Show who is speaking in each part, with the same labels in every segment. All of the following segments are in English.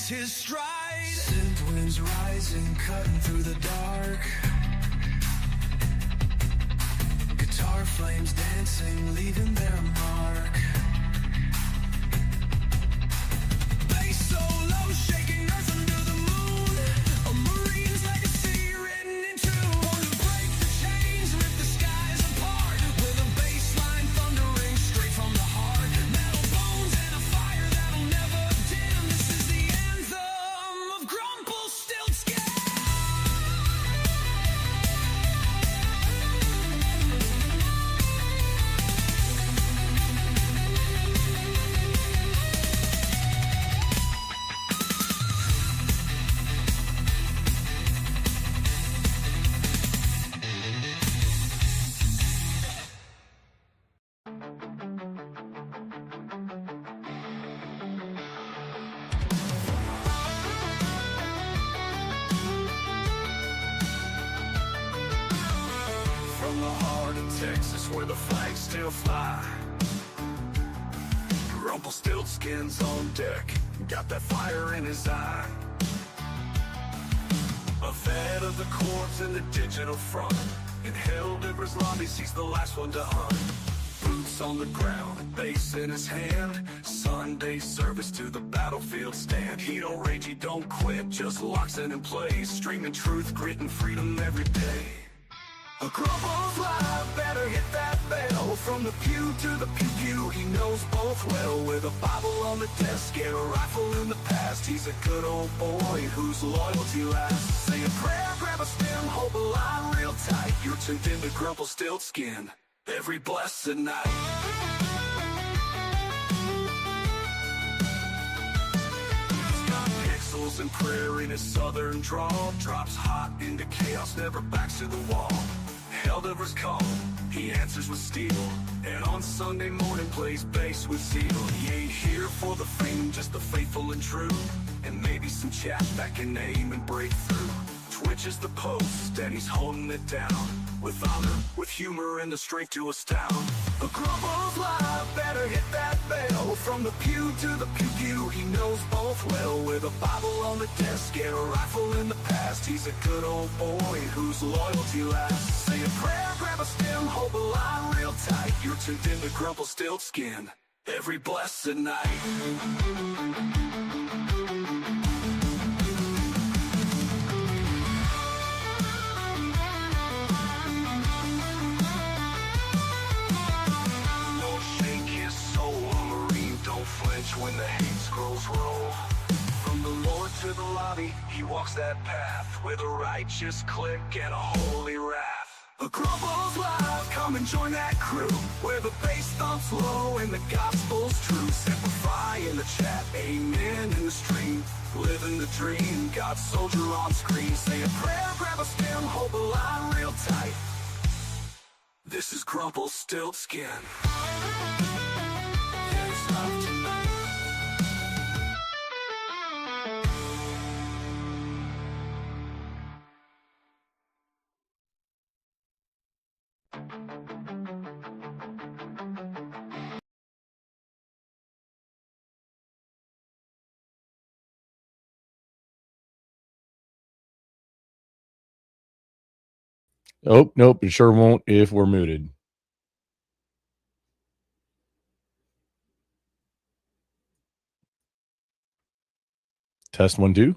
Speaker 1: His stride. Synth winds rising, cutting through the dark. Guitar flames dancing, leaving their mark. Bass solo shaking earth under the moon. A marine's legacy written in tune. Born to break the chains, rip the skies apart. With a bass line thundering straight from the heart. Metal bones and a fire that'll never dim. This is the anthem of Grumple Stilt Skin. From the heart of Texas where the flags still fly, Rumpelstiltskin's on deck, got that fire in his eye. A vet of the chords and the digital front, in Helldiver's lobbies he's the last one to hunt. Boots on the ground, bass in his hand, Sunday service to the battlefield stand. He don't rage, he don't quit, just locks in and plays, streaming truth, grit and freedom every day. A Grumble's live, better hit that bell. From the pew to the pew, he knows both well. With a Bible on the desk and a rifle in the past, he's a good old boy whose loyalty lasts. Say a prayer, grab a stem, hold the line real tight. You're tuned into Rumpelstiltskin every blessed night. Pixels and prayer in his southern drawl, drops hot into chaos, never backs to the wall. Helldiver's call, he answers with steel, and on Sunday morning plays bass with zeal. He ain't here for the fame, just the faithful and true, and maybe some chat that can aim and break through. Twitches the post, and he's holding it down, with honor, with humor, and the strength to astound. A Grumble's live, better hit that bell. From the pew to the pew, he knows both well. With a Bible on the desk and a rifle in the past, he's a good old boy whose loyalty lasts. Say a prayer, grab a stem, hold the line real tight. You're tuned into Rumpelstiltskin every blessed night. When the hate scrolls roll, from the Lord to the lobby, he walks that path with a righteous click and a holy wrath. A Grumble's live, come and join that crew, where the bass thumps low and the gospel's true. Simplify in the chat, amen in the stream, living the dream, God's soldier on screen. Say a prayer, grab a stem, hold the line real tight. This is Rumpelstiltskin. It's love tonight.
Speaker 2: Oh, nope, it sure won't if we're muted. Test 1, 2.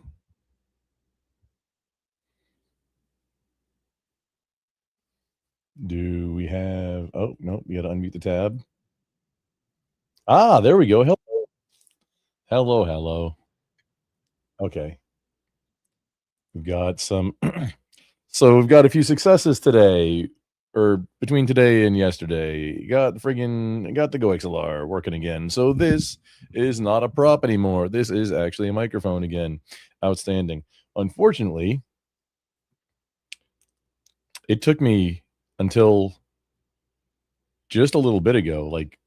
Speaker 2: Do we have... Oh, no, we got to unmute the tab. Ah, there we go. Hello. Hello, hello. Okay. We've got some... So we've got a few successes today, or between today and yesterday. Got the Go XLR working again. So this is not a prop anymore. This is actually a microphone again. Outstanding. Unfortunately, it took me until just a little bit ago, like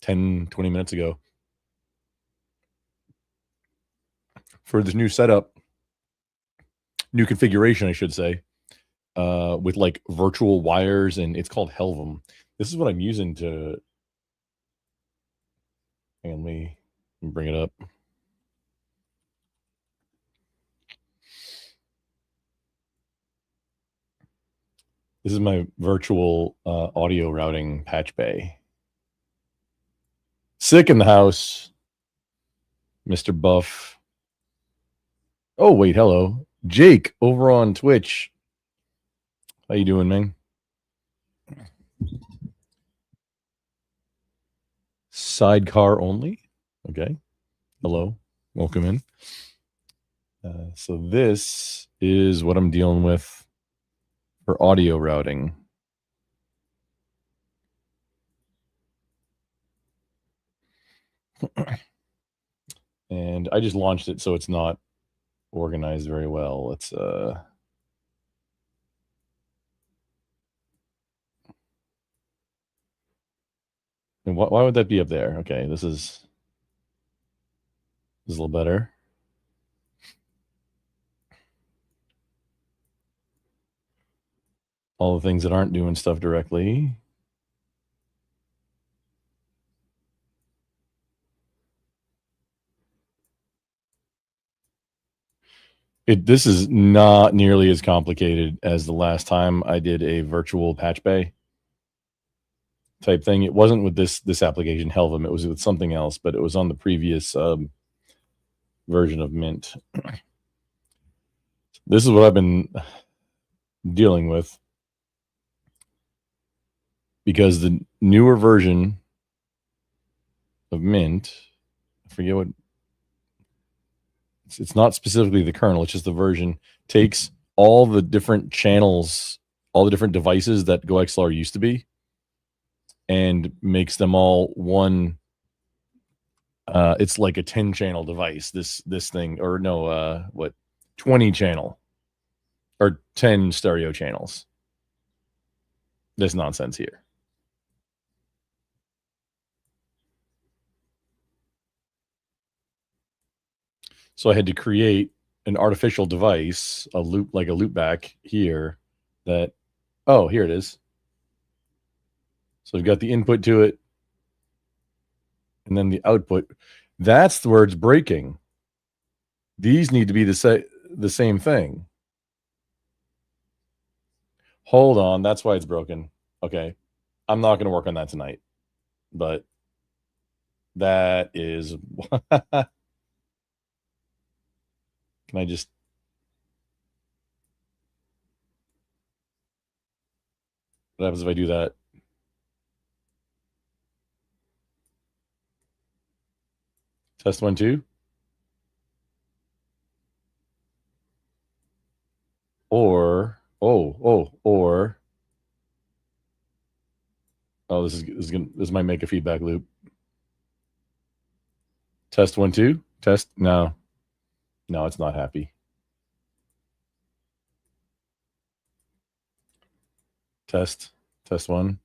Speaker 2: 10, 20 minutes ago, for this new setup, new configuration, I should say, with like virtual wires, and it's called Helvum. This is what I'm using to. Hang on, let me bring it up. This is my virtual audio routing patch bay. Sick in the house, Mr. Buff. Oh, wait, hello. Jake over on Twitch. How you doing, man? Sidecar only. Okay. Hello. Welcome in. So this is what I'm dealing with for audio routing. And I just launched it, so it's not organized very well. Let's and why would that be up there? Okay, this is a little better. All the things that aren't doing stuff directly. This is not nearly as complicated as the last time I did a virtual patch bay type thing. It wasn't with this application, Helvum. It was with something else, but it was on the previous version of Mint. This is what I've been dealing with, because the newer version of Mint, I forget what, it's not specifically the kernel, it's just the version, takes all the different channels, all the different devices that GoXLR used to be, and makes them all one. It's like a 10 channel device, this thing, or no, 20 channel or 10 stereo channels. There's nonsense here. So I had to create an artificial device, a loop back here that, oh, here it is. So I've got the input to it and then the output. That's where it's breaking. These need to be the same thing. Hold on, that's why it's broken. Okay, I'm not going to work on that tonight, but that is. Can I just? What happens if I do that? Test 1, 2. Or this might make a feedback loop. Test 1, 2. Test. No, it's not happy. Test 1.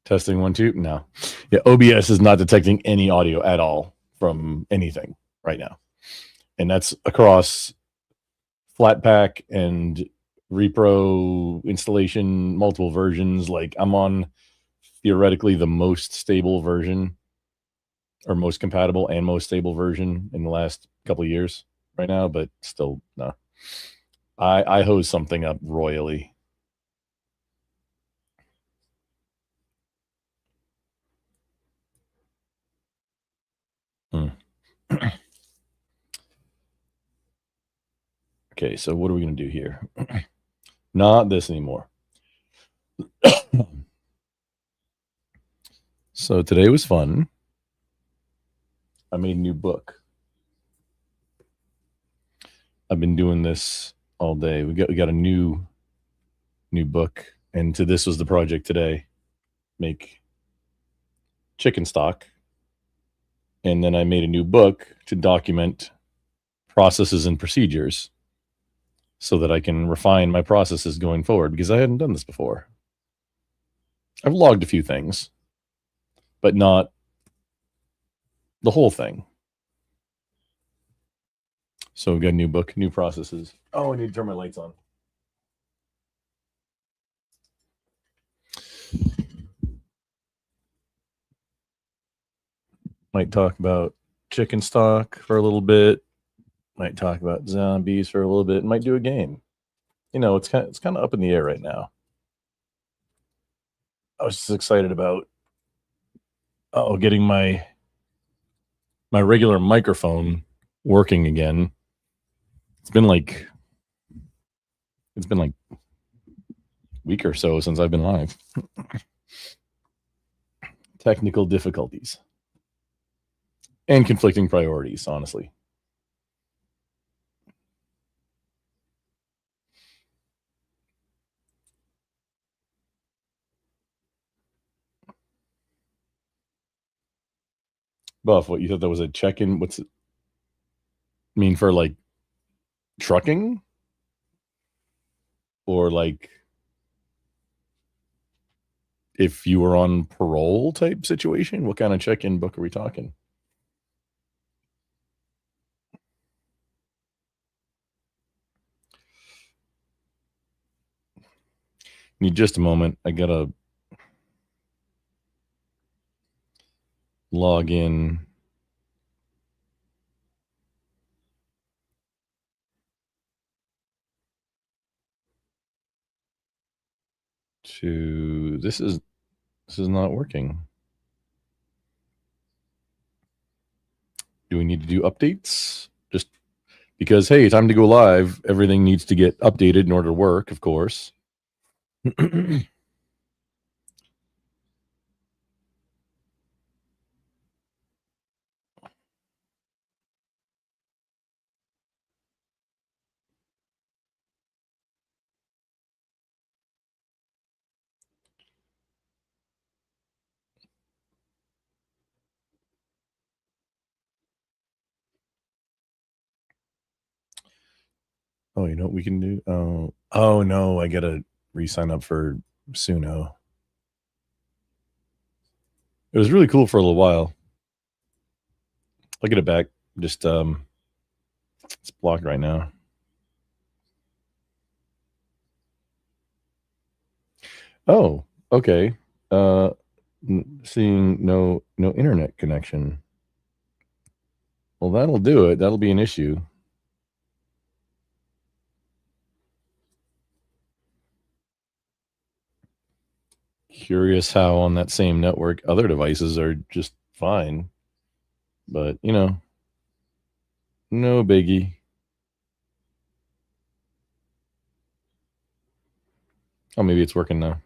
Speaker 2: Testing 1, 2. No. Yeah, OBS is not detecting any audio at all from anything right now. And that's across Flatpak and repro installation, multiple versions. Like, I'm on theoretically the most stable version, or most compatible and most stable version in the last couple of years right now, but still, no. I hose something up royally. Okay, so what are we going to do here? Not this anymore. So today was fun. I made a new book. I've been doing this all day. We got a new book, and this was the project today. Make chicken stock. And then I made a new book to document processes and procedures. so that I can refine my processes going forward, because I hadn't done this before. I've logged a few things, but not the whole thing. So we've got a new book, new processes. Oh, I need to turn my lights on. Might talk about chicken stock for a little bit. Might talk about zombies for a little bit. Might do a game. You know, it's kind of up in the air right now. I was just excited about getting my regular microphone working again. It's been like a week or so since I've been live. Technical difficulties and conflicting priorities, honestly. Buff, what, you thought that was a check-in? What's it mean for, like, trucking? Or like if you were on parole type situation? What kind of check-in book are we talking? Need just a moment. I gotta log in. To this is not working. Do we need to do updates? Just because, hey, time to go live. Everything needs to get updated in order to work, of course. Oh, you know what we can do? Oh no, I gotta re-sign up for Suno. It was really cool for a little while. I'll get it back. Just it's blocked right now. Oh, okay. Seeing no internet connection. Well, that'll do it. That'll be an issue. Curious how on that same network other devices are just fine. But, you know, no biggie. Oh, maybe it's working now.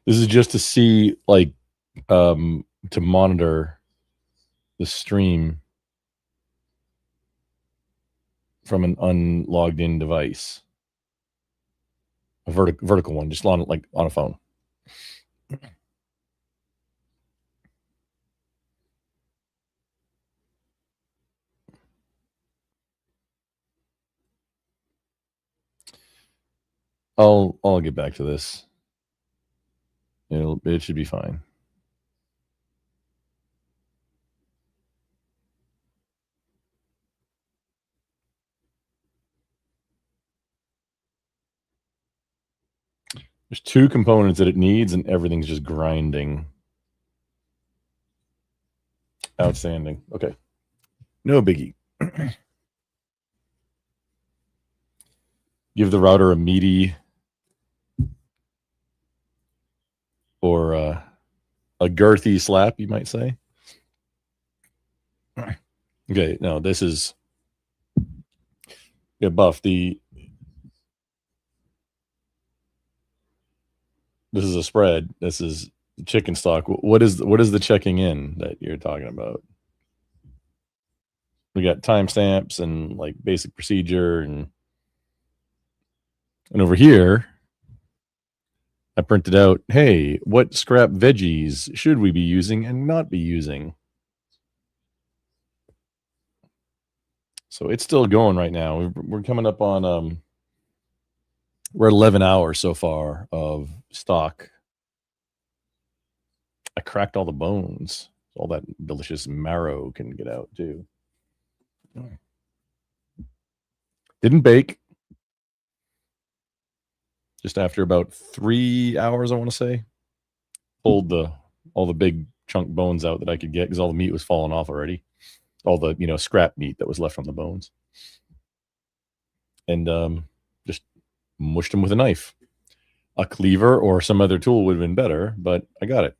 Speaker 2: This is just to see, like, to monitor the stream from an unlogged in device. A vertical one, just on a phone. I'll get back to this. It should be fine. There's two components that it needs, and everything's just grinding. Outstanding. Okay. No biggie. Give the router a meaty or a girthy slap, you might say. Okay, no, this is Buff. This is a spread. This is chicken stock. What is the checking in that you're talking about? We got timestamps and like basic procedure, and over here I printed out, hey, what scrap veggies should we be using and not be using? So it's still going right now. We're coming up on we're at 11 hours so far of stock. I cracked all the bones. All that delicious marrow can get out too. Didn't bake. Just after about 3 hours, I want to say, pulled all the big chunk bones out that I could get because all the meat was falling off already. All the scrap meat that was left on the bones, and just mushed them with a knife. A cleaver or some other tool would have been better, but I got it.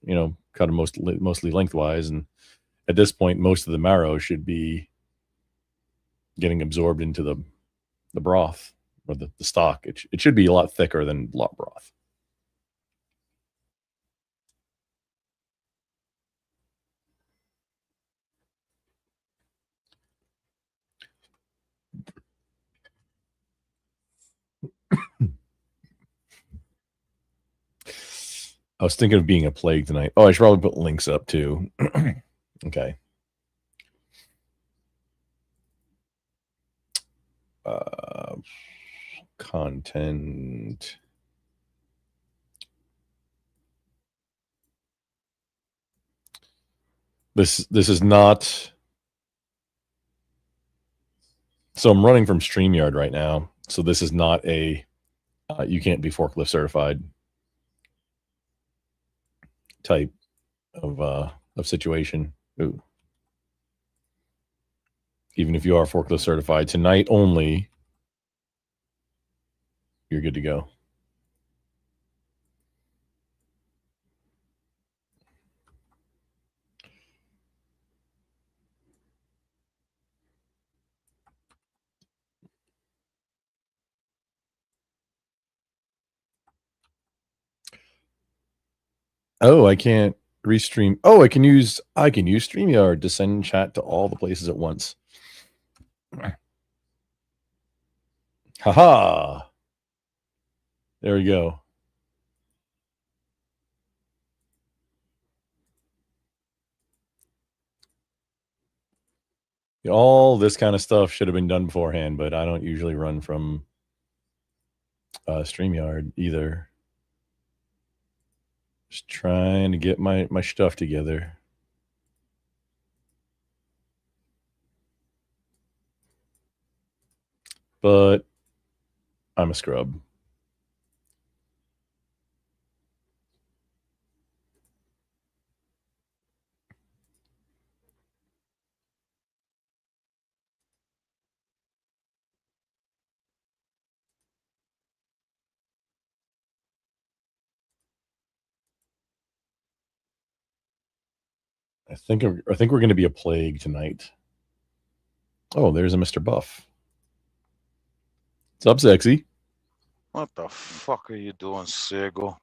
Speaker 2: Cut them mostly lengthwise, and at this point, most of the marrow should be getting absorbed into the broth or the stock. It should be a lot thicker than block broth. I was thinking of being a plague tonight. Oh, I should probably put links up too. Okay. Content. This is not. So I'm running from StreamYard right now. So this is not a you can't be forklift certified type of situation. Ooh. Even if you are forklift certified, tonight only, you're good to go. Oh, I can't restream. Oh, I can use StreamYard to send chat to all the places at once. Haha. There we go. All this kind of stuff should have been done beforehand, but I don't usually run from StreamYard either. Just trying to get my stuff together. But I'm a scrub. I think we're going to be a plague tonight. Oh, there's a Mr. Buff. What's up, sexy?
Speaker 3: What the fuck are you doing, Sigel?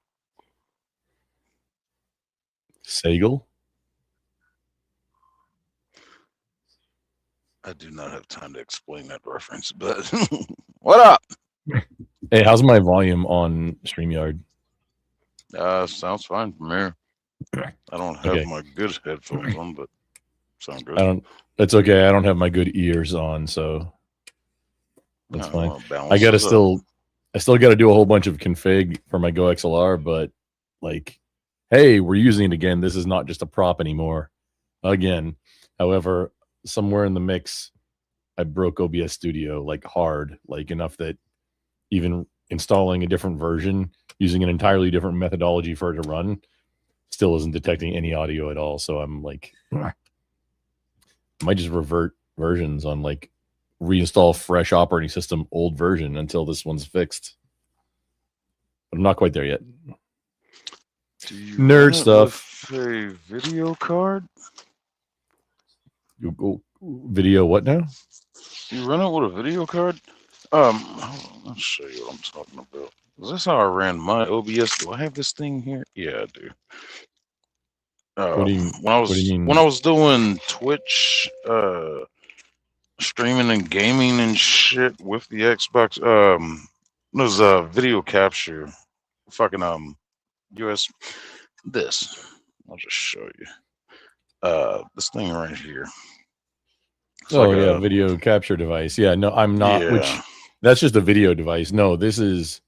Speaker 2: Sagel?
Speaker 3: I do not have time to explain that reference, but what up?
Speaker 2: Hey, how's my volume on StreamYard?
Speaker 3: Sounds fine from here. I don't have
Speaker 2: Okay.
Speaker 3: my good headphones on, but sound good.
Speaker 2: It's okay. I don't have my good ears on, so that's fine.
Speaker 3: Well,
Speaker 2: I still got to do a whole bunch of config for my Go XLR, but like, hey, we're using it again. This is not just a prop anymore. Again, however, somewhere in the mix, I broke OBS Studio like hard, like enough that even installing a different version using an entirely different methodology for it to run still isn't detecting any audio at all. So I'm like, I might just revert versions on like reinstall fresh operating system, old version until this one's fixed. But I'm not quite there yet.
Speaker 3: Do you
Speaker 2: Nerd
Speaker 3: run it
Speaker 2: stuff.
Speaker 3: with a video card?
Speaker 2: You go video what now?
Speaker 3: You run it with a video card? Hold on, I'll show you what I'm talking about. Is this how I ran my OBS? Do I have this thing here? Yeah, I do.
Speaker 2: What do you mean?
Speaker 3: When I was doing Twitch, streaming and gaming and shit with the Xbox, it was video capture. Fucking US. This. I'll just show you. This thing right here. It's
Speaker 2: Oh
Speaker 3: like
Speaker 2: yeah,
Speaker 3: a
Speaker 2: video capture device. Yeah, no, I'm not.
Speaker 3: yeah.
Speaker 2: Which that's just a video device. No, this is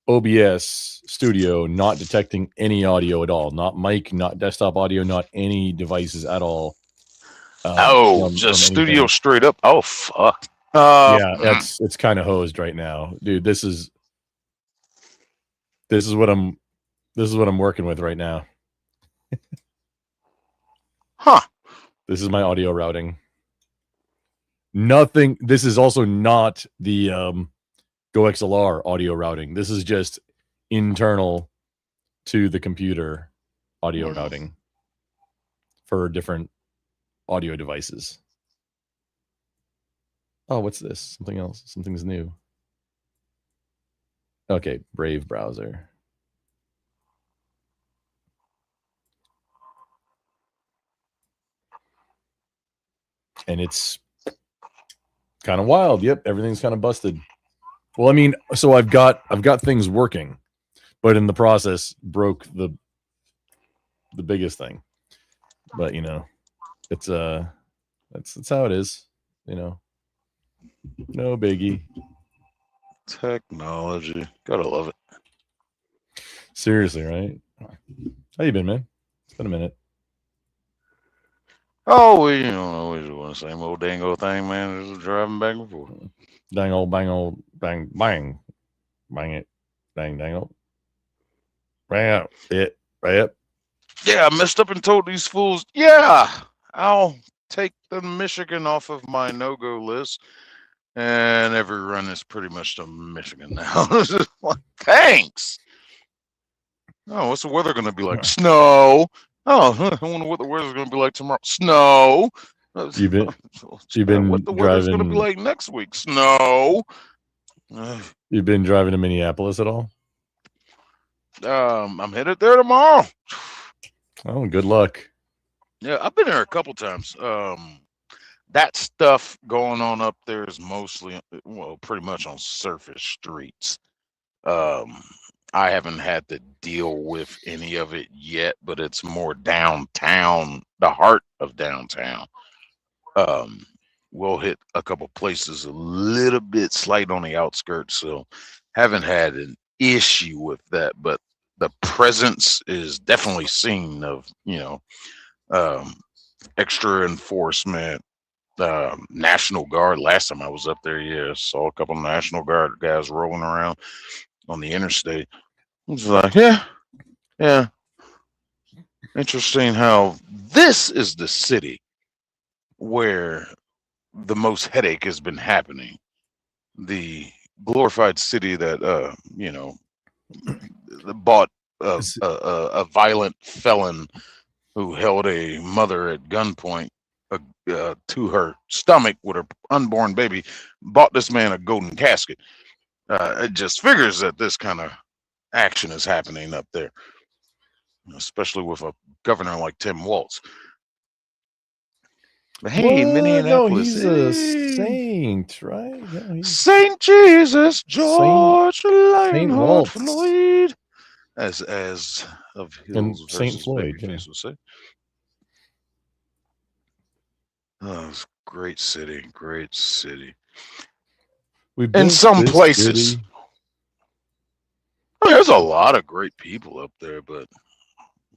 Speaker 2: OBS Studio, not detecting any audio at all. Not mic, not desktop audio, not any devices at all.
Speaker 3: Oh,
Speaker 2: From
Speaker 3: just studio
Speaker 2: anything.
Speaker 3: straight up. Oh fuck.
Speaker 2: Yeah, it's kind of hosed right now, dude. This is what I'm working with right now.
Speaker 3: Huh.
Speaker 2: This is my audio routing. Nothing. This is also not the GoXLR audio routing. This is just internal to the computer audio routing for different audio devices. Oh, what's this? Something else. Something's new. Okay, Brave browser. And it's kind of wild. Yep, everything's kind of busted. Well, I mean, so I've got things working, but in the process broke the biggest thing. But you know, it's that's how it is. You know, no biggie.
Speaker 3: Technology. Gotta love it.
Speaker 2: Seriously, right? How you been, man? It's been a minute.
Speaker 3: Oh, well, you know, always doing the same old dango thing, man. Just driving back and forth.
Speaker 2: Dang old bang old bang bang. Bang it. Dang old. Bang out. It. Right up.
Speaker 3: Yeah, I messed up and told these fools, yeah, I'll take the Michigan off of my no-go list. And every run is pretty much to Michigan now. Like, thanks. Oh, what's the weather going to be like? Snow. Oh, I wonder what the weather's going to be like tomorrow. Snow.
Speaker 2: You've been
Speaker 3: what the weather's going to be like next week? Snow.
Speaker 2: You've been driving to Minneapolis at all?
Speaker 3: I'm headed there tomorrow.
Speaker 2: Oh, good luck.
Speaker 3: Yeah, I've been there a couple times. That stuff going on up there is mostly, well, pretty much on surface streets. I haven't had to deal with any of it yet, but it's more downtown, the heart of downtown. We'll hit a couple places a little bit slight on the outskirts, so haven't had an issue with that, but the presence is definitely seen of, you know, extra enforcement, National Guard. Last time I was up there, yeah, saw a couple National Guard guys rolling around on the interstate. I was like, yeah. Interesting how this is the city where the most headache has been happening. The glorified city that, you know, bought a violent felon who held a mother at gunpoint to her stomach with her unborn baby, bought this man a golden casket. It just figures that this kind of action is happening up there, especially with a governor like Tim Walz. But hey, Minneapolis,
Speaker 2: No, he's a saint, right? Yeah,
Speaker 3: Saint Jesus George
Speaker 2: Saint
Speaker 3: Lionheart
Speaker 2: Waltz.
Speaker 3: Floyd, as of Hills
Speaker 2: And Saint
Speaker 3: versus
Speaker 2: Floyd,
Speaker 3: Babyface would say. Oh, it's great city, great city. In some places, I mean, there's a lot of great people up there, but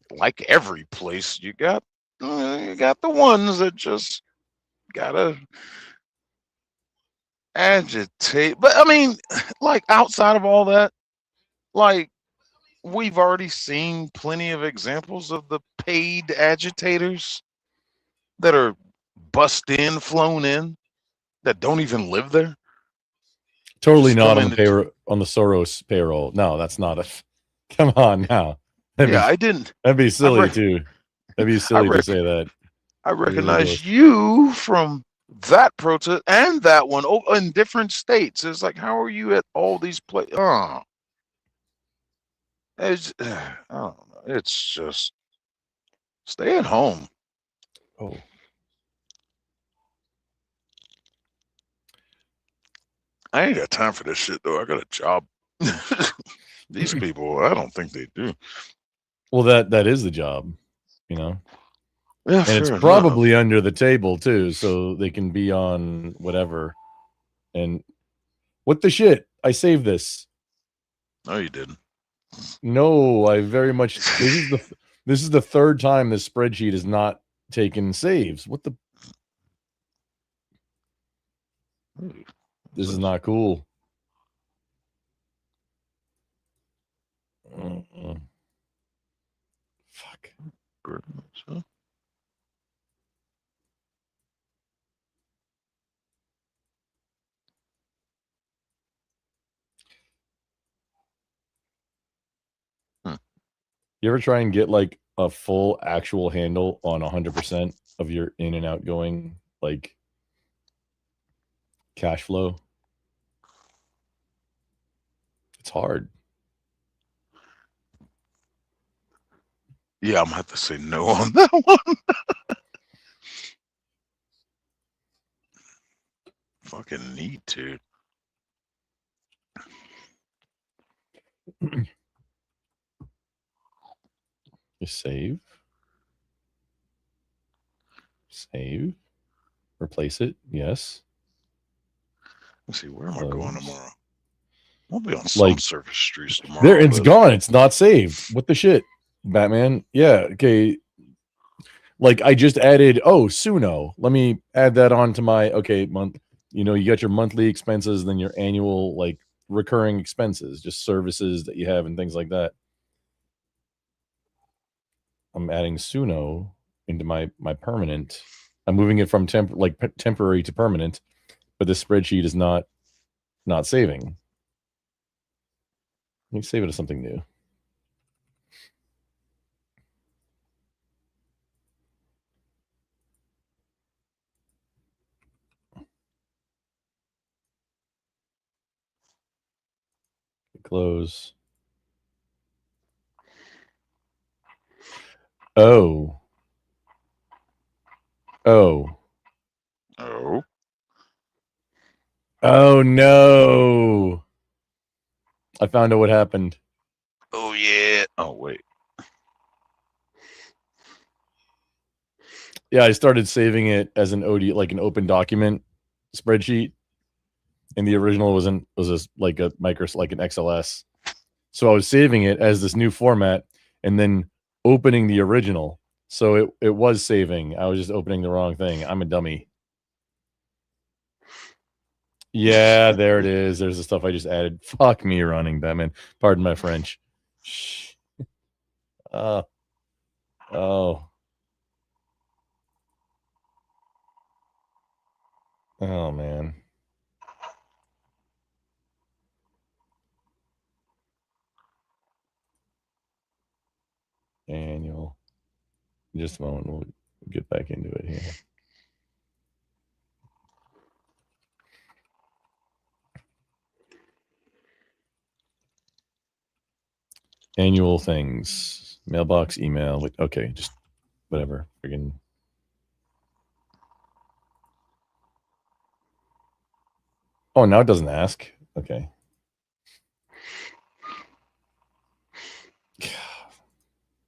Speaker 3: like every place, you got the ones that just gotta agitate. But I mean, like outside of all that, like we've already seen plenty of examples of the paid agitators that are bussed in, flown in, that don't even live there.
Speaker 2: Totally not on the on the Soros payroll. No, that's not a. Come on now. That'd be silly too. That'd be silly to say that.
Speaker 3: I recognize you from that protest and that one in different states. It's like, how are you at all these places? It's, I don't know. It's just stay at home.
Speaker 2: Oh.
Speaker 3: I ain't got time for this shit though. I got a job. These people, I don't think they do.
Speaker 2: Well, that is the job, you know.
Speaker 3: Yeah,
Speaker 2: And it's
Speaker 3: fair enough.
Speaker 2: probably under the table too, so they can be on whatever. And what the shit? I saved this.
Speaker 3: No, you didn't.
Speaker 2: No, I very much. This is the third time this spreadsheet has not taken saves. What the?
Speaker 3: Ooh,
Speaker 2: This is not cool. Fuck.
Speaker 3: Huh?
Speaker 2: You ever try and get like a full actual handle on 100% of your in and outgoing like cash flow? It's hard.
Speaker 3: Yeah, I'm gonna have to say no on that one. Fucking need to.
Speaker 2: You save. Save. Replace it. Yes.
Speaker 3: Let's see, where am I
Speaker 2: Close.
Speaker 3: going tomorrow? I'll be on some
Speaker 2: Like
Speaker 3: surface streets tomorrow.
Speaker 2: there, it's gone. It's not saved. What the shit, Batman? Yeah. Okay. Like I just added. Oh, Suno. Let me add that on to my month. You know, you got your monthly expenses, then your annual like recurring expenses, just services that you have and things like that. I'm adding Suno into my permanent. I'm moving it from temporary to permanent, but this spreadsheet is not saving. Let me save it as something new. Close. Oh. Oh.
Speaker 3: Oh.
Speaker 2: Oh no. I found out what happened.
Speaker 3: Oh yeah. Oh wait.
Speaker 2: Yeah, I started saving it as an OD, like an open document spreadsheet, and the original was an XLS. So I was saving it as this new format, and then opening the original. So it was saving. I was just opening the wrong thing. I'm a dummy. Yeah, there it is. There's the stuff I just added. Fuck me running, Batman. Pardon my French. Shh. Oh. Oh man. Annual. In just a moment, we'll get back into it here. Annual things. Mailbox, email. Okay, just whatever. Friggin'. Oh, now it doesn't ask. Okay.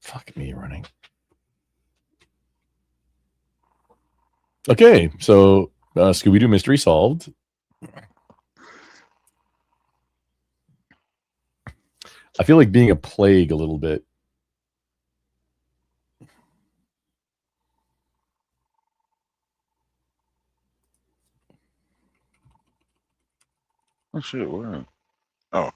Speaker 2: Fuck me running. Okay, so Scooby-Doo mystery solved. I feel like being a plague a little bit.
Speaker 3: Oh shit, where? Oh.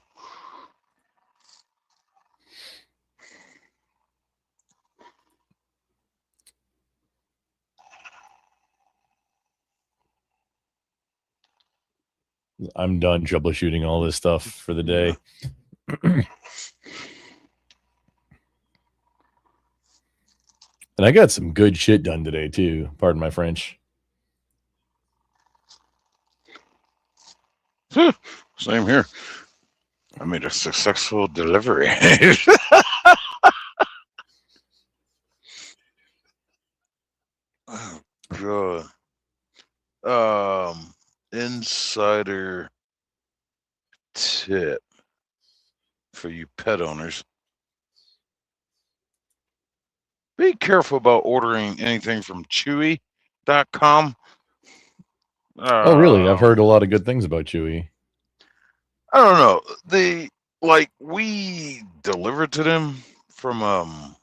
Speaker 2: I'm done troubleshooting all this stuff for the day. And I got some good shit done today too. Pardon my French.
Speaker 3: Same here. I made a successful delivery. Oh god. Insider tip for you pet owners. be careful about ordering anything from Chewy.com.
Speaker 2: Oh, really? I've heard a lot of good things about Chewy.
Speaker 3: I don't know. We delivered to them from well,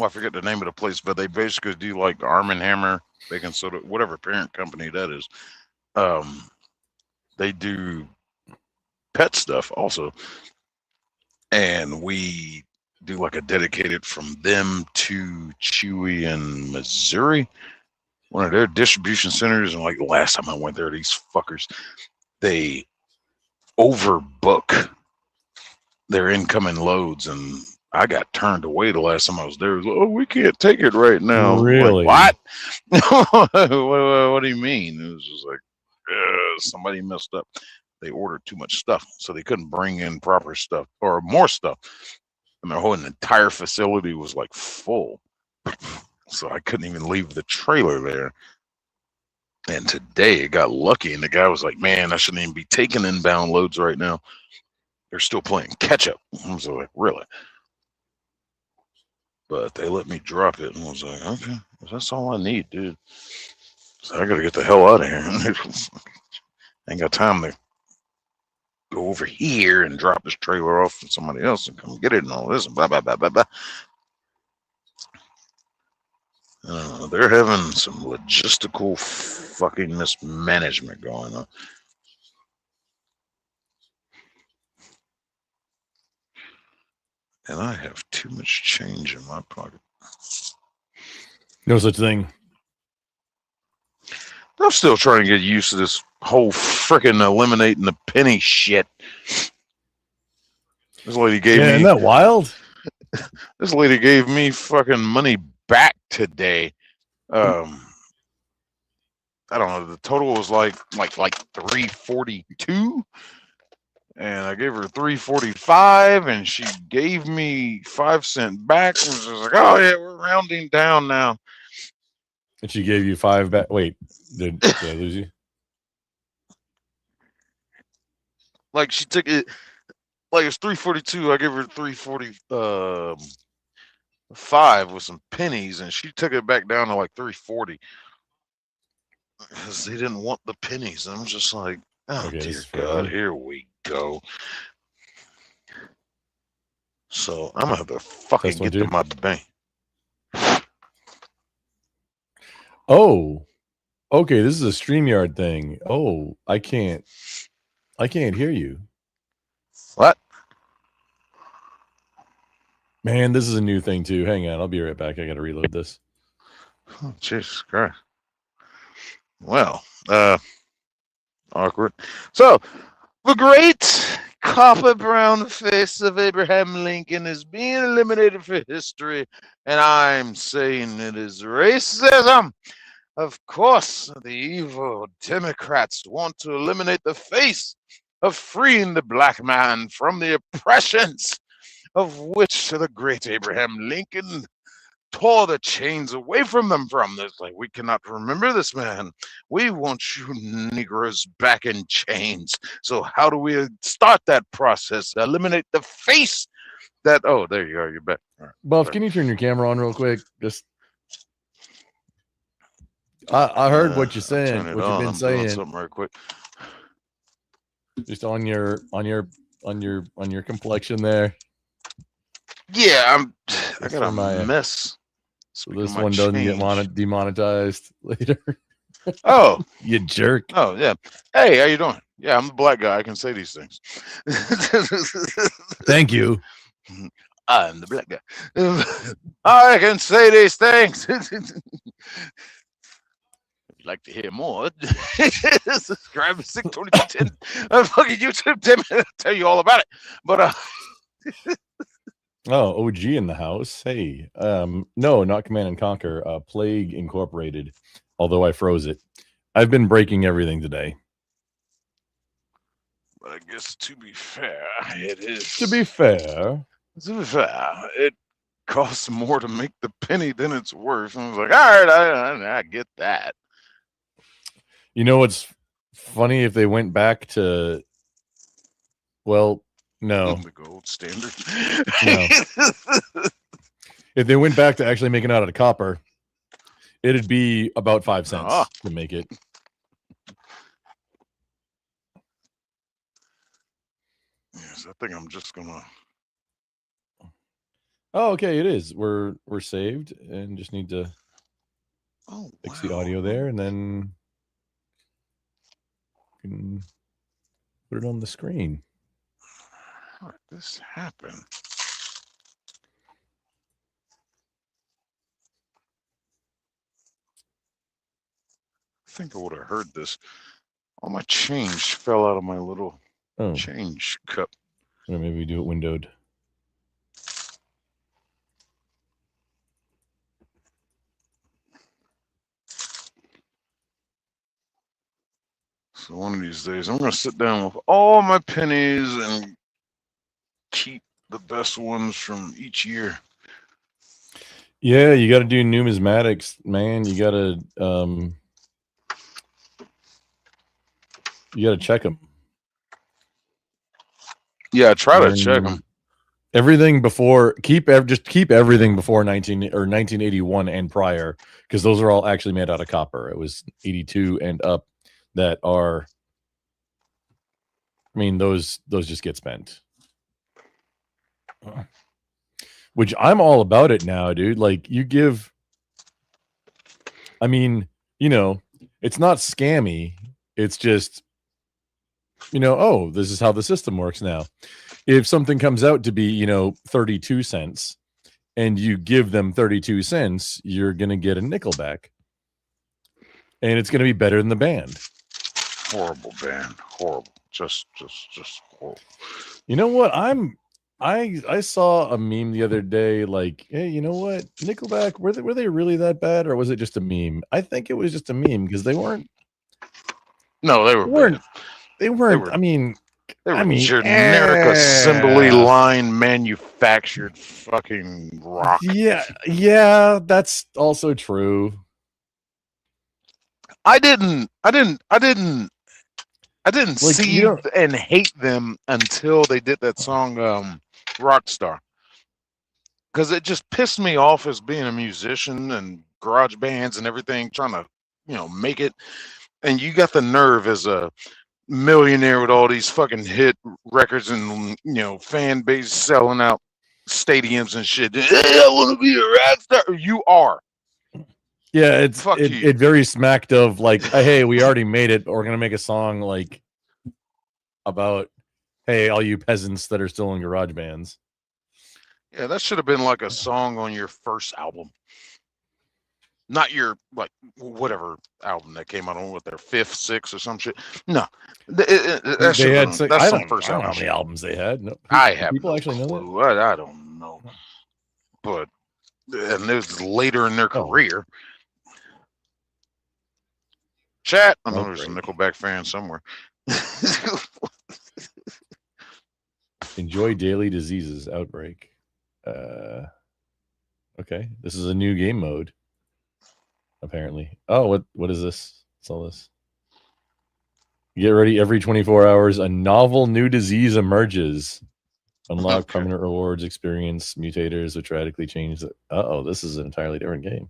Speaker 3: I forget the name of the place, but they basically do like Arm & Hammer, baking soda, whatever parent company that is. They do pet stuff also. And we do like a dedicated from them to Chewy in Missouri, one of their distribution centers. And like the last time I went there, these fuckers, they overbook their incoming loads, and I got turned away the last time I was there. It was like, oh, we can't take it right now.
Speaker 2: Really?
Speaker 3: Like, what? What do you mean? It was just like somebody messed up. They ordered too much stuff, so they couldn't bring in proper stuff or more stuff. And their whole entire facility was like full, so I couldn't even leave the trailer there. And today it got lucky, and the guy was like, "Man, I shouldn't even be taking inbound loads right now. They're still playing catch up." I was like, "Really?" But they let me drop it, and I was like, "Okay, that's all I need, dude." So I gotta get the hell out of here. Ain't got time to go over here and drop this trailer off for somebody else and come get it and all this and blah blah blah blah blah. They're having some logistical fucking mismanagement going on. And I have too much change in my pocket.
Speaker 2: No such thing.
Speaker 3: I'm still trying to get used to this whole freaking eliminating the penny shit. This lady gave me.
Speaker 2: Isn't that wild?
Speaker 3: This lady gave me fucking money back today. I don't know. The total was like $342, and I gave her $345, and she gave me 5 cents back. And was just like, "Oh yeah, we're rounding down now."
Speaker 2: And she gave you 5 back. Wait, did I lose you?
Speaker 3: Like she took it. Like it's $342. I gave her $345 with some pennies, and she took it back down to like $340 because they didn't want the pennies. And I'm just like, oh
Speaker 2: Okay,
Speaker 3: dear God, here we go. So I'm gonna have to fucking get to my bank.
Speaker 2: Oh, okay. This is a StreamYard thing. Oh, I can't hear you.
Speaker 3: What?
Speaker 2: Man, this is a new thing too. Hang on, I'll be right back. I gotta reload this.
Speaker 3: Oh, Jesus Christ. Well, awkward. So, the great copper brown face of Abraham Lincoln is being eliminated for history, and I'm saying it is racism. Of course, the evil Democrats want to eliminate the face of freeing the black man from the oppressions of which the great Abraham Lincoln tore the chains away from them from. This, like, we cannot remember this man. We want you Negroes back in chains. So how do we start that process? Eliminate the face that, oh, there you are, you're back. Right,
Speaker 2: Buff, can you turn your camera on real quick? Just I heard what you're saying, what you've been saying.
Speaker 3: Something right quick.
Speaker 2: Just on your complexion there.
Speaker 3: Yeah, I got a mess.
Speaker 2: So this one doesn't get demonetized later.
Speaker 3: Oh,
Speaker 2: you jerk.
Speaker 3: Oh yeah. Hey, how you doing? Yeah, I'm the black guy. I can say these things.
Speaker 2: Thank you.
Speaker 3: I'm the black guy. I can say these things. Like to hear more, subscribe to 62210 fucking YouTube. Damn it, I'll tell you all about it. But
Speaker 2: oh, OG in the house. Hey, no, not Command and Conquer. Plague Incorporated. Although I froze it, I've been breaking everything today.
Speaker 3: But I guess to be fair, it is.
Speaker 2: To be fair,
Speaker 3: it costs more to make the penny than it's worth. And I was like, all right, I get that.
Speaker 2: You know what's funny? If they went back to, well, No,
Speaker 3: The gold standard.
Speaker 2: no. If they went back to actually making it out of copper, it'd be about 5 cents to make it.
Speaker 3: Yes, I think I'm just gonna.
Speaker 2: Oh, okay, it is. We're saved and just need to fix the audio there, and then we can put it on the screen.
Speaker 3: How did this happen? I think I would have heard this. All my change fell out of my little change cup.
Speaker 2: Or maybe we do it windowed.
Speaker 3: So one of these days, I'm going to sit down with all my pennies and keep the best ones from each year.
Speaker 2: Yeah, you got to do numismatics, man. You got to check them.
Speaker 3: Yeah, try to check them.
Speaker 2: Everything before keep everything before 1981 and prior, because those are all actually made out of copper. It was 82 and up that are. I mean, those just get spent. Which I'm all about it now, dude. Like you give. I mean, it's not scammy. It's just, oh, this is how the system works now. If something comes out to be, 32 cents and you give them 32 cents, you're going to get a nickel back. And it's going to be better than the band.
Speaker 3: Horrible band. Horrible. Just horrible.
Speaker 2: You know what? I saw a meme the other day, like, hey, you know what? Nickelback, were they really that bad, or was it just a meme? I think it was just a meme because they weren't.
Speaker 3: No, they weren't.
Speaker 2: They weren't. I mean,
Speaker 3: generic assembly line manufactured fucking rock.
Speaker 2: Yeah, that's also true.
Speaker 3: I didn't see and hate them until they did that song Rockstar. Because it just pissed me off as being a musician and garage bands and everything, trying to, make it. And you got the nerve as a millionaire with all these fucking hit records and, fan base selling out stadiums and shit. Hey, I want to be a rock star. You are.
Speaker 2: Yeah, it very smacked of like, hey, we already made it. We're gonna make a song like about, hey, all you peasants that are still in garage bands.
Speaker 3: Yeah, that should have been like a song on your first album, not your like whatever album that came out on with their fifth, sixth, or some shit. No, that's some first album.
Speaker 2: I don't know how many albums they had. No,
Speaker 3: I have
Speaker 2: people
Speaker 3: no
Speaker 2: actually
Speaker 3: clue.
Speaker 2: know that.
Speaker 3: I don't know, but and it was later in their career. Chat. I know there's a Nickelback fan somewhere.
Speaker 2: Enjoy Daily Diseases Outbreak. Okay, this is a new game mode. Apparently. Oh, what is this? What's all this? Get ready. Every 24 hours, a novel new disease emerges. Unlock permanent rewards, experience mutators, which radically change. Uh-oh, this is an entirely different game.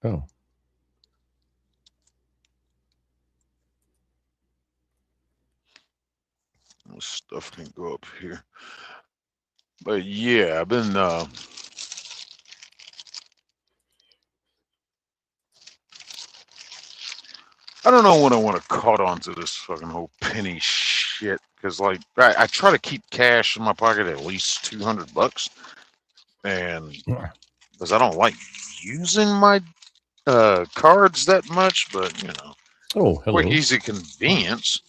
Speaker 2: Oh.
Speaker 3: Stuff can go up here. But yeah, I've been I don't know when I want to caught on to this fucking whole penny shit, because like I try to keep cash in my pocket at least $200, and because I don't like using my cards that much, but
Speaker 2: hello.
Speaker 3: Quick, easy convenience.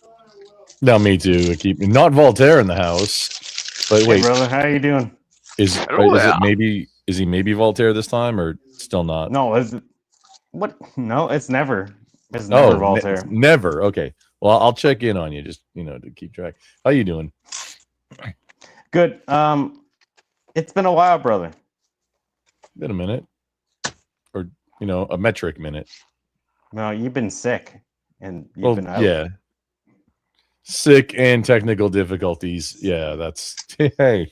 Speaker 2: Now, me too. I keep not Voltaire in the house, but wait,
Speaker 4: hey brother, how you doing?
Speaker 2: Is he maybe Voltaire this time, or still not?
Speaker 4: No, what? No, it's never. It's never Voltaire.
Speaker 2: Never. Okay. Well, I'll check in on you, just to keep track. How you doing?
Speaker 4: Good. It's been a while, brother.
Speaker 2: Been a minute. Or a metric minute.
Speaker 4: No, you've been sick and you've been out.
Speaker 2: Yeah. Sick and technical difficulties. Yeah, that's hey.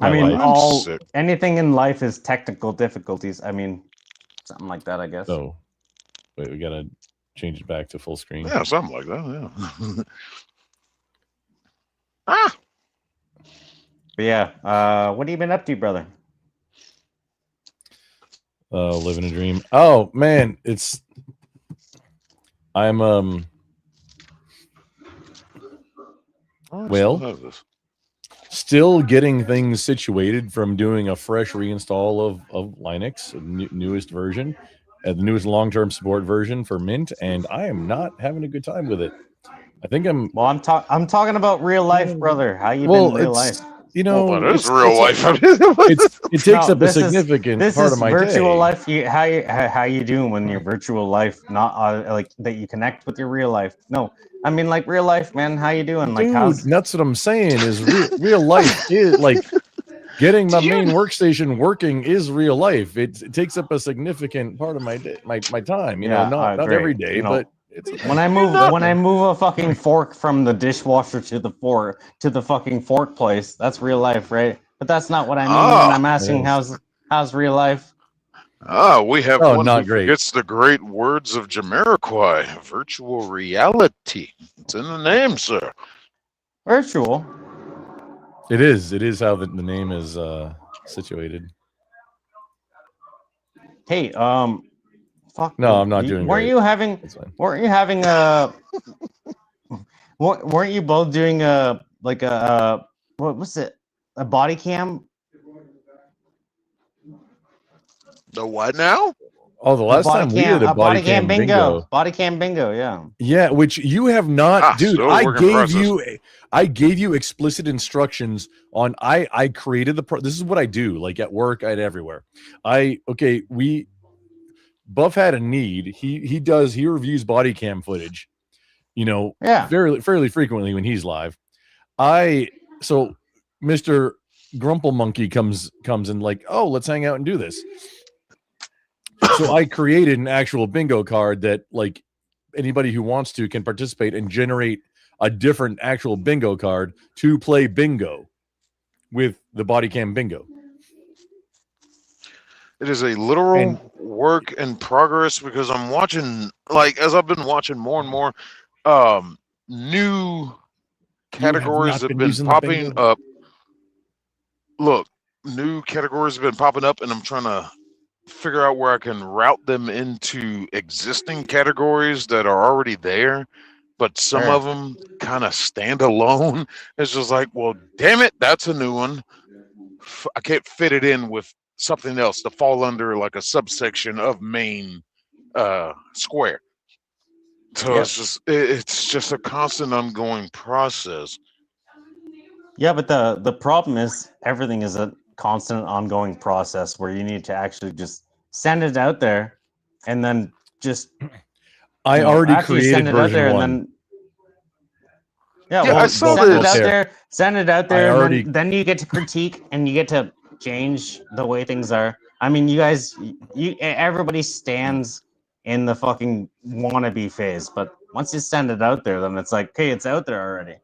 Speaker 4: I mean,
Speaker 3: life.
Speaker 4: anything in life is technical difficulties. I mean, something like that, I guess.
Speaker 2: Oh, wait, we gotta change it back to full screen.
Speaker 3: Yeah, something like that. Yeah. Ah.
Speaker 4: But yeah, what have you been up to, brother?
Speaker 2: Living a dream. Oh man, I'm well, still getting things situated from doing a fresh reinstall of Linux, newest version, the newest long-term support version for Mint, and I am not having a good time with it. I think I'm.
Speaker 4: Well, I'm talking about real life, brother. How you been in real life?
Speaker 3: That is real life.
Speaker 2: It takes up a significant part of my
Speaker 4: virtual
Speaker 2: day.
Speaker 4: life. How you doing when your virtual life not like that you connect with your real life? No, I mean like real life, man. How you doing? Like,
Speaker 2: dude, that's what I'm saying. Is real life is like getting my main workstation working is real life. It takes up a significant part of my day, my time. Not every day, but.
Speaker 4: When I move a fucking fork from the dishwasher to the fucking fork place, that's real life, right? But that's not what I mean when I'm asking how's real life.
Speaker 3: We have one
Speaker 2: not
Speaker 3: who
Speaker 2: great.
Speaker 3: forgets the great words of Jamiroquai. Virtual reality. It's in the name, sir.
Speaker 4: Virtual.
Speaker 2: It is. It is how the name is situated.
Speaker 4: Hey, fuck.
Speaker 2: No, I'm not doing.
Speaker 4: Weren't you having weren't you both doing what was it? A body cam?
Speaker 3: The what now?
Speaker 2: Oh, the last time we did a body cam bingo.
Speaker 4: Body cam bingo, yeah.
Speaker 2: Yeah, which you have not, dude. I gave you explicit instructions on. I created this is what I do. Like at work, everywhere. Buff had a need. He reviews body cam footage, fairly frequently when he's live. So Mr. Grumple Monkey comes and like, oh, let's hang out and do this. So I created an actual bingo card that like anybody who wants to can participate and generate a different actual bingo card to play bingo with the body cam bingo.
Speaker 3: It is a literal work in progress because I'm watching, like, as I've been watching more and more, new categories have been popping up. Look, new categories have been popping up, and I'm trying to figure out where I can route them into existing categories that are already there, but some of them kind of stand alone. It's just like, well, damn it, that's a new one. I can't fit it in with something else to fall under like a subsection of main square. So it's just a constant ongoing process.
Speaker 4: Yeah, but the problem is everything is a constant ongoing process where you need to actually just send it out there and then just
Speaker 2: I already created version 1.
Speaker 3: I saw
Speaker 4: send it out there and then you get to critique and you get to change the way things are. I mean, everybody stands in the fucking wannabe phase, but once you send it out there, then it's like, okay, it's out there already.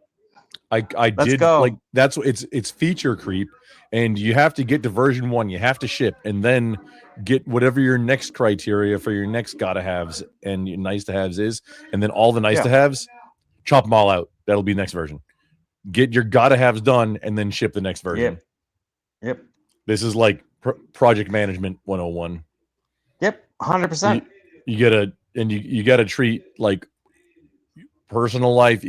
Speaker 2: Let's go. Like that's what it's feature creep, and you have to get to version 1. You have to ship, and then get whatever your next criteria for your next gotta haves and your nice to haves is, and then all the nice to haves, chop them all out. That'll be next version. Get your gotta haves done, and then ship the next version.
Speaker 4: Yep.
Speaker 2: This is like project management 101.
Speaker 4: Yep, 100%.
Speaker 2: You gotta treat like personal life.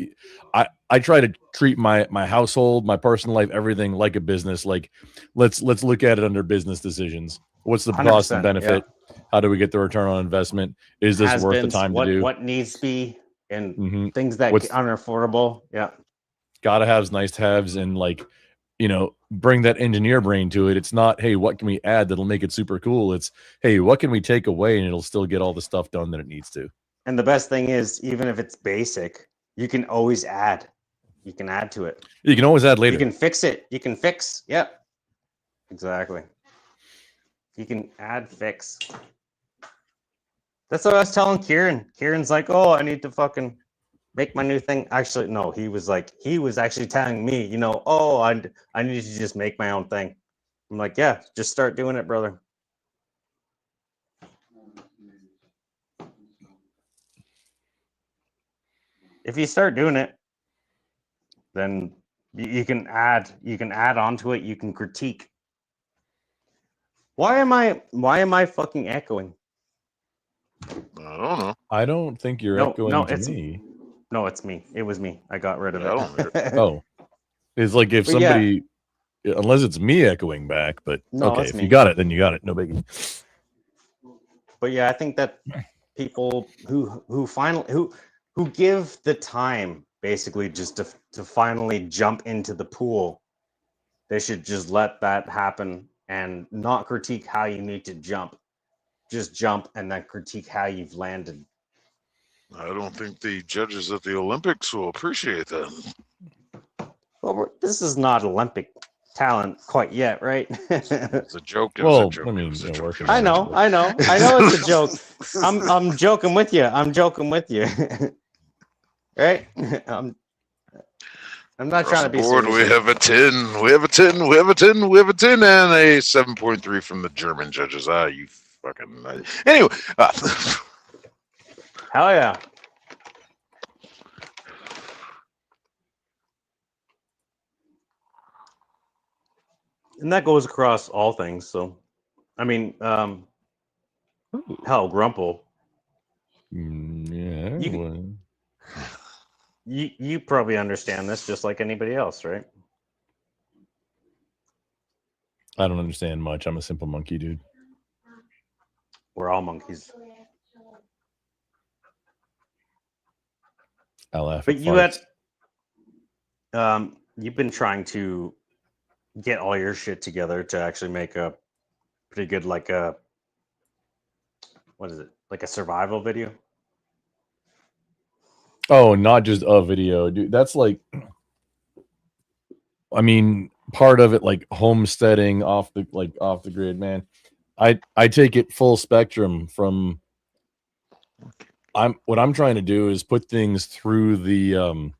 Speaker 2: I try to treat my household, my personal life, everything like a business. Like let's look at it under business decisions. What's the cost and benefit? Yeah. How do we get the return on investment? Is this worth the time to do?
Speaker 4: What needs to be and things that are unaffordable? Yeah.
Speaker 2: Gotta haves, nice to haves, and like, bring that engineer brain to it. It's not, hey, what can we add that'll make it super cool? It's, hey, what can we take away and it'll still get all the stuff done that it needs to.
Speaker 4: And the best thing is, even if it's basic, you can always add. You can add to it.
Speaker 2: You can always add later.
Speaker 4: You can fix it. You can fix. Yep. Exactly. You can add, fix. That's what I was telling Kieran. Kieran's like, oh, I need to fucking make my new thing. Actually, no, he was actually telling me, you know, oh, I need to just make my own thing. I'm like, yeah, just start doing it, brother. If you start doing it, then you can add onto it. You can critique. Why am I fucking echoing?
Speaker 3: I don't know.
Speaker 2: I don't think you're echoing to me.
Speaker 4: No, it's me. It was me. I got rid of it.
Speaker 3: I don't hear it.
Speaker 2: Oh, it's like if somebody, unless it's me echoing back, but
Speaker 4: no,
Speaker 2: okay, if you got it, then you got it. No biggie.
Speaker 4: But yeah, I think that people who give the time basically just to finally jump into the pool, they should just let that happen and not critique how you need to jump. Just jump and then critique how you've landed.
Speaker 3: I don't think the judges at the Olympics will appreciate that.
Speaker 4: Well, this is not Olympic talent quite yet, right?
Speaker 3: It's a joke.
Speaker 2: Well,
Speaker 3: I mean,
Speaker 4: I know it's a joke. I'm joking with you. Right? I'm not trying to be
Speaker 3: board,
Speaker 4: serious.
Speaker 3: We have a 10. We have a 10. We have a 10. We have a 10 and a 7.3 from the German judges. You fucking. Anyway.
Speaker 4: Hell yeah. And that goes across all things. So, I mean, hell, Grumple.
Speaker 2: Yeah.
Speaker 4: You probably understand this just like anybody else, right?
Speaker 2: I don't understand much. I'm a simple monkey, dude.
Speaker 4: We're all monkeys.
Speaker 2: I laugh.
Speaker 4: But you've been trying to get all your shit together to actually make a pretty good, like a survival video.
Speaker 2: Oh, not just a video, dude. That's like, I mean, part of it, like homesteading off the grid, man. I take it full spectrum from. What I'm trying to do is put things through the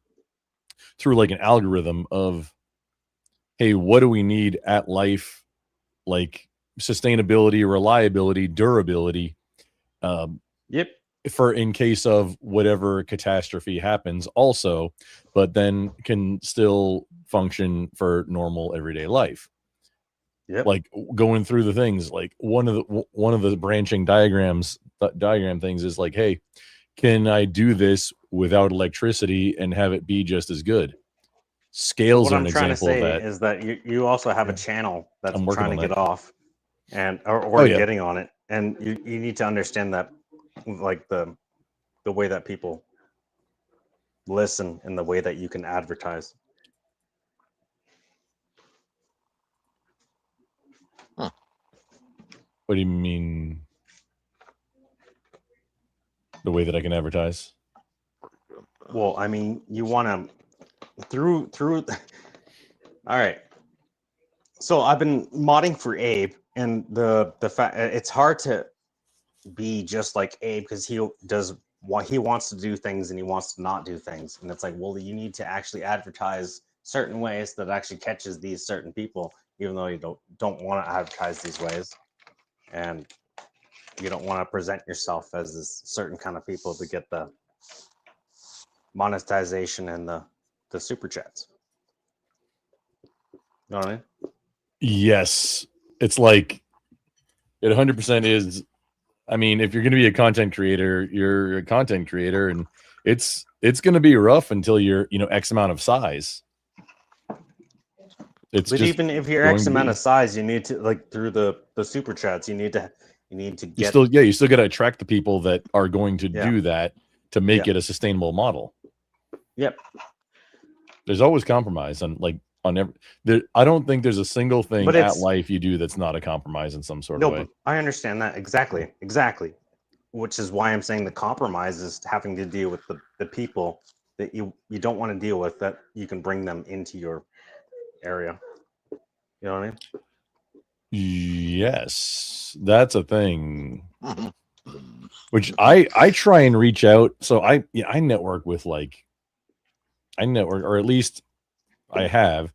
Speaker 2: through like an algorithm of, hey, what do we need at life, like sustainability, reliability, durability.
Speaker 4: Yep.
Speaker 2: For in case of whatever catastrophe happens also, but then can still function for normal everyday life.
Speaker 4: Yep.
Speaker 2: Like going through the things, like one of the branching diagram things is like, hey, can I do this without electricity and have it be just as good? Scales are an example of that.
Speaker 4: What I'm trying to say is that you also have a channel that's trying to get off and or getting on it, and you need to understand that, like the way that people listen and the way that you can advertise.
Speaker 2: Huh. What do you mean? The way that I can advertise?
Speaker 4: Well, I mean, you want to through. All right. So I've been modding for Abe, and the fact it's hard to be just like Abe because he does what he wants to do things and he wants to not do things, and it's like, well, you need to actually advertise certain ways that actually catches these certain people, even though you don't want to advertise these ways, and you don't want to present yourself as this certain kind of people to get the monetization and the super chats. You know what I mean?
Speaker 2: Yes, it's like it 100% is. I mean, if you're going to be a content creator, you're a content creator, and it's going to be rough until you're X amount of size.
Speaker 4: But even if you're X amount of size, you need to, like, through the super chats, you need to get.
Speaker 2: You still got to attract the people that are going to do that to make it a sustainable model.
Speaker 4: Yep.
Speaker 2: There's always compromise on every. I don't think there's a single thing at life you do that's not a compromise in some sort of way.
Speaker 4: I understand that exactly, which is why I'm saying the compromise is having to deal with the people that you don't want to deal with, that you can bring them into your area. You know what I mean?
Speaker 2: Yes, that's a thing. which I try and reach out. So I network with or at least I have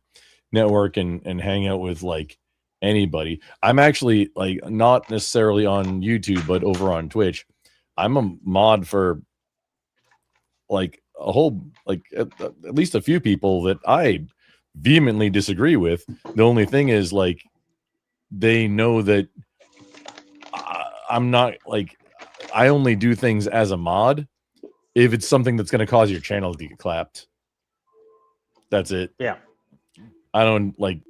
Speaker 2: network and hang out with like anybody. I'm actually like not necessarily on YouTube, but over on Twitch. I'm a mod for like a whole at least a few people that I vehemently disagree with. The only thing is like they know that I'm not like I only do things as a mod if it's something that's going to cause your channel to get clapped. That's it.
Speaker 4: Yeah.
Speaker 2: I don't like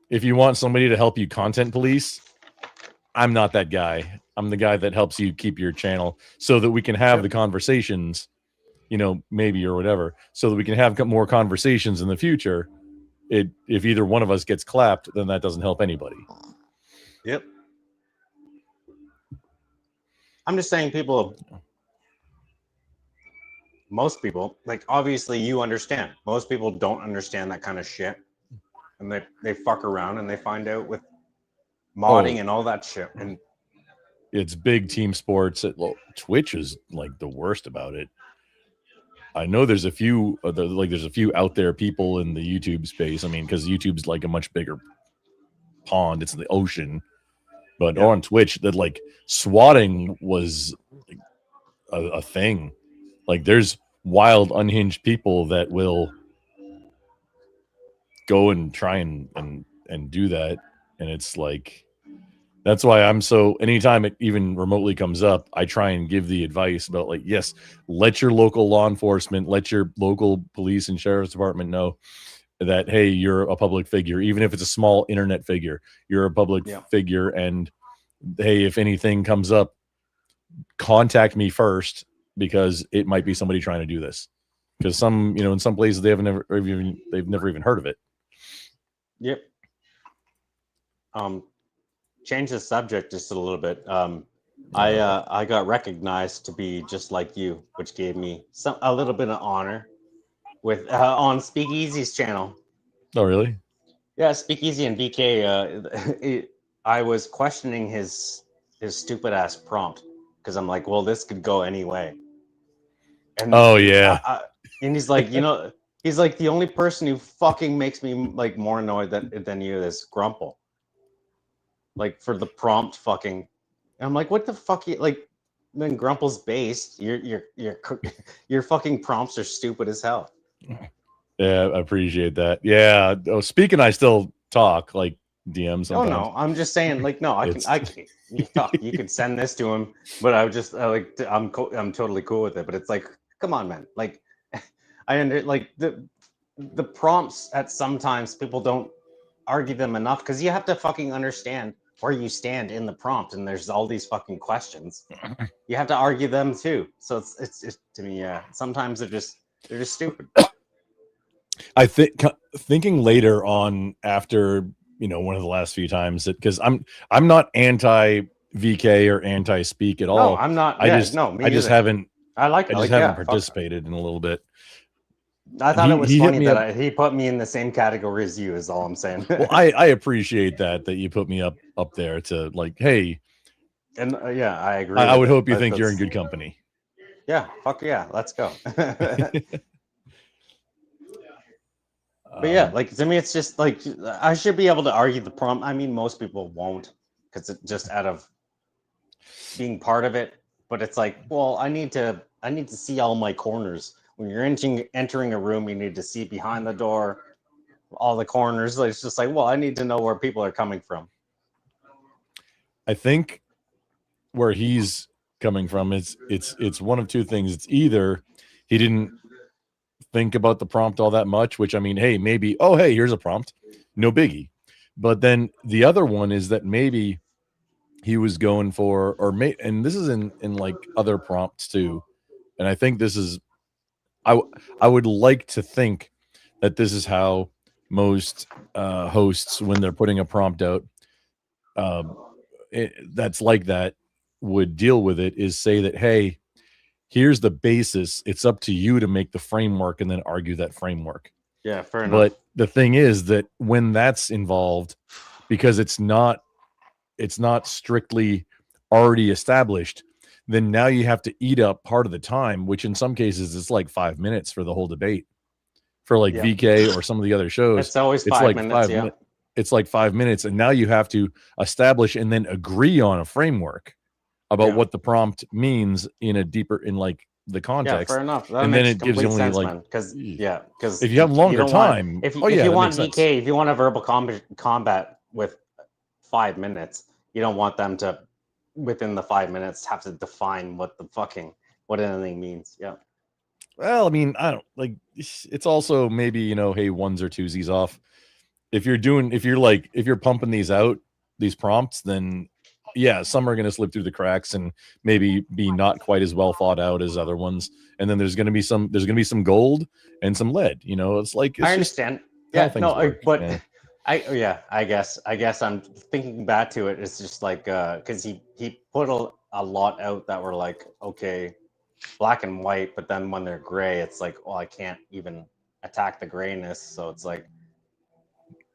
Speaker 2: if you want somebody to help you content police, I'm not that guy. I'm the guy that helps you keep your channel so that we can have the conversations, you know, maybe or whatever, so that we can have more conversations in the future. If either one of us gets clapped, then that doesn't help anybody.
Speaker 4: Yep. I'm just saying most people, like obviously you understand. Most people don't understand that kind of shit. And they fuck around and they find out with modding and all that shit. And
Speaker 2: it's big team sports. Twitch is like the worst about it. I know there's a few there's a few out there people in the YouTube space. I mean, because YouTube's like a much bigger pond. It's the ocean. But on Twitch, that like swatting was like a thing. Like there's wild, unhinged people that will go and try and do that. And it's like, that's why I'm so, anytime it even remotely comes up, I try and give the advice about like, yes, let your local law enforcement, let your local police and sheriff's department know that, hey, you're a public figure, even if it's a small internet figure, you're a public figure. And hey, if anything comes up, contact me first, because it might be somebody trying to do this. Because some, you know, in some places they've never even heard of it.
Speaker 4: Yep. Change the subject just a little bit. I got recognized to be just like you, which gave me a little bit of honor with on Speakeasy's channel.
Speaker 2: Oh, really?
Speaker 4: Yeah, Speakeasy and VK. I was questioning his stupid ass prompt because I'm like, well, this could go any way. And and he's like, you know, he's like, the only person who fucking makes me like more annoyed than you is Grumple. Like for the prompt fucking, and I'm like, what the fuck? Like, when Grumple's based, your fucking prompts are stupid as hell.
Speaker 2: Yeah, I appreciate that. Yeah. Oh, speaking, I still talk like DM sometimes.
Speaker 4: Oh no, I'm just saying, like, no, I can. You can send this to him, but I would just I'm totally cool with it. But it's like, come on, man. Like, like the prompts at sometimes people don't argue them enough because you have to fucking understand where you stand in the prompt, and there's all these fucking questions. You have to argue them too. So it's to me, yeah. Sometimes they're just stupid.
Speaker 2: I think thinking later on after, you know, one of the last few times that, because I'm not anti VK or anti speak at all.
Speaker 4: No, I'm not. I just
Speaker 2: haven't.
Speaker 4: I
Speaker 2: haven't participated in a little bit.
Speaker 4: I thought it was funny that he put me in the same category as you. Is all I'm saying.
Speaker 2: Well, I appreciate that you put me up there to like, hey.
Speaker 4: And yeah, I agree.
Speaker 2: I would hope you think you're in good company.
Speaker 4: Yeah, fuck yeah, let's go. But yeah, like to me, it's just like I should be able to argue the prompt. I mean, most people won't because it's just out of being part of it. But it's like, well, I need to see all my corners. When you're entering a room, you need to see behind the door, all the corners. It's just like, well, I need to know where people are coming from.
Speaker 2: I think where he's coming from is it's one of two things. It's either he didn't think about the prompt all that much, which I mean, hey, maybe, oh, hey, here's a prompt, no biggie. But then the other one is that maybe he was going for, and this is in like other prompts too. And I think this is, I would like to think that this is how most hosts, when they're putting a prompt out, that's like that, would deal with it, is say that, hey, here's the basis. It's up to you to make the framework and then argue that framework.
Speaker 4: Yeah, fair enough.
Speaker 2: But the thing is that when that's involved, because it's not strictly already established, then now you have to eat up part of the time, which in some cases it's like 5 minutes for the whole debate. For like VK or some of the other shows,
Speaker 4: it's always 5 minutes.
Speaker 2: It's like 5 minutes, and now you have to establish and then agree on a framework about what the prompt means in a deeper, in like the context.
Speaker 4: Yeah, fair enough. That
Speaker 2: and then it gives you only
Speaker 4: sense,
Speaker 2: like,
Speaker 4: because if
Speaker 2: you have longer time,
Speaker 4: if you want VK, if you want a verbal combat with 5 minutes, you don't want them to within the 5 minutes have to define what anything means. Yeah.
Speaker 2: Well, I mean, I don't like. It's also maybe, you know, hey, ones or twosies off. If you're pumping these out, these prompts, then yeah, some are going to slip through the cracks and maybe be not quite as well thought out as other ones. And then there's going to be some gold and some lead. You know, it's like
Speaker 4: I understand. Yeah, no, but I guess I'm thinking back to it. It's just like because he put a lot out that were like, okay, black and white, but then when they're gray, it's like, oh, I can't even attack the grayness. So it's like,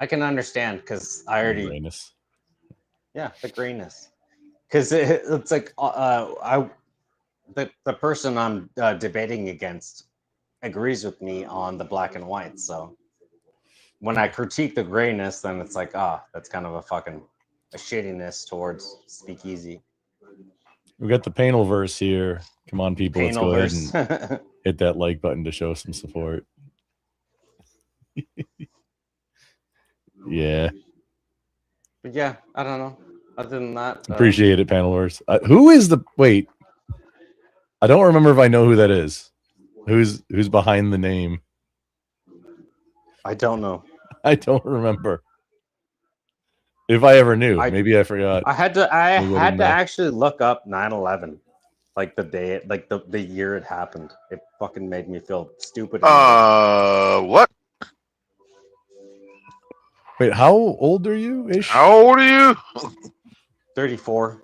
Speaker 4: I can understand because I already the grayness, because it's like the person I'm debating against agrees with me on the black and white. So when I critique the grayness, then it's like, that's kind of a shittiness towards Speakeasy.
Speaker 2: We got the panel verse here. Come on, people, let's go ahead and hit that like button to show some support. Yeah.
Speaker 4: But yeah, I don't know. Other than that,
Speaker 2: appreciate it, panelers. Who is the wait? I don't remember if I know who that is. Who's behind the name?
Speaker 4: I don't know.
Speaker 2: I don't remember. If I ever knew, maybe I forgot.
Speaker 4: I had to actually look up 9/11, like the day, like the year it happened. It fucking made me feel stupid.
Speaker 3: What?
Speaker 2: Wait, how old are you? Ish?
Speaker 3: How old are you?
Speaker 4: 34.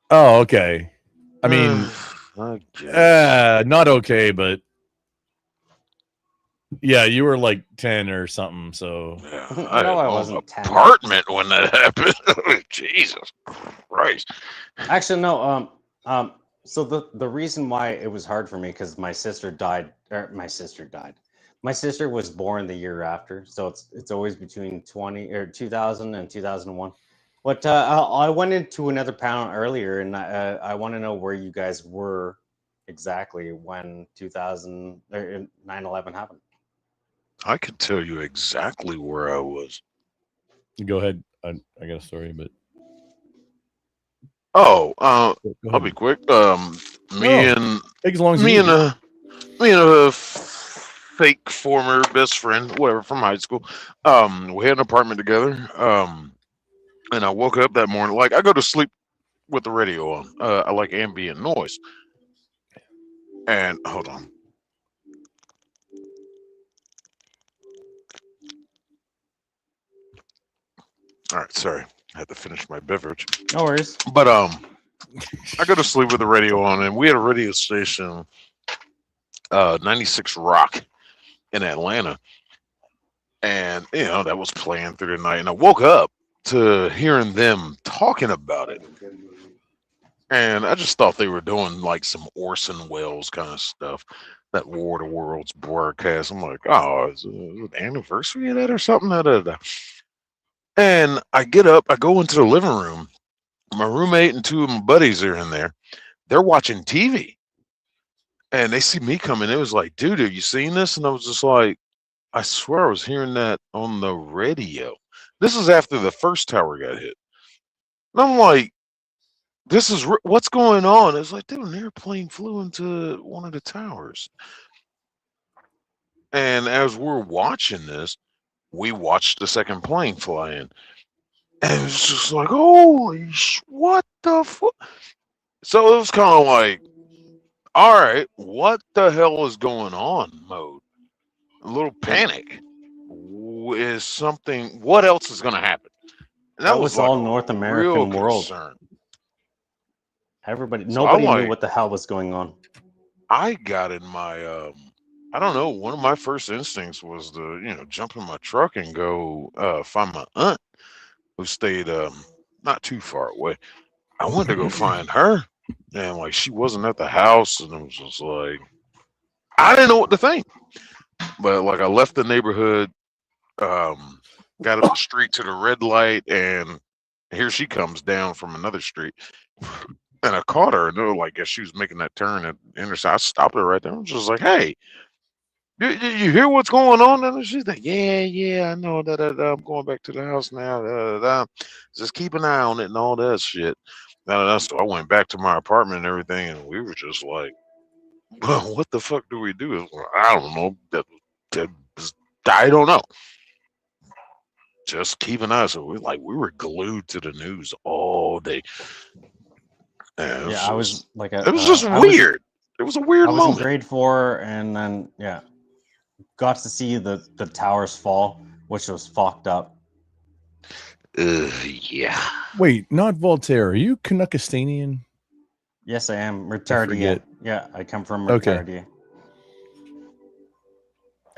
Speaker 2: Oh, okay. I mean, not okay, but yeah, you were like 10 or something. So
Speaker 3: yeah,
Speaker 4: I wasn't 10.
Speaker 3: Apartment when that happened. Jesus Christ.
Speaker 4: Actually, no. So the reason why it was hard for me, because my sister died. My sister was born the year after, so it's always between 2000 and 2001. But I went into another panel earlier, and I want to know where you guys were exactly when 9/11 happened.
Speaker 3: I could tell you exactly where I was.
Speaker 2: Go ahead. I got a story, but
Speaker 3: I'll be quick. Me and a fake former best friend, whatever, from high school. We had an apartment together. And I woke up that morning. Like, I go to sleep with the radio on. I like ambient noise. And hold on. All right, sorry. I had to finish my beverage.
Speaker 4: No worries.
Speaker 3: But I go to sleep with the radio on, and we had a radio station, 96 Rock in Atlanta. And, you know, that was playing through the night. And I woke up to hearing them talking about it. And I just thought they were doing like some Orson Welles kind of stuff, that War of the Worlds broadcast. I'm like, oh, is it an anniversary of that or something? And I get up, I go into the living room. My roommate and two of my buddies are in there. They're watching TV. And they see me coming. It was like, dude, have you seen this? And I was just like, I swear I was hearing that on the radio. This is after the first tower got hit. And I'm like, this is what's going on? It's like, dude, an airplane flew into one of the towers. And as we're watching this, we watched the second plane fly in. And it was just like, holy what the fuck? So it was kind of like, all right, what the hell is going on mode? A little panic. Is something, what else is going to happen? And
Speaker 4: that was like all North American world.
Speaker 3: Concern.
Speaker 4: Nobody knew what the hell was going on.
Speaker 3: I got in my, I don't know, one of my first instincts was to, jump in my truck and go find my aunt who stayed not too far away. I went to go find her, and like she wasn't at the house, and it was just like I didn't know what to think. But like I left the neighborhood, got up the street to the red light, and here she comes down from another street. And I caught her, and like as she was making that turn at the intersection, I stopped her right there. I was just like, "Hey, did you hear what's going on?" And she's like, "Yeah, I know that. I'm going back to the house now. Just keep an eye on it and all that shit." So I went back to my apartment and everything, and we were just like, "Well, what the fuck do we do?" I don't know. I don't know. Just keep an eye. So we were glued to the news all day. And
Speaker 4: Yeah, I was like
Speaker 3: it was just weird. It was a weird moment.
Speaker 4: I was in grade 4, and then got to see the towers fall, which was fucked up.
Speaker 3: Yeah.
Speaker 2: Wait, not Voltaire. Are you Canuckistanian?
Speaker 4: Yes, I am. Retardia. Yeah, I come from Retardia.
Speaker 2: Okay.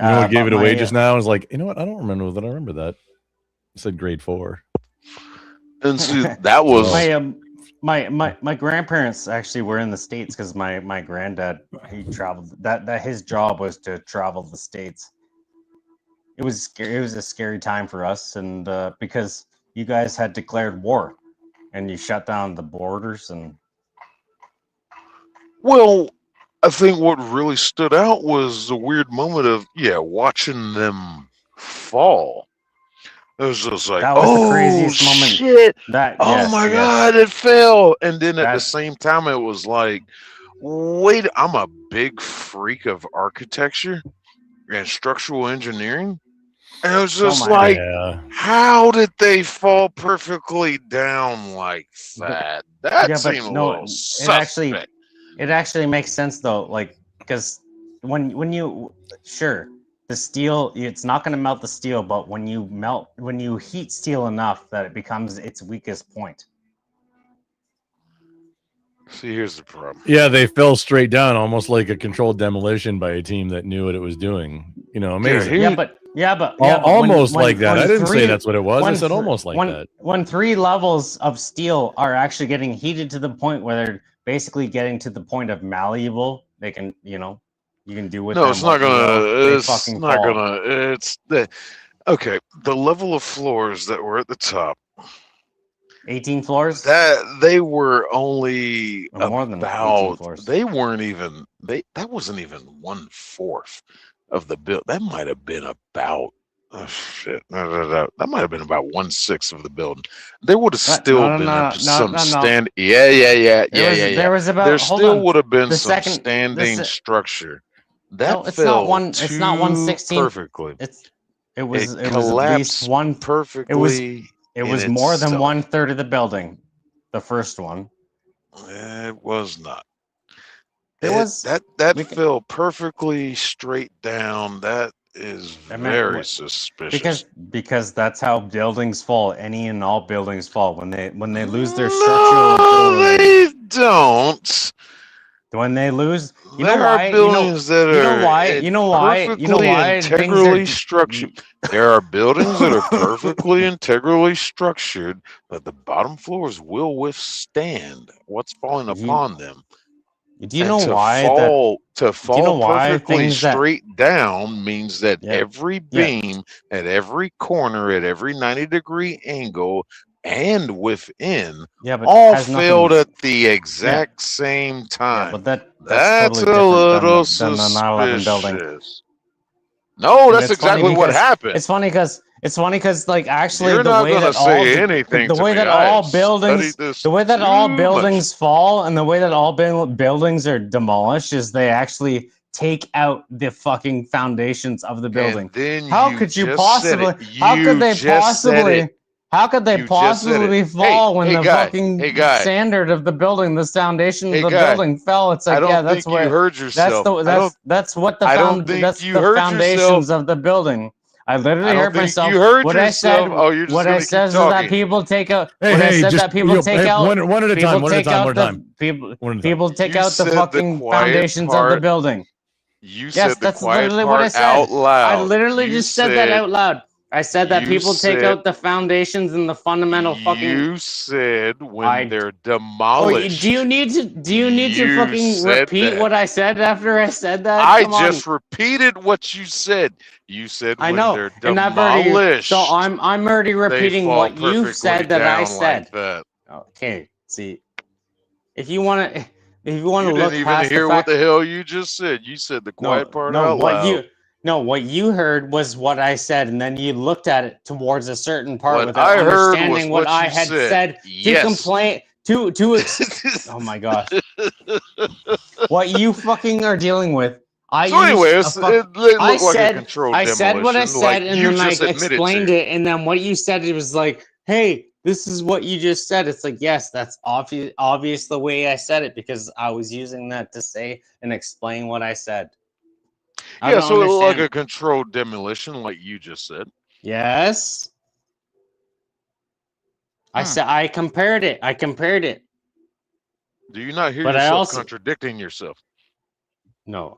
Speaker 2: You know what gave it away just now? I was like, you know what? I don't remember that. I remember that. I said grade 4.
Speaker 3: And see, that was
Speaker 4: my grandparents actually were in the States because my granddad, he traveled. That his job was to travel the States. It was scary. It was a scary time for us, and because you guys had declared war, and you shut down the borders, and
Speaker 3: well, I think what really stood out was the weird moment of watching them fall. It was just like,
Speaker 4: that was the craziest moment.
Speaker 3: Shit! God, it fell! And then at the same time, it was like, wait, I'm a big freak of architecture and structural engineering, and it was just how did they fall perfectly down like that? That seemed a little suspect.
Speaker 4: It actually makes sense though, like because when you the steel, it's not going to melt the steel, but when you heat steel enough that it becomes its weakest point.
Speaker 3: See, here's the problem.
Speaker 2: Yeah, they fell straight down, almost like a controlled demolition by a team that knew what it was doing. You know, amazing.
Speaker 4: Almost
Speaker 2: like that. I didn't say that's what it was. I said almost like that.
Speaker 4: When 3 levels of steel are actually getting heated to the point where they're basically getting to the point of malleable, they can, you can do with them.
Speaker 3: It's not gonna. It's the okay. The level of floors that were at the top.
Speaker 4: 18 floors.
Speaker 3: That they were only
Speaker 4: more than 18 floors.
Speaker 3: They weren't even. That wasn't even 1/4 of the build. That might have been about. Oh shit! That might have been about 1/6 of the building. There would have still been some stand. Yeah. There still would have been some standing structure.
Speaker 4: It's not 1/16
Speaker 3: perfectly.
Speaker 4: It was at least one
Speaker 3: perfectly.
Speaker 4: It was more than 1/3 of the building. The first one.
Speaker 3: It was not.
Speaker 4: That
Speaker 3: fell perfectly straight down. That is very suspicious.
Speaker 4: Because that's how buildings fall. Any and all buildings fall when they lose their structural ability.
Speaker 3: They don't.
Speaker 4: When they lose,
Speaker 3: there are buildings that are perfectly integrally structured. There are buildings that are perfectly integrally structured, but the bottom floors will withstand what's falling upon them.
Speaker 4: Do you know why?
Speaker 3: To fall perfectly straight down means that every beam at every corner at every 90-degree angle and within all failed at the exact same time.
Speaker 4: Yeah, but
Speaker 3: that's
Speaker 4: totally
Speaker 3: a little
Speaker 4: than the 9/11 building.
Speaker 3: No, that's exactly what happened.
Speaker 4: It's funny because like actually
Speaker 3: You're
Speaker 4: the way that all buildings fall and the way that all buildings are demolished is they actually take out the fucking foundations of the building. How could they possibly fall when the fucking standard of the building, the foundation of the building fell? It's like, that's where
Speaker 3: you heard yourself.
Speaker 4: That's what the foundations of the building. I literally heard myself.
Speaker 3: What I said is
Speaker 4: that people take out. One at a time. People take out the fucking foundations of the building.
Speaker 3: You said the quiet part out loud.
Speaker 4: I literally just said that out loud. I said that people take out the foundations and the fundamental fucking.
Speaker 3: You said when they're demolished.
Speaker 4: Do you need to fucking repeat what I said after I said that?
Speaker 3: I just repeated what you said. You said when they're demolished.
Speaker 4: So I'm already repeating what you said that I said.
Speaker 3: Like that.
Speaker 4: Okay, see, if you want to look past the fact.
Speaker 3: You didn't even hear what the hell you just said. You said the quiet part out loud.
Speaker 4: What you heard was what I said, and then you looked at it towards a certain part without understanding what I had said to complain to oh my gosh. What you fucking are dealing with. I said what I said, and then I explained it, and then what you said, it was like, hey, this is what you just said. It's like, yes, that's obvious the way I said it, because I was using that to say and explain what I said.
Speaker 3: Yeah, so it looked like a controlled demolition, like you just said.
Speaker 4: Yes. I said I compared it.
Speaker 3: Do you not hear yourself contradicting yourself?
Speaker 4: No,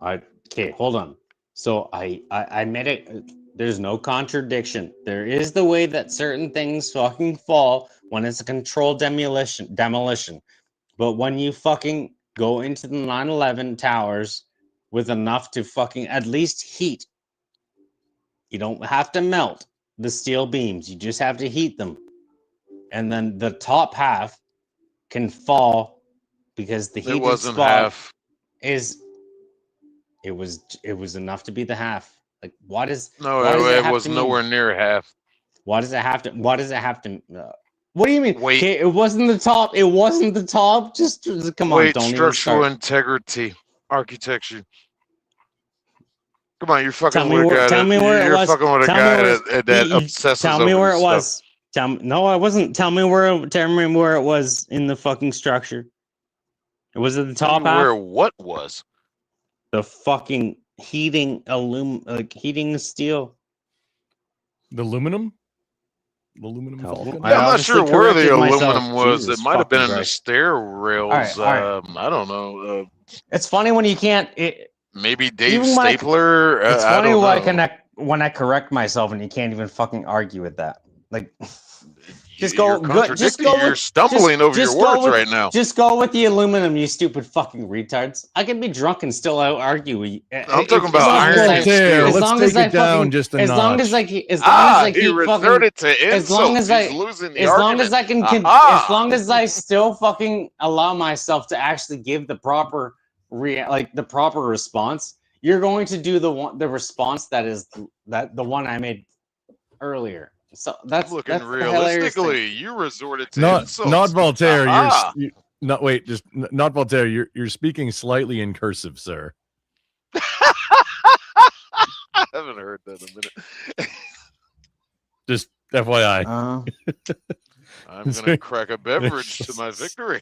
Speaker 4: okay, hold on. So I made it. There's no contradiction. There is the way that certain things fucking fall when it's a controlled demolition. But when you fucking go into the 9/11 towers with enough to fucking at least heat, you don't have to melt the steel beams. You just have to heat them. And then the top half can fall because the heated spot is it was enough to be the half. Like, what is
Speaker 3: it was nowhere near half.
Speaker 4: Why does it have to what do you mean?
Speaker 3: Wait,
Speaker 4: okay, it wasn't the top. It wasn't the top. Just come on, don't
Speaker 3: structural integrity, architecture. Come on, you're fucking with a guy.
Speaker 4: Tell me where it was.
Speaker 3: Fucking with a guy that obsesses.
Speaker 4: Tell me where it was. No, I wasn't. Tell me where it was in the fucking structure. It was at the top half.
Speaker 3: Where what was?
Speaker 4: The fucking heating heating the steel.
Speaker 2: The aluminum? The aluminum.
Speaker 3: I'm not sure where the aluminum was. It might have been in the stair rails.
Speaker 4: All right.
Speaker 3: I don't know.
Speaker 4: It's funny when you can't.
Speaker 3: Maybe Dave Stapler.
Speaker 4: It's funny when I correct myself and you can't even fucking argue with that. Like,
Speaker 3: You're stumbling over your words right now.
Speaker 4: Just go with the aluminum, you stupid fucking retards. I can be drunk and still out argue with you.
Speaker 3: I'm talking about iron and steel.
Speaker 2: Let's take it down just a notch.
Speaker 4: As long as I keep as long as I still fucking allow myself to actually give the proper response, you're going to do the response that is the one I made earlier. So that's
Speaker 3: looking realistically. You resorted to
Speaker 2: not Voltaire. Not Voltaire. You're speaking slightly in cursive, sir.
Speaker 3: I haven't heard that in a minute.
Speaker 2: Just FYI.
Speaker 3: I'm gonna crack a beverage to my victory.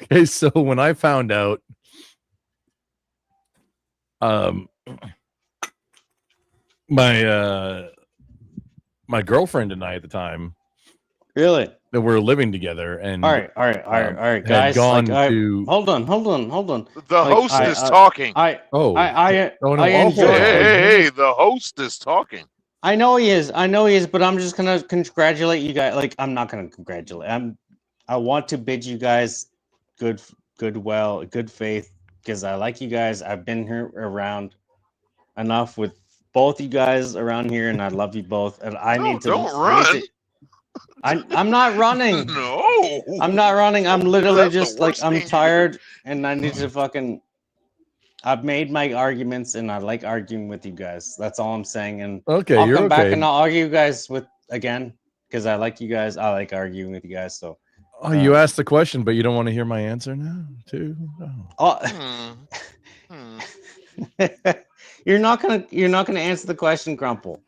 Speaker 2: Okay, so when I found out, my girlfriend and I at the time,
Speaker 4: really,
Speaker 2: that we're living together, and
Speaker 4: all right, guys,
Speaker 2: hold on.
Speaker 3: The host is talking.
Speaker 4: I enjoy.
Speaker 3: Hey, the host is talking.
Speaker 4: I know he is, but I'm just gonna congratulate you guys. Like, I'm not gonna congratulate. I want to bid you guys good faith, because I like you guys. I've been here around enough with both you guys around here, and I love you both. And
Speaker 3: don't run.
Speaker 4: I'm not running.
Speaker 3: No,
Speaker 4: I'm not running. I'm literally just like, I'm tired, and I need to fucking. I've made my arguments, and I like arguing with you guys. That's all I'm saying. And I'll come back and I'll argue you guys again, because I like you guys. I like arguing with you guys. So.
Speaker 2: Oh, you asked the question, but you don't want to hear my answer now, too?
Speaker 4: You're not gonna answer the question, Grumple.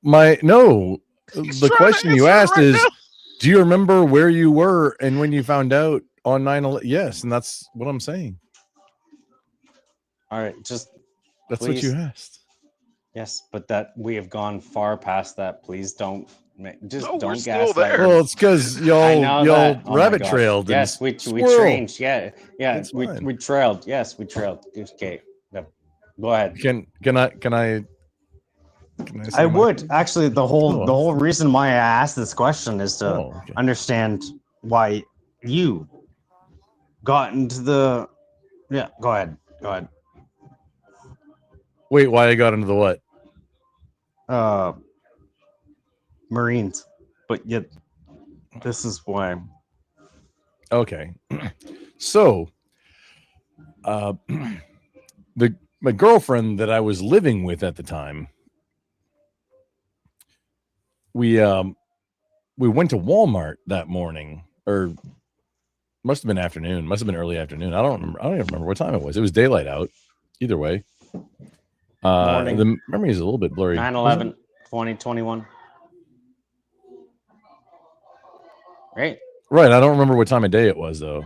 Speaker 2: The question you asked is, do you remember where you were and when you found out on 9/11? Yes, and that's what I'm saying.
Speaker 4: All right,
Speaker 2: that's what you asked.
Speaker 4: Yes, but that we have gone far past that. Please don't. Don't
Speaker 3: gas that.
Speaker 2: Well, it's because y'all rabbit trailed.
Speaker 4: Yes, we changed. Yeah, we trailed. Yes, we trailed. Okay, Go ahead.
Speaker 2: Can I
Speaker 4: I would actually. The whole reason why I asked this question is to understand why you got into the. Yeah, go ahead.
Speaker 2: Wait, why I got into the what?
Speaker 4: Marines, but yet this is why.
Speaker 2: Okay, so, my girlfriend that I was living with at the time, we went to Walmart that morning, or must have been afternoon, must have been early afternoon. I don't even remember what time it was. It was daylight out. Either way,
Speaker 4: Morning.
Speaker 2: the memory is a little bit blurry.
Speaker 4: 9/11, 2021.
Speaker 2: Right. I don't remember what time of day it was though.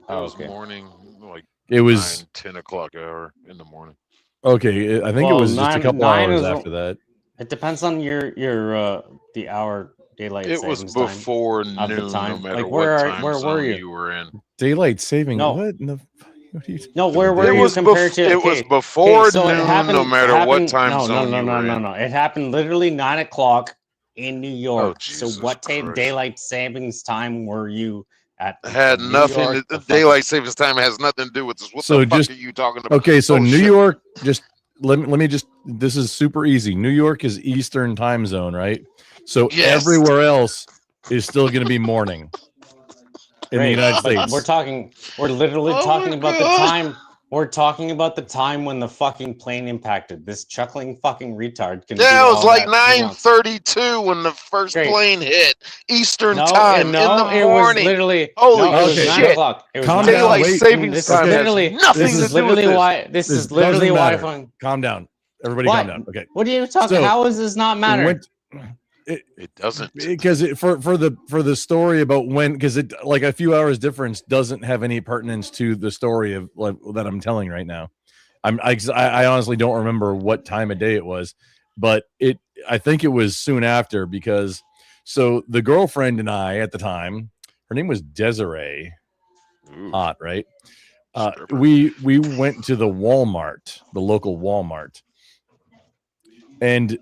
Speaker 3: It was morning, like
Speaker 2: it was
Speaker 3: 10 o'clock hour in the morning.
Speaker 2: Okay, I think it was just a couple hours after that.
Speaker 4: It depends on your the hour daylight.
Speaker 3: It was before noon, no matter
Speaker 4: like
Speaker 3: what time zone you were in.
Speaker 2: Daylight saving?
Speaker 4: No.
Speaker 2: What?
Speaker 4: No, where were you compared to?
Speaker 3: It was before noon, no matter what time zone you were in.
Speaker 4: No. It happened literally 9 o'clock in New York.
Speaker 3: Oh, Jesus
Speaker 4: so what
Speaker 3: Christ.
Speaker 4: Daylight savings time were you at?
Speaker 3: Had nothing. Daylight savings time has nothing to do with this. What the fuck are you talking about?
Speaker 2: Okay, so New York, just let me just. This is super easy. New York is Eastern time zone, right? So everywhere else is still going to be morning in the United States.
Speaker 4: We're literally talking about the time. We're talking about the time when the fucking plane impacted. This chuckling fucking retard can.
Speaker 3: Yeah, it was like 9:32 when the first plane hit Eastern time in the morning.
Speaker 4: It was literally
Speaker 3: holy shit.
Speaker 4: 9 o'clock. It was
Speaker 3: daylight savings time.
Speaker 4: This is literally why. This is literally why.
Speaker 2: Calm down, everybody. Calm down. Okay.
Speaker 4: What are you talking? How does this not matter?
Speaker 3: It doesn't,
Speaker 2: because for the story about when, because it like a few hours difference doesn't have any pertinence to the story of like that I'm telling right now. I honestly don't remember what time of day it was, but I think it was soon after, because so the girlfriend and I at the time, her name was Desiree. Hot, right? We went to the Walmart, the local Walmart, and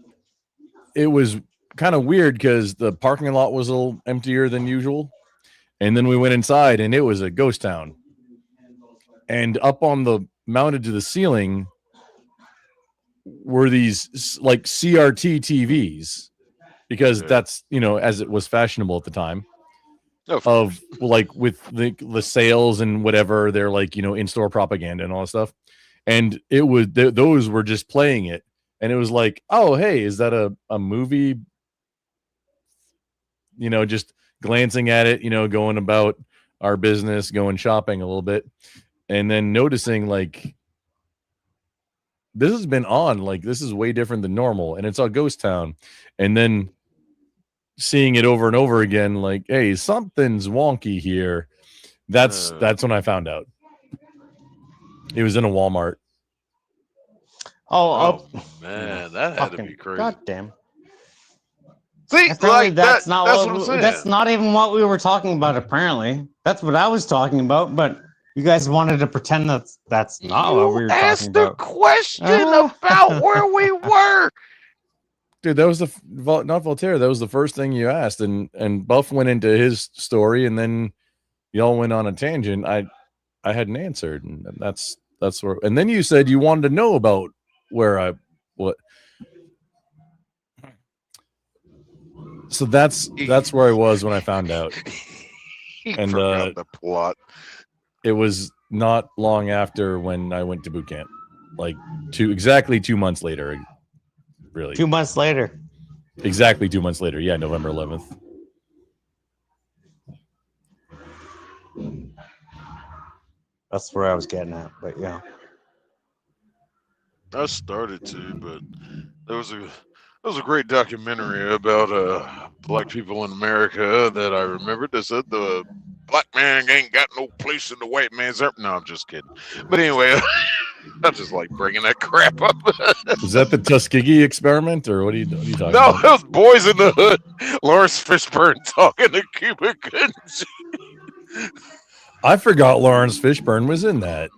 Speaker 2: it was kind of weird because the parking lot was a little emptier than usual, and then we went inside and it was a ghost town. And up on the mounted to the ceiling were these like CRT TVs, because that's, you know, as it was fashionable at the time, of like with the sales and whatever, they're like, you know, in-store propaganda and all that stuff. And it was those were just playing it, and it was like, oh hey, is that a movie? You know, just glancing at it, you know, going about our business, going shopping a little bit, and then noticing like this has been on, like this is way different than normal, and it's a ghost town. And then seeing it over and over again, like, hey, something's wonky here. That's when I found out. It was in a Walmart.
Speaker 3: Oh man, that had to be crazy.
Speaker 4: Goddamn.
Speaker 3: See,
Speaker 4: like that's not even what we were talking about. Apparently, that's what I was talking about. But you guys wanted to pretend that's not what we were talking about.
Speaker 3: Asked the question about where we were.
Speaker 2: Dude, that was not Voltaire. That was the first thing you asked, and Buff went into his story, and then y'all went on a tangent. I hadn't answered, and that's where. And then you said you wanted to know about where what. So that's where I was when I found out.
Speaker 3: And the plot.
Speaker 2: It was not long after when I went to boot camp, like exactly 2 months later. Really,
Speaker 4: 2 months later.
Speaker 2: Exactly 2 months later. Yeah, November 11th.
Speaker 4: That's where I was getting at, but yeah.
Speaker 3: I started to, but there was a great documentary about black people in America that I remembered that said the black man ain't got no place in the white man's earth. No, I'm just kidding. But anyway, I just like bringing that crap up.
Speaker 2: Is that the Tuskegee experiment, or what are you talking about?
Speaker 3: No, it was Boys in the Hood. Lawrence Fishburne talking to Cuba Gooding.
Speaker 2: I forgot Lawrence Fishburne was in that.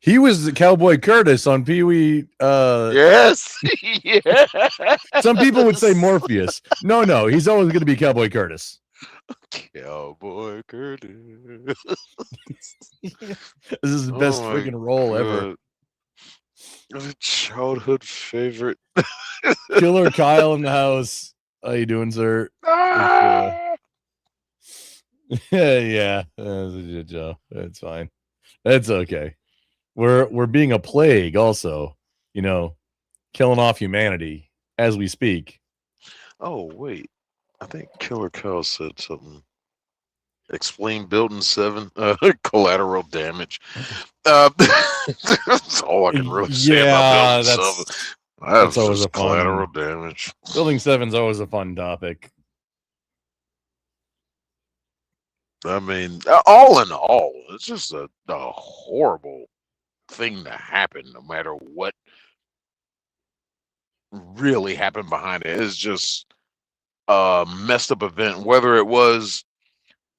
Speaker 2: He was Cowboy Curtis on Pee Wee.
Speaker 3: Yes. Yeah.
Speaker 2: Some people would say Morpheus. No, he's always going to be Cowboy Curtis.
Speaker 3: Cowboy Curtis.
Speaker 2: This is the best freaking role ever.
Speaker 3: Childhood favorite.
Speaker 2: Killer Kyle in the house. How you doing, sir? Yeah, that's a good job. That's fine. That's okay. We're being a plague, also. Killing off humanity as we speak.
Speaker 3: Oh wait, I think Killer Kyle said something. Explain Building 7. Collateral damage. That's all I can really say about Building 7.
Speaker 2: That's always a
Speaker 3: collateral damage.
Speaker 2: Building 7's always a fun topic.
Speaker 3: I mean, all in all, it's just a horrible thing to happen, no matter what really happened behind it. It's just a messed up event, whether it was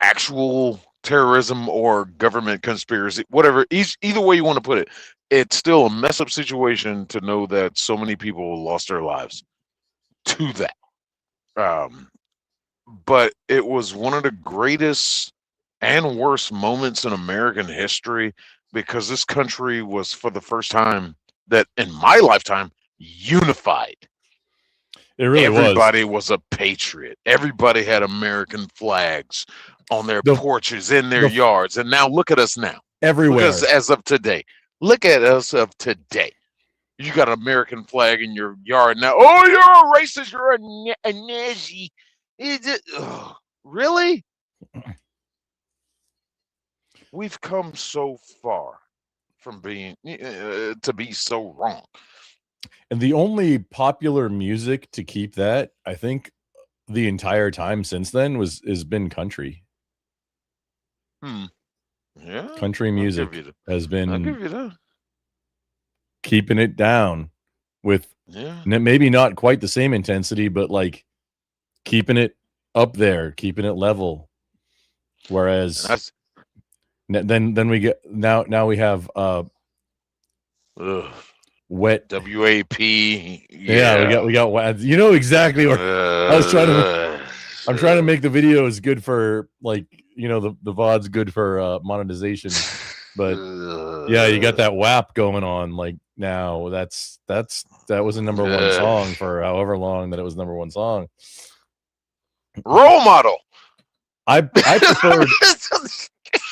Speaker 3: actual terrorism or government conspiracy, whatever. Either way you want to put it, it's still a messed up situation to know that so many people lost their lives to that. But it was one of the greatest and worst moments in American history, because this country was, for the first time that in my lifetime, unified.
Speaker 2: It really
Speaker 3: Everybody was a patriot. Everybody had American flags on their porches, in their yards. And now look at us now.
Speaker 2: Everywhere.
Speaker 3: Because as of today. Look at us of today. You got an American flag in your yard now. Oh, you're a racist. You're a Nazi. Really? We've come so far from being to be so wrong.
Speaker 2: And the only popular music to keep that, I think, the entire time since then has been country.
Speaker 3: Yeah.
Speaker 2: Country music has been keeping it down with maybe not quite the same intensity, but like keeping it up there, keeping it level. Whereas then we get now we have wet
Speaker 3: WAP.
Speaker 2: Yeah, we got you know exactly what I was trying to. I'm trying to make the videos good for, like, the VOD's good for monetization, but yeah, you got that WAP going on. Like, now that was a number one song for however long that it was number one song.
Speaker 3: Role model.
Speaker 2: I preferred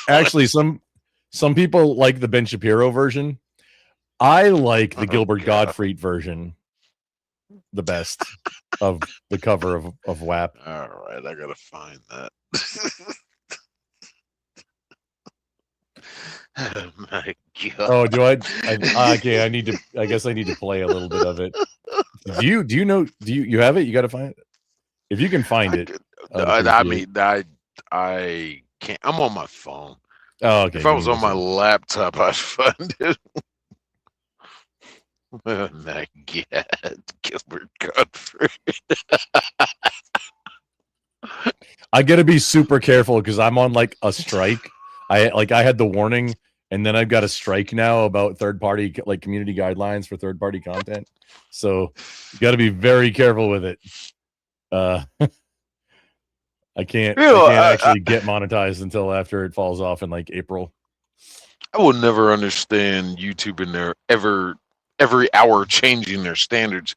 Speaker 2: actually some people like the Ben Shapiro version. I like the Gilbert Gottfried version the best of the cover of WAP.
Speaker 3: All right, I gotta find that. Oh my God.
Speaker 2: Oh, do I okay, I guess I need to play a little bit of it. Do you know, you have it? You gotta find it. If you can find it.
Speaker 3: I can't. I'm on my phone.
Speaker 2: Oh, okay.
Speaker 3: If I was on my laptop, I'd find it. Oh my God, Gilbert Gottfried.
Speaker 2: I gotta be super careful because I'm on like a strike. I had the warning, and then I've got a strike now about third-party, like, community guidelines for third-party content. So you got to be very careful with it. I can't actually get monetized until after it falls off in like April.
Speaker 3: I will never understand YouTube in their every hour changing their standards.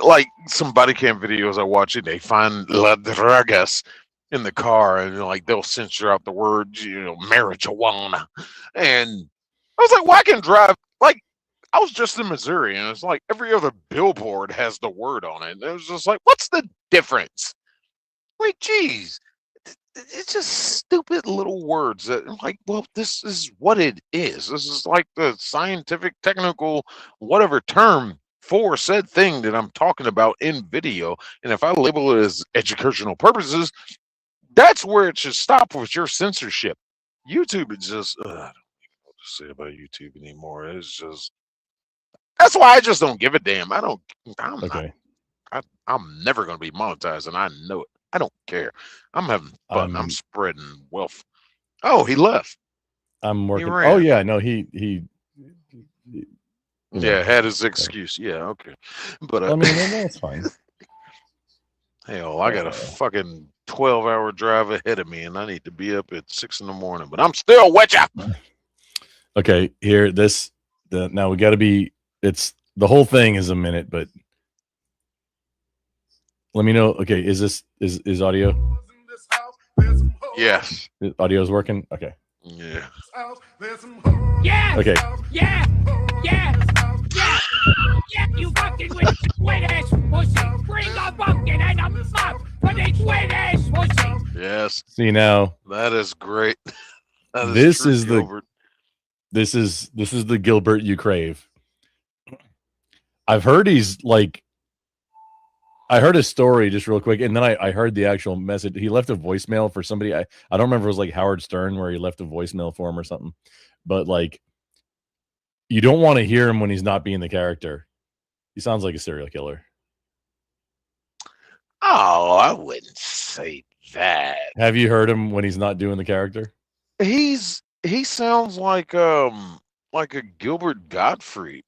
Speaker 3: Like some body cam videos I watch, and they find La Dragas in the car, and like they'll censor out the words, marijuana. And I was like, well, I can drive. Like, I was just in Missouri, and it's like every other billboard has the word on it. And it was just like, what's the difference? Like, geez, it's just stupid little words that I'm like, well, this is what it is. This is like the scientific, technical, whatever term for said thing that I'm talking about in video. And if I label it as educational purposes, that's where it should stop with your censorship. YouTube is just, I don't even know what to say about YouTube anymore. It's just, that's why I just don't give a damn. I'm never going to be monetized, and I know it. I don't care. I'm having fun. I'm spreading wealth. Oh, he left.
Speaker 2: I'm working.
Speaker 3: ran.
Speaker 2: Oh yeah, no, he
Speaker 3: yeah, had his excuse. Yeah, okay. But
Speaker 2: I mean, that's fine.
Speaker 3: Hell, I got a fucking 12-hour drive ahead of me, and I need to be up at 6 in the morning. But I'm still with ya.
Speaker 2: Okay, here now we got to be. It's the whole thing is a minute, but let me know. Okay, is audio?
Speaker 3: Yes.
Speaker 2: Audio is working. Okay.
Speaker 3: Yeah.
Speaker 5: Yeah.
Speaker 2: Okay.
Speaker 5: Yeah. Yeah. Yeah. Yeah. You fucking with wet ass pussy. Bring a bucket and a mop for this wet ass pussy.
Speaker 3: Yes.
Speaker 2: See now.
Speaker 3: That is great.
Speaker 2: This is the Gilbert you crave. I've heard he's like. I heard his story just real quick, and then I heard the actual message. He left a voicemail for somebody. I don't remember if it was like Howard Stern where he left a voicemail for him or something. But like, you don't want to hear him when he's not being the character. He sounds like a serial killer.
Speaker 3: Oh, I wouldn't say that.
Speaker 2: Have you heard him when he's not doing the character?
Speaker 3: He sounds like a Gilbert Gottfried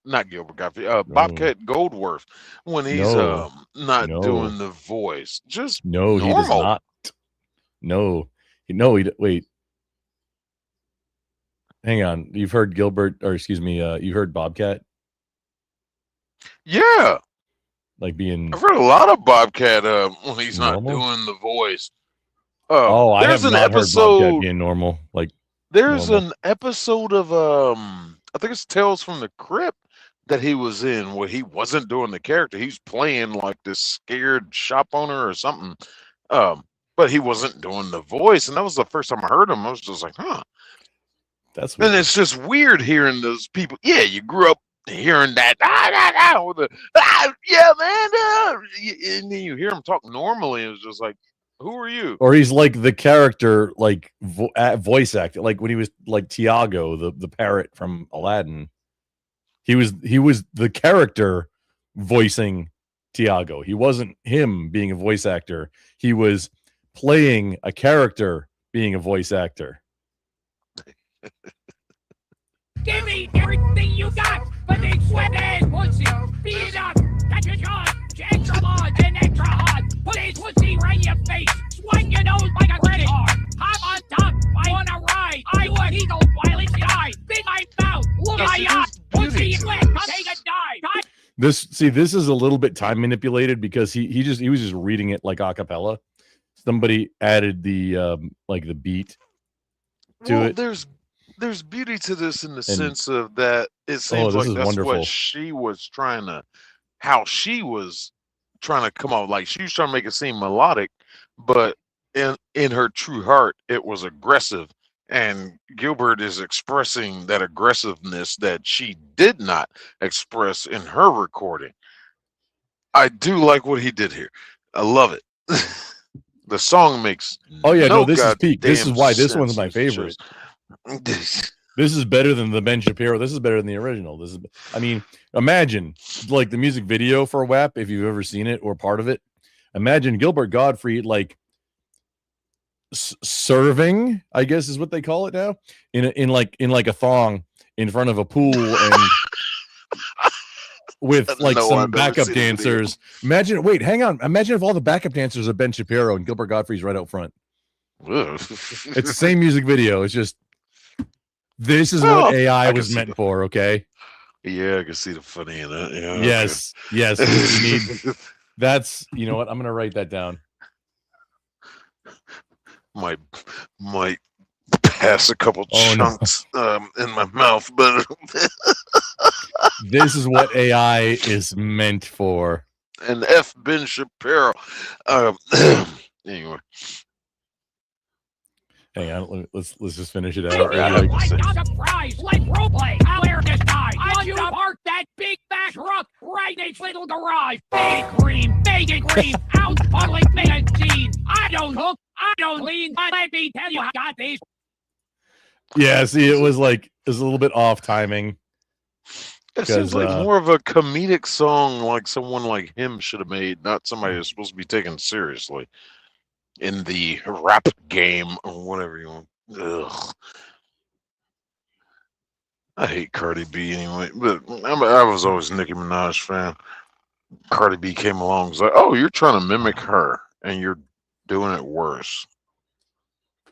Speaker 3: not Gilbert Gottfried, Bobcat Goldthwait when he's not doing the voice. Just
Speaker 2: normal. He does not. No, wait. Hang on. You've heard Gilbert, or excuse me, you heard Bobcat?
Speaker 3: Yeah.
Speaker 2: Like being.
Speaker 3: I've heard a lot of Bobcat when he's
Speaker 2: normal?
Speaker 3: not doing the voice.
Speaker 2: I have not heard Bobcat being normal. Like
Speaker 3: there's an episode of I think it's Tales from the Crypt that he was in where he wasn't doing the character. He's playing like this scared shop owner or something. But he wasn't doing the voice, and that was the first time I heard him. I was just like, huh.
Speaker 2: That's weird.
Speaker 3: And it's just weird hearing those people. Yeah, you grew up hearing that with the yeah, man, and then you hear him talk normally. It was just like, who are you?
Speaker 2: Or he's like the character, like voice actor, like when he was like Tiago, the parrot from Aladdin. He was the character voicing Tiago. He wasn't him being a voice actor. He was playing a character being a voice actor.
Speaker 5: Give me everything you got for this wet ass pussy. Beat it up, touch your jaw, extra large and extra hard. Put this pussy right in your face, swipe your nose like a credit card. Hop on top, I wanna ride. I want eagle violence eye. Big my mouth, look my eyes. Pussy wet, take a dive.
Speaker 2: This is a little bit time manipulated because he was just reading it like a cappella. Somebody added the like the beat to it.
Speaker 3: There's beauty to this in the sense of that it seems like that's wonderful. What she was trying to come out, like she was trying to make it seem melodic, but in her true heart it was aggressive, and Gilbert is expressing that aggressiveness that she did not express in her recording. I do like what he did here. I love it. The song makes
Speaker 2: this is peak. This is why this one's my favorite. This is better than the Ben Shapiro. This is better than the original. I mean, imagine like the music video for WAP, if you've ever seen it or part of it. Imagine Gilbert Gottfried like serving, I guess is what they call it now, in like a thong in front of a pool and with like some backup dancers. Imagine if all the backup dancers are Ben Shapiro and Gilbert Gottfried's right out front. It's the same music video. It's just this is what AI was meant for, okay?
Speaker 3: Yeah, I can see the funny in that. Yeah.
Speaker 2: Yes. Okay. Yes. That's, you know what? I'm gonna write that down.
Speaker 3: Might pass a couple chunks in my mouth, but
Speaker 2: this is what AI is meant for.
Speaker 3: And F. Ben Shapiro. Anyway.
Speaker 2: Hang on, let's just finish it out.
Speaker 5: Surprise, like roleplay. I'll air this guy. I want you to park that big fat truck right in its little garage. Bacon cream, out public magazine. I don't hook, I don't lean. Let me tell you, I got these.
Speaker 2: Yeah, see, it was a little bit off timing.
Speaker 3: It seems like more of a comedic song, like someone like him should have made, not somebody who's supposed to be taken seriously in the rap game or whatever you want. Ugh. I hate Cardi B anyway, but I was always a Nicki Minaj fan. Cardi B came along, was like, "Oh, you're trying to mimic her, and you're doing it worse."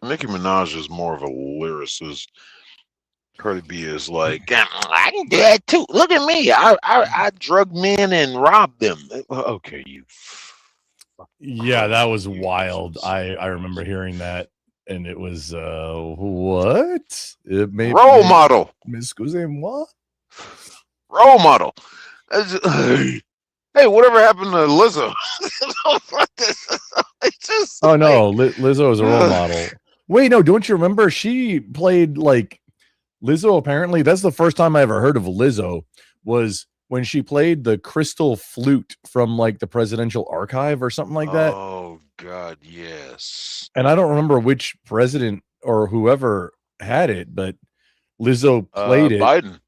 Speaker 3: Nicki Minaj is more of a lyricist. Cardi B is like, I can do that too. Look at me. I drug men and robbed them. Okay, you.
Speaker 2: Yeah, that was
Speaker 3: You
Speaker 2: wild.
Speaker 3: bitches.
Speaker 2: I remember hearing that, and it was what? It made
Speaker 3: Role model.
Speaker 2: Excusez-moi?
Speaker 3: Role model. Hey, whatever happened to Lizzo? It's just
Speaker 2: Oh
Speaker 3: like,
Speaker 2: no, Lizzo is a role model. Wait, no, don't you remember she played like Lizzo? Apparently, that's the first time I ever heard of Lizzo was when she played the crystal flute from like the presidential archive or something like that.
Speaker 3: Oh God, yes.
Speaker 2: And I don't remember which president or whoever had it, but Lizzo played it.
Speaker 3: Biden.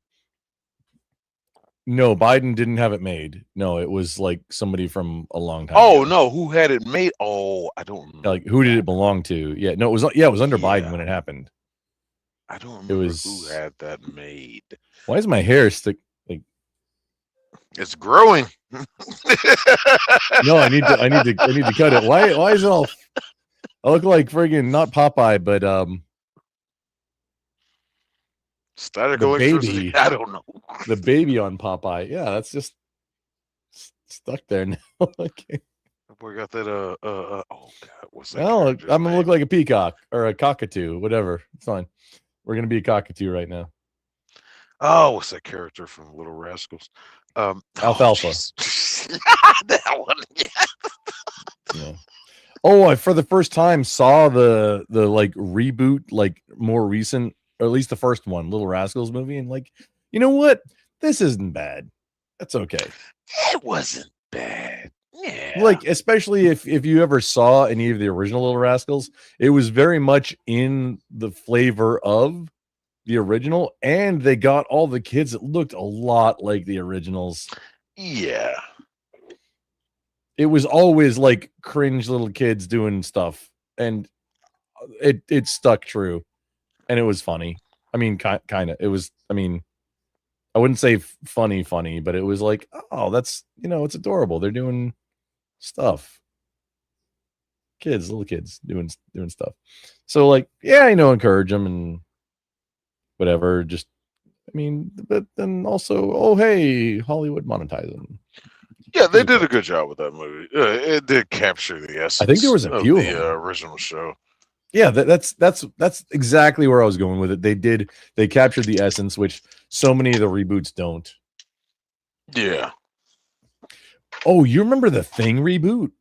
Speaker 2: No, Biden didn't have it made. No, it was like somebody from a long time
Speaker 3: Oh
Speaker 2: ago.
Speaker 3: no, who had it made? Oh, I don't know.
Speaker 2: Like who did it belong to? Yeah, no, it was under Biden when it happened.
Speaker 3: I don't remember who had that made.
Speaker 2: Why is my hair stick like
Speaker 3: it's growing?
Speaker 2: No, I need to cut it. Why is it all I look like friggin' not Popeye, but
Speaker 3: static
Speaker 2: the
Speaker 3: electricity.
Speaker 2: baby.
Speaker 3: I don't know.
Speaker 2: The baby on Popeye. Yeah, that's just stuck there now. Okay.
Speaker 3: We got that. Oh God, what's that?
Speaker 2: Well, I'm
Speaker 3: character's
Speaker 2: gonna
Speaker 3: name?
Speaker 2: look like a peacock or a cockatoo, whatever. It's fine. We're gonna be a cockatoo right now.
Speaker 3: Oh, what's that character from Little Rascals?
Speaker 2: Alfalfa.
Speaker 3: That one. Yeah.
Speaker 2: Yeah. Oh, I for the first time saw the like reboot, like more recent, or at least the first one, Little Rascals movie, and like, you know what? This isn't bad. That's okay.
Speaker 3: It wasn't bad. Yeah.
Speaker 2: Like, especially if you ever saw any of the original Little Rascals, it was very much in the flavor of the original, and they got all the kids that looked a lot like the originals.
Speaker 3: Yeah.
Speaker 2: It was always like cringe little kids doing stuff, and it stuck true, and it was funny. I mean, kind of. It was. I mean, I wouldn't say funny, but it was like, oh, that's it's adorable. They're doing stuff. Little kids doing stuff. So like, yeah, encourage them and whatever. Just, I mean, but then also, oh hey, Hollywood monetize them.
Speaker 3: Yeah, they did a good job with that movie. It did capture the essence.
Speaker 2: I think there was a few of
Speaker 3: the
Speaker 2: them.
Speaker 3: Original show.
Speaker 2: Yeah, that's exactly where I was going with it. They captured the essence, which so many of the reboots don't.
Speaker 3: Yeah.
Speaker 2: Oh, you remember the Thing reboot?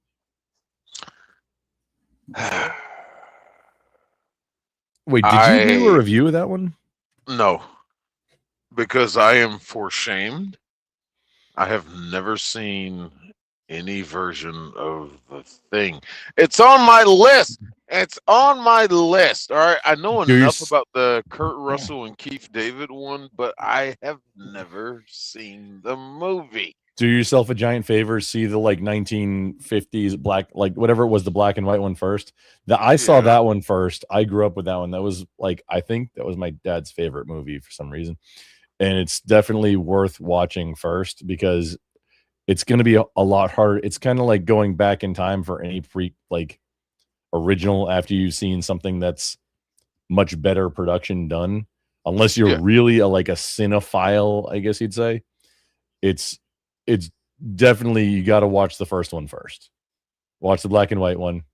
Speaker 2: Wait, did you do a review of that one?
Speaker 3: No, because I am forshamed. I have never seen any version of the Thing. It's on my list. It's on my list. All right. I know enough about the Kurt Russell and Keith David one, but I have never seen the movie.
Speaker 2: Do yourself a giant favor, see the like 1950s black, like whatever it was, the black and white one first. I saw that one first. I grew up with that one. That was like, I think that was my dad's favorite movie for some reason. And it's definitely worth watching first because it's going to be a lot harder. It's kind of like going back in time for any original after you've seen something that's much better production done. Unless you're really a cinephile, I guess you'd say. It's definitely, you got to watch the first one first. Watch the black and white one,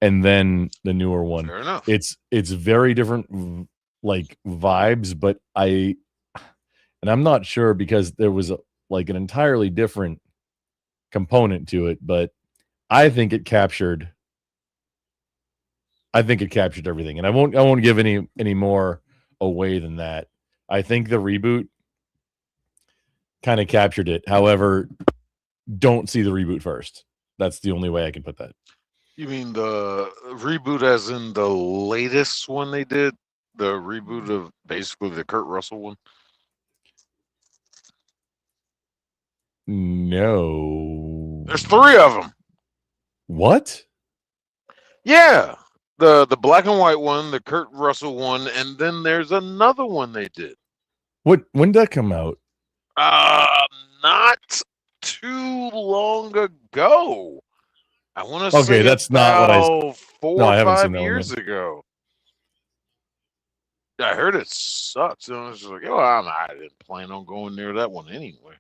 Speaker 2: and then the newer one.
Speaker 3: Fair enough.
Speaker 2: It's very different like vibes, but I'm not sure because there was an entirely different component to it, but I think it captured everything, and I won't give any more away than that. I think the reboot kind of captured it. However, don't see the reboot first. That's the only way I can put that.
Speaker 3: You mean the reboot as in the latest one they did? The reboot of basically the Kurt Russell one?
Speaker 2: No.
Speaker 3: There's 3 of them.
Speaker 2: What?
Speaker 3: Yeah. The black and white one, the Kurt Russell one, and then there's another one they did.
Speaker 2: When did that come out?
Speaker 3: Not too long ago. I want to
Speaker 2: Okay,
Speaker 3: say
Speaker 2: that's not what I.
Speaker 3: about 4
Speaker 2: No,
Speaker 3: or
Speaker 2: I haven't seen
Speaker 3: 5
Speaker 2: that one
Speaker 3: years
Speaker 2: yet.
Speaker 3: ago. I heard it sucks, and I was just like, "Oh, I didn't plan on going near that one anyway."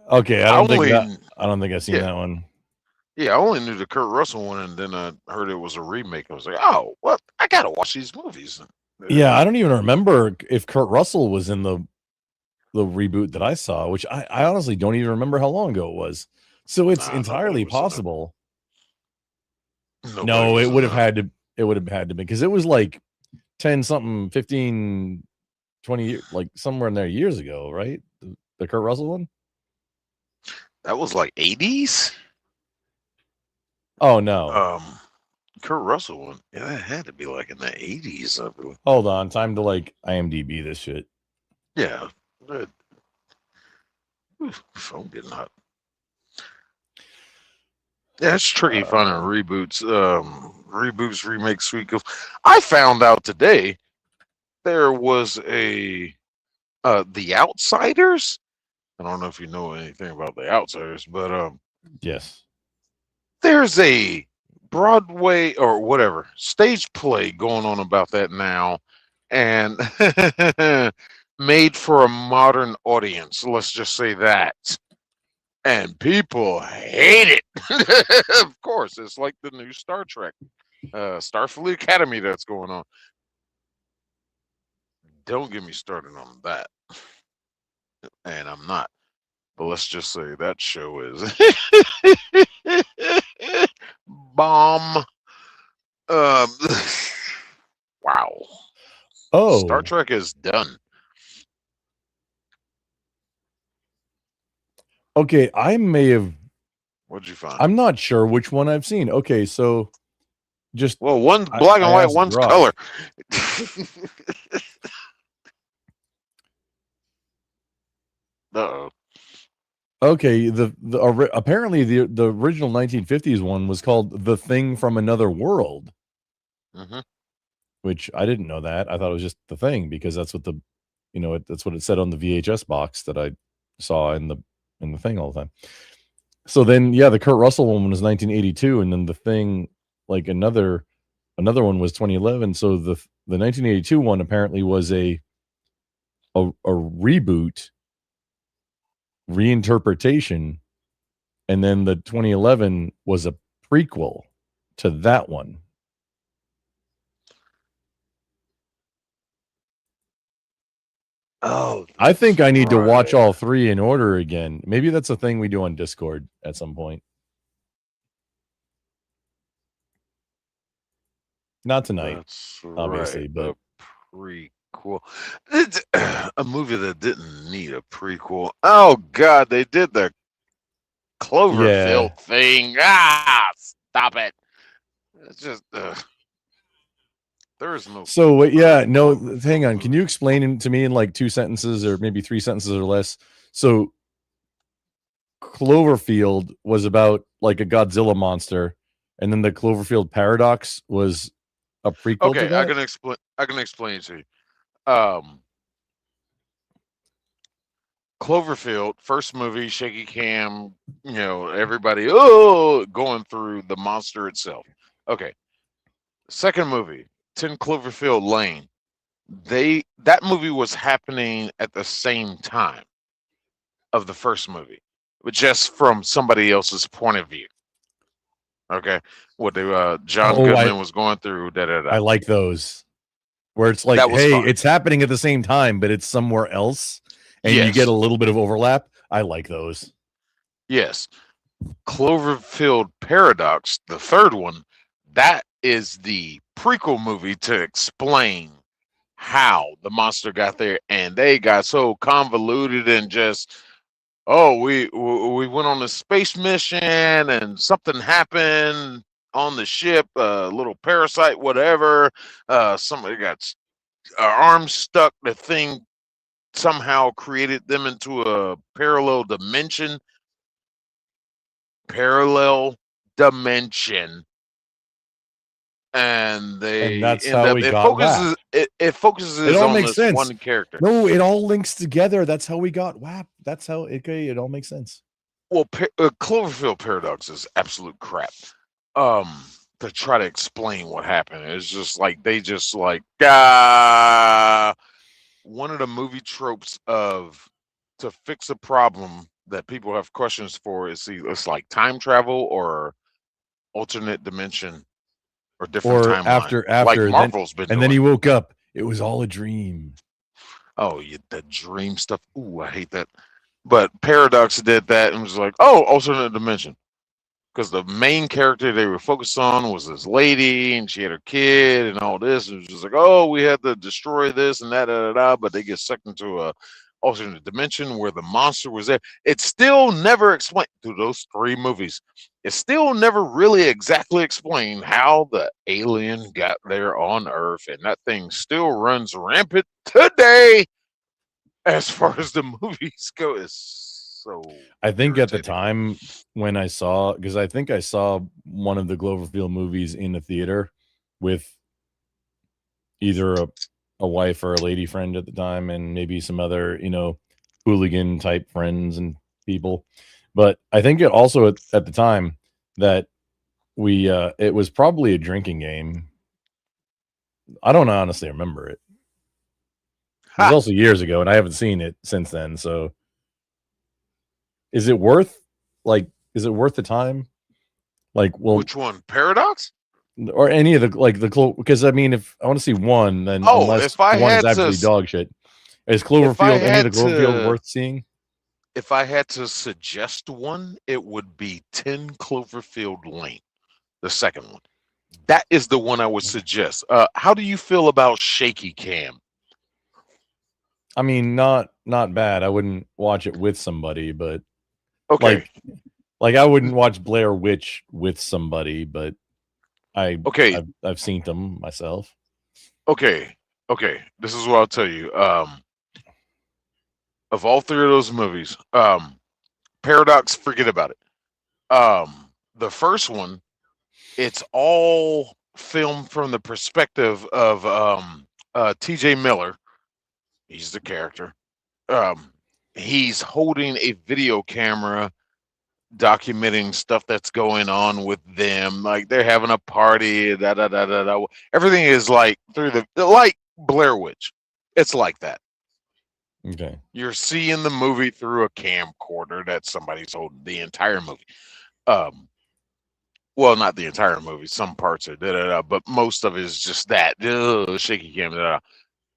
Speaker 2: Okay, I don't think I've seen
Speaker 3: Yeah,
Speaker 2: that one.
Speaker 3: yeah, I only knew the Kurt Russell one, and then I heard it was a remake. I was like, "Oh, well, I gotta watch these movies."
Speaker 2: Yeah, I don't even remember if Kurt Russell was in the reboot that I saw, which I honestly don't even remember how long ago it was. So it's
Speaker 3: Nah, nobody
Speaker 2: entirely
Speaker 3: was in it.
Speaker 2: possible.
Speaker 3: Nobody
Speaker 2: No,
Speaker 3: was
Speaker 2: it
Speaker 3: in
Speaker 2: would have
Speaker 3: it.
Speaker 2: had to. It would have had to be because it was like 10 something, 15, 20 years, like somewhere in there years ago, right? The Kurt Russell one.
Speaker 3: That was like 80s.
Speaker 2: Oh no.
Speaker 3: Kurt Russell one. Yeah, that had to be like in the 80s. I believe.
Speaker 2: Hold on, time to like IMDb this shit.
Speaker 3: Yeah. Phone getting hot. Yeah, it's tricky finding reboots, remakes, sequels. I found out today there was a The Outsiders. I don't know if you know anything about The Outsiders, but
Speaker 2: Yes.
Speaker 3: there's a Broadway or whatever stage play going on about that now, and made for a modern audience. Let's just say that. And people hate it. Of course, it's like the new Star Trek, Starfleet Academy that's going on. Don't get me started on that. And I'm not. But let's just say that show is bomb. Um, wow. Star
Speaker 2: Oh,
Speaker 3: Trek is done.
Speaker 2: okay. I may have.
Speaker 3: What'd you find?
Speaker 2: I'm not sure which one I've seen. Okay, so just
Speaker 3: Well, one's black and white,
Speaker 2: asked
Speaker 3: one's
Speaker 2: Brock.
Speaker 3: color. Uh-oh.
Speaker 2: Okay, apparently the original 1950s one was called The Thing from Another World, which I didn't know that. I thought it was just The Thing because that's what that's what it said on the VHS box that I saw in the thing all the time. So then, yeah, the Kurt Russell one was 1982, and then The Thing, like another one was 2011. So the 1982 one apparently was a reboot, reinterpretation, and then the 2011 was a prequel to that one.
Speaker 3: Oh,
Speaker 2: I think I need to watch all three in order again. Maybe that's a thing we do on Discord at some point. Not tonight,
Speaker 3: that's
Speaker 2: obviously,
Speaker 3: right.
Speaker 2: but
Speaker 3: A prequel. It's a movie that didn't need a prequel. Oh God, they did the Cloverfield thing. Stop it. It's just there is no.
Speaker 2: So wait, yeah, no, hang on. Can you explain to me in like 2 sentences or maybe 3 sentences or less? So Cloverfield was about like a Godzilla monster, and then the Cloverfield paradox was a prequel to
Speaker 3: Okay,
Speaker 2: that?
Speaker 3: I can explain it to you. Cloverfield, first movie, shaky cam, everybody going through the monster itself. Okay. Second movie, 10 Cloverfield Lane. That movie was happening at the same time of the first movie, but just from somebody else's point of view. Okay. What John Goodman was going through,
Speaker 2: I like those. Where it's like, hey,
Speaker 3: fun.
Speaker 2: It's happening at the same time, but it's somewhere else, and you get a little bit of overlap. I like those.
Speaker 3: Yes. Cloverfield Paradox, the third one, that is the prequel movie to explain how the monster got there, and they got so convoluted and just, we went on a space mission and something happened on the ship, a little parasite, whatever. Somebody got arms stuck. The thing somehow created them into a parallel dimension. and
Speaker 2: that's
Speaker 3: end
Speaker 2: how
Speaker 3: up.
Speaker 2: we
Speaker 3: It
Speaker 2: got
Speaker 3: focuses.
Speaker 2: WAP.
Speaker 3: It focuses
Speaker 2: It all
Speaker 3: on
Speaker 2: makes
Speaker 3: this
Speaker 2: sense.
Speaker 3: one character.
Speaker 2: No, it all links together. That's how we got WAP. That's how it all makes sense.
Speaker 3: Well, Cloverfield Paradox is absolute crap. To try to explain what happened, it's just like they just like one of the movie tropes of to fix a problem that people have questions for is it's like time travel or alternate dimension or different
Speaker 2: Or
Speaker 3: timeline, like
Speaker 2: after
Speaker 3: Marvel's been
Speaker 2: and then he
Speaker 3: doing.
Speaker 2: woke up. It was all a dream.
Speaker 3: Oh, the dream stuff. Ooh, I hate that. But Paradox did that and was like, oh, alternate dimension. Because the main character they were focused on was this lady and she had her kid and all this. And it was just like, oh, we had to destroy this and that, but they get sucked into a alternate dimension where the monster was there. It's still never explained through those 3 movies. It's still never really exactly explained how the alien got there on Earth, and that thing still runs rampant today. As far as the movies go, it's so.
Speaker 2: I think
Speaker 3: irritating.
Speaker 2: at the time when I saw, because I think I saw one of the Cloverfield movies in the theater with either a wife or a lady friend at the time, and maybe some other, hooligan type friends and people. But I think it also at the time that it was probably a drinking game. I don't honestly remember it. It was also years ago, and I haven't seen it since then. So, is it worth the time? Like, well,
Speaker 3: which one, Paradox,
Speaker 2: or any of the because I mean, if I want to see one, then unless
Speaker 3: if I
Speaker 2: one is
Speaker 3: had
Speaker 2: absolutely
Speaker 3: to,
Speaker 2: dog shit, is Cloverfield any of the Cloverfield worth seeing?
Speaker 3: If I had to suggest one, it would be 10 Cloverfield Lane, the second one. That is the one I would suggest. How do you feel about shaky cam?
Speaker 2: I mean, not bad. I wouldn't watch it with somebody, but
Speaker 3: okay,
Speaker 2: like I wouldn't watch Blair Witch with somebody, but I've seen them myself.
Speaker 3: Okay. This is what I'll tell you. Of all 3 of those movies, Paradox, forget about it. The first one, it's all filmed from the perspective of T.J. Miller. He's the character. He's holding a video camera documenting stuff that's going on with them. Like they're having a party, Everything is like like Blair Witch. It's like that.
Speaker 2: Okay.
Speaker 3: You're seeing the movie through a camcorder that somebody's holding the entire movie. Well, not the entire movie. Some parts are but most of it is just that shaky cam.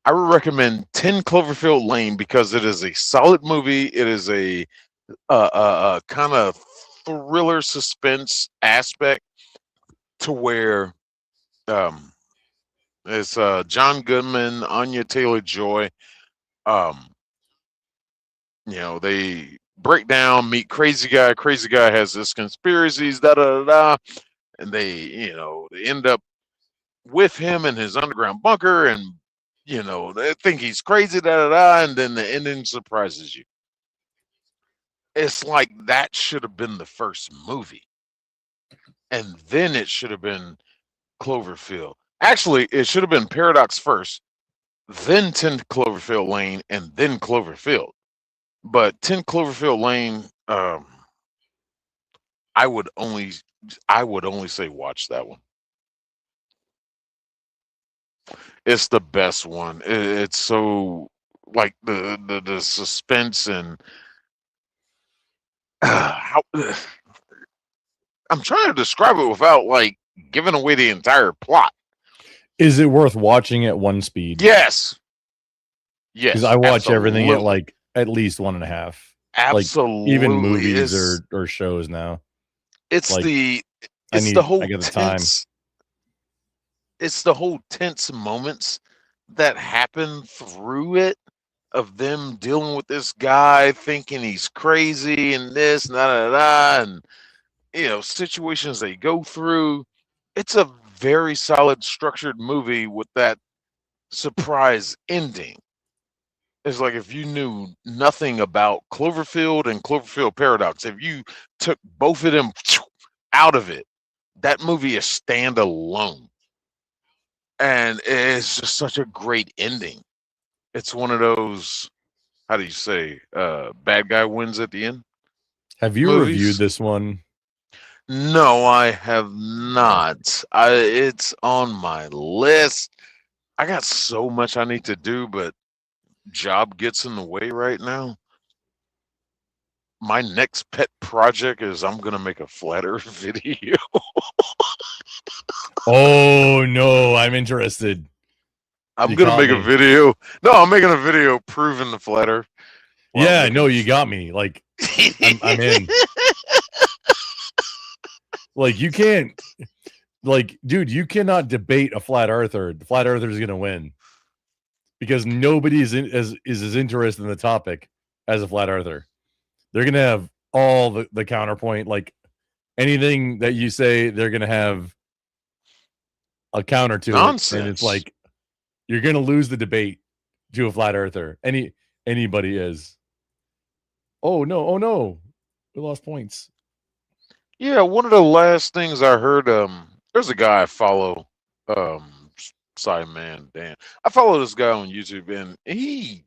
Speaker 3: I would recommend 10 Cloverfield Lane because it is a solid movie. It is a kind of thriller suspense aspect to where it's John Goodman, Anya Taylor-Joy. They break down, meet Crazy Guy. Crazy Guy has this conspiracies, and they end up with him in his underground bunker, and they think he's crazy, and then the ending surprises you. It's like that should have been the first movie, and then it should have been Cloverfield. Actually, it should have been Paradox first, then 10 Cloverfield Lane, and then Cloverfield. But 10 Cloverfield Lane, I would only say watch that one. It's the best one. It's so like the suspense and how I'm trying to describe it without like giving away the entire plot.
Speaker 2: Is it worth watching at one speed?
Speaker 3: Yes.
Speaker 2: Because I watch everything at like at least 1.5.
Speaker 3: Absolutely.
Speaker 2: Like, even movies or shows now.
Speaker 3: It's
Speaker 2: like,
Speaker 3: the whole tense. It's the whole tense moments that happen through it of them dealing with this guy thinking he's crazy and this and situations they go through. It's a very solid structured movie with that surprise ending. It's like if you knew nothing about Cloverfield and Cloverfield Paradox, if you took both of them out of it, that movie is standalone. and it's just such a great ending. It's one of those, how do you say, bad guy wins at the end
Speaker 2: Have you reviewed
Speaker 3: movies.
Speaker 2: this one?
Speaker 3: No, I have not. It's on my list. I got so much I need to do, but job gets in the way right now. My next pet project is I'm gonna make a flat Earth video.
Speaker 2: Oh no, I'm interested.
Speaker 3: I'm
Speaker 2: You
Speaker 3: gonna
Speaker 2: caught
Speaker 3: make a
Speaker 2: me.
Speaker 3: video. No, I'm making a video proving the flat Earth. while
Speaker 2: Yeah,
Speaker 3: making
Speaker 2: no,
Speaker 3: a
Speaker 2: you got me. Like, I'm in. Like, you can't. Like, dude, you cannot debate a flat earther. The flat earther is gonna win because nobody is as interested in the topic as a flat earther. They're gonna have all the counterpoint. Like anything that you say, they're gonna have a counter to it, and it's
Speaker 3: nonsense.
Speaker 2: like you're gonna lose the debate to a flat earther. Anybody is. Oh no, we lost points.
Speaker 3: Yeah, one of the last things I heard, there's a guy I follow, sorry man, Dan. I follow this guy on YouTube and he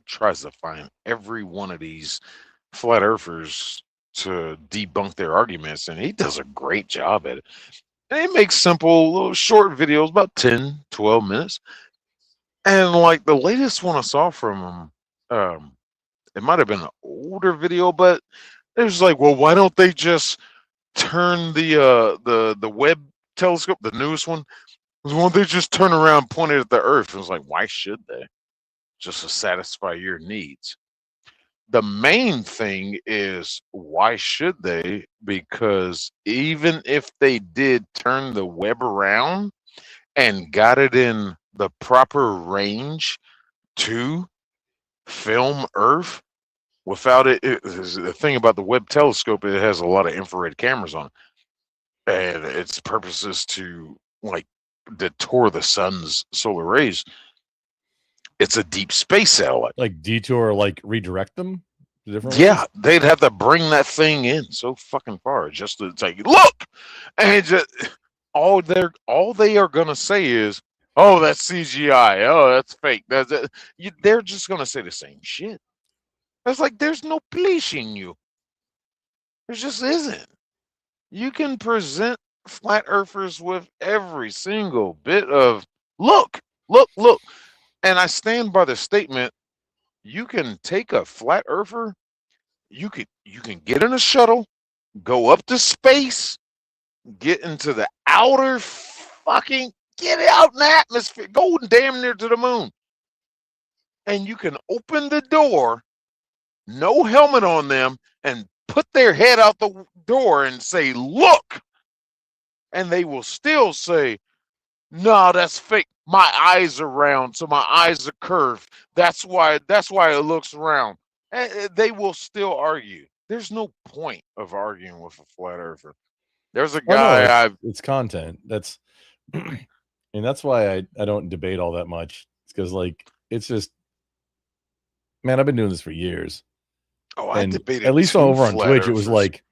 Speaker 3: tries to find every one of these flat earthers to debunk their arguments, and he does a great job at it. And he makes simple little short videos, about 10, 12 minutes. And like the latest one I saw from him, it might have been an older video, but it was like, well, why don't they just turn the Webb telescope, the newest one? Why don't they just turn around, and point it at the Earth? It was like, why should they? Just to satisfy your needs. The main thing is, why should they? Because even if they did turn the Webb around and got it in the proper range to film Earth, without the thing about the Webb telescope, it has a lot of infrared cameras on it, and its purpose is to like detour the sun's solar rays. It's a deep space satellite.
Speaker 2: Like detour, like redirect them to different
Speaker 3: Yeah,
Speaker 2: ways?
Speaker 3: they'd have to bring that thing in so fucking far just to take look, and just all they are gonna say is, "Oh, that's CGI. Oh, that's fake." They're just gonna say the same shit. It's like there's no pleasing you. There just isn't. You can present flat earthers with every single bit of look, look. And I stand by the statement, you can take a flat earther, you can get in a shuttle, go up to space, get into the outer fucking get out in the atmosphere, go damn near to the moon. And you can open the door, no helmet on them, and put their head out the door and say, look. And they will still say, no, that's fake. My eyes are round, so my eyes are curved. That's why it looks round. And they will still argue. There's no point of arguing with a flat earther. There's a
Speaker 2: Oh no,
Speaker 3: guy
Speaker 2: it's content. That's and that's why I don't debate all that much. It's because like it's just, man, I've been doing this for years.
Speaker 3: I
Speaker 2: And
Speaker 3: debated
Speaker 2: at least
Speaker 3: two
Speaker 2: over on
Speaker 3: flat
Speaker 2: Twitch, it was
Speaker 3: earthers.
Speaker 2: like,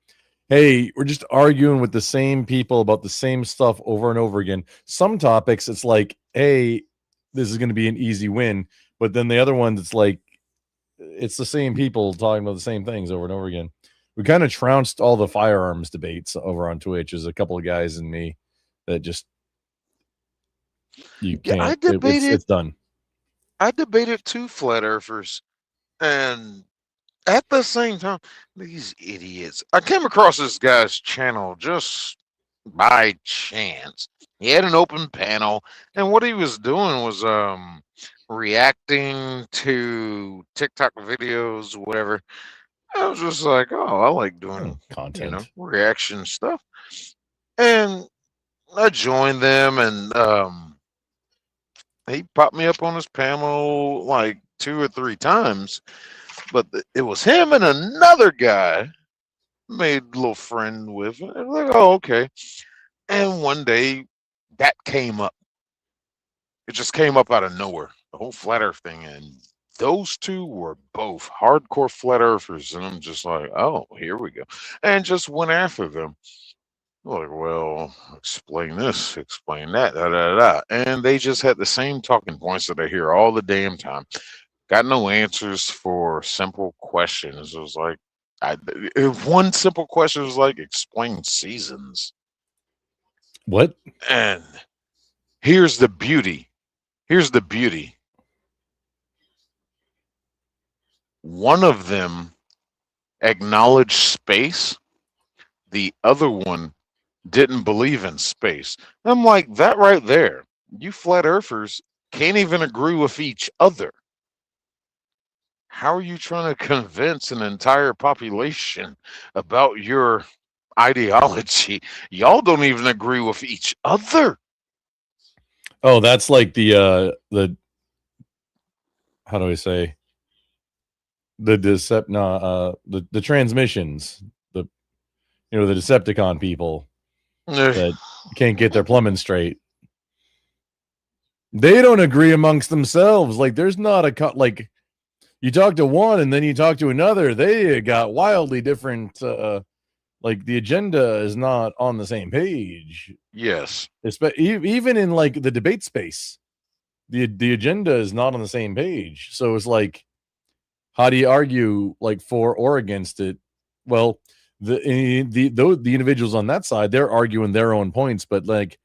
Speaker 2: hey, we're just arguing with the same people about the same stuff over and over again. Some topics, it's like, hey, this is going to be an easy win. But then the other ones, it's like, it's the same people talking about the same things over and over again. We kind of trounced all the firearms debates over on Twitch. There's a couple of guys and me that just, you can't. It's done.
Speaker 3: I debated two flat earthers, and at the same time, these idiots. I came across this guy's channel just by chance. He had an open panel, and what he was doing was reacting to TikTok videos, whatever. I was just like, oh, I like doing
Speaker 2: content,
Speaker 3: reaction stuff. And I joined them, and he popped me up on his panel like 2 or 3 times. But it was him and another guy made a little friend with. I was like, oh, okay. And one day that came up. It just came up out of nowhere, the whole flat earth thing. And those two were both hardcore flat earthers. And I'm just like, oh, here we go. And just went after them. Like, well, explain this, explain that, da, da, da. And they just had the same talking points that I hear all the damn time. Got no answers for simple questions. It was like, if one simple question was like, explain seasons.
Speaker 2: What?
Speaker 3: And here's the beauty. Here's the beauty. One of them acknowledged space, the other one didn't believe in space. I'm like, that right there, you flat earthers can't even agree with each other. How are you trying to convince an entire population about your ideology? Y'all don't even agree with each other.
Speaker 2: Oh, that's like the how do I say, the the transmissions, the the Decepticon people that can't get their plumbing straight. They don't agree amongst themselves. Like, there's not a like, you talk to one and then you talk to another, they got wildly different like, the agenda is not on the same page.
Speaker 3: Yes.
Speaker 2: Even in like the debate space, the agenda is not on the same page. So it's like, how do you argue like for or against it? Well, the individuals on that side, they're arguing their own points, but like,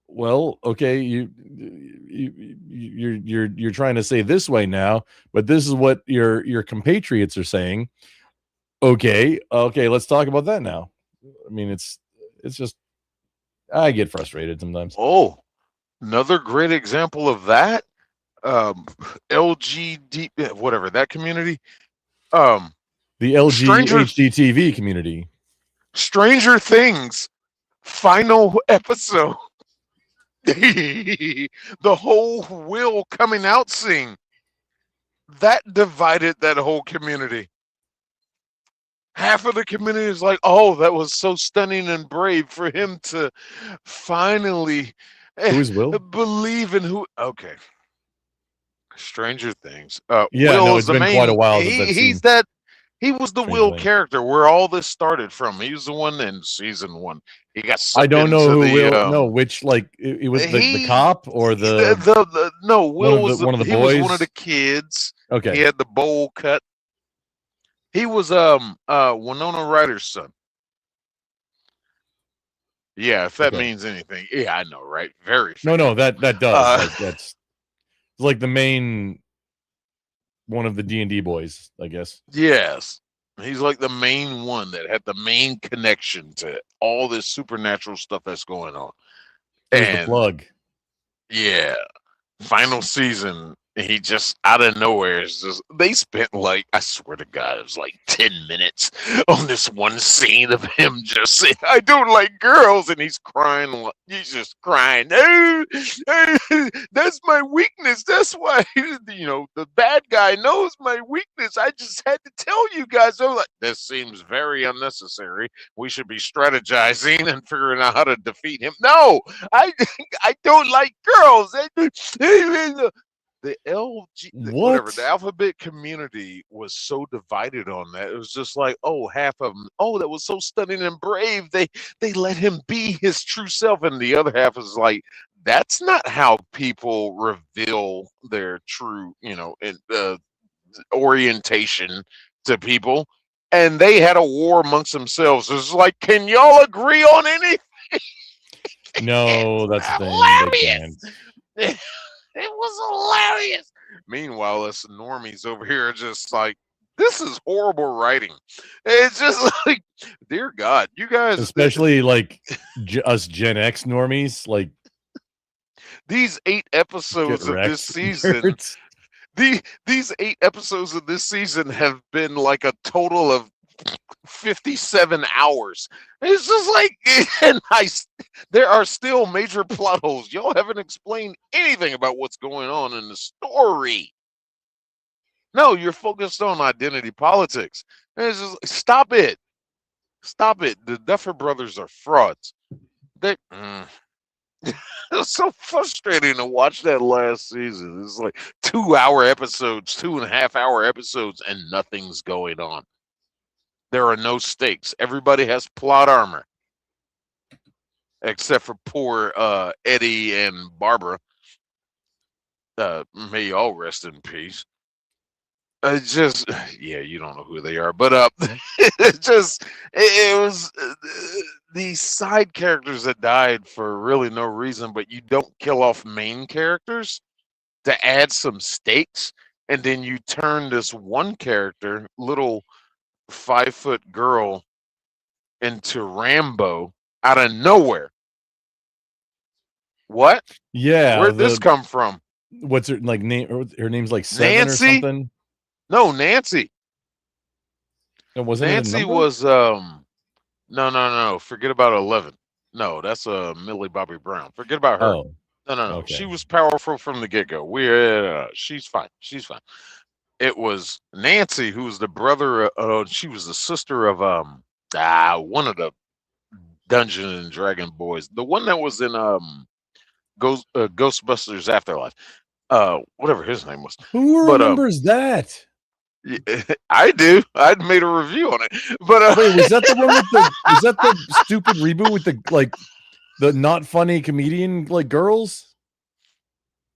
Speaker 2: well, okay, you're trying to say this way now, but this is what your compatriots are saying. Okay, let's talk about that now. I mean, it's just, I get frustrated sometimes.
Speaker 3: Oh, another great example of that. LGD, whatever that community.
Speaker 2: The LGHDTV community.
Speaker 3: Stranger Things final episode. The whole Will coming out scene that divided that whole community. Half of the community is like, "Oh, that was so stunning and brave for him to finally
Speaker 2: Who's Will?
Speaker 3: believe in who." Okay, Stranger Things.
Speaker 2: Yeah,
Speaker 3: Will
Speaker 2: no,
Speaker 3: is
Speaker 2: it's
Speaker 3: the
Speaker 2: been
Speaker 3: main.
Speaker 2: quite a while
Speaker 3: He's that. He was the
Speaker 2: Stranger
Speaker 3: Will
Speaker 2: Things
Speaker 3: character where all this started from. He was the one in season 1. He got sucked
Speaker 2: I don't know
Speaker 3: into
Speaker 2: who
Speaker 3: the,
Speaker 2: Will. No, which, like, it was the cop or
Speaker 3: no, Will
Speaker 2: one of the
Speaker 3: he was one of
Speaker 2: boys?
Speaker 3: the kids.
Speaker 2: Okay.
Speaker 3: He had the bowl cut. He was Winona Ryder's son. Yeah, if that means anything. Yeah, I know, right? Very fair.
Speaker 2: No, that does. Like, that's like the main one of the D&D boys, I guess.
Speaker 3: Yes. He's like the main one that had the main connection to all this supernatural stuff that's going on.
Speaker 2: Here's the plug.
Speaker 3: Yeah. Final season, he just out of nowhere is just, they spent like, I swear to God, it was like 10 minutes on this one scene of him just saying, "I don't like girls," and he's crying. He's just crying. That's my weakness. That's why the bad guy knows my weakness. I just had to tell you guys. I'm like, this seems very unnecessary. We should be strategizing and figuring out how to defeat him. No, I don't like girls. The whatever, the alphabet community was so divided on that. It was just like, oh, half of them, oh, that was so stunning and brave. They let him be his true self, and the other half is like, that's not how people reveal their true, orientation to people. And they had a war amongst themselves. It's like, can y'all agree on anything?
Speaker 2: No, that's
Speaker 3: hilarious. It was hilarious. Meanwhile, us normies over here are just like, this is horrible writing. It's just like, dear God, you guys,
Speaker 2: especially like us Gen X normies, like
Speaker 3: these 8 episodes of this season. These 8 episodes of this season have been like a total of 57 hours. It's just like, and there are still major plot holes. Y'all haven't explained anything about what's going on in the story. No, you're focused on identity politics. And it's just, stop it. The Duffer Brothers are frauds. It was so frustrating to watch that last season. It's like 2-hour episodes, 2.5-hour episodes, and nothing's going on. There are no stakes. Everybody has plot armor, except for poor Eddie and Barbara. May all rest in peace. Just yeah, you don't know who they are, but it was these side characters that died for really no reason, but you don't kill off main characters to add some stakes, and then you turn this one character, little 5-foot girl, into Rambo out of nowhere. What?
Speaker 2: Yeah.
Speaker 3: Where'd this come from?
Speaker 2: What's her like name? Her name's like Seven
Speaker 3: Nancy?
Speaker 2: or something.
Speaker 3: No, Nancy.
Speaker 2: And wasn't
Speaker 3: Nancy
Speaker 2: it a number?
Speaker 3: was no. Forget about 11. No, that's Millie Bobby Brown. Forget about her.
Speaker 2: Oh,
Speaker 3: No.
Speaker 2: okay.
Speaker 3: She was powerful from the get go. She's fine. She's fine. It was Nancy who was the brother. She was the sister of one of the Dungeon and Dragon boys. The one that was in Ghostbusters Afterlife. Whatever his name was.
Speaker 2: Who remembers that?
Speaker 3: I do. I'd made a review on it. But
Speaker 2: wait, was that the one with the? Was that the stupid reboot with the not funny comedian girls?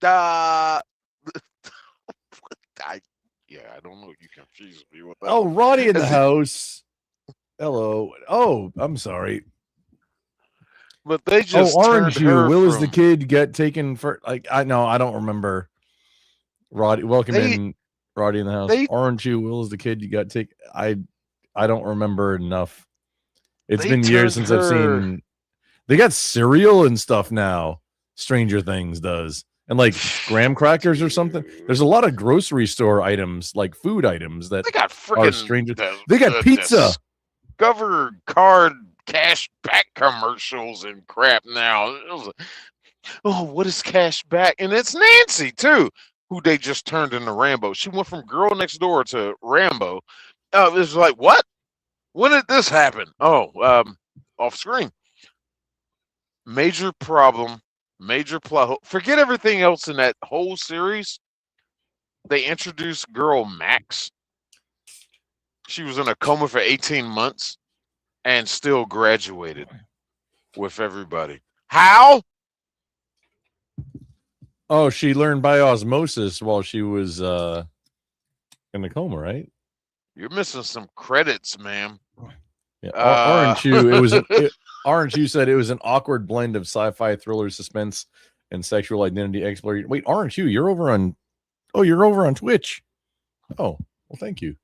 Speaker 3: I don't know. You confused me with that.
Speaker 2: Oh, Roddy in the house. Hello. Oh, I'm sorry.
Speaker 3: But they just
Speaker 2: Orange You. Will is the kid get taken for I don't remember. Roddy, welcome in. Roddy in the house. Orange You. Will is the kid you got taken. I don't remember enough. It's been years since I've seen. They got cereal and stuff now. Stranger Things does. And graham crackers or something. There's a lot of grocery store items, like food items that
Speaker 3: they got
Speaker 2: are stranger. They got pizza.
Speaker 3: Discover card cash back commercials and crap now. What is cash back? And it's Nancy too, who they just turned into Rambo. She went from Girl Next Door to Rambo. It was like, what? When did this happen? Off screen. Major problem. Major plot hole. Forget everything else in that whole series. They introduced girl Max. She was in a coma for 18 months and still graduated with everybody. How?
Speaker 2: Oh, she learned by osmosis while she was in the coma, right?
Speaker 3: You're missing some credits, ma'am.
Speaker 2: Yeah. Orange You. Orange You said it was an awkward blend of sci-fi, thriller, suspense, and sexual identity exploration. Wait, Orange You, you're over on Twitch. Oh, well, thank you.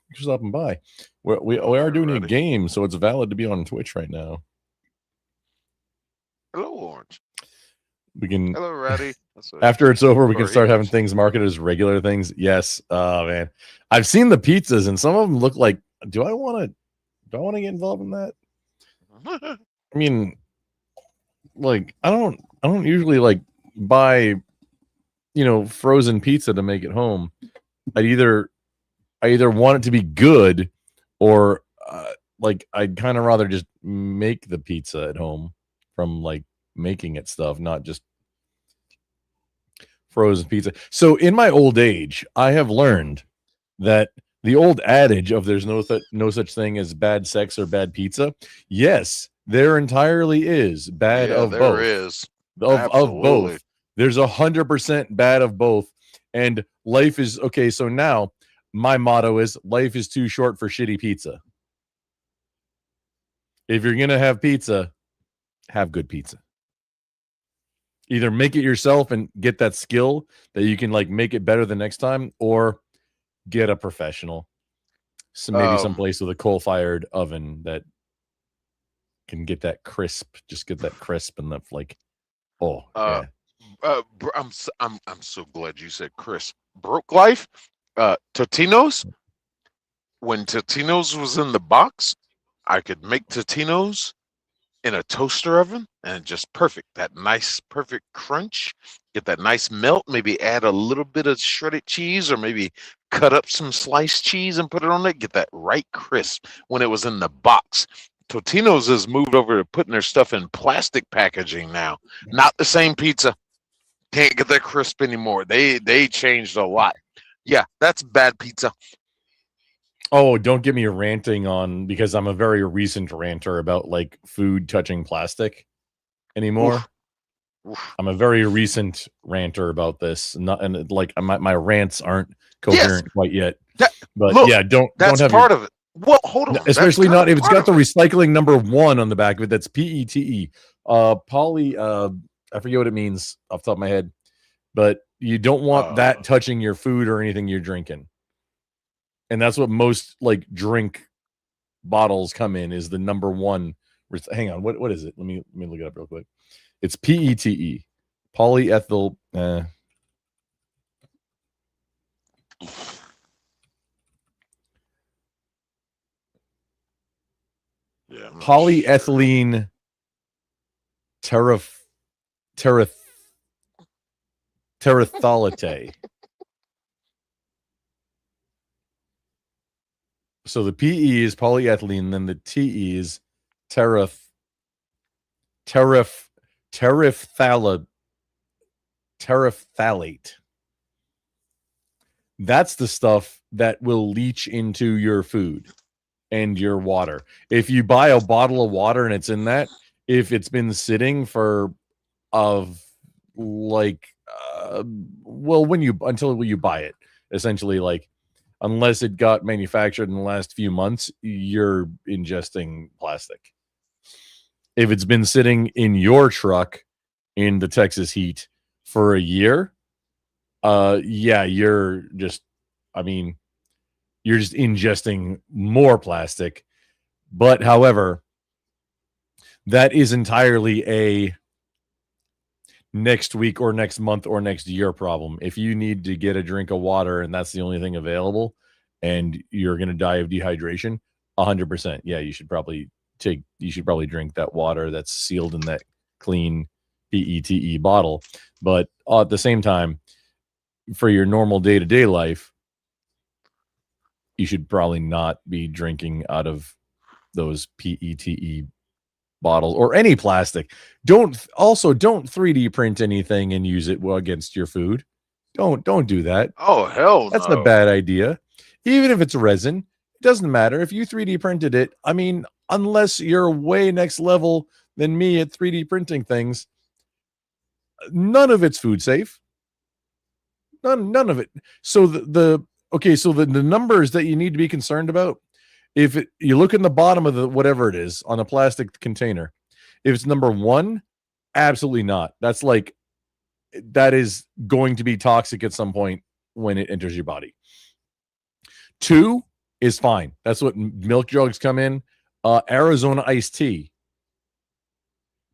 Speaker 2: Thanks for stopping by. We are doing a game, so it's valid to be on Twitch right now.
Speaker 3: Hello, Orange.
Speaker 2: We can.
Speaker 3: Hello, Ratty.
Speaker 2: After it's over, we can start having things marketed as regular things. Yes. Oh man, I've seen the pizzas, and some of them look like. Do I want to get involved in that? I mean, I don't usually buy, frozen pizza to make it home. I either want it to be good, or I'd kind of rather just make the pizza at home from making it stuff, not just frozen pizza. So in my old age, I have learned that the old adage of there's no such thing as bad sex or bad pizza. Yes, there entirely is bad of both.
Speaker 3: There is.
Speaker 2: Of both. There's 100% bad of both. And life is okay. So now my motto is life is too short for shitty pizza. If you're going to have pizza, have good pizza. Either make it yourself and get that skill that you can make it better the next time, or get a professional. So maybe someplace with a coal-fired oven that can get that crisp. Just get that crisp and yeah.
Speaker 3: I'm so glad you said crisp. Broke Life, Totino's. When Totino's was in the box, I could make Totino's in a toaster oven, and just perfect. That nice, perfect crunch. Get that nice melt. Maybe add a little bit of shredded cheese, or maybe cut up some sliced cheese and put it on it. Get that right crisp when it was in the box. Totino's has moved over to putting their stuff in plastic packaging now. Not the same pizza. Can't get that crisp anymore. They changed a lot. Yeah, that's bad pizza.
Speaker 2: Oh, don't get me ranting on, because I'm a very recent ranter about like food touching plastic anymore.
Speaker 3: Oof. Oof.
Speaker 2: I'm a very recent ranter about this. Not, and like my rants aren't coherent quite yet. But
Speaker 3: look,
Speaker 2: yeah, don't
Speaker 3: that's
Speaker 2: have
Speaker 3: part of it. Well, hold on.
Speaker 2: especially
Speaker 3: That's
Speaker 2: not if it's got the
Speaker 3: part of it.
Speaker 2: recycling number 1 on the back of it. That's PETE. Poly. I forget what it means off the top of my head, but you don't want that touching your food or anything you're drinking. And that's what most like drink bottles come in, is the number 1. Hang on, what is it? Let me look it up real quick. It's PETE, polyethyl.
Speaker 3: Yeah,
Speaker 2: Polyethylene terephthalate. So the PE is polyethylene, and then the TE is terephthalate. That's the stuff that will leach into your food and your water. If you buy a bottle of water and it's in that, if it's been sitting for until you buy it, essentially, like, unless it got manufactured in the last few months, you're ingesting plastic. If it's been sitting in your truck in the Texas heat for a year, you're just ingesting more plastic. But however, that is entirely a next week or next month or next year problem. If you need to get a drink of water and that's the only thing available and you're going to die of dehydration, 100%. Yeah, you should probably drink that water that's sealed in that clean PETE bottle. But at the same time, for your normal day-to-day life, you should probably not be drinking out of those PETE bottles or any plastic. Don't 3D print anything and use it against your food. Don't do that.
Speaker 3: Oh, hell
Speaker 2: That's
Speaker 3: no.
Speaker 2: a bad idea. Even if it's resin, it doesn't matter. If you 3D printed it, I mean, unless you're way next level than me at 3D printing things, none of it's food safe. None of it. So the numbers that you need to be concerned about, you look in the bottom of the whatever it is on a plastic container, if it's number 1, absolutely not. That is going to be toxic at some point when it enters your body. 2 is fine. That's what milk jugs come in. Arizona iced tea.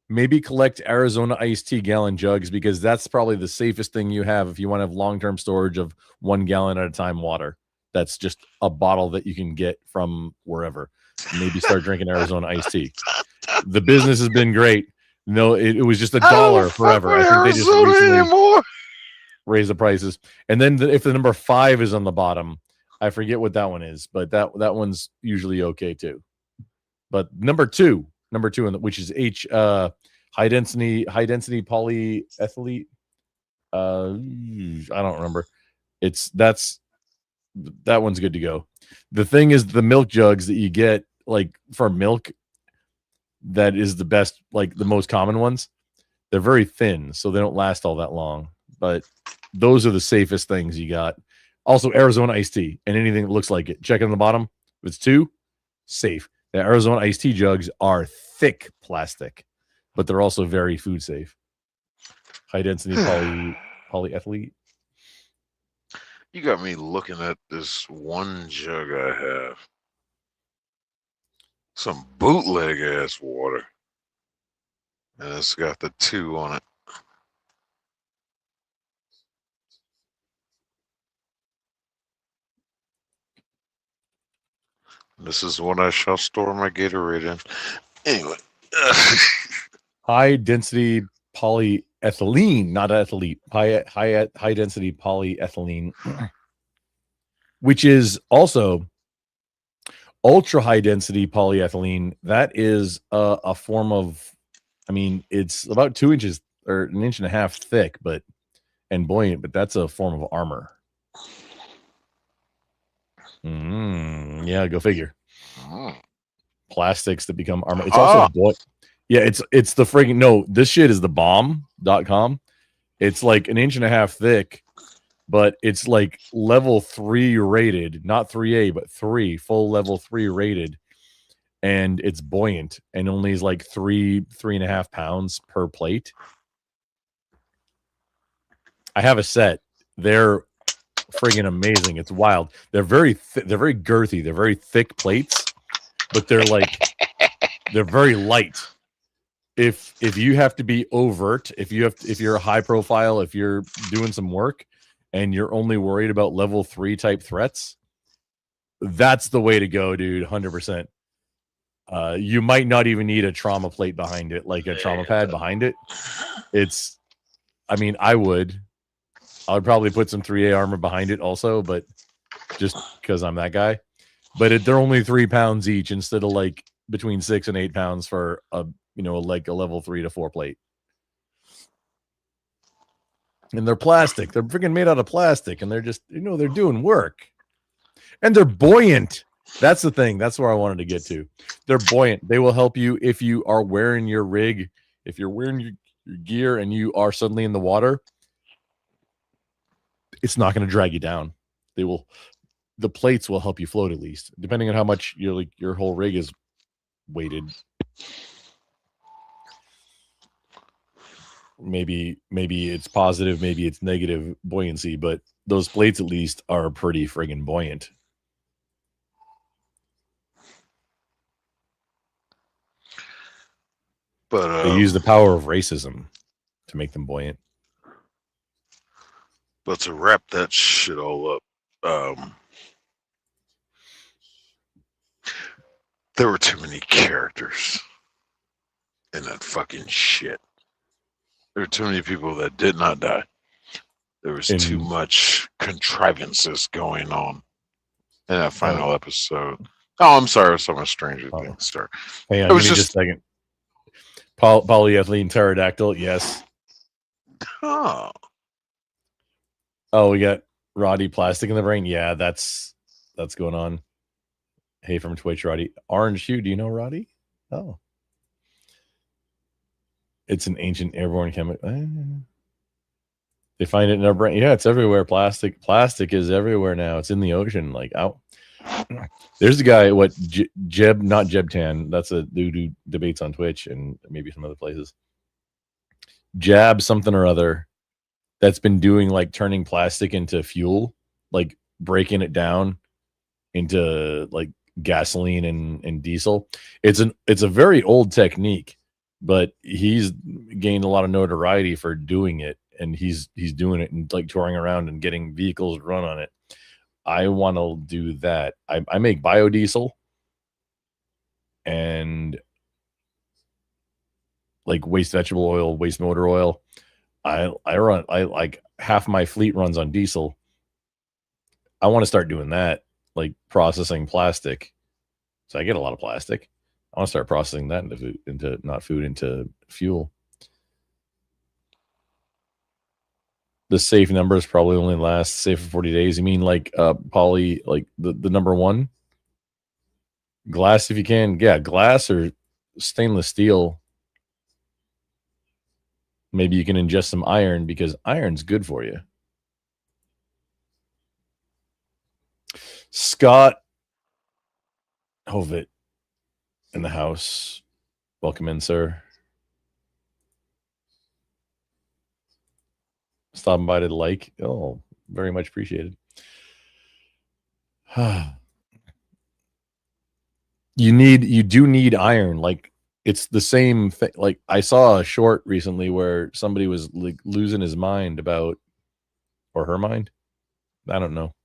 Speaker 2: Maybe collect Arizona iced tea gallon jugs, because that's probably the safest thing you have if you want to have long-term storage of 1 gallon at a time water. That's just a bottle that you can get from wherever. Maybe start drinking Arizona iced tea. The business has been great. No, it was just $1 forever. I think they just recently raised the prices. And then if the number 5 is on the bottom, I forget what that one is, but that one's usually okay too. But number two, which is high density polyethylene. I don't remember. That one's good to go. The thing is, the milk jugs that you get like for milk, that is the best, like the most common ones. They're very thin, so they don't last all that long. But those are the safest things you got. Also, Arizona iced tea and anything that looks like it. Check on the bottom. If it's 2, safe. The Arizona iced tea jugs are thick plastic, but they're also very food safe. High density polyethylene.
Speaker 3: You got me looking at this one jug I have. Some bootleg ass water. And it's got the 2 on it. This is what I shall store my Gatorade in. Anyway.
Speaker 2: High density polyethylene, not ethylene. High density polyethylene, which is also ultra high density polyethylene. That is a form of, it's about 2 inches or 1.5 inches thick, and buoyant, but that's a form of armor. Yeah, go figure.
Speaker 3: Mm.
Speaker 2: Plastics that become armor. It's also yeah, it's the friggin' no, this shit is the bomb.com. It's like 1.5 inches thick, but it's like level 3 rated, not 3A, but 3, full level 3 rated. And it's buoyant and only is like 3.5 pounds per plate. I have a set. They're friggin' amazing. It's wild. They're very girthy. They're very thick plates, but they're very light. If you have to be overt, if you're a high profile, if you're doing some work and you're only worried about level 3 type threats, that's the way to go, dude. 100%. You might not even need a trauma plate behind it, like a trauma pad behind it. I would probably put some 3A armor behind it also, but just because I'm that guy. But they're only 3 pounds each instead of like between 6 and 8 pounds for like a level 3 to 4 plate. And they're plastic. They're freaking made out of plastic, and they're just they're doing work, and they're buoyant. That's the thing. That's where I wanted to get to. They're buoyant. They will help you if you are wearing your rig, if you're wearing your gear and you are suddenly in the water. It's not going to drag you down. The plates will help you float, at least, depending on how much your whole rig is weighted. Maybe it's positive, maybe it's negative buoyancy, but those plates at least are pretty friggin' buoyant. But they use the power of racism to make them buoyant.
Speaker 3: But to wrap that shit all up, there were too many characters in that fucking shit. There were too many people that did not die. There was too much contrivances going on in that final episode. Oh, I'm sorry. I saw my Stranger Things start.
Speaker 2: Hang on, give me just a second. Polyethylene pterodactyl, yes.
Speaker 3: Oh,
Speaker 2: we got Roddy plastic in the brain. Yeah, that's going on. Hey, from Twitch, Roddy. Orange Hue, do you know Roddy? Oh. It's an ancient airborne chemical. They find it in our brain. Yeah, it's everywhere. Plastic is everywhere now. It's in the ocean. Like, out. There's a guy, not Jebtan. That's a dude who debates on Twitch and maybe some other places. Jab something or other that's been doing like turning plastic into fuel, like breaking it down into like gasoline and diesel. It's a very old technique, but he's gained a lot of notoriety for doing it, and he's doing it and like touring around and getting vehicles run on it. I want to do that. I make biodiesel and like waste vegetable oil, waste motor oil. I like half my fleet runs on diesel. I want to start doing that, like processing plastic. So I get a lot of plastic. I want to start processing that into fuel. The safe numbers probably only last safe for 40 days. You mean like poly, like the number one? Glass if you can. Yeah, glass or stainless steel. Maybe you can ingest some iron because iron's good for you. Scott Hovit in the house. Welcome in, sir. Stopping by to like. Oh, very much appreciated. You do need iron. Like, it's the same thing. Like, I saw a short recently where somebody was like losing his mind about, or her mind, I don't know,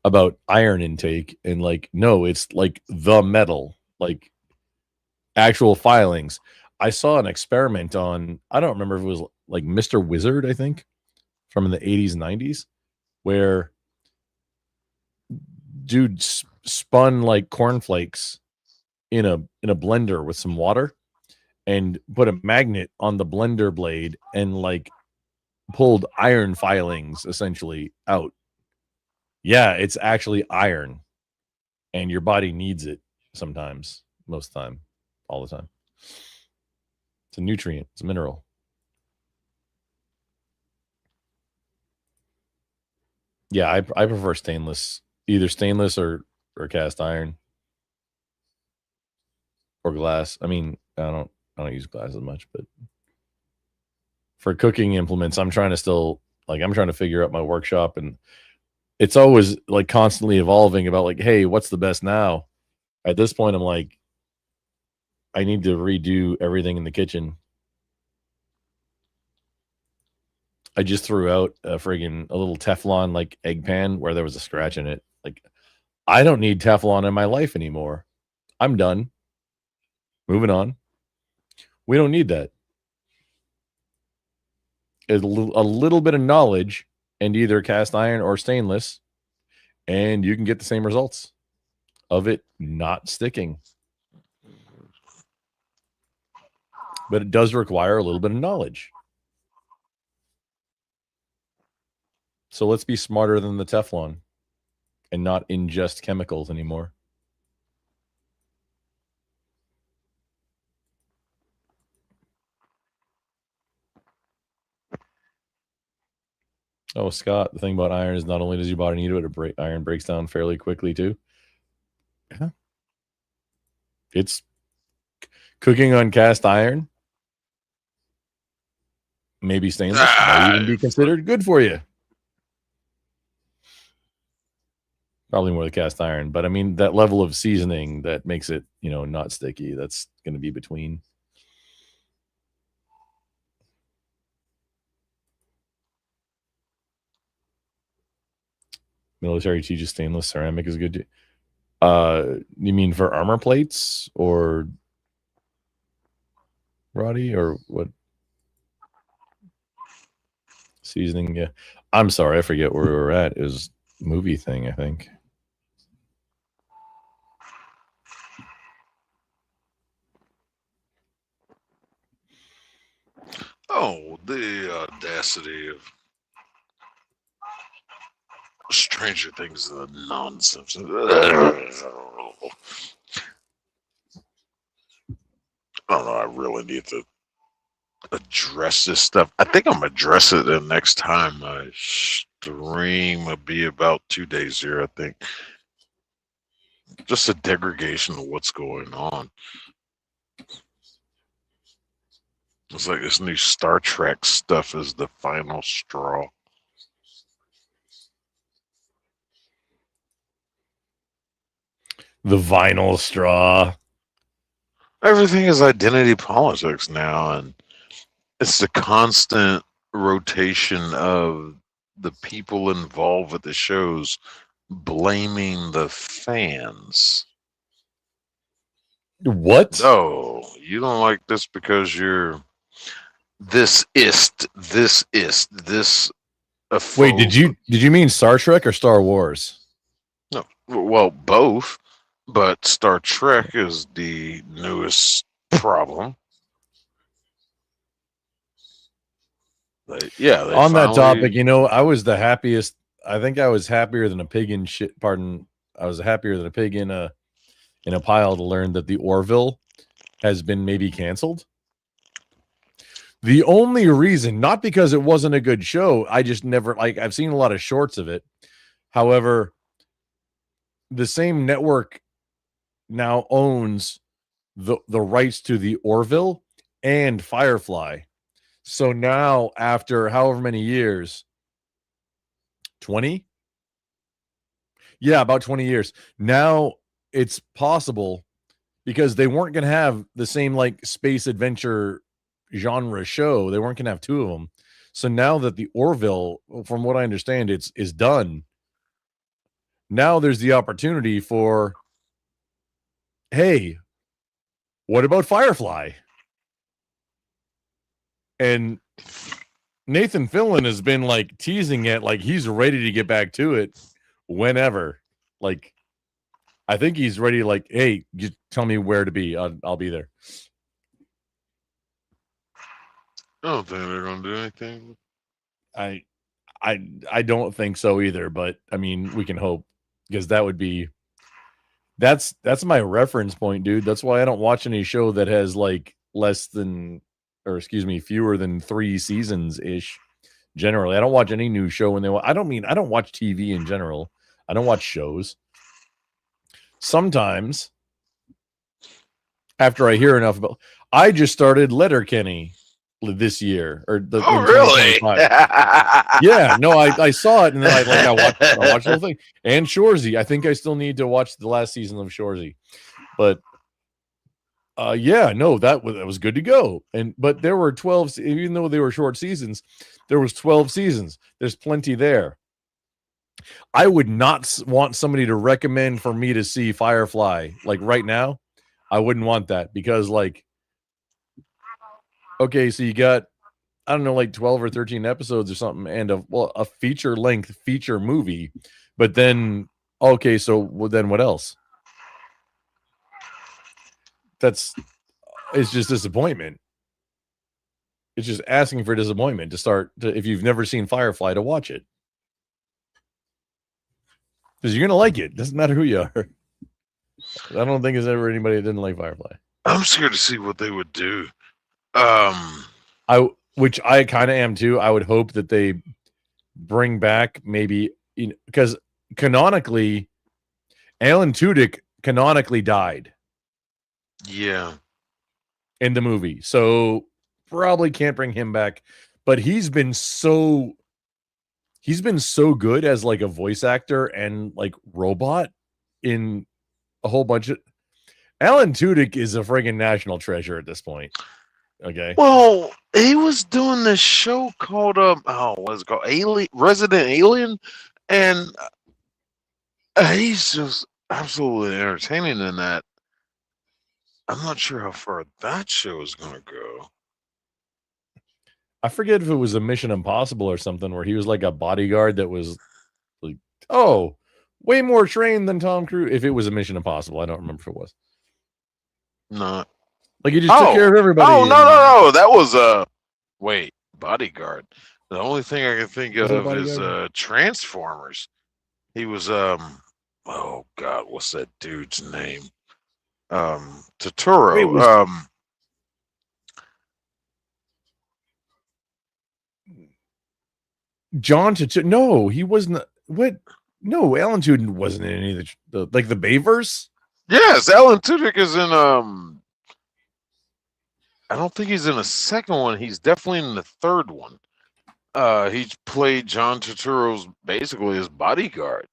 Speaker 2: about iron intake, and like, no, it's like the metal, like actual filings. I saw an experiment on, I don't remember if it was like Mr. Wizard, I think, from the 80s, 90s, where dude spun like cornflakes in a blender with some water and put a magnet on the blender blade and like pulled iron filings essentially out. Yeah, it's actually iron, and your body needs it sometimes, most of the time, all the time. It's a nutrient. It's a mineral. Yeah, I prefer stainless, either stainless or cast iron or glass. I mean, I don't use glass as much, but for cooking implements, I'm trying to figure out my workshop, and it's always like constantly evolving about like, hey, what's the best now? At this point, I'm like, I need to redo everything in the kitchen. I just threw out a little Teflon like egg pan where there was a scratch in it. Like, I don't need Teflon in my life anymore. I'm done. Moving on. We don't need that. A little bit of knowledge and either cast iron or stainless, and you can get the same results of it not sticking. But it does require a little bit of knowledge. So let's be smarter than the Teflon and not ingest chemicals anymore. Oh, Scott, the thing about iron is not only does your body need it, iron breaks down fairly quickly too. Yeah. It's cooking on cast iron, maybe stainless, might even be considered good for you. Probably more the cast iron, but I mean, that level of seasoning that makes it, not sticky, that's going to be between. Military teaches stainless ceramic is good. You mean for armor plates or Roddy, or what? Seasoning, yeah. I'm sorry, I forget where we were at. It was movie thing, I think.
Speaker 3: Oh, the audacity of Stranger Things, the nonsense. I don't know. I really need to address this stuff. I think I'm gonna address it the next time I stream. Will be about 2 days here, I think. Just a degradation of what's going on. It's like this new Star Trek stuff is the final straw.
Speaker 2: The vinyl straw.
Speaker 3: Everything is identity politics now, and it's the constant rotation of the people involved with the shows blaming the fans.
Speaker 2: What?
Speaker 3: Oh, you don't like this because you're this.
Speaker 2: Wait, did you mean Star Trek or Star Wars?
Speaker 3: No, well, both, but Star Trek is the newest problem.
Speaker 2: On that topic, I was the happiest. I think I was happier than a pig in shit. Pardon, I was happier than a pig in a pile to learn that the Orville has been maybe canceled. The only reason, not because it wasn't a good show, I just never I've seen a lot of shorts of it. However, the same network now owns the rights to the Orville and Firefly. So now, after however many years, 20? Yeah, about 20 years. Now it's possible, because they weren't going to have the same space adventure genre show. They weren't going to have two of them. So now that the Orville, from what I understand, is done, now there's the opportunity for, hey, what about Firefly? And Nathan Fillion has been teasing it, he's ready to get back to it whenever. I think he's ready. Hey, just tell me where to be. I'll be there.
Speaker 3: I don't think they're gonna do anything.
Speaker 2: I don't think so either, but I mean, we can hope, because that would be that's my reference point, dude. That's why I don't watch any show that has like fewer than 3 seasons ish. Generally, I don't watch any new show when I don't watch TV in general. I don't watch shows. Sometimes after I hear enough about, I just started Letterkenny this year, or the
Speaker 3: really?
Speaker 2: Yeah, no, I saw it, and then I watched the whole thing. And Shoresy, I think I still need to watch the last season of Shoresy, but yeah, no, that was good to go. But there were 12, even though they were short seasons, there was 12 seasons. There's plenty there. I would not want somebody to recommend for me to see Firefly like right now. I wouldn't want that, because like, okay, so you got, I don't know, like 12 or 13 episodes or something, and a feature length feature movie, but then, okay, so then what else? It's just disappointment. It's just asking for disappointment if you've never seen Firefly, to watch it. Because you're going to like it. Doesn't matter who you are. I don't think there's ever anybody that didn't like Firefly.
Speaker 3: I'm scared to see what they would do.
Speaker 2: Which I kind of am too. I would hope that they bring back maybe, because canonically, Alan Tudyk canonically died.
Speaker 3: Yeah.
Speaker 2: In the movie. So probably can't bring him back. But he's been so good as like a voice actor and like robot in a whole bunch of. Alan Tudyk is a friggin' national treasure at this point. Okay.
Speaker 3: Well, he was doing this show called what's it called? Resident Alien, and he's just absolutely entertaining in that. I'm not sure how far that show is going to go.
Speaker 2: I forget if it was a Mission Impossible or something where he was like a bodyguard that was like, oh, way more trained than Tom Cruise. If it was a Mission Impossible, I don't remember if it was.
Speaker 3: No.
Speaker 2: Like he just took care of everybody.
Speaker 3: Oh, no. That was wait, Bodyguard. The only thing I can think of is Transformers. He was oh God, what's that dude's name? Turturro.
Speaker 2: John Turturro. No, he wasn't. What? No, Alan Tudyk wasn't in any of the like the Bayverse.
Speaker 3: Yes, Alan Tudyk is in I don't think he's in the second one. He's definitely in the third one. He played John Turturro's basically his bodyguard.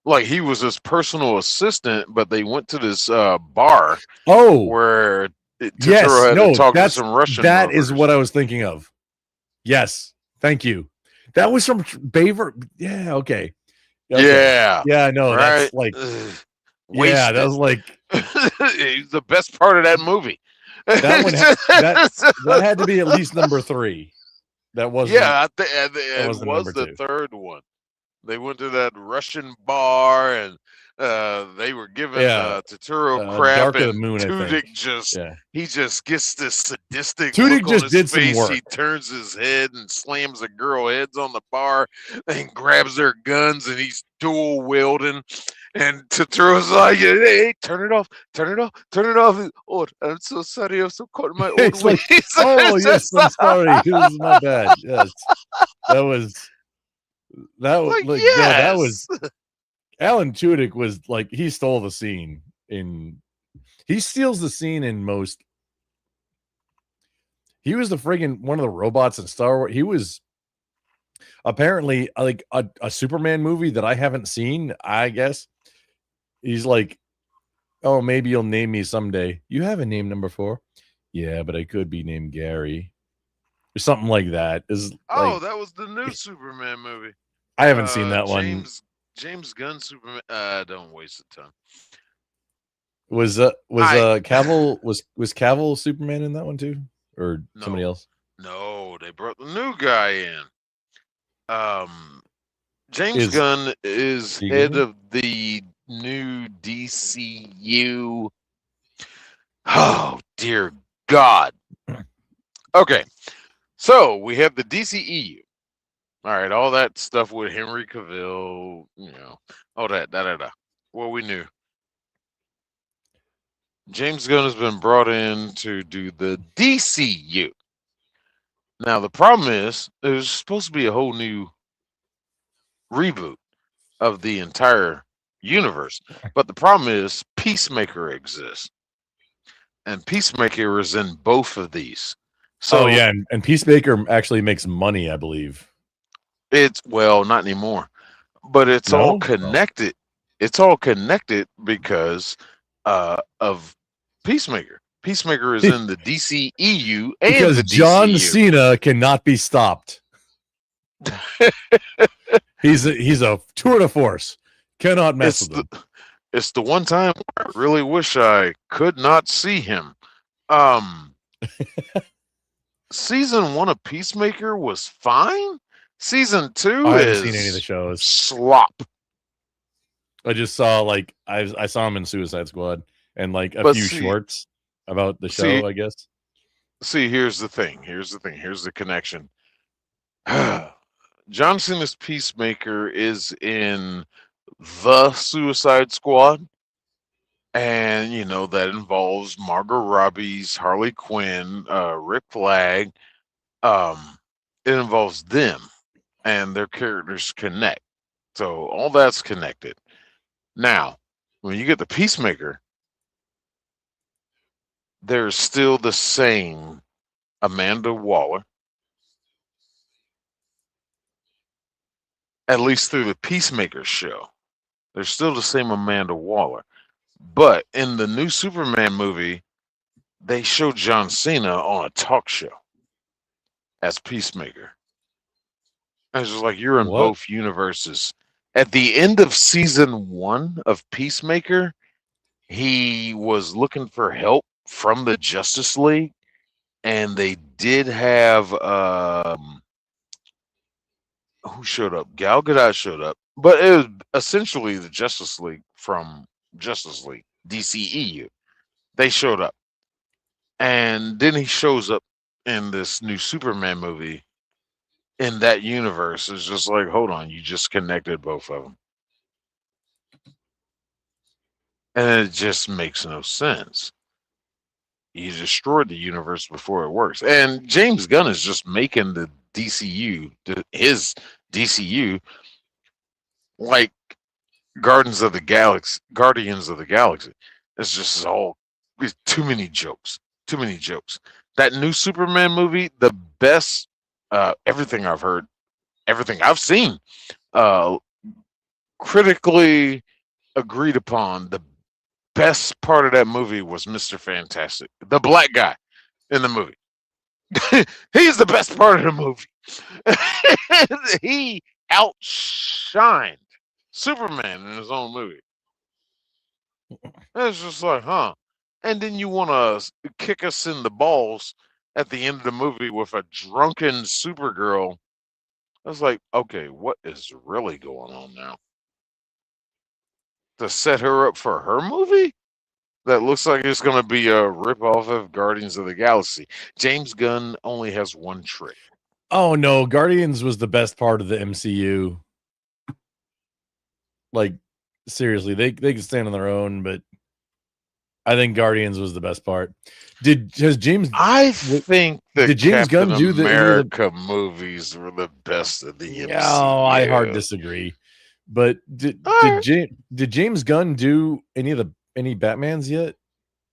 Speaker 3: Like he was his personal assistant, but they went to this bar.
Speaker 2: Oh,
Speaker 3: where Turturro had to talk to some Russian.
Speaker 2: That is what I was thinking of. Yes, thank you. That was from Bayver. Yeah, okay. Yeah, no, right? That's like, yeah, that was like
Speaker 3: the best part of that movie.
Speaker 2: That one that had to be at least number 3. That wasn't.
Speaker 3: Yeah, it was the third one. They went to that Russian bar and they were giving Turturro crap.
Speaker 2: Dark of the Moon,
Speaker 3: Tudyk he just gets this sadistic
Speaker 2: Tudyk
Speaker 3: look
Speaker 2: just
Speaker 3: on his
Speaker 2: did
Speaker 3: face.
Speaker 2: Some work.
Speaker 3: He turns his head and slams the girl heads on the bar and grabs their guns and he's dual wielding. And Turturro's like, hey, turn it off. Oh, I'm so sorry. I'm so caught in my own ways.
Speaker 2: Oh, yes, I'm sorry. It was my bad. Yes. That was like, yes. Yeah, that was Alan Tudyk was like, he stole the scene he steals the scene in most. He was the friggin' one of the robots in Star Wars. He was apparently like a Superman movie that I haven't seen, I guess. He's like, oh, maybe you'll name me someday. You have a name number 4. Yeah, but I could be named Gary. Or something like that.
Speaker 3: That was the new Superman movie.
Speaker 2: I haven't seen that one.
Speaker 3: James Gunn Superman. Don't waste the time.
Speaker 2: Was Cavill was Cavill Superman in that one too, or somebody else?
Speaker 3: No, they brought the new guy in. James Gunn is head of the new DCU. Oh dear God. Okay, so we have the DCEU. All right, all that stuff with Henry Cavill, all that, Well, we knew. James Gunn has been brought in to do the DCU. Now, the problem is, there's supposed to be a whole new reboot of the entire universe. But the problem is, Peacemaker exists. And Peacemaker is in both of these. So,
Speaker 2: yeah, and Peacemaker actually makes money, I believe.
Speaker 3: Well, not anymore. But it's all connected. It's all connected because of Peacemaker. Peacemaker is in the DCEU and
Speaker 2: because
Speaker 3: the
Speaker 2: John
Speaker 3: DCU.
Speaker 2: Cena cannot be stopped. he's a tour de force. Cannot mess with him.
Speaker 3: It's the one time I really wish I could not see him. Season 1 of Peacemaker was fine. Season 2
Speaker 2: I haven't seen any of the shows.
Speaker 3: Slop.
Speaker 2: I just saw I saw him in Suicide Squad and a few shorts about the show, I guess.
Speaker 3: See, here's the thing. Here's the connection. John Cena's Peacemaker is in the Suicide Squad. And, that involves Margot Robbie's Harley Quinn, Rick Flag. It involves them, and their characters connect. So all that's connected. Now, when you get the Peacemaker, there's still the same Amanda Waller. At least through the Peacemaker show. There's still the same Amanda Waller. But in the new Superman movie, they show John Cena on a talk show as Peacemaker. I was just like, you're in both universes. At the end of season 1 of Peacemaker, he was looking for help from the Justice League, and they did have who showed up? Gal Gadot showed up, but it was essentially the Justice League from Justice League, DCEU. They showed up. And then he shows up in this new Superman movie in that universe. It's just like, hold on, you just connected both of them. And it just makes no sense. You destroyed the universe before it works. And James Gunn is just making the DCU, his DCU, like Guardians of the Galaxy. It's just it's too many jokes. That new Superman movie, the best, everything I've heard, everything I've seen, critically agreed upon, the best part of that movie was Mr. Fantastic, the black guy in the movie. He's the best part of the movie. He outshined Superman in his own movie. It's just like, huh? And then you want to kick us in the balls at the end of the movie with a drunken Supergirl. I was like, okay, what is really going on now? To set her up for her movie? That looks like it's going to be a ripoff of Guardians of the Galaxy. James Gunn only has one trick.
Speaker 2: Oh, no. Guardians was the best part of the MCU. Seriously, they can stand on their own, but I think Guardians was the best part. Did James Gunn do
Speaker 3: America movies were the best of the MCU?
Speaker 2: No, I hard disagree. But did James Gunn do any Batmans yet?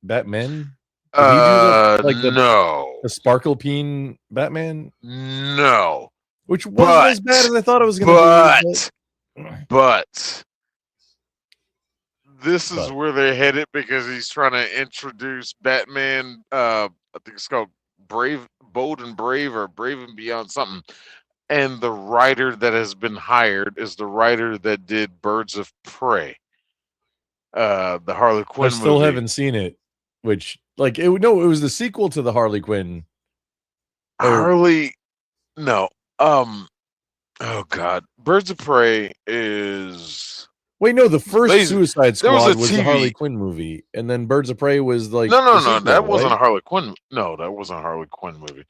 Speaker 2: Batman? Did he do
Speaker 3: no.
Speaker 2: The Sparkle Peen Batman?
Speaker 3: No.
Speaker 2: Which wasn't as bad as I thought it was going to be.
Speaker 3: But this is where they're headed because he's trying to introduce Batman. I think it's called Bold and Brave, or Brave and Beyond something. And the writer that has been hired is the writer that did Birds of Prey, the Harley Quinn movie.
Speaker 2: I still haven't seen it. Which, it was the sequel to the Harley Quinn.
Speaker 3: No. Oh God, Birds of Prey is.
Speaker 2: Wait, no, the first Suicide Squad was the Harley Quinn movie, and then Birds of Prey was
Speaker 3: No, that wasn't a Harley Quinn. No, that wasn't a Harley Quinn movie.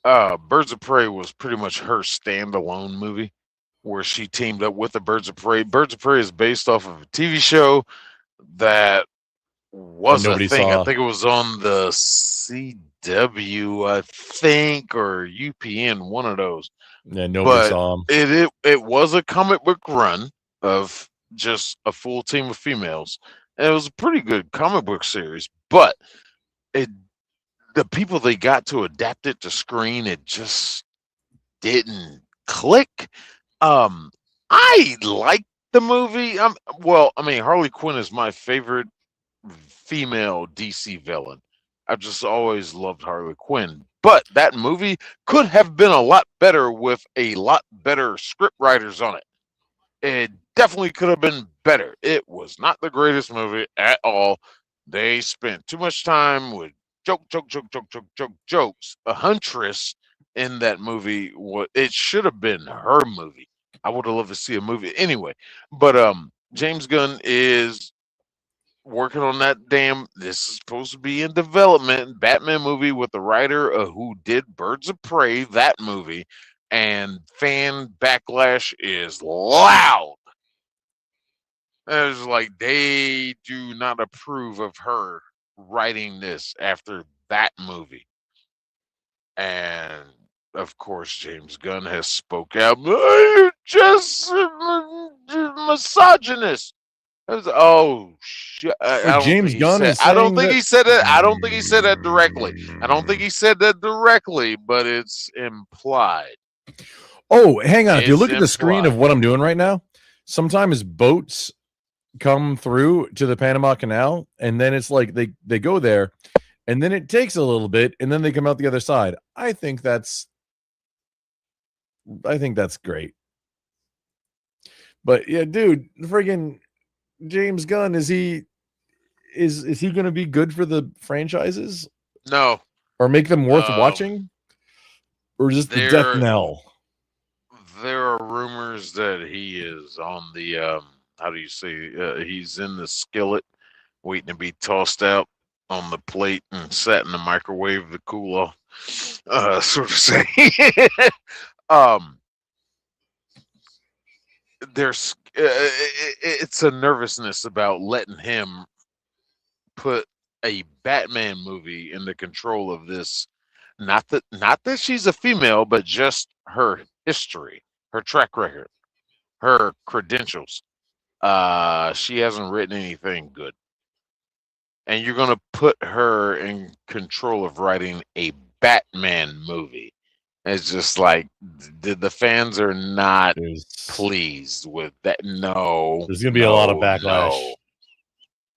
Speaker 3: Birds of Prey was pretty much her standalone movie where she teamed up with the Birds of Prey. Birds of Prey is based off of a TV show that was a
Speaker 2: nobody
Speaker 3: thing. I
Speaker 2: saw.
Speaker 3: think it was on the CW, I think, or UPN, one of those.
Speaker 2: Yeah, nobody
Speaker 3: But
Speaker 2: saw him.
Speaker 3: it was a comic book run of just a full team of females. And it was a pretty good comic book series, but it the people they got to adapt it to screen, it just didn't click. I like the movie. Well, I mean, Harley Quinn is my favorite female DC villain. I've just always loved Harley Quinn. But that movie could have been a lot better with a lot better script writers on it. It definitely could have been better. It was not the greatest movie at all. They spent too much time with jokes. A huntress in that movie, what it should have been her movie. I would have loved to see a movie anyway. But James Gunn is working on that damn. This is supposed to be in development. Batman movie with the writer who did Birds of Prey, that movie, and fan backlash is loud. It's like they do not approve of her writing this after that movie. And of course, James Gunn has spoke out. Just misogynist. Oh shit! I don't
Speaker 2: James
Speaker 3: think he
Speaker 2: Gunn
Speaker 3: said.
Speaker 2: is
Speaker 3: I don't
Speaker 2: saying
Speaker 3: think
Speaker 2: that.
Speaker 3: he said it. I don't think he said that directly. I don't think he said that directly, but it's implied.
Speaker 2: Oh, hang on. If you
Speaker 3: It's
Speaker 2: look at the screen of
Speaker 3: implied.
Speaker 2: what I'm doing right now, sometimes boats come through to the Panama Canal, and then it's like they go there, and then it takes a little bit, and then they come out the other side. I think that's great. But yeah, dude, friggin' James Gunn, is he going to be good for the franchises
Speaker 3: No,
Speaker 2: or make them worth watching, or just the death knell?
Speaker 3: there are rumors that he is on the how do you say he's in the skillet waiting to be tossed out on the plate and set in the microwave to cool off, sort of say. um there's it's a nervousness about letting him put a Batman movie in the control of this. Not that she's a female, but just her history, her track record, her credentials. She hasn't written anything good. And you're gonna put her in control of writing a Batman movie. It's just like the fans are not pleased with that. No,
Speaker 2: there's gonna be a lot of backlash.
Speaker 3: No.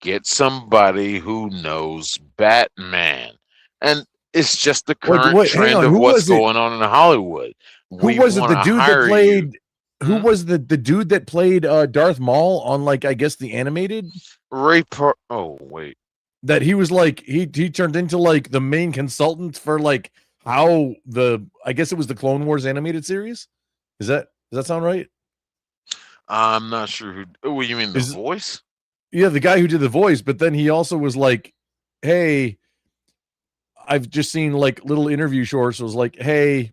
Speaker 3: Get somebody who knows Batman, and it's just the current trend of what's going on in Hollywood.
Speaker 2: Who was it? The dude that played. Who was the dude that played Darth Maul on, like, I guess the animated?
Speaker 3: Ray Park. Oh wait,
Speaker 2: that he was like he turned into like the main consultant for like how I guess it was the Clone Wars animated series. Does that sound right?
Speaker 3: I'm not sure who. Oh, you mean the voice?
Speaker 2: Yeah, the guy who did the voice, but then he also was like, hey, I've just seen like little interview shorts. It was like, hey,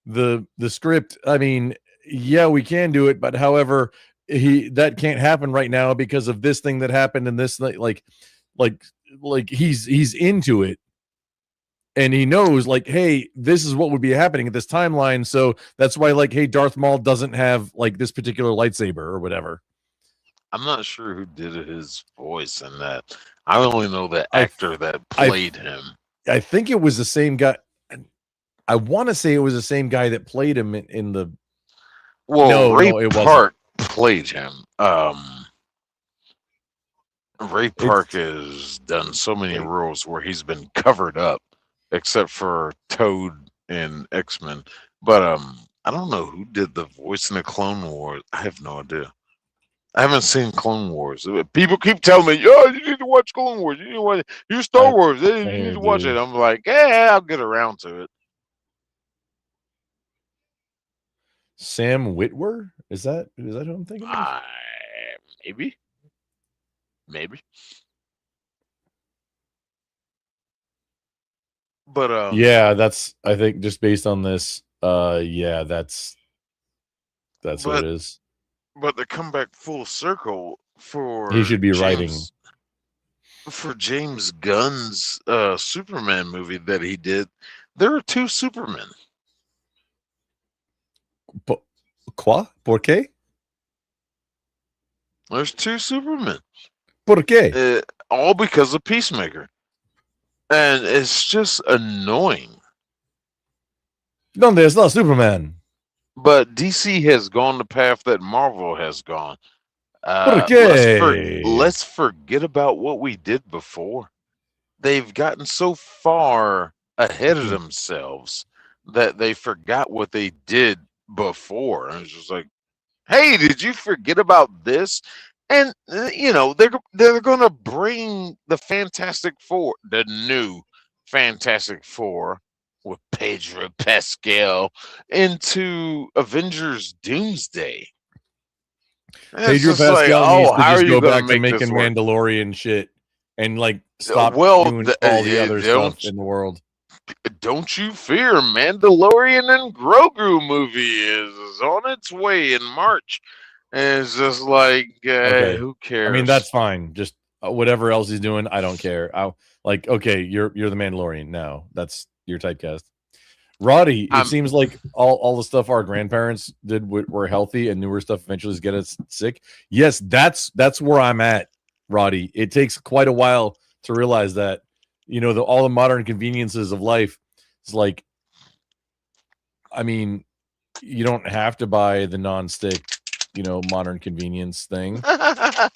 Speaker 2: the script, I mean, yeah, we can do it, but however, that can't happen right now because of this thing that happened and this like he's into it. And he knows, like, hey, this is what would be happening at this timeline. So that's why, like, hey, Darth Maul doesn't have like this particular lightsaber or whatever.
Speaker 3: I'm not sure who did his voice in that. I only know the actor that played him.
Speaker 2: I think it was the same guy. I want to say it was the same guy that played him in the.
Speaker 3: Well, Ray Park played him. Ray Park has done so many roles where he's been covered up, except for Toad in X-Men. But I don't know who did the voice in the Clone Wars. I have no idea. I haven't seen Clone Wars. People keep telling me, "Oh, you need to watch Clone Wars. You need to watch Star Wars. You need to watch it." I'm like, "Yeah, I'll get around to it."
Speaker 2: Sam Witwer? Is that who I'm thinking of?
Speaker 3: Maybe. But
Speaker 2: yeah, that's I think just based on this, yeah, that's what it is.
Speaker 3: But to come back full circle
Speaker 2: He should be writing.
Speaker 3: For James Gunn's Superman movie that he did, there are 2 Supermen.
Speaker 2: Quoi? ¿Por qué?
Speaker 3: There's 2 Supermen.
Speaker 2: ¿Por qué?
Speaker 3: All because of Peacemaker. And it's just annoying.
Speaker 2: ¿Dónde está Superman?
Speaker 3: But DC has gone the path that Marvel has gone.
Speaker 2: ¿Por qué?
Speaker 3: Let's forget about what we did before. They've gotten so far ahead of themselves that they forgot what they did before. And it's just like, hey, did you forget about this? And they're gonna bring the Fantastic Four, the new Fantastic Four with Pedro Pascal, into Avengers Doomsday.
Speaker 2: Pedro Pascal needs to just go back to making Mandalorian shit and stop doing all the other stuff in the world.
Speaker 3: Don't you fear, Mandalorian and Grogu movie is on its way in March. And it's just like, okay. Who cares?
Speaker 2: I mean, that's fine. Just whatever else he's doing, I don't care. Okay, you're the Mandalorian now. That's your typecast. Roddy, it seems like all the stuff our grandparents did were healthy, and newer stuff eventually get us sick. Yes, that's where I'm at, Roddy. It takes quite a while to realize that, all the modern conveniences of life is like, I mean, you don't have to buy the non-stick, modern convenience thing. The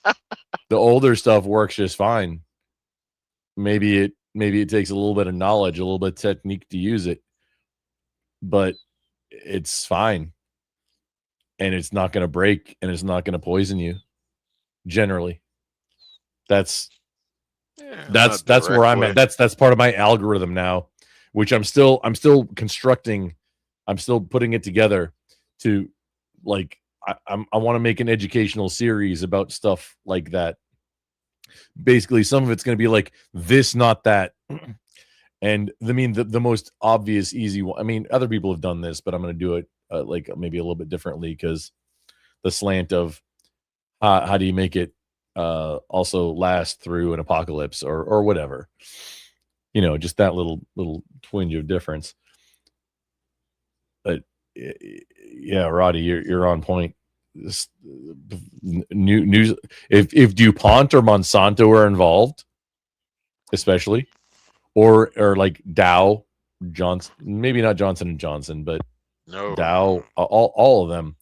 Speaker 2: older stuff works just fine. Maybe it takes a little bit of knowledge, a little bit of technique to use it, but it's fine, and it's not going to break, and it's not going to poison you. Generally, that's where I'm at. That's part of my algorithm now, which I'm still constructing. I'm still putting it together to I want to make an educational series about stuff like that. Basically, some of it's going to be like this, not that. And the most obvious, easy one. I mean, other people have done this, but I'm going to do it maybe a little bit differently, because the slant of how do you make it also last through an apocalypse or whatever. Just that little twinge of difference. But yeah, Roddy, you're on point. News. If DuPont or Monsanto are involved, especially, or like Dow, Johnson, maybe not Johnson and Johnson, but Dow, all of them,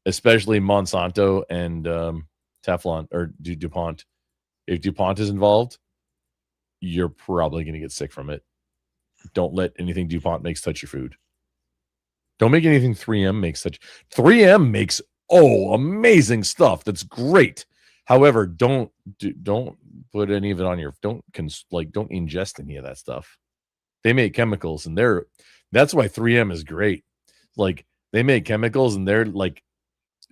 Speaker 2: especially Monsanto and Teflon or DuPont. If DuPont is involved, you're probably going to get sick from it. Don't let anything DuPont makes touch your food. Don't make anything 3M makes touch. 3M makes amazing stuff. That's great. However, don't put any of it on your. Don't ingest any of that stuff. They make chemicals, and that's why 3M is great. Like, they make chemicals, and they're like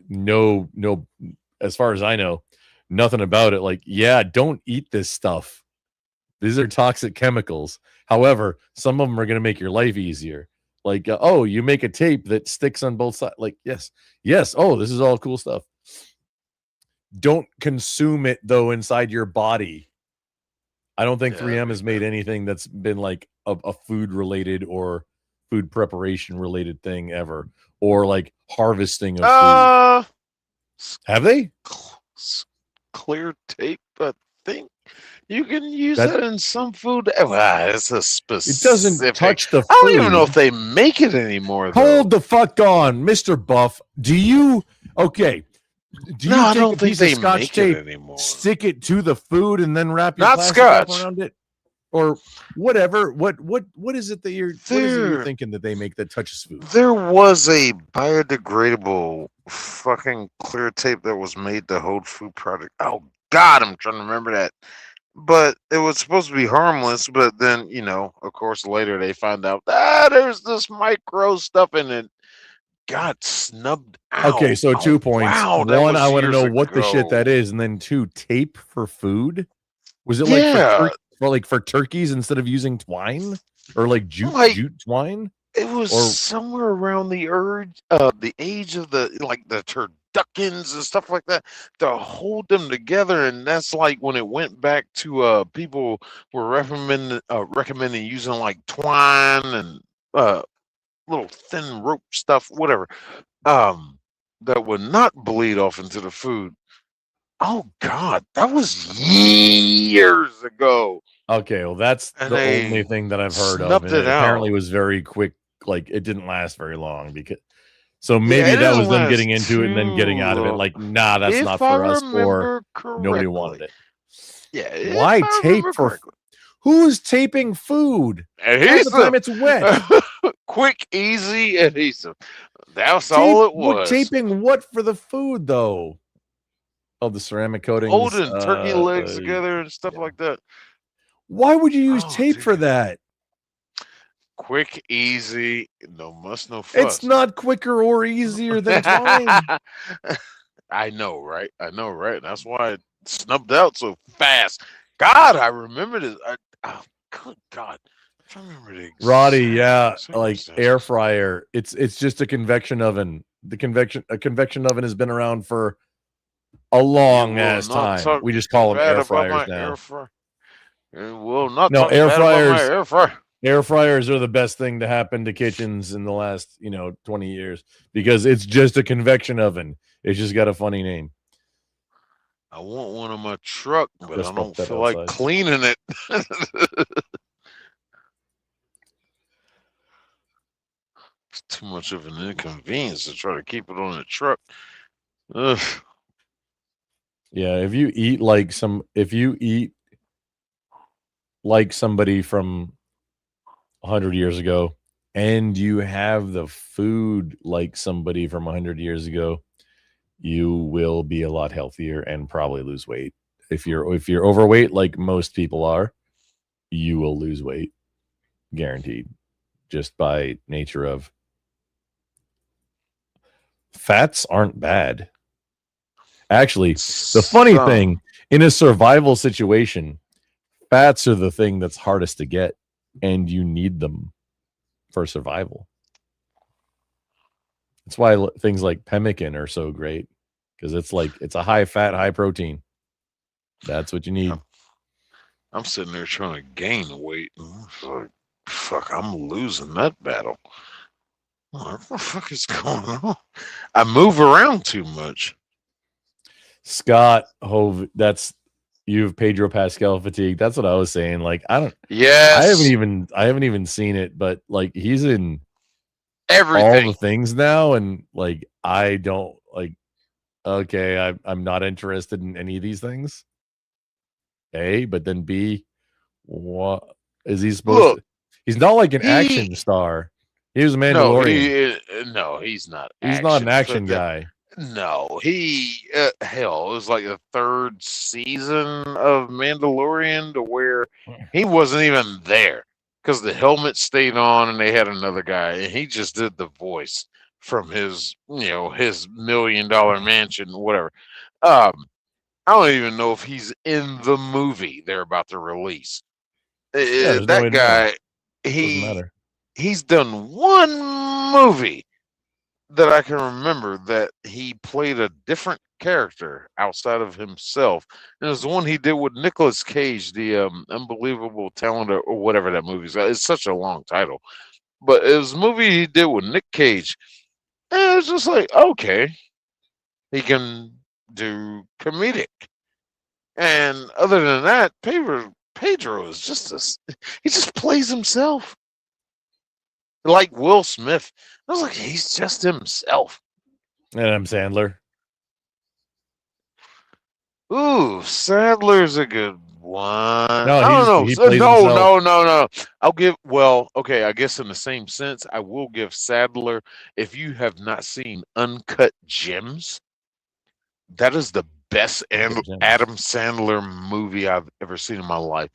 Speaker 2: no, as far as I know, nothing about it. Like, yeah, don't eat this stuff. These are toxic chemicals. However, some of them are going to make your life easier. Like, you make a tape that sticks on both sides. Like, yes. Oh, this is all cool stuff. Don't consume it, though, inside your body. I don't think 3M has made anything that's been like a food-related or food preparation-related thing ever. Or like harvesting of food. Have they?
Speaker 3: Clear tape, I think. You can use that in some food. It's a specific.
Speaker 2: It doesn't touch the food.
Speaker 3: I don't even know if they make it anymore, though.
Speaker 2: Hold the fuck on, Mr. Buff. Do you take a piece of Scotch tape, stick it to the food, and then wrap your plastic wrap around it? Or whatever. What is it that you're thinking that they make that touches food?
Speaker 3: There was a biodegradable fucking clear tape that was made to hold food product. Oh God, I'm trying to remember that. But it was supposed to be harmless, but then, of course, later they found out, there's this micro stuff in it. Got snubbed out.
Speaker 2: Okay, so 2 points. Wow, one, I want to know what the shit that is, and then 2, tape for food? Was it for turkeys instead of using twine? or like jute twine.
Speaker 3: It was somewhere around the age of the turduckens and stuff like that to hold them together, and that's like when it went back to people were recommending using like twine and little thin rope stuff, whatever, that would not bleed off into the food. Oh God, that was years ago.
Speaker 2: Okay, well that's the only thing that I've heard of, and it apparently was very quick. Like it didn't last very long because. So maybe that was them getting into it and then getting out of it. Like, nah, that's not for us, or nobody wanted it.
Speaker 3: Yeah.
Speaker 2: Why tape for? Who's taping food? Half the time it's wet.
Speaker 3: Quick, easy adhesive. That's all it was.
Speaker 2: Taping what for the food though? Oh, the ceramic coatings.
Speaker 3: Holding turkey legs together and stuff like that.
Speaker 2: Why would you use tape for that?
Speaker 3: Quick, easy, no muss, no fuss.
Speaker 2: It's not quicker or easier than twine.
Speaker 3: I know, right? That's why it snubbed out so fast. God, I remember this. Good God. I remember the
Speaker 2: Roddy, yeah, like air fryer. It's just a convection oven. A convection oven has been around for a long ass time. We just call them air fryers now. Air fryers. Air fryers are the best thing to happen to kitchens in the last, 20 years because it's just a convection oven. It's just got a funny name.
Speaker 3: I want one on my truck, but I don't feel like cleaning it. It's too much of an inconvenience to try to keep it on the truck. Ugh.
Speaker 2: Yeah, if you eat like somebody from 100 years ago and you have the food like somebody from 100 years ago, you will be a lot healthier and probably lose weight. If you're overweight like most people are, you will lose weight, guaranteed, just by nature of fats aren't bad. Actually, the funny thing, in a survival situation, fats are the thing that's hardest to get, and you need them for survival. That's why things like pemmican are so great, because it's a high fat, high protein. That's what you need.
Speaker 3: I'm sitting there trying to gain weight. It's like, fuck, I'm losing that battle. What the fuck is going on? I move around too much.
Speaker 2: Scott Hove, you have Pedro Pascal fatigue. That's what I was saying. Like, I haven't even seen it, but like he's in
Speaker 3: everything,
Speaker 2: all the things now, and like I don't like. Okay, I'm not interested in any of these things. A, but then B, what is he supposed to? He's not like an action star. He was a Mandalorian.
Speaker 3: No, he's not.
Speaker 2: He's not an action guy.
Speaker 3: No, hell, it was like the third season of Mandalorian to where he wasn't even there because the helmet stayed on and they had another guy and he just did the voice from his, his $1 million mansion, whatever. I don't even know if he's in the movie they're about to release. That guy, he's done one movie that I can remember that he played a different character outside of himself. And it was the one he did with Nicolas Cage, the Unbelievable Talent or whatever that movie's got. It's such a long title. But it was a movie he did with Nick Cage. And it was just like, okay, he can do comedic. And other than that, Pedro is he just plays himself. Like Will Smith. I was like, he's just himself.
Speaker 2: And Adam Sandler.
Speaker 3: Ooh, Sandler's a good one.
Speaker 2: No,
Speaker 3: I don't know.
Speaker 2: He plays
Speaker 3: No. I guess in the same sense, I will give Sandler, if you have not seen Uncut Gems, that is the best Adam Sandler movie I've ever seen in my life.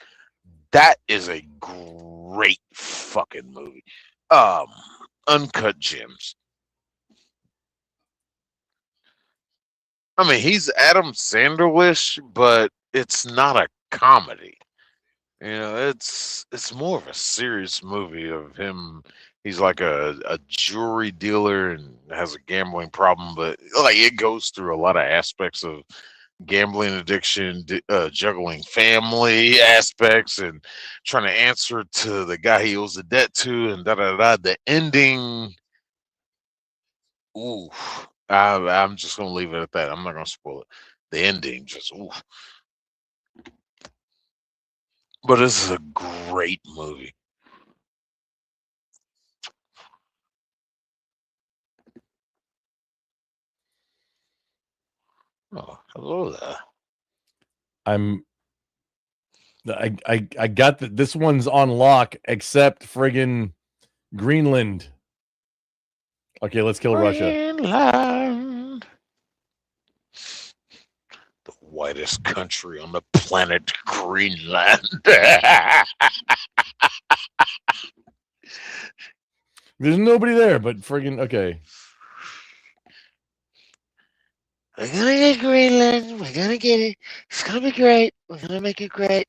Speaker 3: That is a great fucking movie. Uncut Gems. I mean, he's Adam Sandler-ish, but it's not a comedy. You know, it's more of a serious movie of him. He's like a jewelry dealer and has a gambling problem, but like it goes through a lot of aspects of gambling addiction, juggling family aspects, and trying to answer to the guy he owes the debt to, and da da da. The ending, ooh, I'm just gonna leave it at that. I'm not gonna spoil it. The ending, just ooh. But this is a great movie. Oh, hello there.
Speaker 2: I got that this one's on lock except friggin' Greenland. Okay, let's kill Russia.
Speaker 3: Greenland. The whitest country on the planet, Greenland.
Speaker 2: There's nobody there, but friggin' okay.
Speaker 3: We're gonna get Greenland. We're gonna get it. It's gonna be great. We're gonna make it great.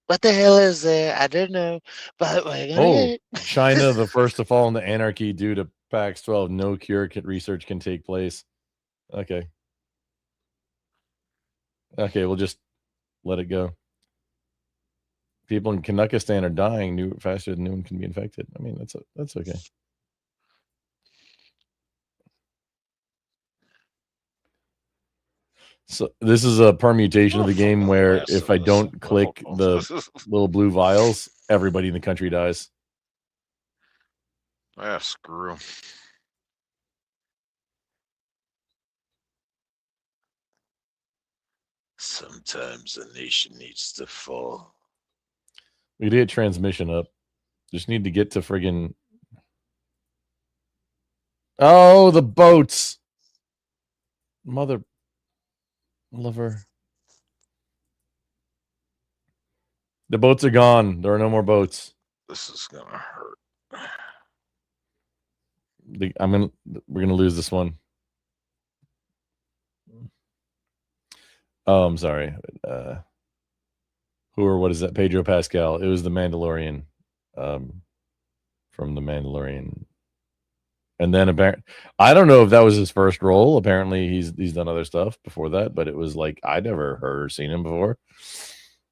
Speaker 3: What the hell is there? I don't know, but we're gonna get it.
Speaker 2: China, the first to fall into anarchy due to PAX 12. No cure research can take place. Okay. Okay, we'll just let it go. People in Kazakhstan are dying faster than anyone can be infected. I mean, that's okay. So this is a permutation of the game where if I don't click the little blue vials, everybody in the country dies.
Speaker 3: Ah, screw 'em. Sometimes a nation needs to fall.
Speaker 2: We did transmission up. Just need to get to friggin'. Oh, the boats. Mother lover. The boats are gone. There are no more boats.
Speaker 3: This is gonna hurt.
Speaker 2: We're gonna lose this one. Oh, I'm sorry. What is that? Pedro Pascal. It was the Mandalorian. From the Mandalorian. And then I don't know if that was his first role. Apparently he's done other stuff before that, but it was like I never heard or seen him before.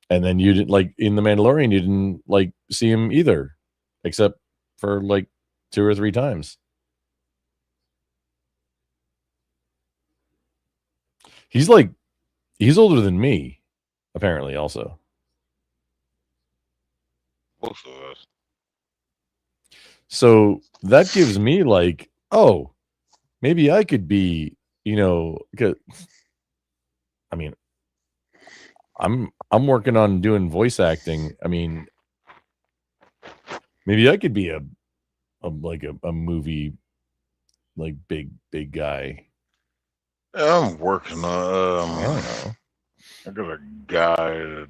Speaker 2: And then you didn't like in the Mandalorian, you didn't like see him either, except for like 2 or 3 times. He's older than me, apparently, also.
Speaker 3: Both of us.
Speaker 2: So that gives me like, oh, maybe I could be, I mean, I'm working on doing voice acting. I mean, maybe I could be a movie like big guy.
Speaker 3: I'm working on.
Speaker 2: I don't know.
Speaker 3: I got a guy.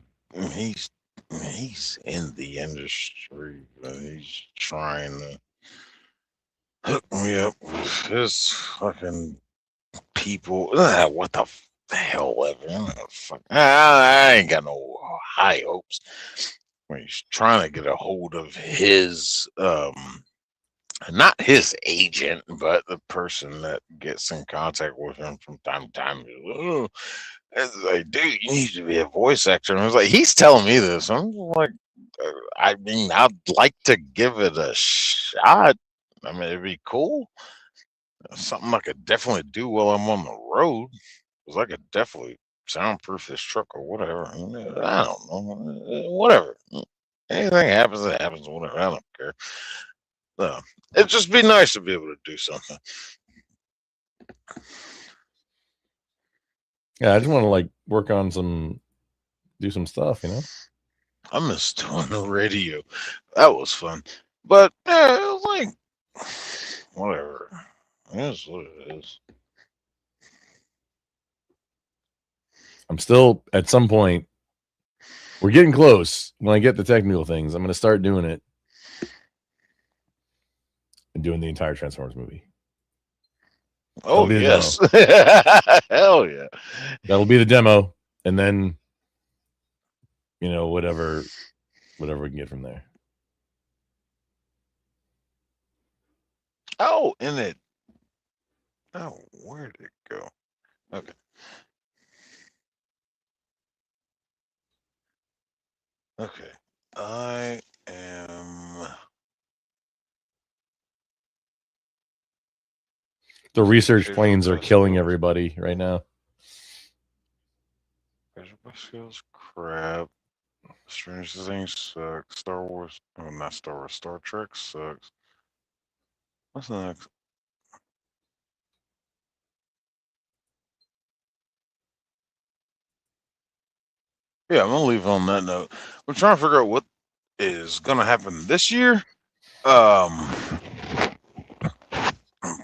Speaker 3: He's in the industry. He's trying to hook me up with his fucking people. What the hell ever? I ain't got no high hopes. He's trying to get a hold of his not his agent, but the person that gets in contact with him from time to time. It's like, dude, you need to be a voice actor. And I was like, he's telling me this. I'm like, I mean, I'd like to give it a shot. I mean, it'd be cool. Something I could definitely do while I'm on the road. Because I could definitely soundproof this truck or whatever. I don't know. Whatever. Anything happens, it happens. Whatever. I don't care. It'd just be nice to be able to do something.
Speaker 2: Yeah, I just want to like work on do some stuff,
Speaker 3: I miss doing the radio. That was fun. But yeah, it was like whatever. It is what it is.
Speaker 2: I'm still at some point. We're getting close. When I get the technical things, I'm going to start doing it and doing the entire Transformers movie.
Speaker 3: Oh yes, hell yeah!
Speaker 2: That'll be the demo, and then whatever whatever we can get from there.
Speaker 3: Oh, in it. Oh, where did it go? Okay. Okay. I am.
Speaker 2: The research planes are killing everybody right now.
Speaker 3: Skills, crap. Stranger Things sucks. Star Wars. Oh, not Star Wars. Star Trek sucks. What's the next? Yeah, I'm gonna leave on that note. I'm trying to figure out what is gonna happen this year. I'm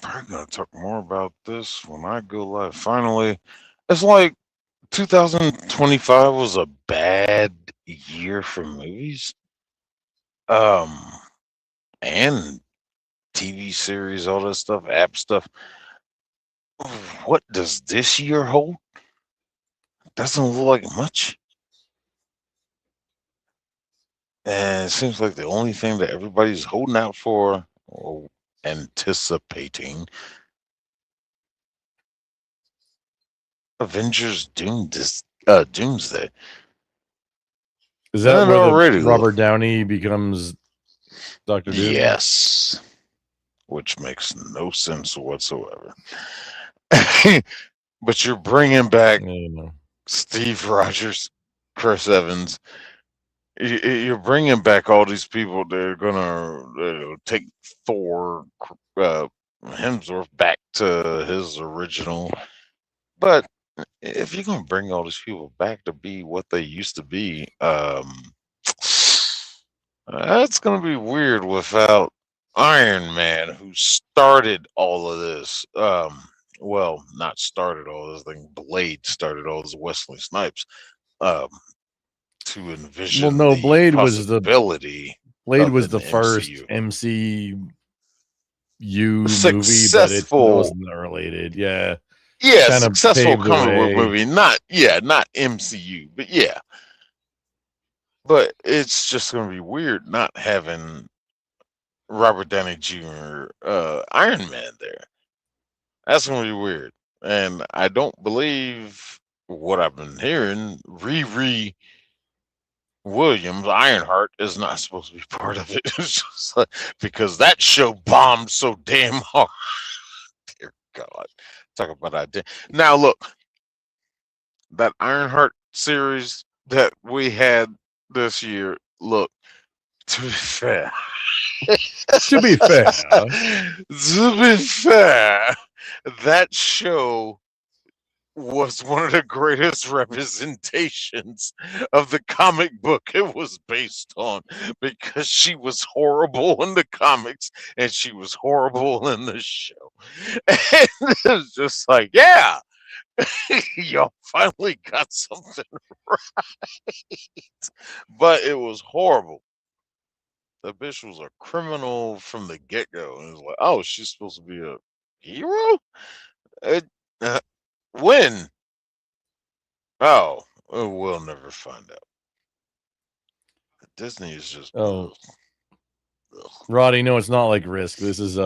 Speaker 3: probably gonna talk more about this when I go live. Finally, it's like 2025 was a bad year for movies. And TV series, all that stuff, app stuff. What does this year hold? Doesn't look like much. And it seems like the only thing that everybody's holding out for or anticipating Avengers Doomsday.
Speaker 2: Is that where Robert Downey becomes Dr. Doom?
Speaker 3: Yes. Which makes no sense whatsoever. But you're bringing back Steve Rogers, Chris Evans. You're bringing back all these people that are gonna take Thor, Hemsworth back to his original. But if you're gonna bring all these people back to be what they used to be, that's gonna be weird without Iron Man, who started all of this. Well, not started all this thing. Blade started all this. Wesley Snipes. To envision.
Speaker 2: Well, no, Blade was the first MCU movie, but it wasn't related. Yeah.
Speaker 3: Yeah, successful comic book movie. Not MCU, but yeah. But it's just gonna be weird not having Robert Downey Jr. Iron Man there. That's gonna be weird. And I don't believe what I've been hearing. Riri Williams, Ironheart, is not supposed to be part of it. It's just like, because that show bombed so damn hard. Dear God. Talk about idea. Now look, that Ironheart series that we had this year, look, to be fair.
Speaker 2: To be fair,
Speaker 3: that show was one of the greatest representations of the comic book it was based on, because she was horrible in the comics and she was horrible in the show. And it's just like, yeah, y'all finally got something right. But it was horrible. The bitch was a criminal from the get-go. And it was like, oh, she's supposed to be a hero? When? Oh, we'll never find out. Disney is just...
Speaker 2: Oh. Roddy, no, it's not like Risk. This is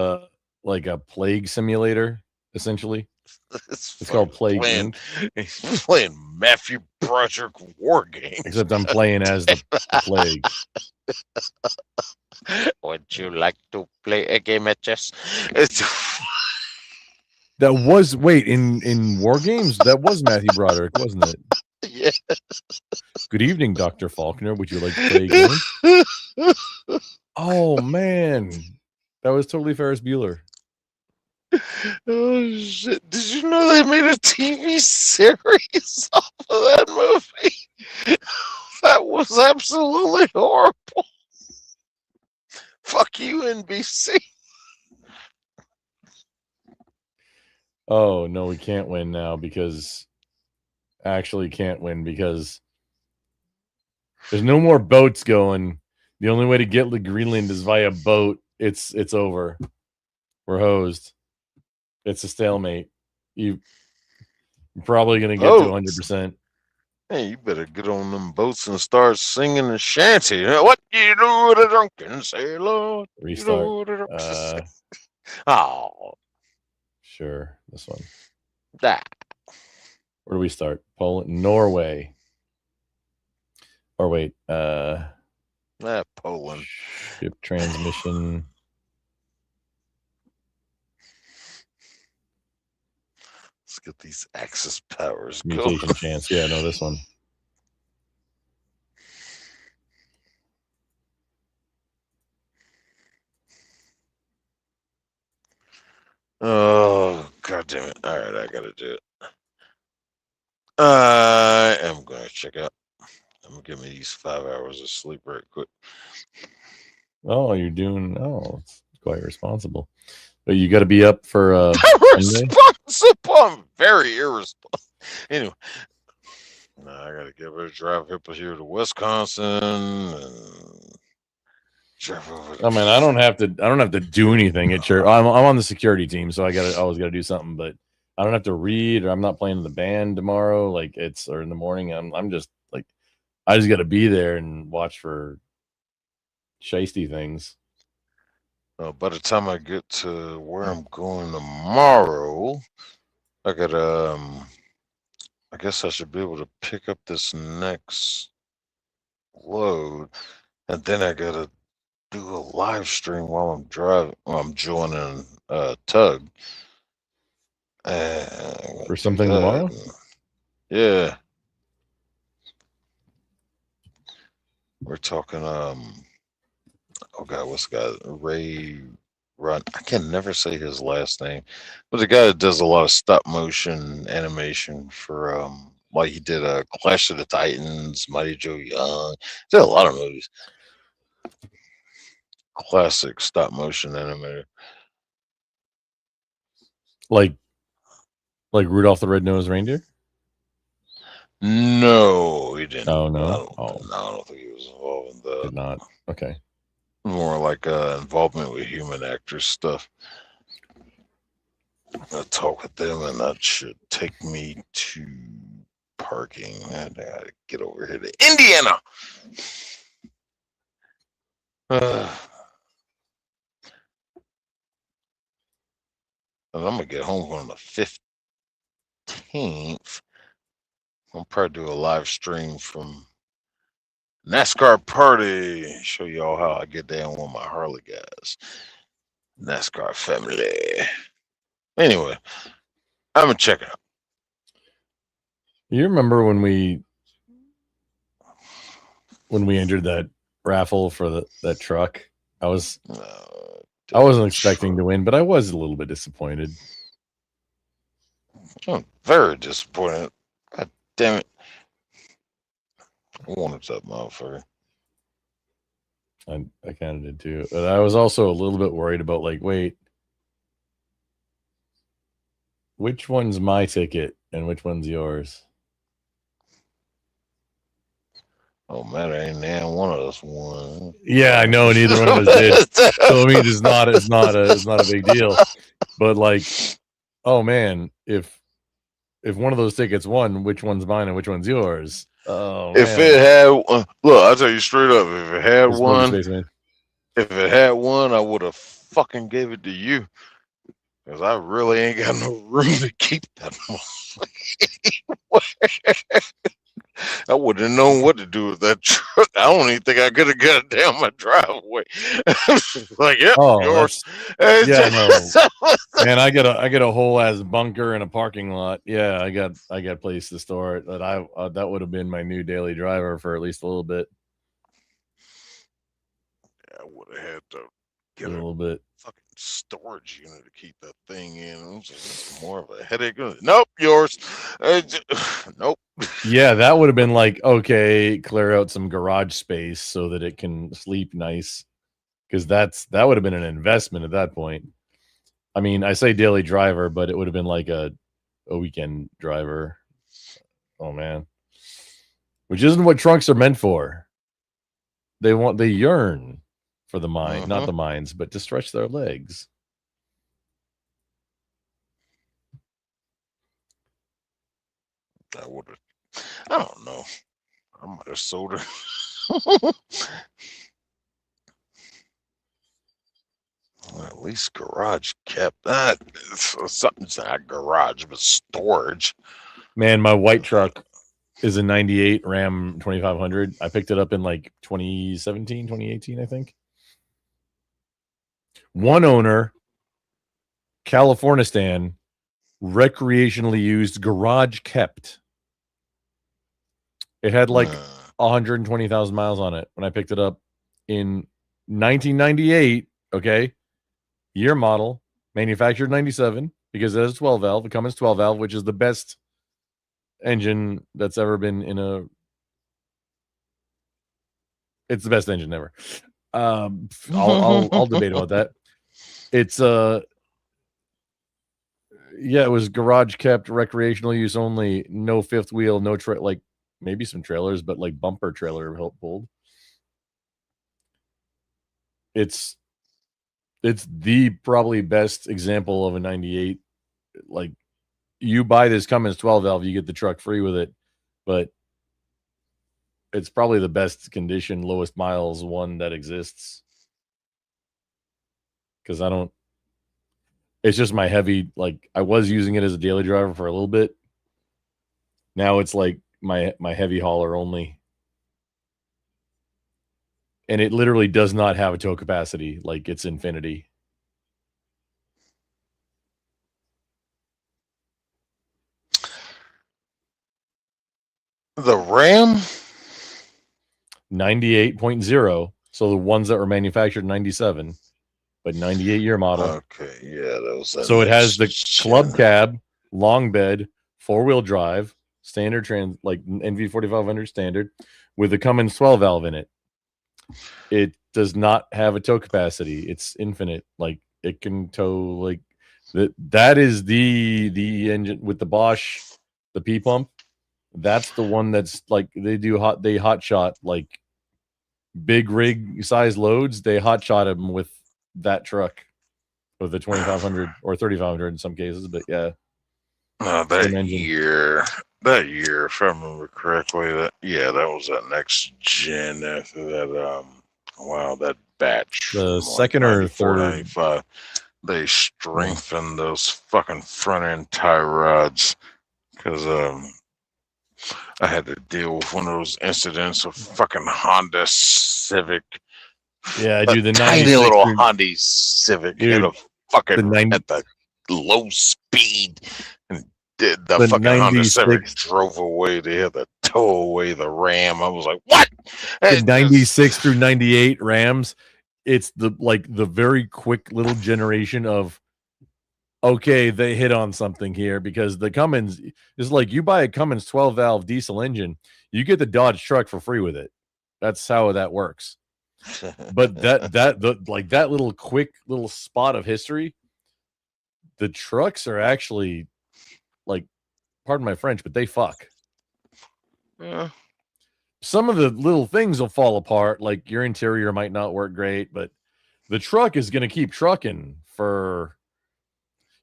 Speaker 2: like a plague simulator, essentially. It's called Plague Inc.
Speaker 3: He's playing Matthew Broderick War Games.
Speaker 2: Except I'm playing as the plague.
Speaker 3: Would you like to play a game at chess?
Speaker 2: That was in War Games. That was Matthew Broderick, wasn't it?
Speaker 3: Yeah.
Speaker 2: Good evening, Dr. Faulkner. Would you like to play a game? Oh man, that was totally Ferris Bueller.
Speaker 3: Oh shit! Did you know they made a TV series off of that movie? That was absolutely horrible. Fuck you, NBC.
Speaker 2: Oh no, we can't win now because actually can't win because there's no more boats going. The only way to get to Greenland is via boat. It's over. We're hosed. It's a stalemate. You're probably going to get to 100%.
Speaker 3: Hey, you better get on them boats and start singing a shanty. What you do with a drunken sailor?
Speaker 2: Restart.
Speaker 3: Oh,
Speaker 2: Sure. This one.
Speaker 3: that.
Speaker 2: Where do we start? Poland, Norway. Or wait,
Speaker 3: Poland.
Speaker 2: ship transmission.
Speaker 3: Let's get these Axis powers
Speaker 2: Mutation
Speaker 3: going.
Speaker 2: chance. Yeah, no, this one.
Speaker 3: Oh, God damn it. All right, I got to do it. I am going to check out. I'm going to give me these 5 hours of sleep right quick.
Speaker 2: Oh, you're doing. Oh, it's quite responsible. But you got to be up for.
Speaker 3: Irresponsible. I'm very irresponsible. Anyway, now I got to get ready to drive up here to Wisconsin and drive over.
Speaker 2: I mean, I don't have to do anything at church. I'm on the security team, so I always got to do something. But I don't have to read, or I'm not playing in the band tomorrow. Like or in the morning. I'm just like, I just got to be there and watch for shisty things.
Speaker 3: By the time I get to where I'm going tomorrow, I got I guess I should be able to pick up this next load, and then I gotta do a live stream while I'm driving. While I'm joining Tug.
Speaker 2: For something tomorrow?
Speaker 3: Yeah. We're talking oh God, what's the guy? Ray Run. I can never say his last name. But the guy that does a lot of stop motion animation for like he did Clash of the Titans, Mighty Joe Young. Did a lot of movies. Classic stop motion animator.
Speaker 2: Like Rudolph the Red-Nosed Reindeer?
Speaker 3: No, he didn't.
Speaker 2: Oh no.
Speaker 3: I don't think he was involved in that.
Speaker 2: Did not. Okay.
Speaker 3: More like involvement with human actors stuff. I talk with them, and that should take me to parking. I gotta get over here to Indiana. And I'm gonna get home on the 15th. I'll probably do a live stream from NASCAR party. Show y'all how I get down with my Harley guys. NASCAR family. Anyway, I'm gonna check it out.
Speaker 2: You remember when we entered that raffle for that truck? I wasn't expecting to win, but I was a little bit disappointed.
Speaker 3: I'm very disappointed. God damn it. I wanted that motherfucker.
Speaker 2: I kind of did too. But I was also a little bit worried about, like, wait, which one's my ticket and which one's yours?
Speaker 3: Oh man, ain't one of us won.
Speaker 2: Yeah, I know neither one of us did. So I mean, it's not a big deal. But like, oh man, if one of those tickets won, which one's mine and which one's yours? Oh,
Speaker 3: if it had look, I'll tell you straight up, if it had one, I would have fucking gave it to you. Because I really ain't got no room to keep that motherfucker. I wouldn't have known what to do with that truck. I don't even think I could have got it down my driveway. Like, yep, yours.
Speaker 2: Yeah, no. Man, I got a whole ass bunker in a parking lot. Yeah, I got place to store it. That that would have been my new daily driver for at least a little bit.
Speaker 3: Yeah, I would have had to get
Speaker 2: a little bit
Speaker 3: fucking storage unit to keep that thing in. It's more of a headache. Nope, yours. Nope.
Speaker 2: Yeah, that would have been like, okay, clear out some garage space so that it can sleep nice. Because that would have been an investment at that point. I mean, I say daily driver, but it would have been like a weekend driver. Oh man. Which isn't what trunks are meant for. They yearn for the mind, not the minds, but to stretch their legs.
Speaker 3: I would have I don't know. I might have sold her. Well, at least garage kept that. Something's not garage, but storage.
Speaker 2: Man, my white truck is a 98 Ram 2500. I picked it up in like 2017, 2018, I think. One owner, Californistan, recreationally used, garage kept. It had like 120,000 miles on it when I picked it up in 1998. Okay. Year model, manufactured 97, because it has a 12 valve. It Cummins 12 valve, which is the best engine that's ever been in a. It's the best engine ever. I'll debate about that. It's yeah, it was garage kept, recreational use only, no fifth wheel, no like maybe some trailers, but like bumper trailer help pulled. It's the probably best example of a 98. Like, you buy this Cummins 12 valve, you get the truck free with it, but it's probably the best condition, lowest miles one that exists. Because it's just my heavy, like, I was using it as a daily driver for a little bit. Now it's like my heavy hauler only. And it literally does not have a tow capacity. Like, it's infinity.
Speaker 3: The Ram?
Speaker 2: 98.0. So the ones that were manufactured in 97, but 98 year model.
Speaker 3: Okay, yeah, that was that.
Speaker 2: So it has the club cab, long bed, 4-wheel drive, standard like NV4500 standard, with the Cummins 12 valve in it. It does not have a tow capacity. It's infinite. Like, it can tow like that is the engine with the Bosch, the P pump. That's the one that's like they hot shot like big rig size loads. They hot shot them with that truck, with the 2500 or 3500 in some cases. But yeah,
Speaker 3: that year, if I remember correctly, that was that next gen after that. Wow, that batch.
Speaker 2: The second or third.
Speaker 3: 95. They strengthened those fucking front end tie rods because I had to deal with one of those incidents of fucking Honda Civic.
Speaker 2: Yeah, dude, the
Speaker 3: tiny little Honda Civic
Speaker 2: dude,
Speaker 3: hit a fucking at the low speed, and the fucking 96. Honda Civic drove away. They had to tow away the Ram. I was like, what?
Speaker 2: The 96 through 98 Rams. It's the very quick little generation of, okay, they hit on something here, because the Cummins is like, you buy a Cummins 12 valve diesel engine, you get the Dodge truck for free with it. That's how that works. But that little quick little spot of history, the trucks are actually, like, pardon my French, but they fuck.
Speaker 3: Yeah.
Speaker 2: Some of the little things will fall apart, like your interior might not work great, but the truck is going to keep trucking for.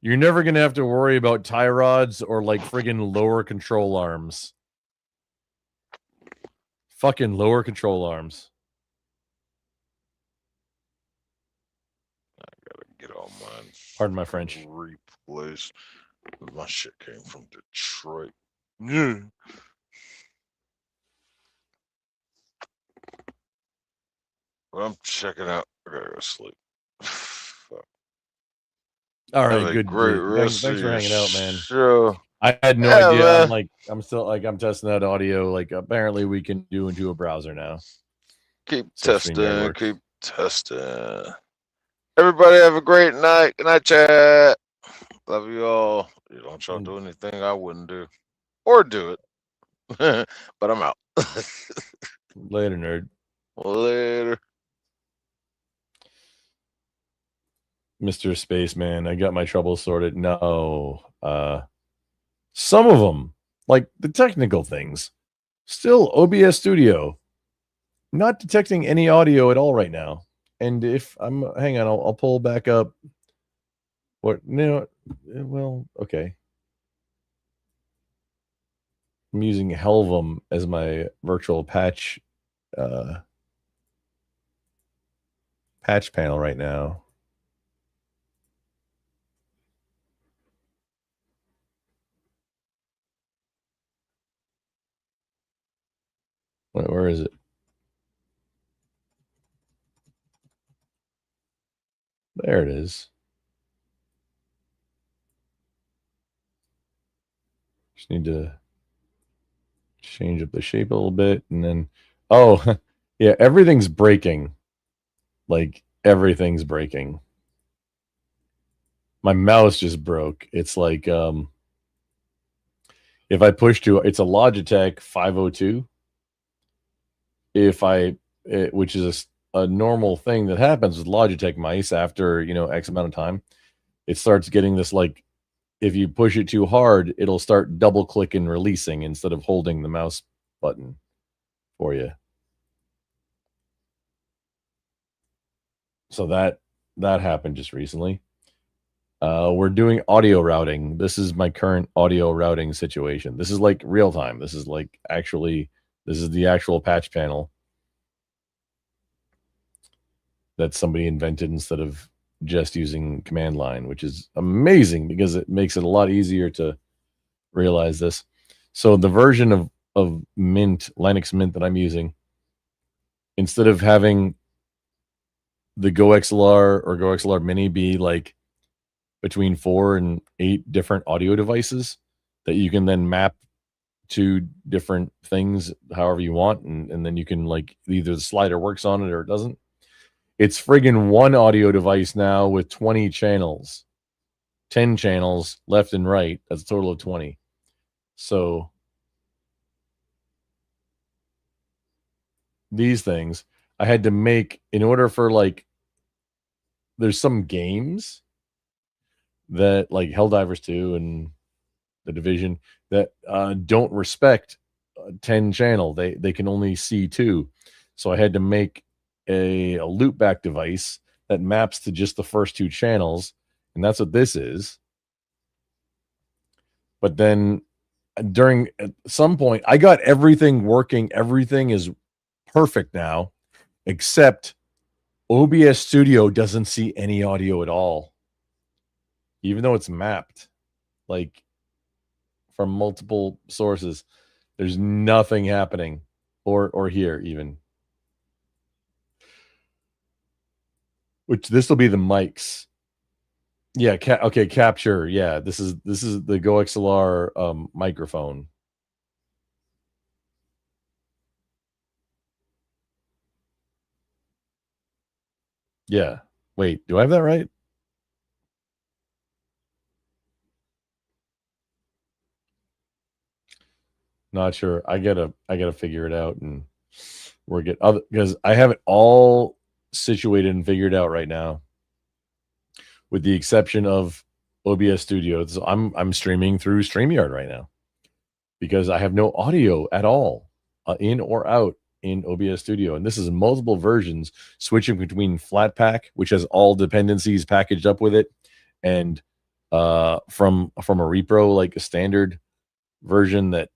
Speaker 2: You're never going to have to worry about tie rods or like friggin' lower control arms. Fucking lower control arms.
Speaker 3: I gotta get all mine.
Speaker 2: Pardon my French.
Speaker 3: Replaced. My shit came from Detroit. Yeah. Well, I'm checking out. I gotta go sleep.
Speaker 2: All right, good. Thanks for hanging out, man.
Speaker 3: Show.
Speaker 2: I had no idea. I'm still I'm testing out audio. Like, apparently we can do into a browser now.
Speaker 3: Keep testing. Everybody have a great night. Good night, chat. Love you all. You don't y'all do anything I wouldn't do, or do it. But I'm out.
Speaker 2: Later, nerd.
Speaker 3: Later.
Speaker 2: Mr. Spaceman, I got my troubles sorted. No. Some of them, like the technical things, still OBS Studio, not detecting any audio at all right now. And if hang on, I'll pull back up. What? No, well, okay. I'm using Helvum as my virtual patch panel right now. Where is it? There it is. Just need to change up the shape a little bit, and then yeah, everything's breaking. Like everything's breaking. My mouse just broke. It's like if I push to, it's a Logitech 502. Which is a normal thing that happens with Logitech mice after, X amount of time, it starts getting this, like, if you push it too hard, it'll start double clicking releasing instead of holding the mouse button for you. So that happened just recently. We're doing audio routing. This is my current audio routing situation. This is like real time. This is like this is the actual patch panel that somebody invented instead of just using command line, which is amazing because it makes it a lot easier to realize this. So the version of Mint, Linux Mint that I'm using, instead of having the GoXLR or GoXLR Mini be like between 4 and 8 different audio devices that you can then map to different things however you want, and then you can, like, either the slider works on it or it doesn't. It's friggin' one audio device now with 20 channels, 10 channels left and right. That's a total of 20. So these things I had to make in order for, like, there's some games that, like Helldivers 2 and The Division, that don't respect 10 channel. They can only see 2. So I had to make a loopback device that maps to just the first 2 channels, and that's what this is. But then at some point, I got everything working. Everything is perfect now, except OBS Studio doesn't see any audio at all, even though it's mapped, like, from multiple sources. There's nothing happening, or here even. Which this will be the mics. Yeah, okay, capture. Yeah, this is the GoXLR microphone. Yeah. Wait, do I have that right? Not sure. I gotta figure it out, and because I have it all situated and figured out right now, with the exception of OBS Studio. So I'm streaming through StreamYard right now because I have no audio at all, in or out, in OBS Studio. And this is multiple versions switching between Flatpak, which has all dependencies packaged up with it, and from a repro, like a standard version that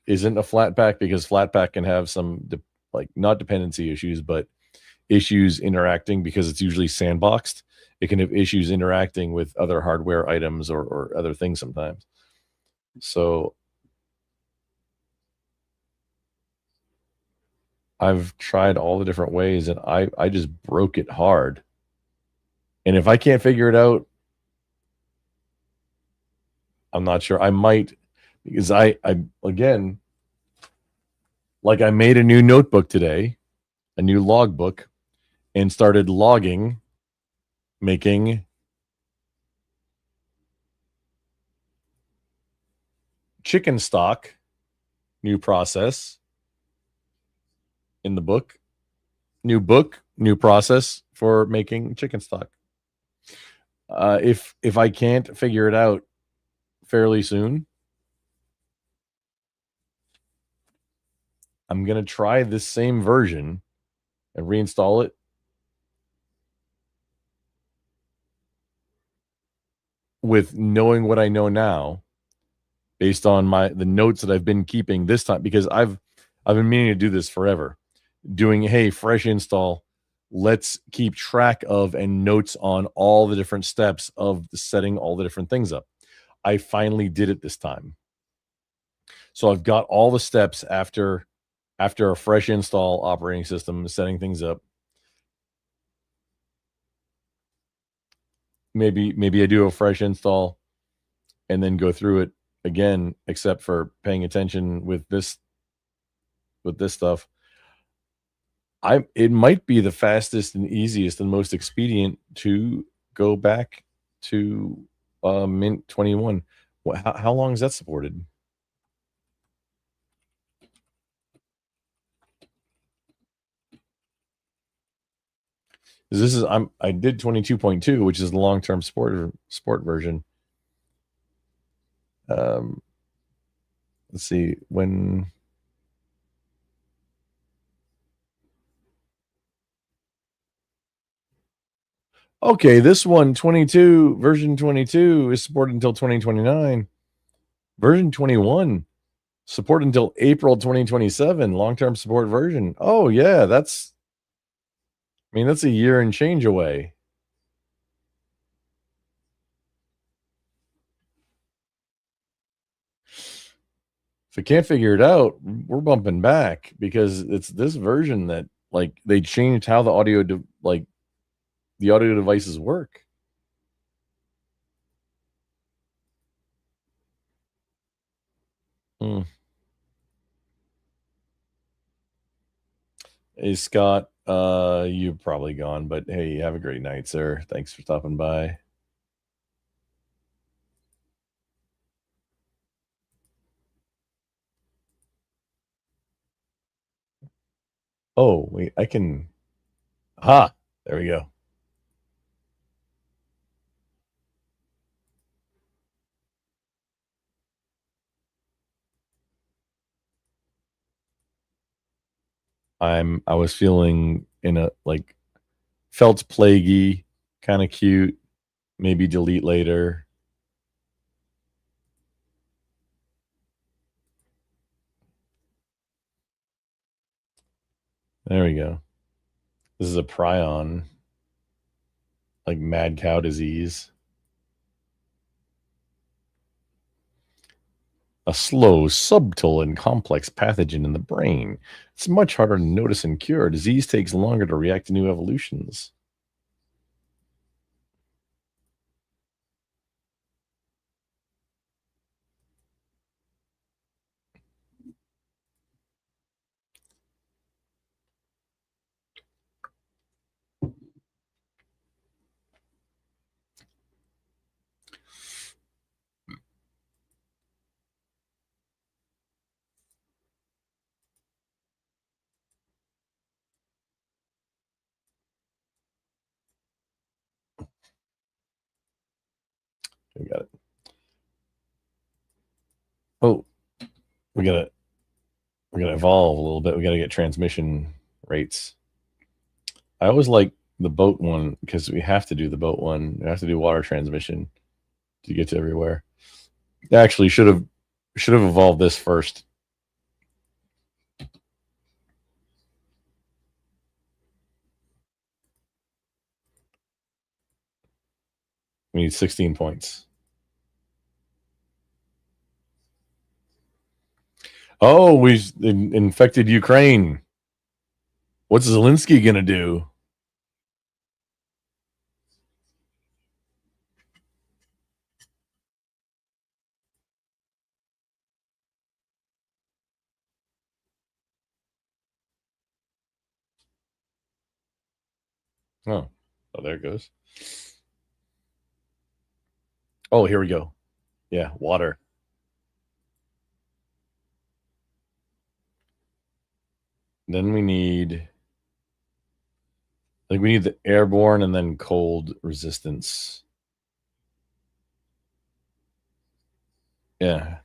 Speaker 2: isn't a Flatpak, because Flatpak can have some not dependency issues, but issues interacting, because it's usually sandboxed. It can have issues interacting with other hardware items or other things sometimes. So I've tried all the different ways, and I just broke it hard. And if I can't figure it out, I'm not sure. I might, because I again, like, I made a new notebook today, a new logbook, and started logging, making chicken stock, new process in the book, new process for making chicken stock. If I can't figure it out fairly soon, I'm going to try this same version and reinstall it with knowing what I know now, based on the notes that I've been keeping this time, because I've been meaning to do this forever. Doing, hey, fresh install, let's keep track of and notes on all the different steps of setting all the different things up. I finally did it this time. So I've got all the steps after a fresh install operating system, setting things up. Maybe I do a fresh install and then go through it again, except for paying attention with this stuff. It might be the fastest and easiest and most expedient to go back to Mint 21. How long is that supported? This is I did 22.2, which is the long-term sport version. Let's see when. Okay, this one, 22, version 22 is supported until 2029. Version 21, support until April 2027, long-term support version. Oh, yeah, that's a year and change away. If I can't figure it out, we're bumping back, because it's this version that, like, they changed how the audio devices work. Hey, Scott, you're probably gone, but hey, have a great night, sir. Thanks for stopping by. Oh, wait, I can. There we go. I was feeling felt plaguey, kind of cute, maybe delete later. There we go. This is a prion, like mad cow disease. A slow, subtle, and complex pathogen in the brain. It's much harder to notice and cure. Disease takes longer to react to new evolutions. We got it. Oh, we gotta evolve a little bit. We gotta get transmission rates. I always like the boat one, because we have to do the boat one. We have to do water transmission to get to everywhere. Actually, should have evolved this first. We need 16 points. Oh, we've infected Ukraine. What's Zelensky gonna do? Oh, there it goes. Oh, here we go. Yeah, water. Then we need, we need the airborne and then cold resistance. Yeah.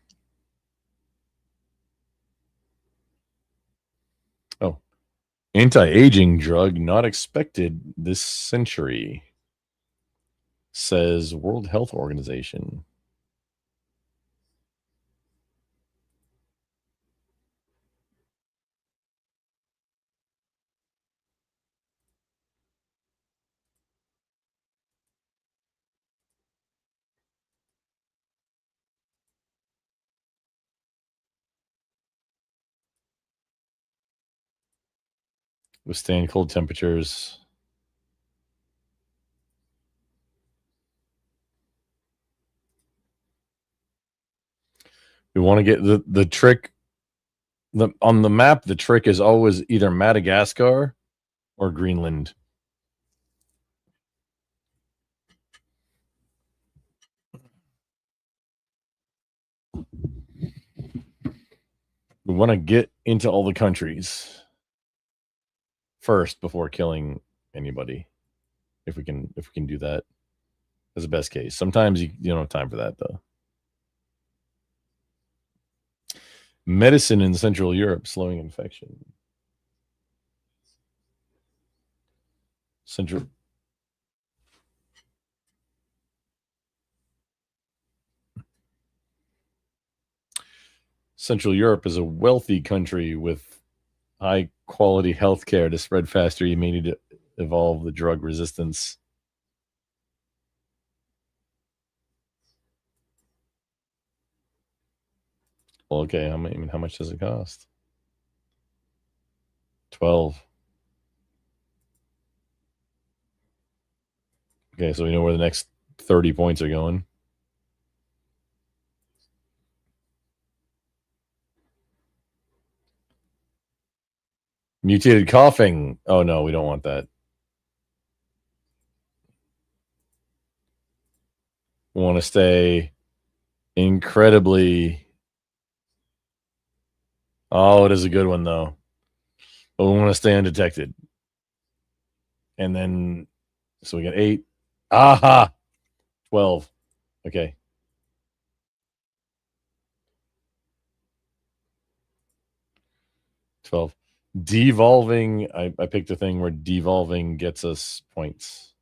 Speaker 2: Oh, anti-aging drug not expected this century, says World Health Organization. Withstand cold temperatures. We want to get the trick. On the map, the trick is always either Madagascar or Greenland. We want to get into all the countries first before killing anybody. If we can do that as a best case. Sometimes you don't have time for that though. Medicine in Central Europe, slowing infection. Central Europe is a wealthy country with high quality healthcare. To spread faster, you may need to evolve the drug resistance. Well, okay, how much does it cost? 12. Okay, so we know where the next 30 points are going. Mutated coughing. Oh no, we don't want that. We want to stay incredibly. Oh, it is a good one though. But we want to stay undetected. And then, so we got 8. Aha! 12. Okay. Devolving. I picked a thing where devolving gets us points.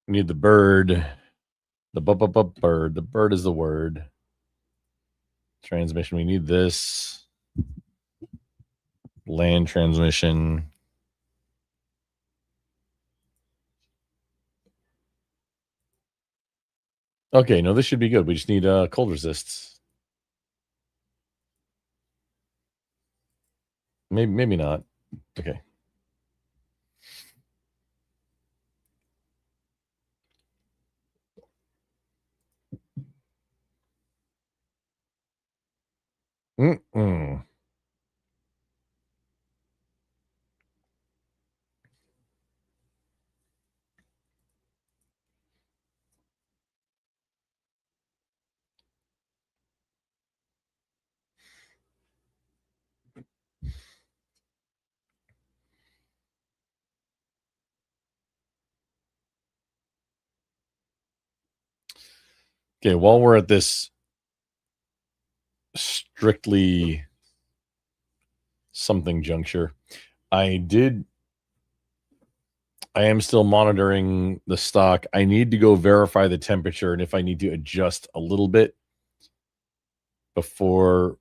Speaker 2: We need the bird. The bird. The bird is the word. Transmission. We need this. Land transmission. Okay, no, this should be good. We just need cold resists. Maybe not. Okay. Mm-mm. Okay, while we're at this strictly something juncture, I am still monitoring the stock. I need to go verify the temperature and if I need to adjust a little bit before.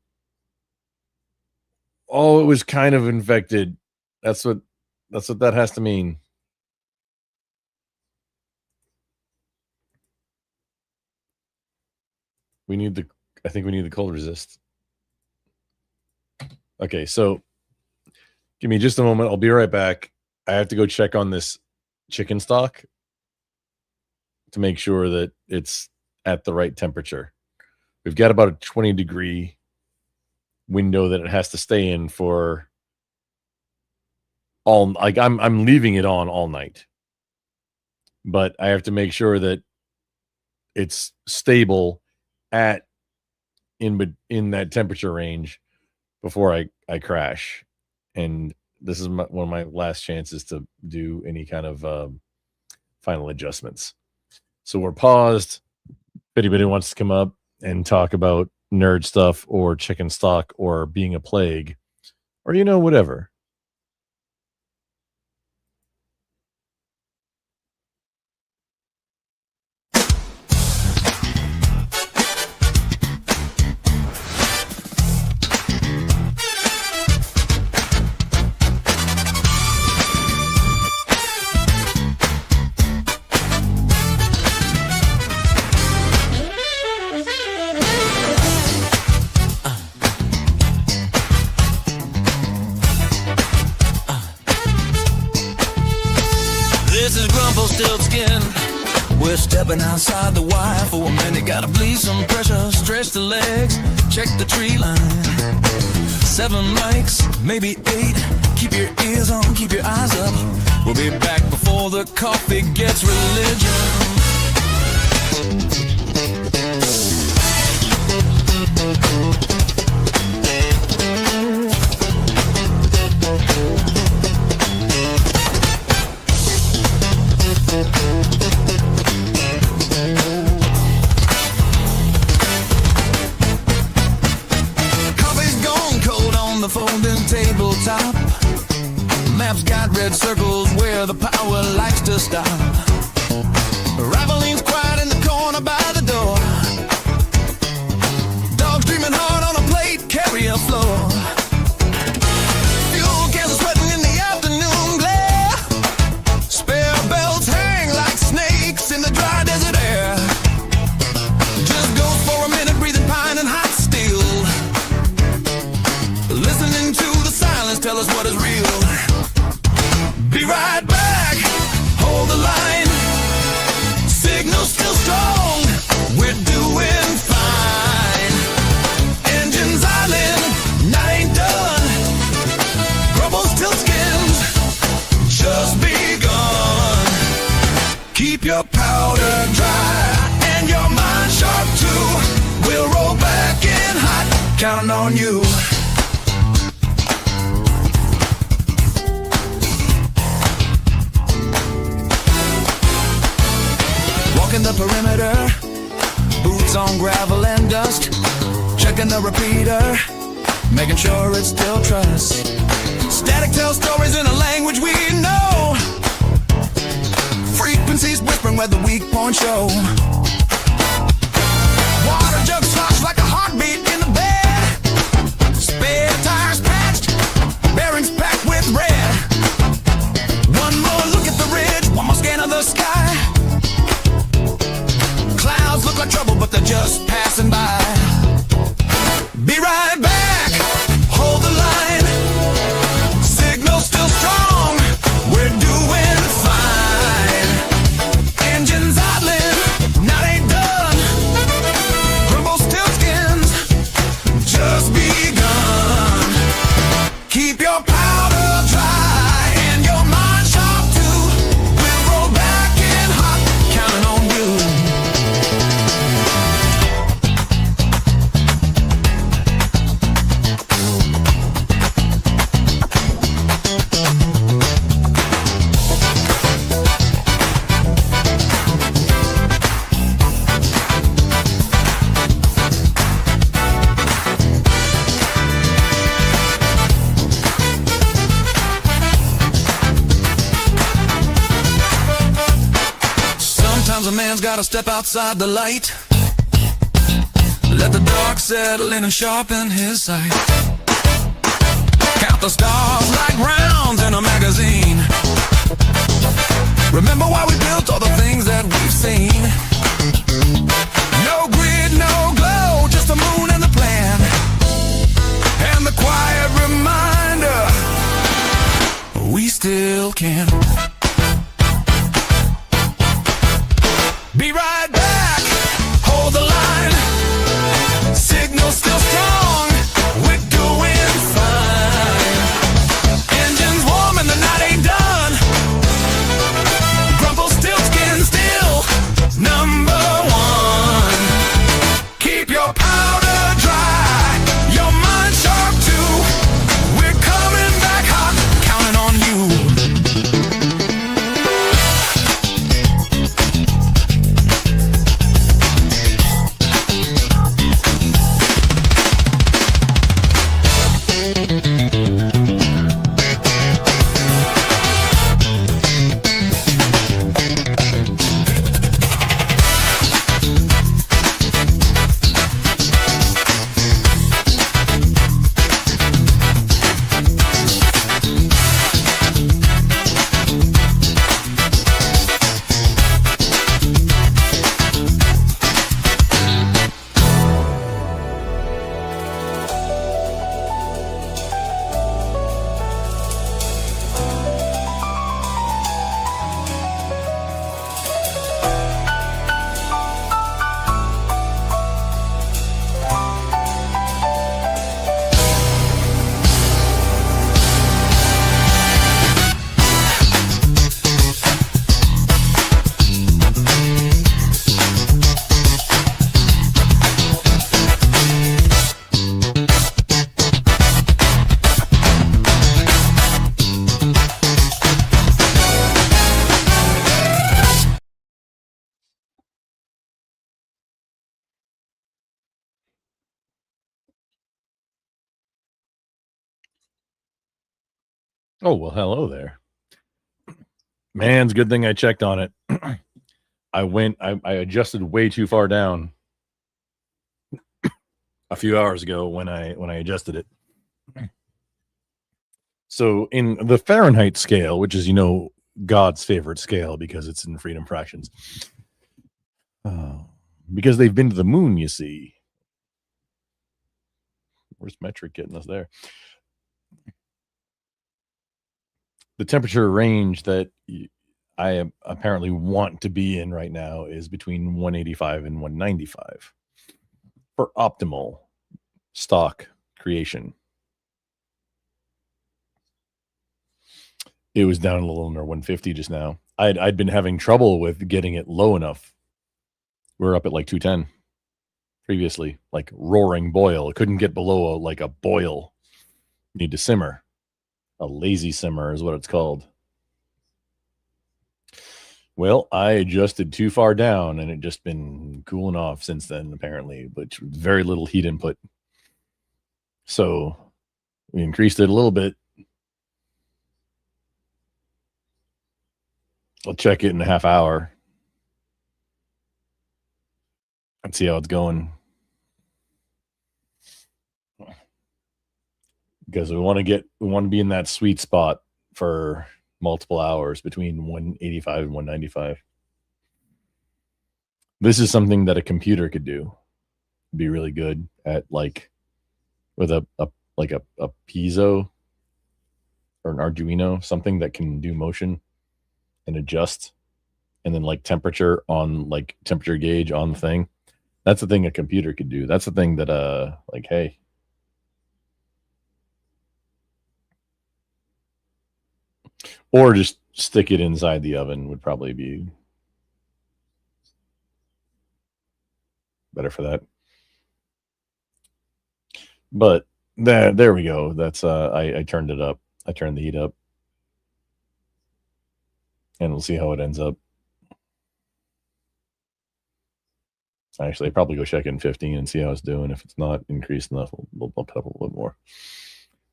Speaker 2: Oh, it was kind of infected. That's what that has to mean. I think we need the cold resist. Okay, so give me just a moment. I'll be right back. I have to go check on this chicken stock to make sure that it's at the right temperature. We've got about a 20-degree window that it has to stay in for all. Like I'm leaving it on all night, but I have to make sure that it's stable in that temperature range before I crash. And this is one of my last chances to do any kind of final adjustments. So we're paused. If anybody wants to come up and talk about nerd stuff or chicken stock or being a plague, Or, you know, whatever.
Speaker 6: We're stepping outside the wire for a minute. Gotta bleed some pressure, stretch the legs, check the tree line. 7 mics, maybe 8. Keep your ears on, keep your eyes up. We'll be back before the coffee gets religion. The folding tabletop, maps got red circles where the power likes to stop. Rivaline's quiet in the corner by the door. Dogs dreaming hard on a plate, carrier floor. Fuel cans are sweating in the afternoon glare. Spare belts hang like snakes in the dry desert air. Just go for a minute, breathing pine and hot steel. Listening to the silence, tell us what is real. Be right back, hold the line. Signal still strong, we're doing fine. Engines idling, night ain't done. Grumbles, tilt skins, just begun. Keep your powder dry and your mind sharp too. We'll roll back in hot, counting on you. Walking the perimeter, boots on gravel and dust. Checking the repeater, making sure it's still trust. Static tells stories in a language we know. Frequencies whispering where the weak points show. Water jug slosh like a heartbeat in the bed. Spare tires patched, bearings packed with red. One more look at the ridge, one more scan of the sky. Clouds look like trouble, but they're just passing by. Be right back, hold the line. Signal still strong, we're doing fine. Engines idling, not ain't done. Grumble still skins, just begun. Keep your powder dry and your mind sharp too. We'll roll back in hot, counting on you. Sometimes a man's gotta step outside the light. Let the dark settle in and sharpen his sight. Count the stars like rounds in a magazine. Remember why we built all the things that we've seen. No grid, no glow, just the moon and the plan. And the quiet reminder, we still can. Be right back, hold the line. Signal still strong, we're doing fine. Engines warm and the night ain't done. Grumble still skin still, number one. Keep your powder dry, your mind sharp too. We're coming back hot, counting on you.
Speaker 2: Oh, well, hello there. Man, it's a good thing I checked on it. I adjusted way too far down a few hours ago when I adjusted it. So in the Fahrenheit scale, which is, God's favorite scale because it's in freedom fractions. Because they've been to the moon, you see. Where's metric getting us there? The temperature range that I apparently want to be in right now is between 185 and 195 for optimal stock creation. It was down a little under 150 just now. I'd been having trouble with getting it low enough. We're up at like 210 previously, like roaring boil. It couldn't get below a boil. You need to simmer. A lazy simmer is what it's called. Well, I adjusted too far down and it just been cooling off since then, apparently, but very little heat input. So we increased it a little bit. I'll check it in a half hour and see how it's going. Because we want to be in that sweet spot for multiple hours between 185 and 195. This is something that a computer could do. Be really good at, like, with a piezo or an Arduino, something that can do motion and adjust, and then like temperature gauge on the thing. That's the thing a computer could do. That's the thing that hey. Or just stick it inside the oven would probably be better for that. But there we go. That's I turned it up. I turned the heat up. And we'll see how it ends up. Actually, I'll probably go check in 15 and see how it's doing. If it's not increased enough, we'll bump it up a little bit more.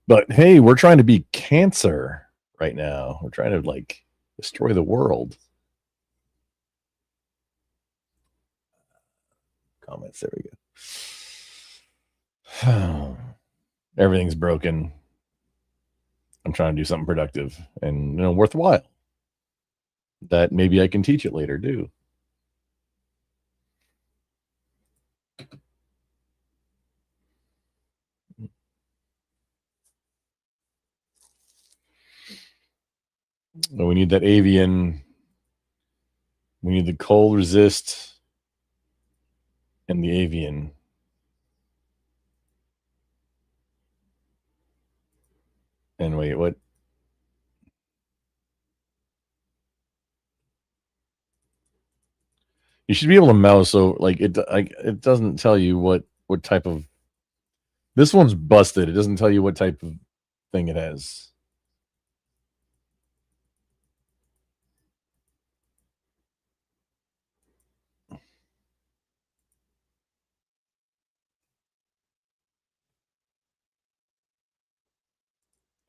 Speaker 2: But hey, we're trying to be Cancer right now. We're trying to, like, destroy the world. Comments, there we go. Everything's broken. I'm trying to do something productive and worthwhile that maybe I can teach it later too. We need that avian. We need the cold resist and the avian. And wait, what? You should be able to mouse over, it doesn't tell you what type of. This one's busted. It doesn't tell you what type of thing it has.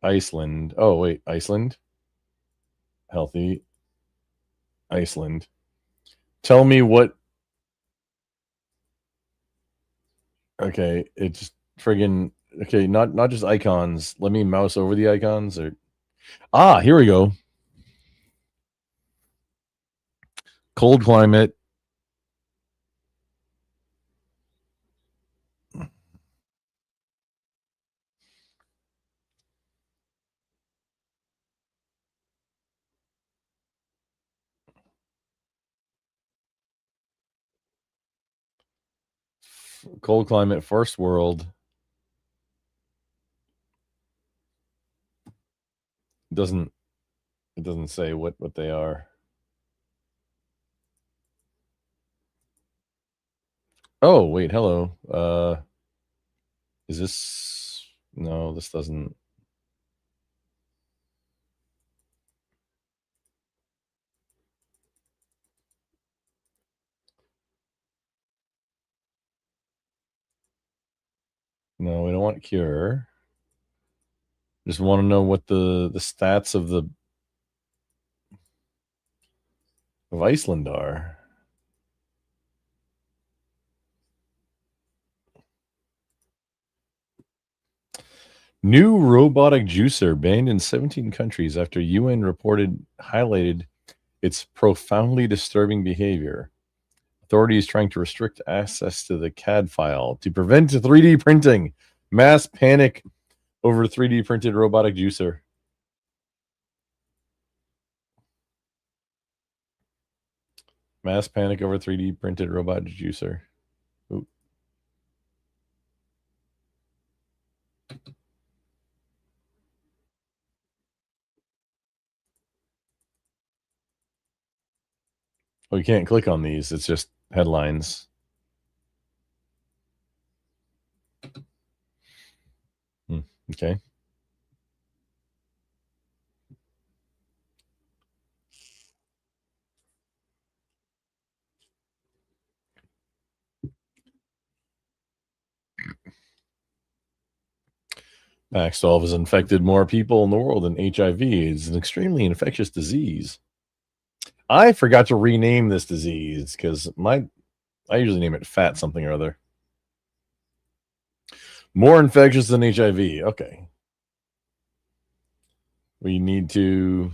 Speaker 2: Iceland. Oh, wait. Iceland. Healthy. Iceland. Tell me what. Okay. It's friggin'. Okay. Not just icons. Let me mouse over the icons. Here we go. Cold climate. Cold climate, first world. It doesn't say what they are. Oh, wait, hello. Is this. No, this doesn't. No, we don't want cure. Just want to know what the stats of Iceland are. New robotic juicer banned in 17 countries after UN highlighted its profoundly disturbing behavior. Authorities trying to restrict access to the CAD file to prevent 3D printing. Mass panic over 3D printed robotic juicer. Mass panic over 3D printed robot juicer. Ooh. Oh, you can't click on these. It's just headlines. Okay. Paxlovid has infected more people in the world than HIV. It's an extremely infectious disease. I forgot to rename this disease because I usually name it fat something or other. More infectious than HIV. Okay. We need to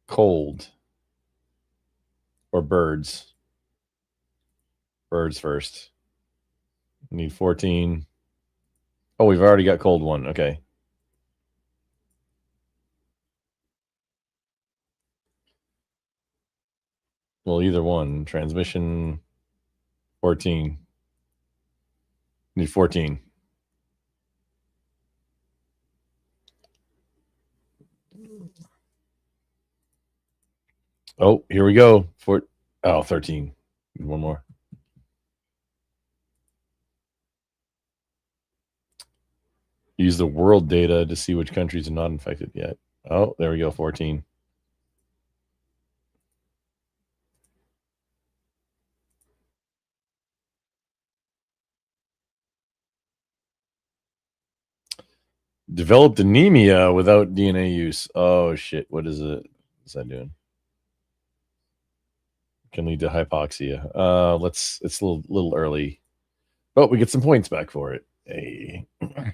Speaker 2: cold or birds. Birds first. We need 14. Oh, we've already got cold one. Okay. Well, either one. Transmission 14. Need 14. Oh, here we go. 13. Need one more. Use the world data to see which countries are not infected yet. Oh, there we go. 14. Developed anemia without DNA use. Oh shit! What is it? What's that doing? Can lead to hypoxia. It's a little early, but we get some points back for it. Hey. I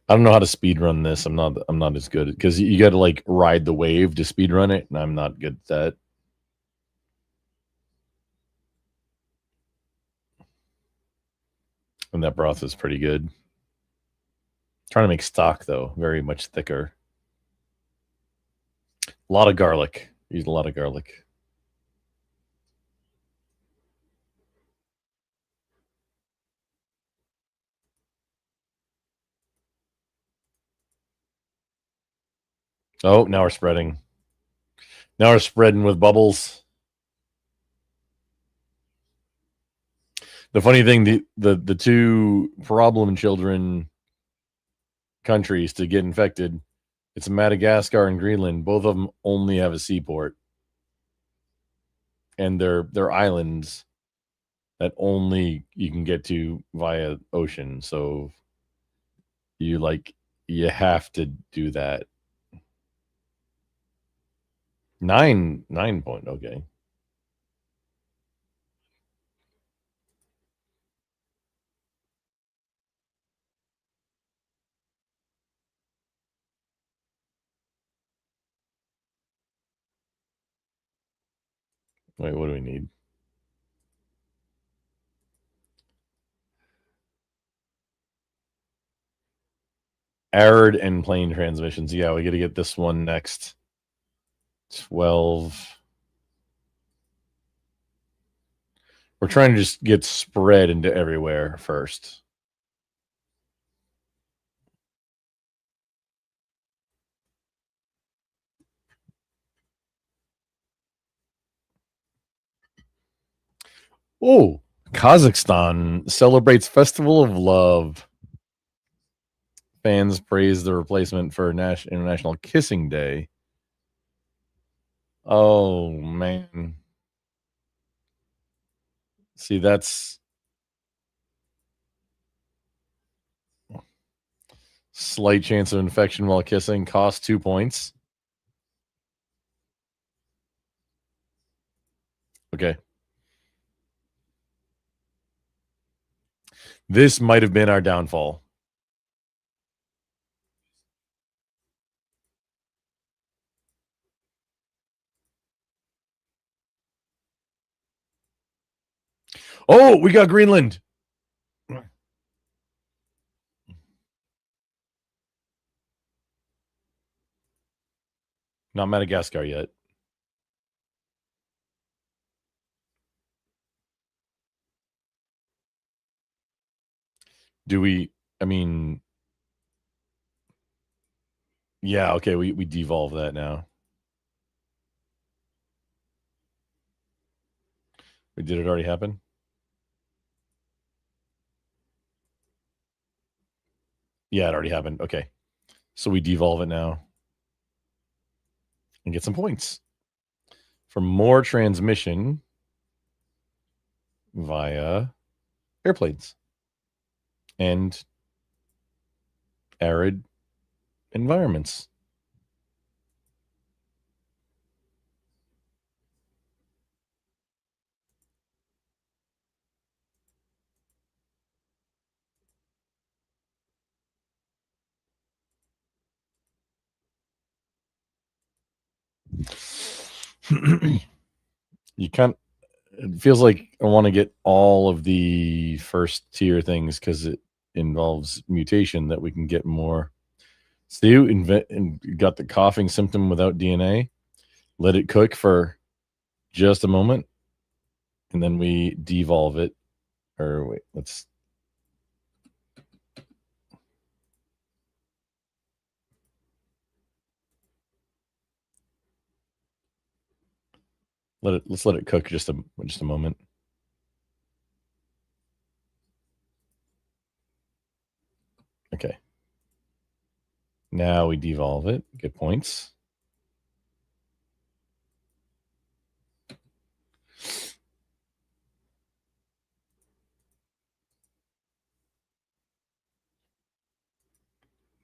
Speaker 2: don't know how to speed run this. I'm not as good because you got to like ride the wave to speed run it, and I'm not good at that. And that broth is pretty good. Trying to make stock though, very much thicker. A lot of garlic. Use a lot of garlic. Oh, now we're spreading. Now we're spreading with bubbles. The funny thing, the two problem children countries to get infected, it's Madagascar and Greenland. Both of them only have a seaport, and they're islands that only you can get to via ocean. So you have to do that. 9 point. Okay. Wait, what do we need? Arid and plain transmissions. Yeah, we got to get this one next. 12. We're trying to just get spread into everywhere first. Oh, Kazakhstan celebrates Festival of Love. Fans praise the replacement for International Kissing Day. Oh, man. See, that's slight chance of infection while kissing. Cost 2 points. Okay. This might have been our downfall. Oh, we got Greenland. Not Madagascar yet. Do we, I mean, yeah, okay, we devolve that now. Did it already happen? Yeah, it already happened. Okay. So we devolve it now and get some points for more transmission via airplanes and arid environments. You can't, it feels like I want to get all of the first tier things because it involves mutation that we can get more. So you got the coughing symptom without DNA. Let it cook for just a moment, and then we devolve it. Or wait, let's. Let's let it cook just a moment. Okay. Now we devolve it. Get points.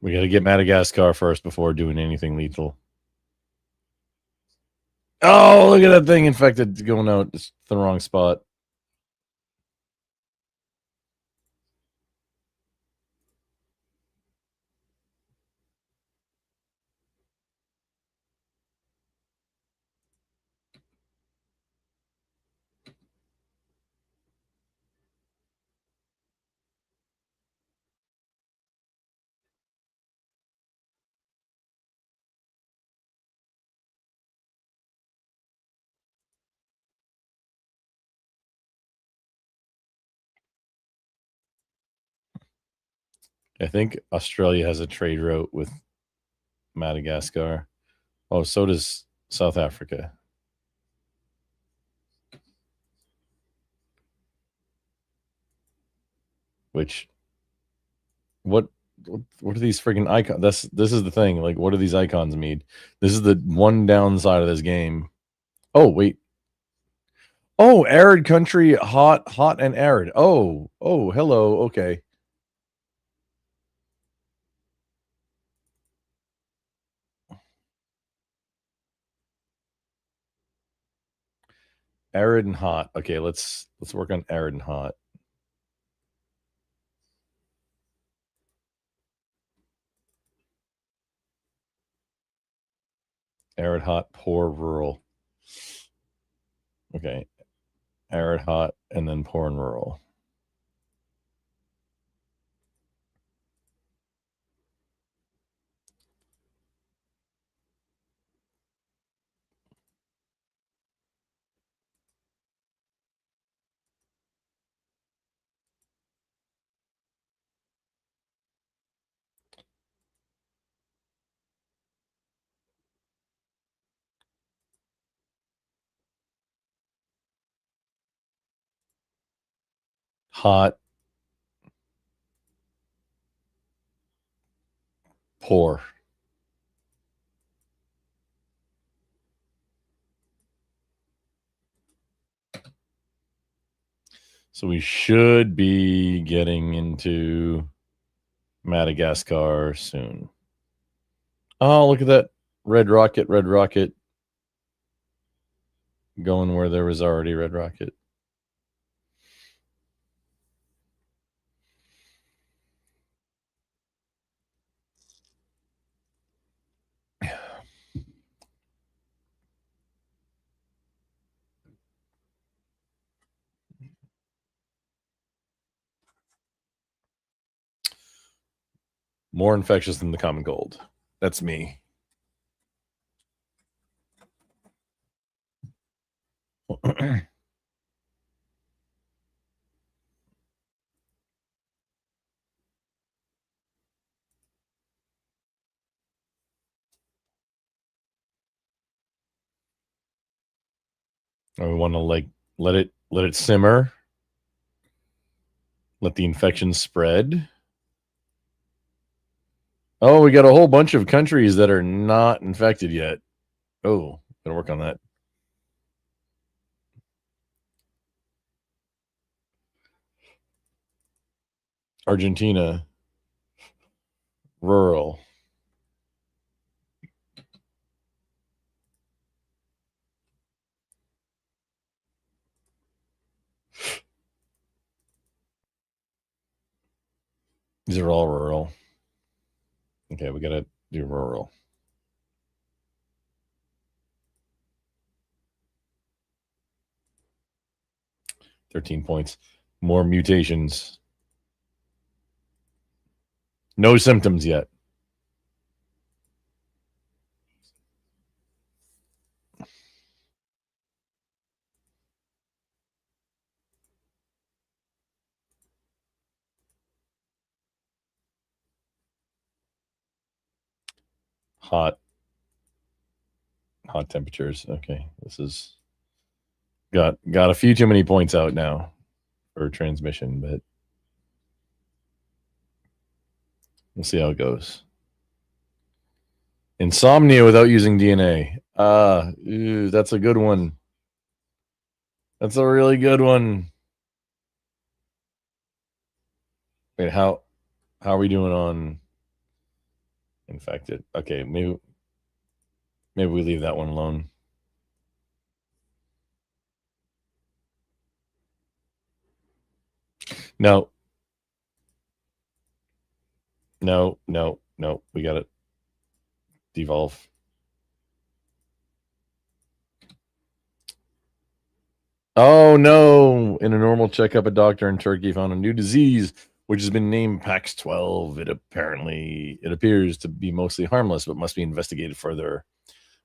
Speaker 2: We got to get Madagascar first before doing anything lethal. Oh, look at that thing infected going out. It's the wrong spot. I think Australia has a trade route with Madagascar. Oh, so does South Africa. Which, what are these freaking icons? This is the thing. Like, what do these icons mean? This is the one downside of this game. Oh, wait. Oh, arid country, hot and arid. Oh, hello. Okay. Arid and hot. Okay, let's work on arid and hot. Arid, hot, poor, rural. Okay. Arid, hot, and then poor and rural. Hot, poor. So we should be getting into Madagascar soon. Oh, look at that. Red rocket going where there was already red rocket. More infectious than the common cold. That's me. We want to like let it simmer. Let the infection spread. Oh, we got a whole bunch of countries that are not infected yet. Oh, gotta work on that. Argentina, rural. These are all rural. Okay, we gotta do rural. $13 points. More mutations. No symptoms yet. Hot temperatures. Okay, this is got a few too many points out now for transmission, but we'll see how it goes. Insomnia without using DNA. That's a good one. That's a really good one. Wait, how are we doing on infected? Okay, maybe we leave that one alone. No. We got to devolve. Oh no! In a normal checkup, a doctor in Turkey found a new disease which has been named PAX-12. It appears to be mostly harmless, but must be investigated further.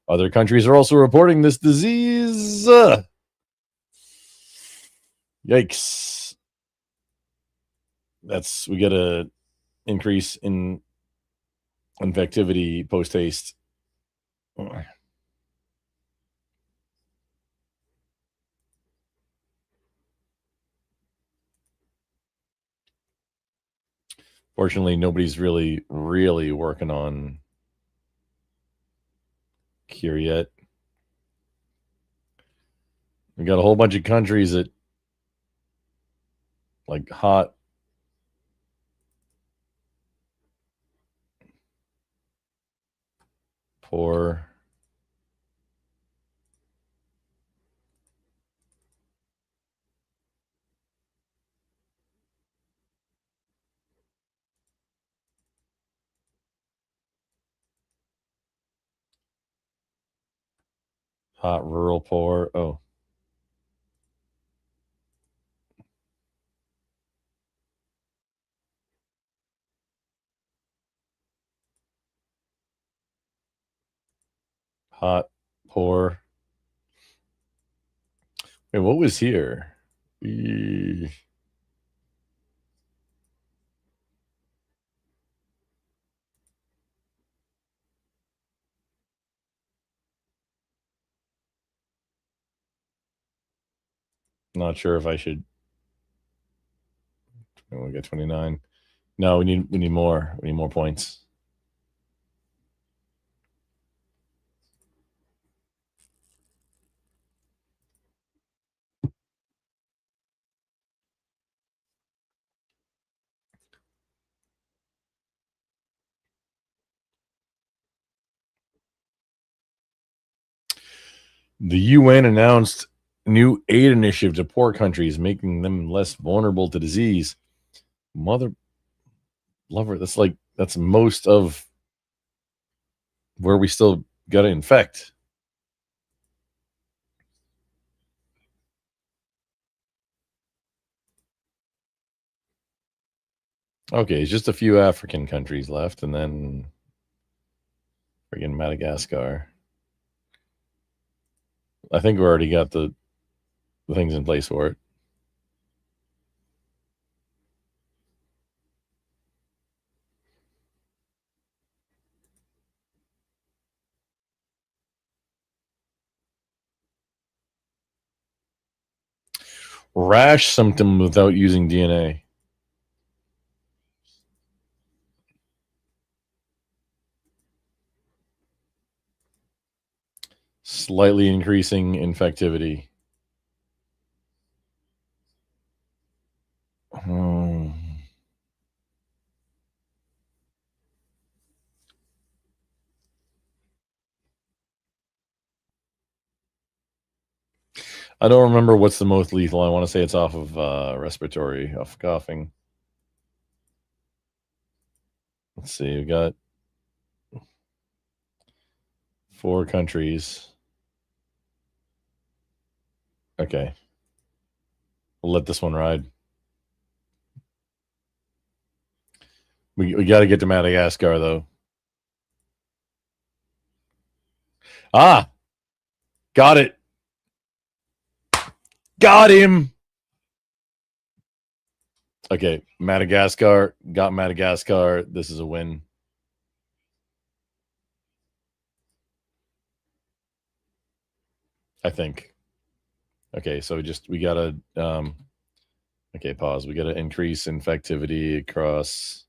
Speaker 2: Other countries are also reporting this disease. Yikes! We got a increase in infectivity post haste. Fortunately, nobody's really working on cure yet. We got a whole bunch of countries that like hot, poor, hot, rural, poor. Oh, hot, poor. Wait, what was here? Not sure if I should. We got 29. No, we need more. We need more points. The UN announced new aid initiative to poor countries, making them less vulnerable to disease. Mother lover, that's most of where we still got to infect. Okay, it's just a few African countries left, and then friggin' Madagascar. I think we already got the things in place for it. Rash symptom without using DNA. Slightly increasing infectivity. I don't remember what's the most lethal. I want to say it's off of respiratory, off coughing. Let's see. We got 4 countries. Okay. We'll let this one ride. We got to get to Madagascar, though. Ah! Got it. Got him. Okay, Madagascar. Got Madagascar. This is a win. I think. Okay, so we gotta okay, pause. We gotta increase infectivity across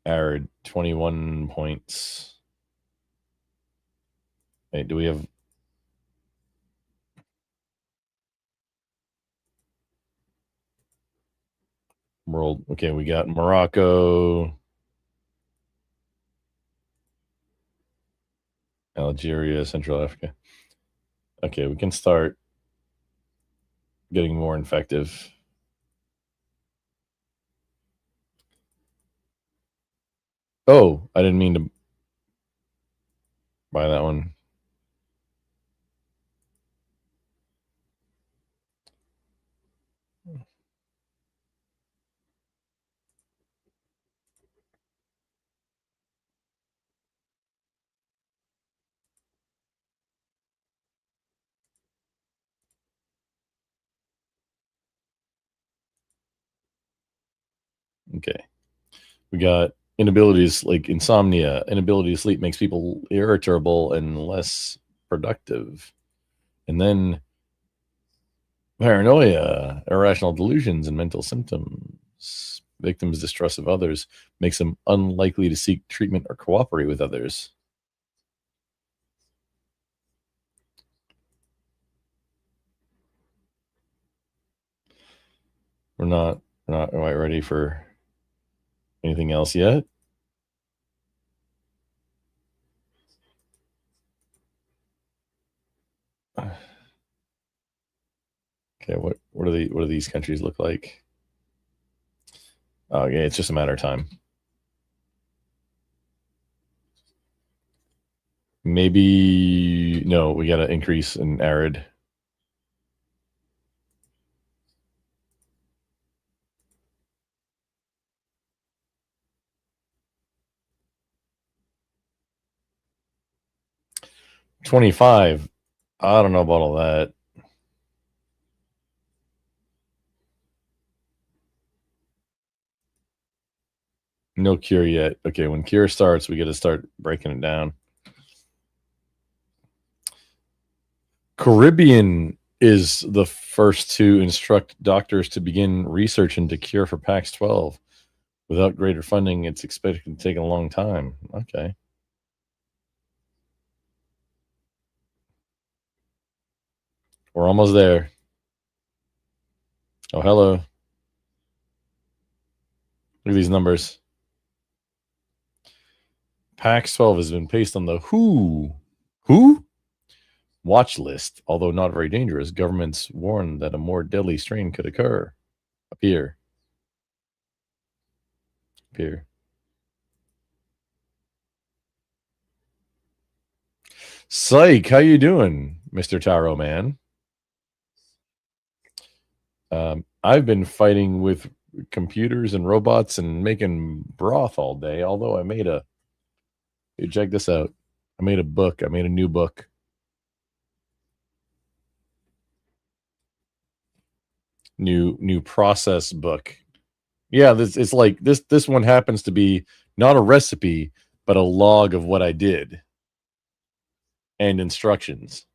Speaker 2: arid 21 points. Wait, do we have world? Okay, we got Morocco, Algeria, Central Africa. Okay, we can start getting more infective. Oh, I didn't mean to buy that one. Okay. We got inabilities like insomnia. Inability to sleep makes people irritable and less productive. And then paranoia, irrational delusions, and mental symptoms. Victims' distrust of others makes them unlikely to seek treatment or cooperate with others. We're not quite ready for anything else yet. Okay, what do these countries look like? Okay, it's just a matter of time. Maybe no, we got to increase in arid. $25. I don't know about all that. No cure yet. Okay, when cure starts, we got to start breaking it down. Caribbean is the first to instruct doctors to begin research into cure for PAX-12. Without greater funding, it's expected to take a long time. Okay. We're almost there. Oh, hello. Look at these numbers. PAX 12 has been placed on the WHO watch list, although not very dangerous. Governments warn that a more deadly strain could appear. Psych, how you doing, Mr. Taro Man? I've been fighting with computers and robots and making broth all day, although I made check this out. I made a book. I made a new book. New process book. Yeah, it's like this one happens to be not a recipe, but a log of what I did and instructions.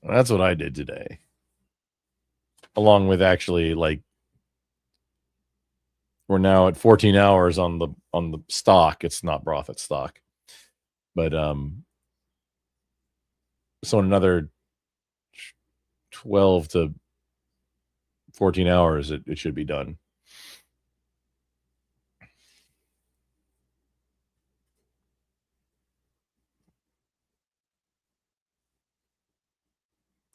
Speaker 2: That's what I did today. Along with actually, like, we're now at 14 hours on the stock. It's not broth, it's stock. But so in another 12 to 14 hours, it should be done.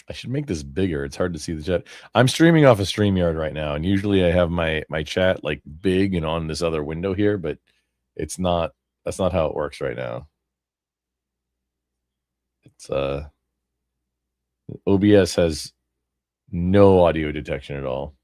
Speaker 2: I should make this bigger. It's hard to see the chat. I'm streaming off of StreamYard right now, and usually I have my chat like big and on this other window here, but it's not. That's not how it works right now. It's OBS has no audio detection at all.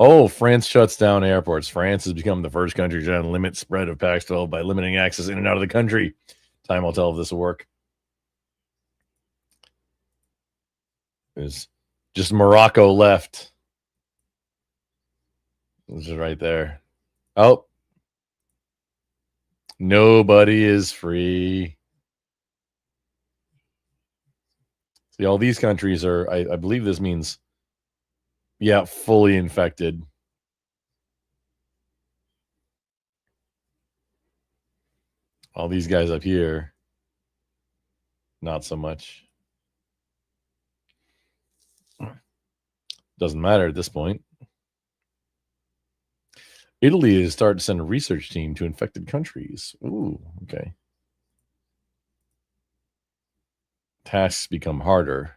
Speaker 2: Oh, France shuts down airports. France has become the first country to limit spread of PAX 12 by limiting access in and out of the country. Time will tell if this will work. There's just Morocco left. This is right there. Oh. Nobody is free. See, all these countries are, I believe this means, yeah, fully infected. All these guys up here, not so much. Doesn't matter at this point. Italy has started to send a research team to infected countries. Ooh, okay. Tasks become harder.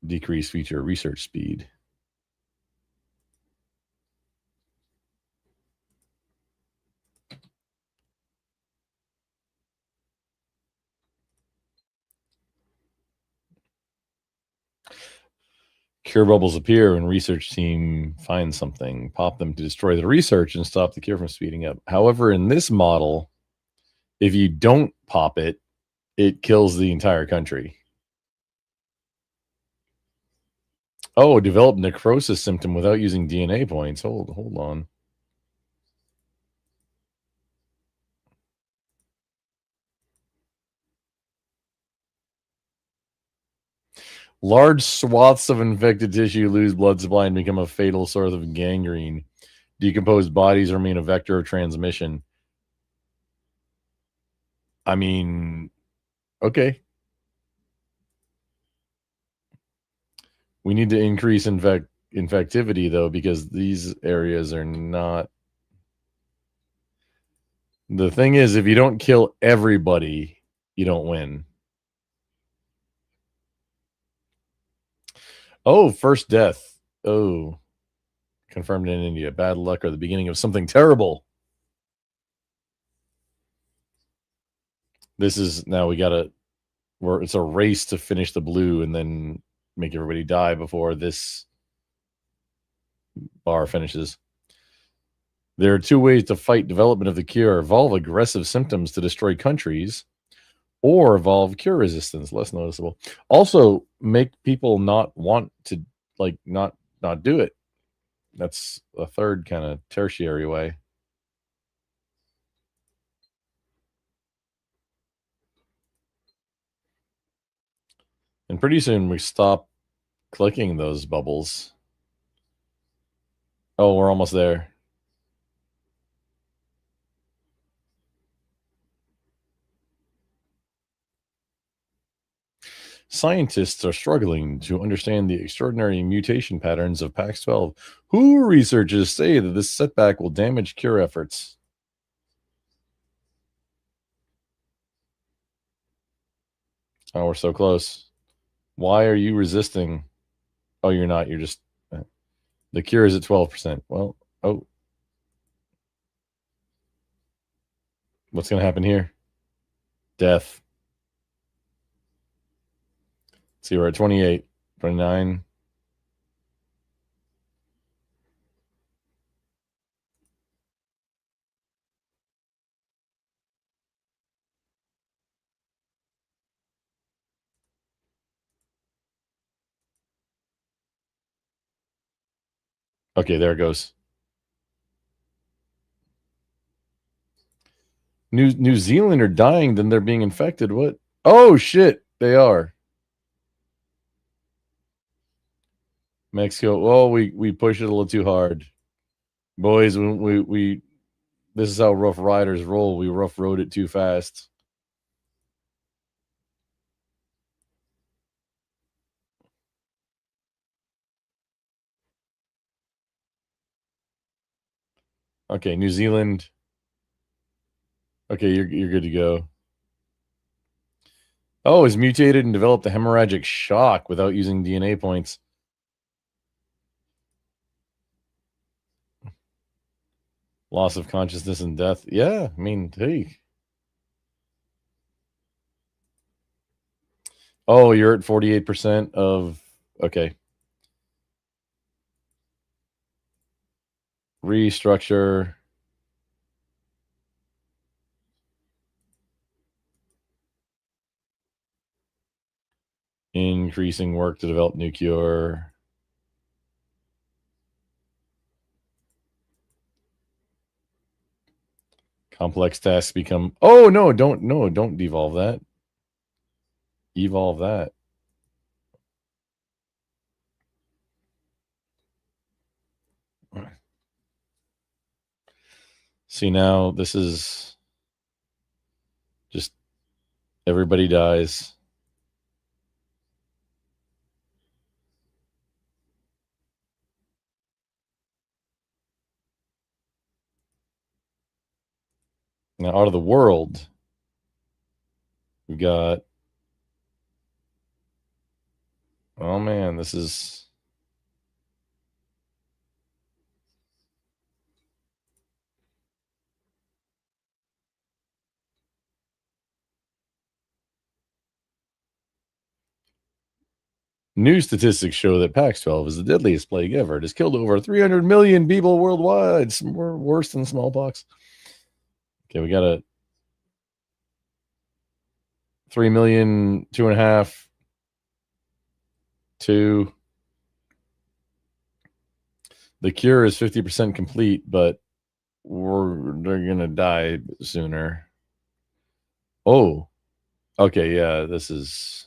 Speaker 2: Decrease feature research speed. Cure bubbles appear when research team finds something. Pop them to destroy the research and stop the cure from speeding up. However, in this model, if you don't pop it, it kills the entire country. Oh, develop necrosis symptom without using DNA points. Hold on. Large swaths of infected tissue lose blood supply and become a fatal source of gangrene. Decomposed bodies remain a vector of transmission. I mean, okay. We need to increase infectivity, though, because these areas are not. The thing is, if you don't kill everybody, you don't win. Oh, first death. Oh, confirmed in India. Bad luck or the beginning of something terrible. This is now it's a race to finish the blue and then make everybody die before this bar finishes. There are two ways to fight development of the cure: evolve aggressive symptoms to destroy countries, or evolve cure resistance, less noticeable. Also, make people not want to, like, not do it. That's a third kind of tertiary way. And pretty soon we stop clicking those bubbles. Oh, we're almost there. Scientists are struggling to understand the extraordinary mutation patterns of PAX-12. WHO researchers say that this setback will damage cure efforts. Oh, we're so close. Why are you resisting? Oh, you're not. You're just... The cure is at 12%. Well, oh. What's going to happen here? Death. See, we're at 28, 29. Okay, there it goes. New Zealand are dying, then they're being infected. What? Oh, shit. They are. Mexico. Oh, we pushed it a little too hard. Boys, we this is how Rough Riders roll. We rough rode it too fast. Okay, New Zealand. Okay, you're good to go. Oh, it's mutated and developed a hemorrhagic shock without using DNA points. Loss of consciousness and death. Yeah, I mean, hey. Oh, you're at 48% of... Okay. Restructure. Increasing work to develop new cure. Complex tasks become... Oh, no, don't devolve that. Evolve that. See, now this is just everybody dies. Now, out of the world, we've got... Oh, man, this is... New statistics show that PAX-12 is the deadliest plague ever. It has killed over 300 million people worldwide. It's worse than smallpox. Okay, we got a 3 million, 2.5, 2. The cure is 50% complete, but they're gonna die sooner. Oh, okay, yeah, this is...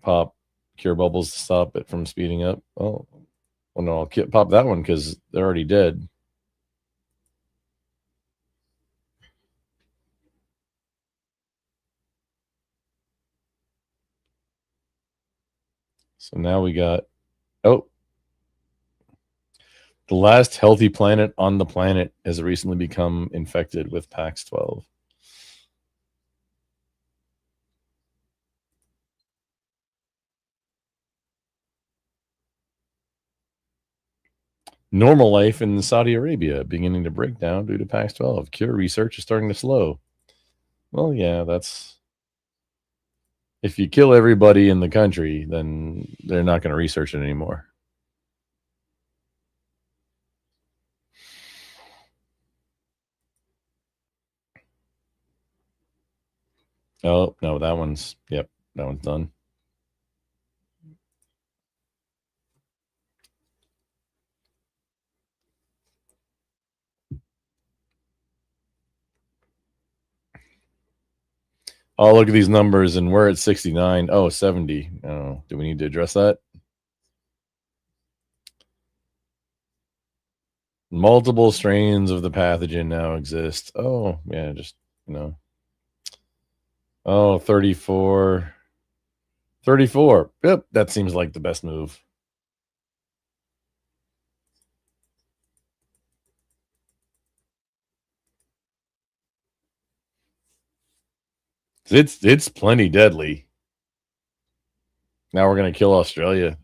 Speaker 2: Pop cure bubbles to stop it from speeding up. Oh, well, no, I'll pop that one because they're already dead. So now we got... Oh, the last healthy planet on the planet has recently become infected with PAX-12. Normal life in Saudi Arabia beginning to break down due to PAX-12. Cure research is starting to slow. Well, yeah, that's... If you kill everybody in the country, then they're not going to research it anymore. Oh, no, that one's... Yep, that one's done. Oh, look at these numbers, and we're at 69. Oh, 70. Oh, do we need to address that? Multiple strains of the pathogen now exist. Oh, yeah, just, Oh, 34. 34. Yep, that seems like the best move. It's plenty deadly. Now we're going to kill Australia.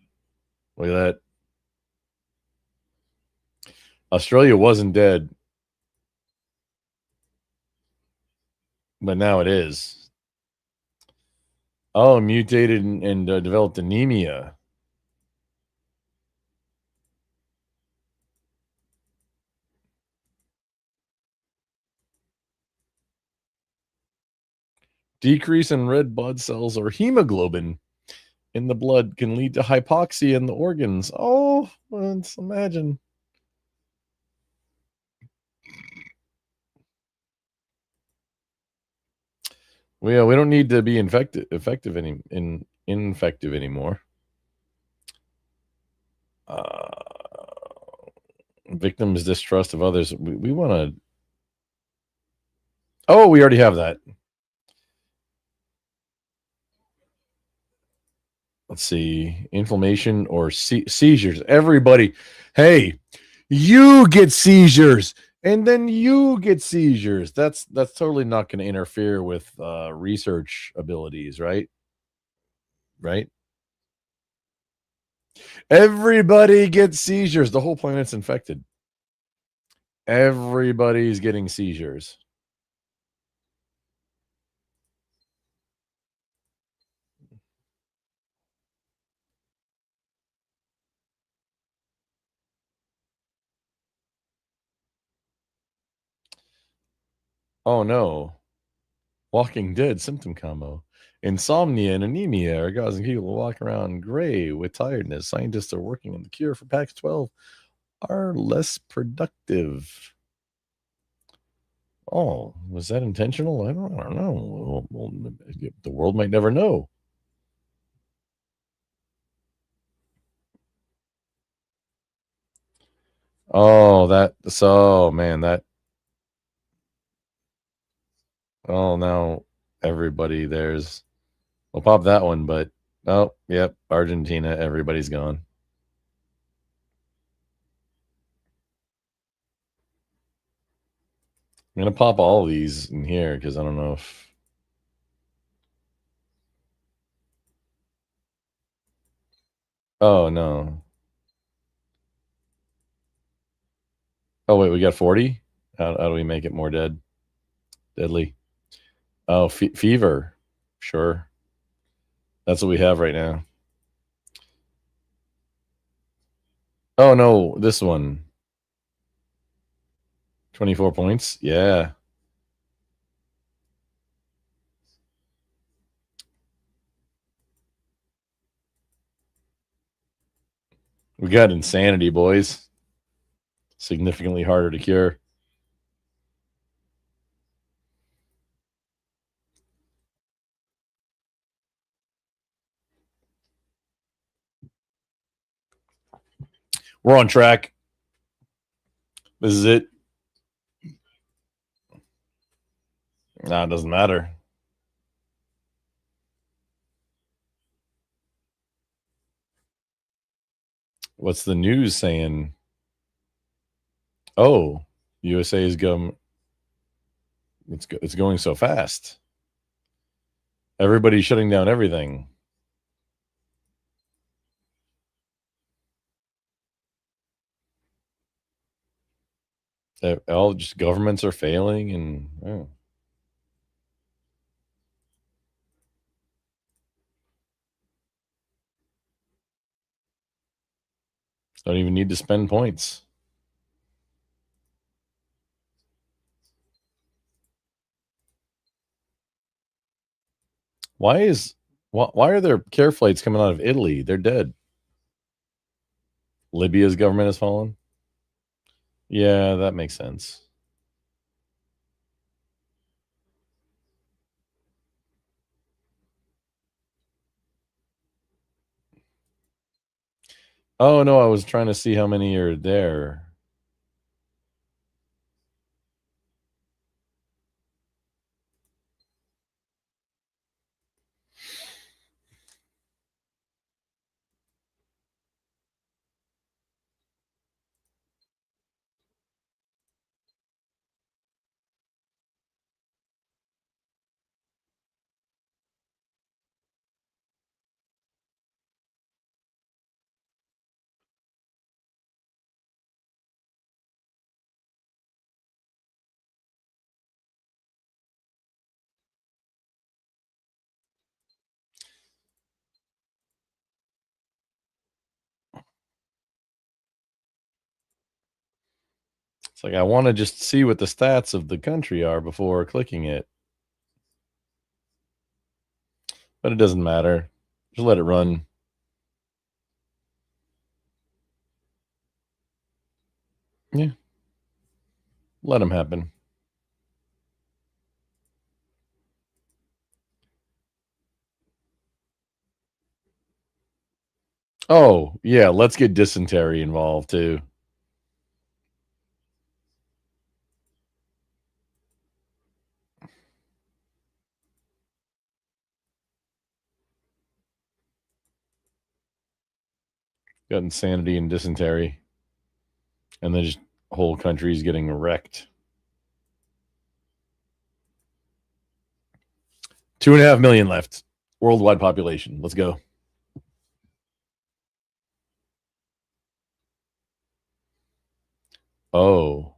Speaker 2: Look at that. Australia wasn't dead, but now it is. Oh, mutated and developed anemia. Decrease in red blood cells or hemoglobin in the blood can lead to hypoxia in the organs. Oh, let's imagine. We don't need to be ineffective anymore. Victims' distrust of others. We want to. Oh, we already have that. Let's see. Inflammation or seizures. Everybody, hey, you get seizures. And then you get seizures. That's totally not going to interfere with research abilities, right? Right? Everybody gets seizures. The whole planet's infected. Everybody's getting seizures. Oh no. Walking Dead symptom combo. Insomnia and anemia are causing people to walk around gray with tiredness. Scientists are working on the cure for PAX 12 are less productive. Oh, was that intentional? I don't know. Well, the world might never know. Oh, man, oh, now everybody we'll pop that one, but oh, yep, Argentina, everybody's gone. I'm going to pop all of these in here because I don't know if. Oh, no. Oh, wait, we got 40? How do we make it more deadly? Oh, fever. Sure. That's what we have right now. Oh, no, this one. 24 points? Yeah. We got insanity, boys. Significantly harder to cure. We're on track. This is it. Nah, it doesn't matter. What's the news saying? Oh, USA is going. It's going so fast. Everybody's shutting down everything. All just governments are failing, and don't even need to spend points. Why are there care flights coming out of Italy? They're dead. Libya's government has fallen. Yeah, that makes sense. Oh, no, I was trying to see how many are there. It's like I want to just see what the stats of the country are before clicking it. But it doesn't matter. Just let it run. Yeah. Let them happen. Oh, yeah, let's get dysentery involved too. Got insanity and dysentery. And then just whole countries getting wrecked. 2.5 million left. Worldwide population. Let's go. Oh.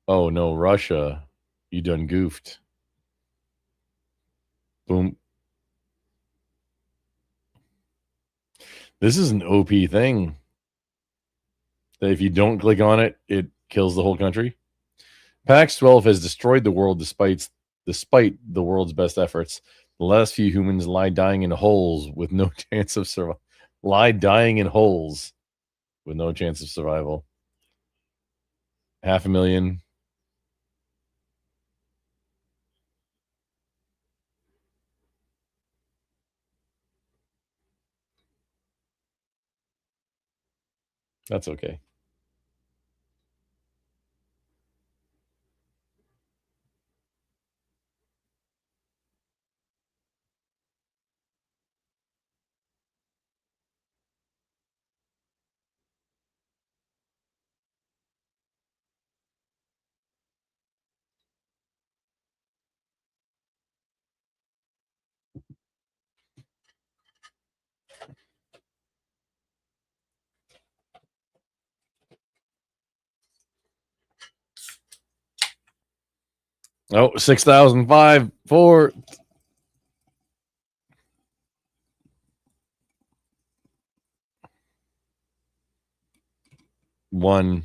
Speaker 2: Oh no, Russia. You done goofed. Boom. This is an OP thing. That if you don't click on it, it kills the whole country. PAX 12 has destroyed the world despite the world's best efforts. The last few humans lie dying in holes with no chance of survival. Lie dying in holes with no chance of survival. 500,000. That's okay. Oh, 6,005, 4. One.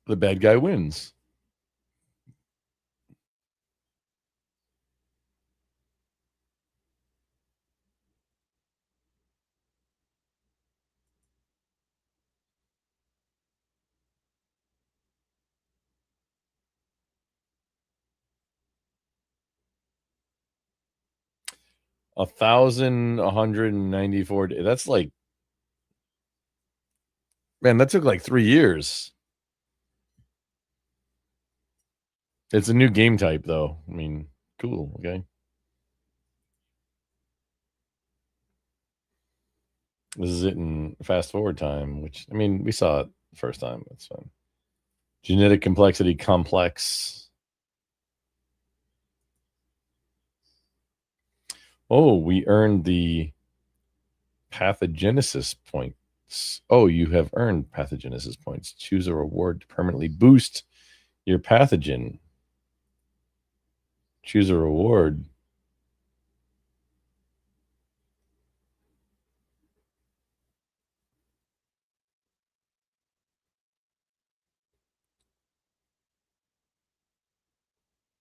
Speaker 2: The bad guy wins. $1,194. That's like, man, that took like 3 years. It's a new game type, though. I mean, cool. Okay. This is it in fast forward time, which, I mean, we saw it the first time. That's fine. Genetic complexity complex. Oh, we earned the pathogenesis points. Oh, you have earned pathogenesis points. Choose a reward to permanently boost your pathogen. Choose a reward.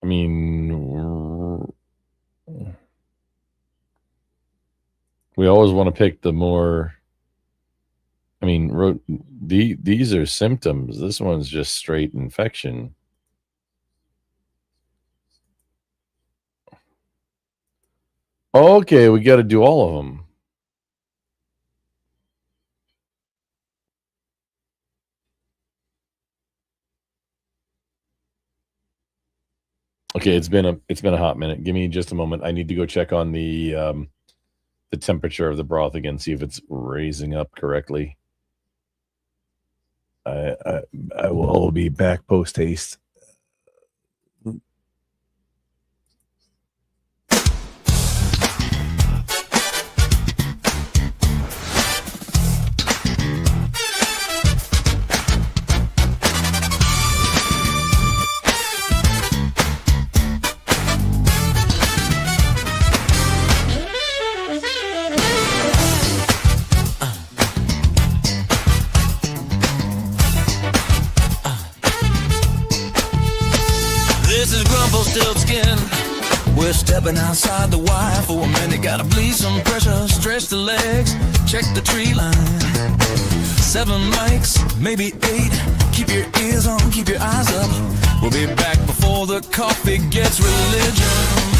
Speaker 2: I mean, we always want to pick the more I mean, these are symptoms. This one's just straight infection. Okay, we got to do all of them. Okay, it's been a hot minute. Give me just a moment. I need to go check on the temperature of the broth again, see if it's raising up correctly. I will be back post haste.
Speaker 6: We're stepping outside the wire for a minute. Gotta bleed some pressure, stretch the legs, check the tree line. 7 mics, maybe 8. Keep your ears on, keep your eyes up. We'll be back before the coffee gets religion.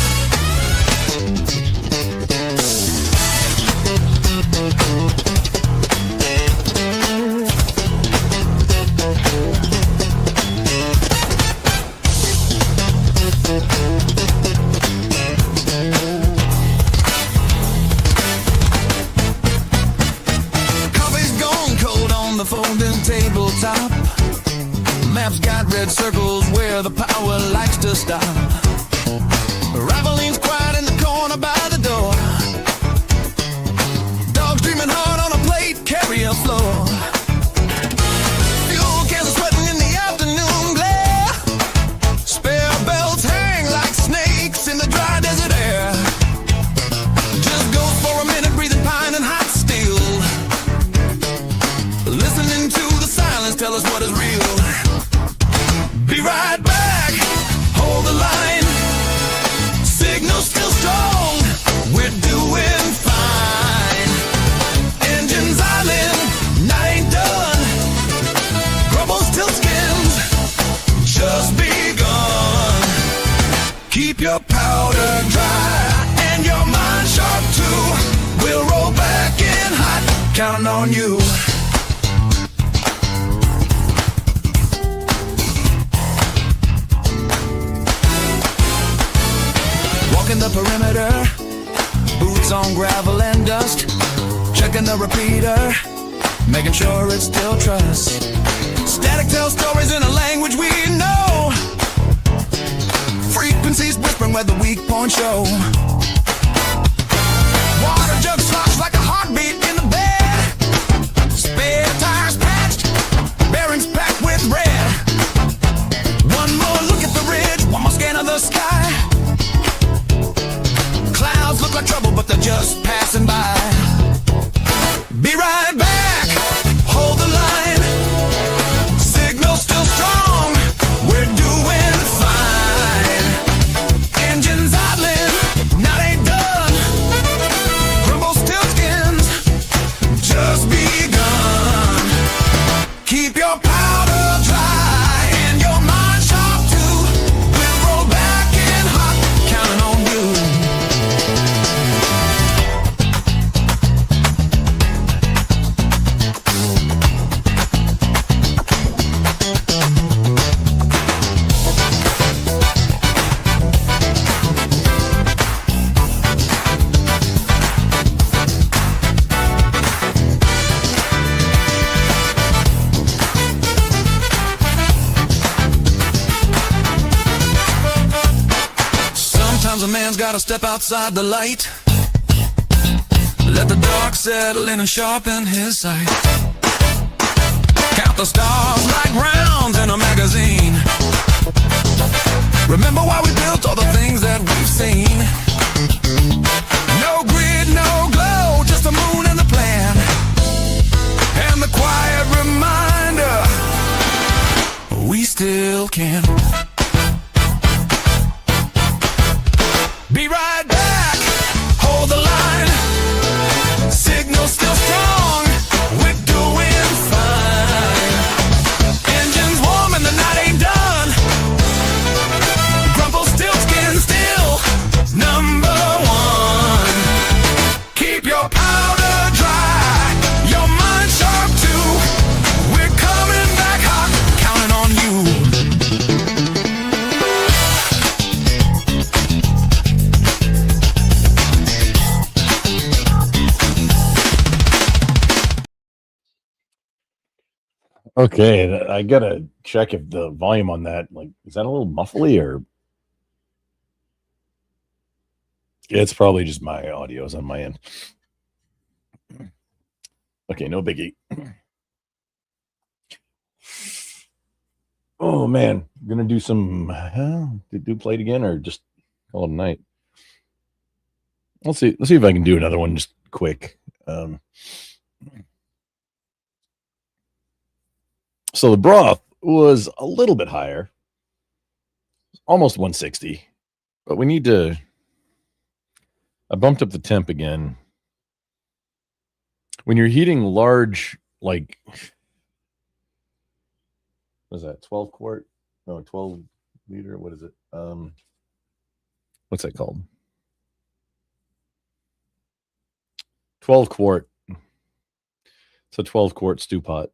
Speaker 6: Tabletop maps got red circles where the power likes to stop. Raveline's quiet in the corner by the door. Dogs dreaming hard on a plate, carry a floor. Fuel cans are sweating in the afternoon glare. Spare belts hang like snakes in the dry desert air. Just goes for a minute, breathing pine and hot steel. Listening to the silence, tell us what is real. Be right back, hold the line. Signal still strong, we're doing fine. Engines idling, night ain't done. Grumbles till skins, just begun. Keep your powder dry and your mind sharp too. We'll roll back in hot, counting on you. Walking the perimeter, boots on gravel and dust. Checking the repeater, making sure it still trusts. Static tells stories in a language we know. Frequencies whispering where the weak points show. Water jug slosh like a heartbeat in the bed. Spare tires patched, bearings packed with red. One more look at the ridge, one more scan of the sky. Clouds look like trouble, but they're just passing by. Be right back, hold the line. Signal still strong, we're doing fine. Engines idling, not ain't done. Grumble still skins, just begun. Keep your powder dry and your mind sharp too. We'll roll back in hot, counting on you. Sometimes a man's gotta step outside the light. Let the dark settle in and sharpen his sight. Count the stars like rounds in a magazine. Remember why we built all the things that we've seen. No grid, no glow, just the moon and the plan. And the quiet reminder, we still can. Be right back, hold the line. Signal still strong, we're doing
Speaker 2: Okay, I gotta check if the volume on that, like, is that a little muffly or? It's probably just my audios on my end. Okay, no biggie. Oh man, gonna do some. Do play it again or just call it a night? Let's see. Let's see if I can do another one just quick. So the broth was a little bit higher, almost 160, but we need to. I bumped up the temp again. When you're heating large, like, what is that, 12 quart? No, 12 liter. What is it? What's that called? 12 quart. It's a 12 quart stew pot.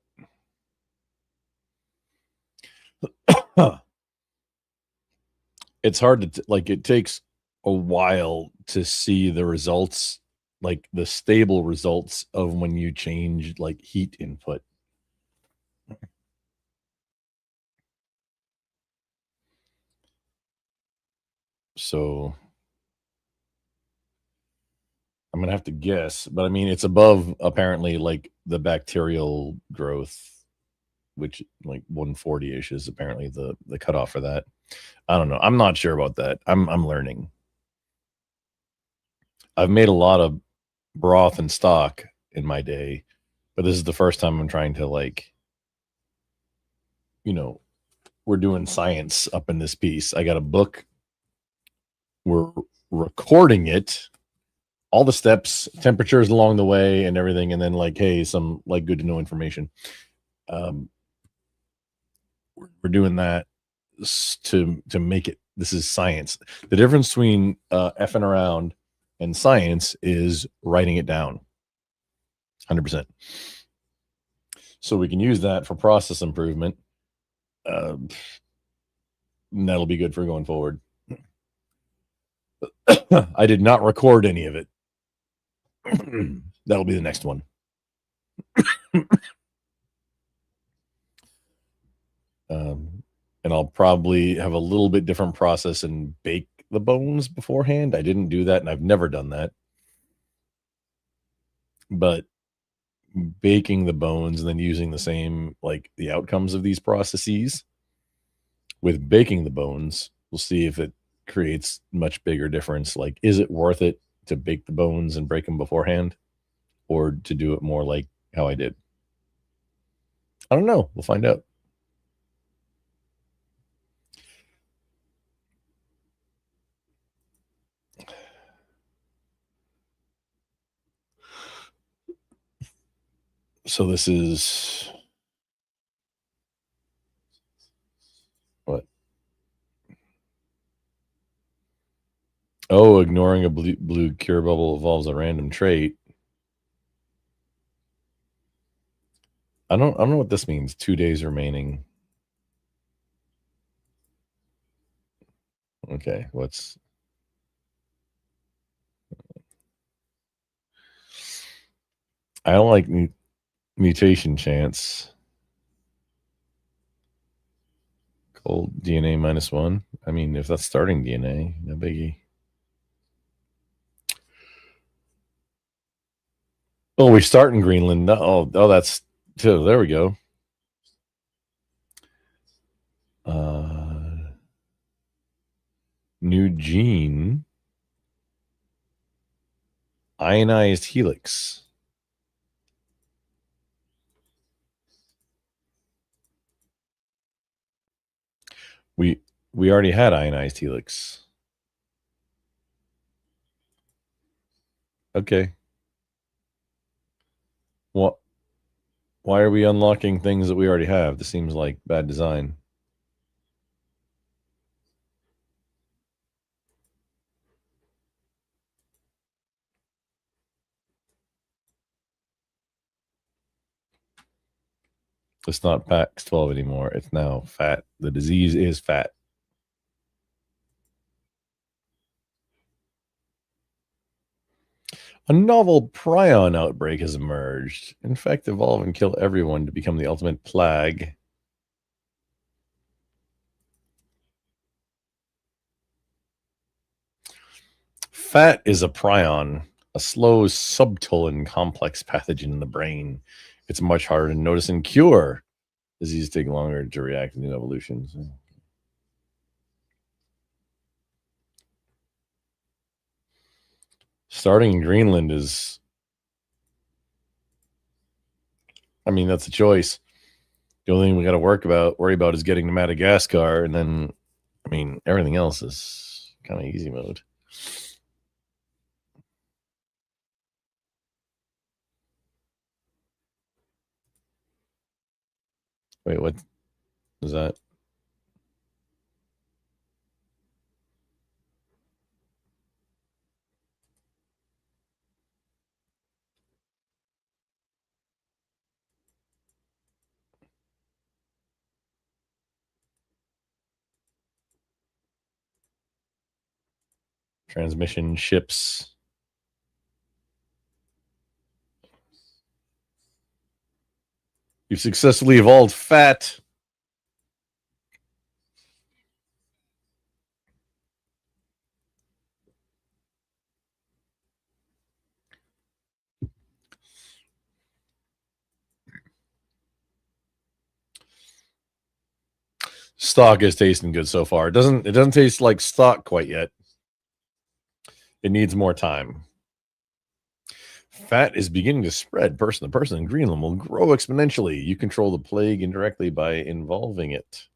Speaker 2: It's hard to like. It takes a while to see the results, like the stable results of when you change like heat input. So I'm gonna have to guess, but I mean it's above apparently like the bacterial growth, which like 140-ish is apparently the cutoff for that. I don't know. I'm not sure about that. I'm learning. I've made a lot of broth and stock in my day, but this is the first time I'm trying to, like, we're doing science up in this piece. I got a book. We're recording it, all the steps, temperatures along the way and everything. And then like, hey, some like good to know information. We're doing that to make it. This is science. The difference between effing around and science is writing it down 100%. So we can use that for process improvement. And that'll be good for going forward. I did not record any of it. That'll be the next one. And I'll probably have a little bit different process and bake the bones beforehand. I didn't do that, and I've never done that. But baking the bones and then using the same, like the outcomes of these processes with baking the bones, we'll see if it creates much bigger difference. Like, is it worth it to bake the bones and break them beforehand, or to do it more like how I did? I don't know. We'll find out. So this is what? Oh, ignoring a blue cure bubble evolves a random trait. I don't know what this means. 2 days remaining. Okay, what's I don't like mutation chance. Cold DNA -1. I mean, if that's starting DNA, no biggie. Oh, we start in Greenland. Oh, that's too. There we go. New gene. Ionized helix. We already had ionized helix. Okay. What? Why are we unlocking things that we already have? This seems like bad design. It's not PAX 12 anymore. It's now fat. The disease is fat. A novel prion outbreak has emerged. Infect, evolve, and kill everyone to become the ultimate plague. Fat is a prion, a slow, subtle, and complex pathogen in the brain. It's much harder to notice and cure. Diseases take longer to react to new evolutions. Starting in Greenland is, I mean, that's a choice. The only thing we got to worry about is getting to Madagascar, and then, I mean, everything else is kind of easy mode. Wait, what is that? Transmission ships. You've successfully evolved Fat. Stock is tasting good so far. It doesn't taste like stock quite yet. It needs more time. Fat is beginning to spread person to person, and Greenland will grow exponentially. You control the plague indirectly by involving it.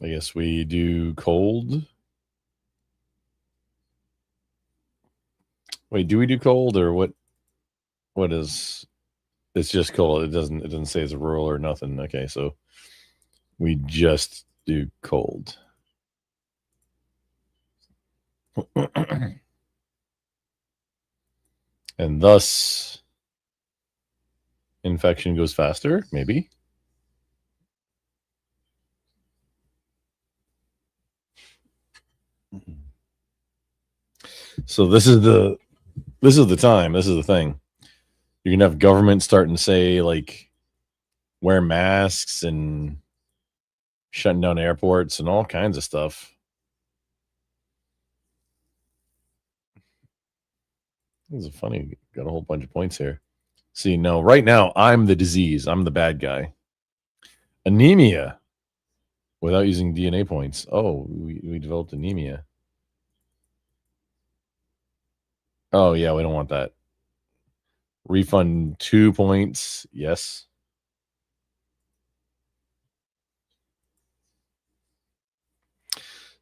Speaker 2: I guess we do cold. Wait, do we do cold or what? What is? It's just cold. It doesn't say it's rural or nothing. Okay, so we just do cold. And thus infection goes faster, maybe. So this is the time. This is the thing. You can have government starting to say like wear masks and shutting down airports and all kinds of stuff. This is funny. Got a whole bunch of points here. See, no, right now I'm the disease. I'm the bad guy. Anemia without using DNA points. Oh, we developed anemia. Oh, yeah, we don't want that. Refund 2 points. Yes.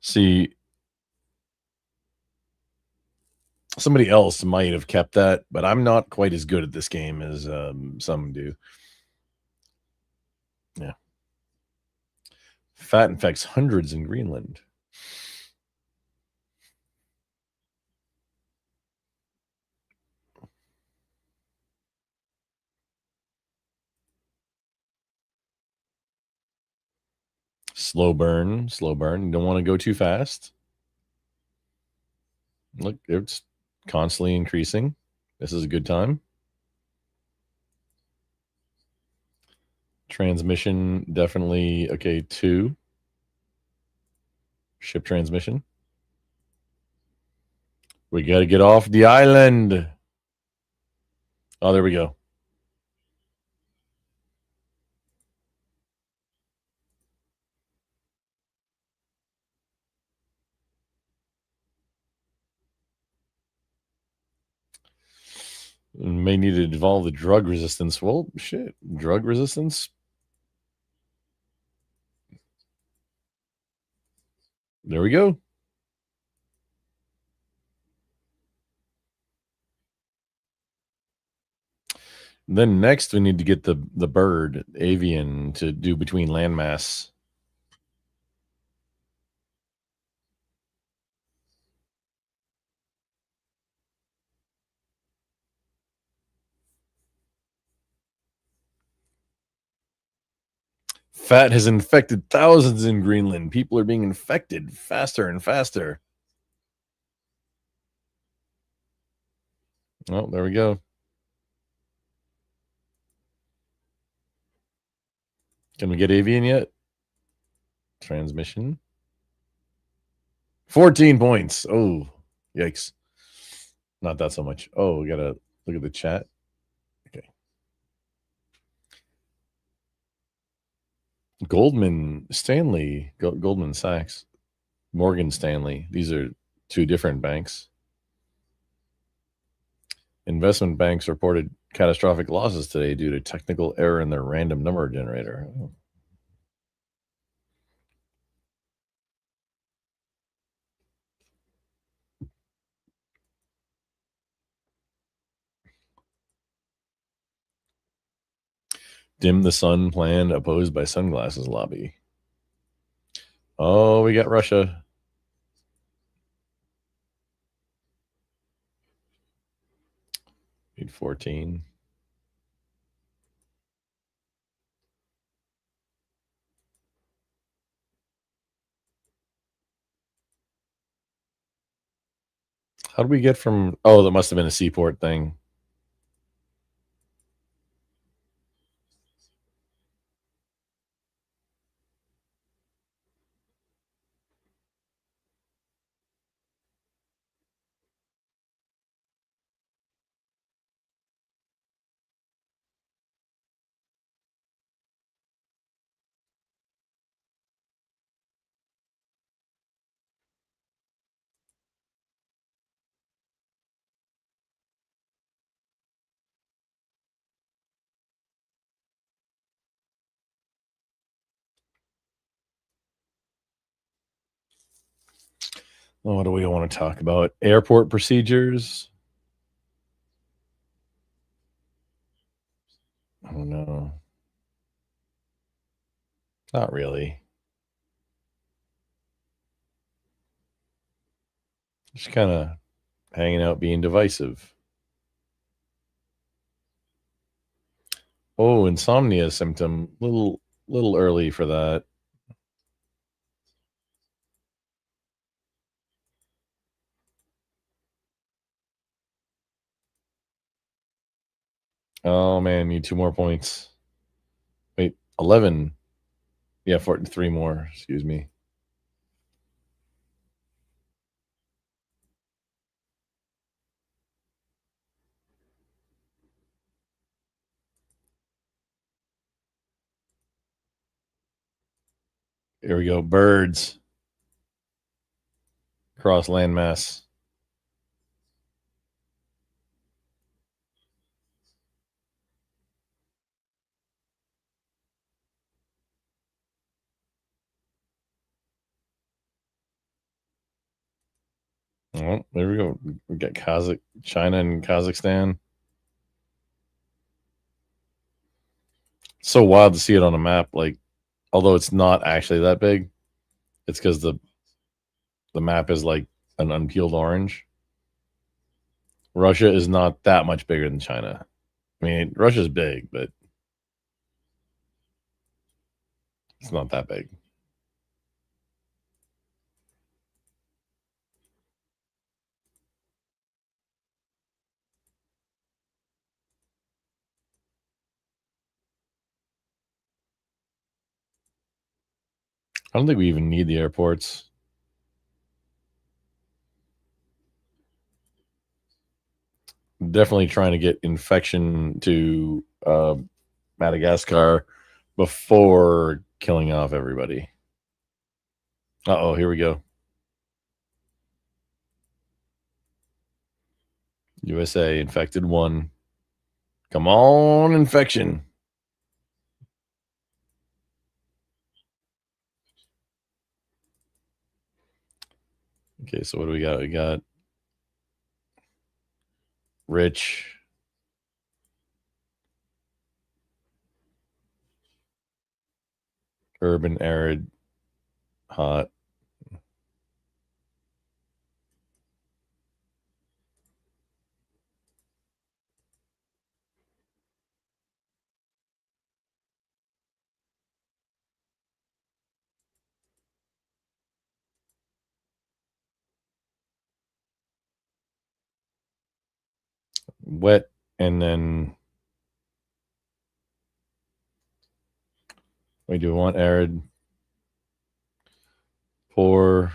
Speaker 2: See, somebody else might have kept that, but I'm not quite as good at this game as some do. Yeah. Fat infects hundreds in Greenland. Slow burn, slow burn. You don't want to go too fast. Look, it's constantly increasing. This is a good time. Transmission, definitely, okay, 2. Ship transmission. We got to get off the island. Oh, there we go. May need to evolve the drug resistance. Well, shit. Drug resistance. There we go. Then next we need to get the bird, avian, to do between landmass. Fat has infected thousands in Greenland. People are being infected faster and faster. Oh, there we go. Can we get avian yet? Transmission. 14 points. Oh, yikes. Not that so much. Oh, we gotta look at the chat. Okay. Goldman Stanley, Goldman Sachs, Morgan Stanley. These are two different banks. Investment banks reported catastrophic losses today due to technical error in their random number generator. Oh. Dim the sun plan opposed by sunglasses lobby. Oh, we got Russia. Need 14. How do we get from... Oh, that must have been a seaport thing. Oh, what do we want to talk about? Airport procedures. Oh, no. Not really. Just kind of hanging out, being divisive. Oh, insomnia symptom. Little early for that. Oh, man, need 2 more points. Wait, 11. Yeah, 3 more. Excuse me. Here we go. Birds. Cross landmass. Oh, there we go. We got China and Kazakhstan. So wild to see it on a map. Like, although it's not actually that big, it's because the map is like an unpeeled orange. Russia is not that much bigger than China. I mean, Russia's big, but it's not that big. I don't think we even need the airports. Definitely trying to get infection to Madagascar before killing off everybody. Uh-oh, here we go. USA infected 1. Come on, infection. Okay, so what do we got? We got Rich. urban, arid, hot. Wet, and then we do want arid, poor,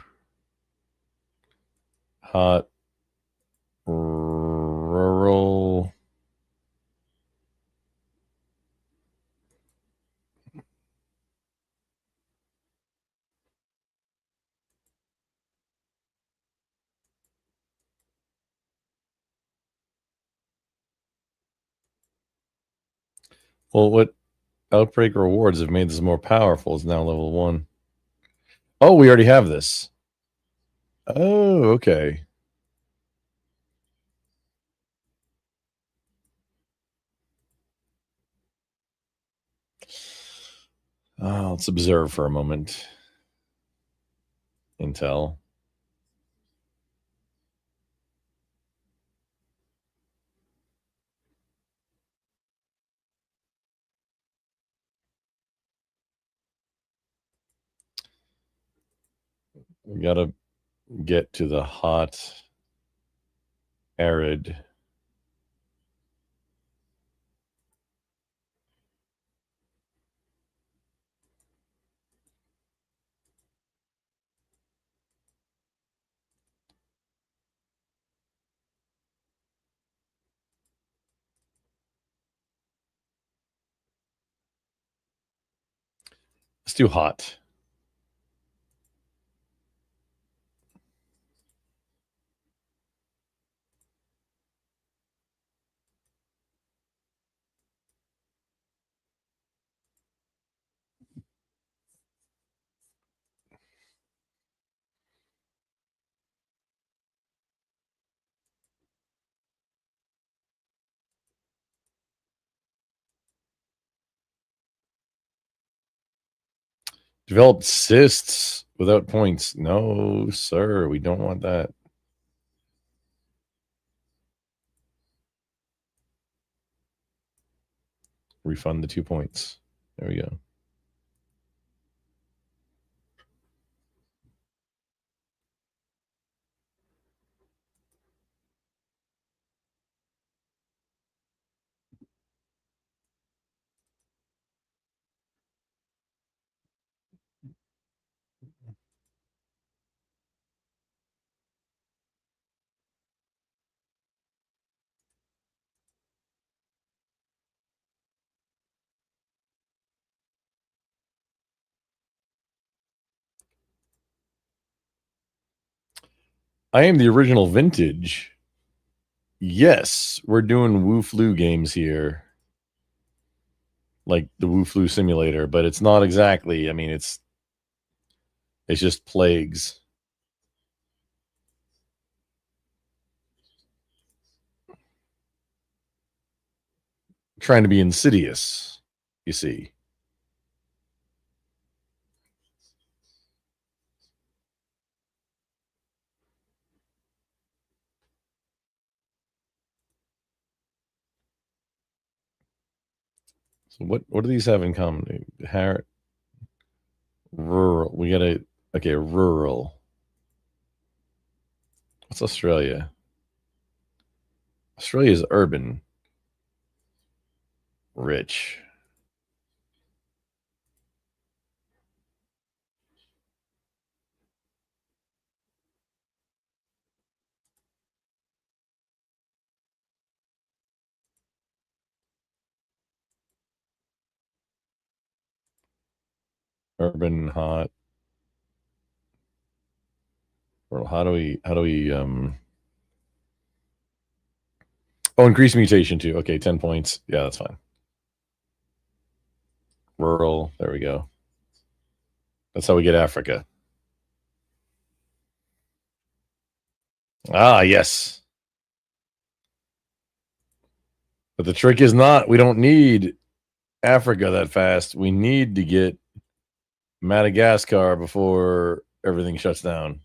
Speaker 2: hot, rural. Well, what outbreak rewards have made this more powerful is now level 1. Oh, we already have this. Oh, okay. Let's observe for a moment. Intel. We gotta get to the hot, arid. Let's do hot. Developed cysts without points. No, sir. We don't want that. Refund the 2 points. There we go. I am the original vintage. Yes, we're doing Wu Flu games here. Like the Wu Flu simulator, but it's not exactly. I mean, it's just plagues. Trying to be insidious, you see. So what do these have in common? Rural. We gotta rural. What's Australia? Australia is urban. Rich. Urban, hot. Well, how do we oh, increase mutation too. Okay, 10 points. Yeah, that's fine. Rural. There we go. That's how we get Africa. Ah, yes. But the trick is not, we don't need Africa that fast. We need to get Madagascar before everything shuts down.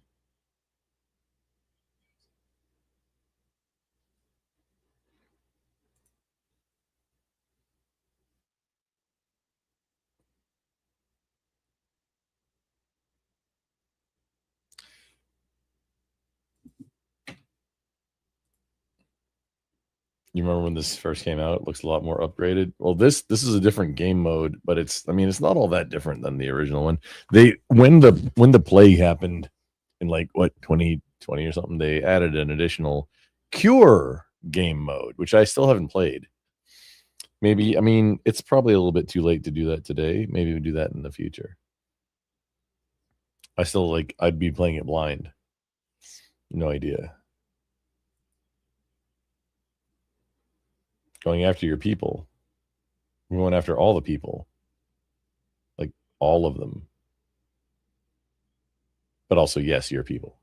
Speaker 2: You remember when this first came out? It looks a lot more upgraded. Well, this is a different game mode, but it's it's not all that different than the original one. When the plague happened in like what 2020 or something, they added an additional cure game mode, which I still haven't played. Maybe it's probably a little bit too late to do that today. Maybe we do that in the future. I still I'd be playing it blind. No idea. Going after your people. We're going after all the people. Like all of them. But also, yes, your people.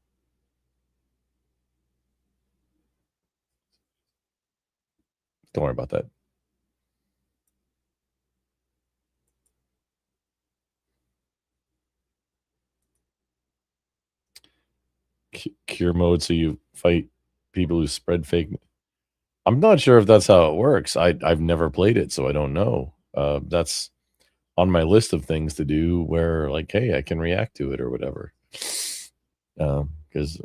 Speaker 2: Don't worry about that. Cure mode, so you fight people who spread fake. I'm not sure if that's how it works. I've never played it, so I don't know. That's on my list of things to do where hey, I can react to it or whatever. Because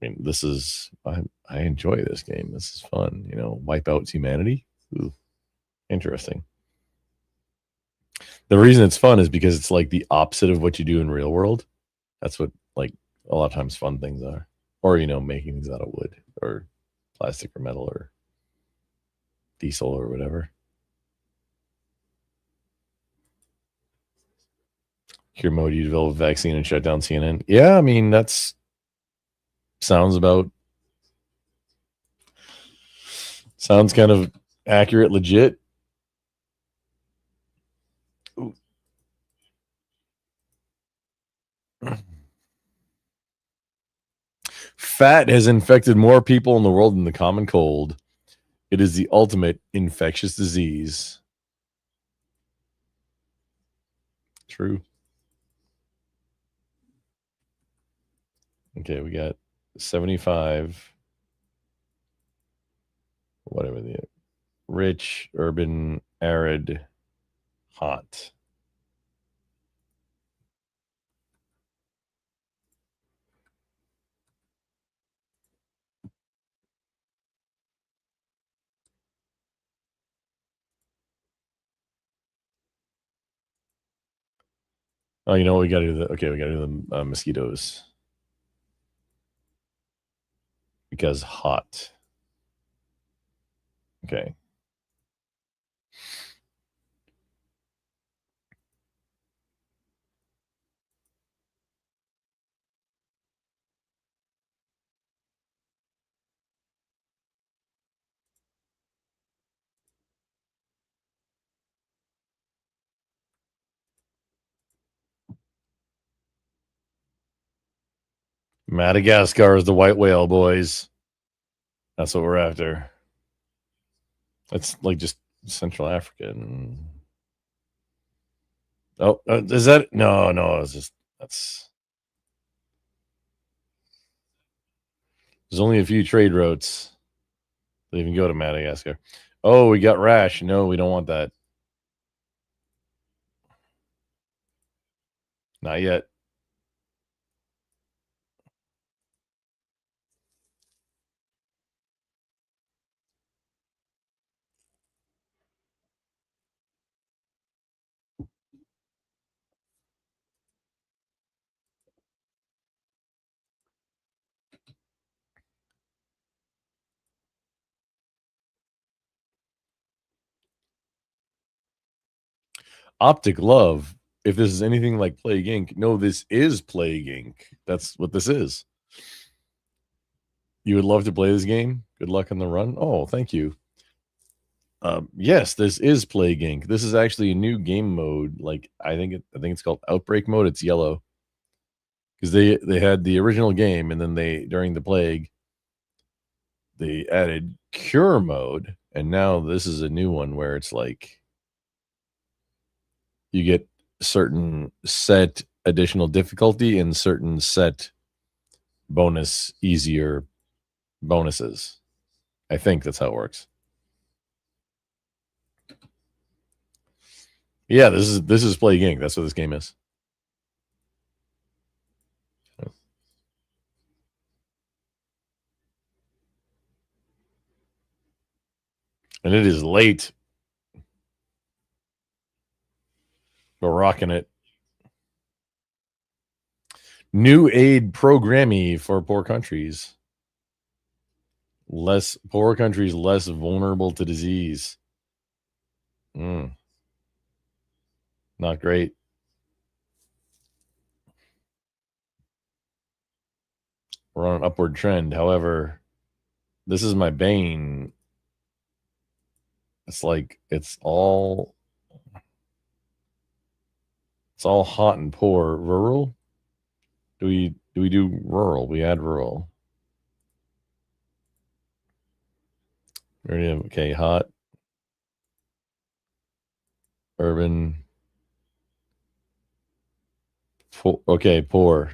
Speaker 2: this is I enjoy this game. This is fun. Wipe out humanity. Ooh, interesting. The reason it's fun is because it's the opposite of what you do in real world. That's what a lot of times fun things are, or making things out of wood or plastic or metal or diesel or whatever. Cure mode, you develop a vaccine and shut down CNN. Yeah, that's sounds kind of accurate, legit. Ooh. Fat has infected more people in the world than the common cold. It is the ultimate infectious disease. True. Okay, we got 75. Whatever the rich, urban, arid, hot. Oh, you know what? We got to do we got to do the mosquitoes. Because hot. Okay. Madagascar is the white whale, boys. That's what we're after. It's just Central Africa. Oh, is that? No, it's just there's only a few trade routes that even go to Madagascar. Oh, we got rash. No, we don't want that. Not yet. Optic Love. If this is anything like Plague Inc., no, this is Plague Inc. That's what this is. You would love to play this game? Good luck on the run. Oh, thank you. Yes, this is Plague Inc. This is actually a new game mode. I think it's called Outbreak mode. It's yellow because they had the original game, and then during the plague they added Cure mode, and now this is a new one where it's you get certain set additional difficulty and certain set bonus easier bonuses. I think that's how it works. Yeah, this is Plague Inc. That's what this game is. And it is late. We're rocking it. New aid programming for poor countries. Poor countries less vulnerable to disease. Not great. We're on an upward trend. However, this is my bane. It's like it's all hot and poor. Rural? Do we do rural? We add rural. Okay, hot. Urban. Okay, poor.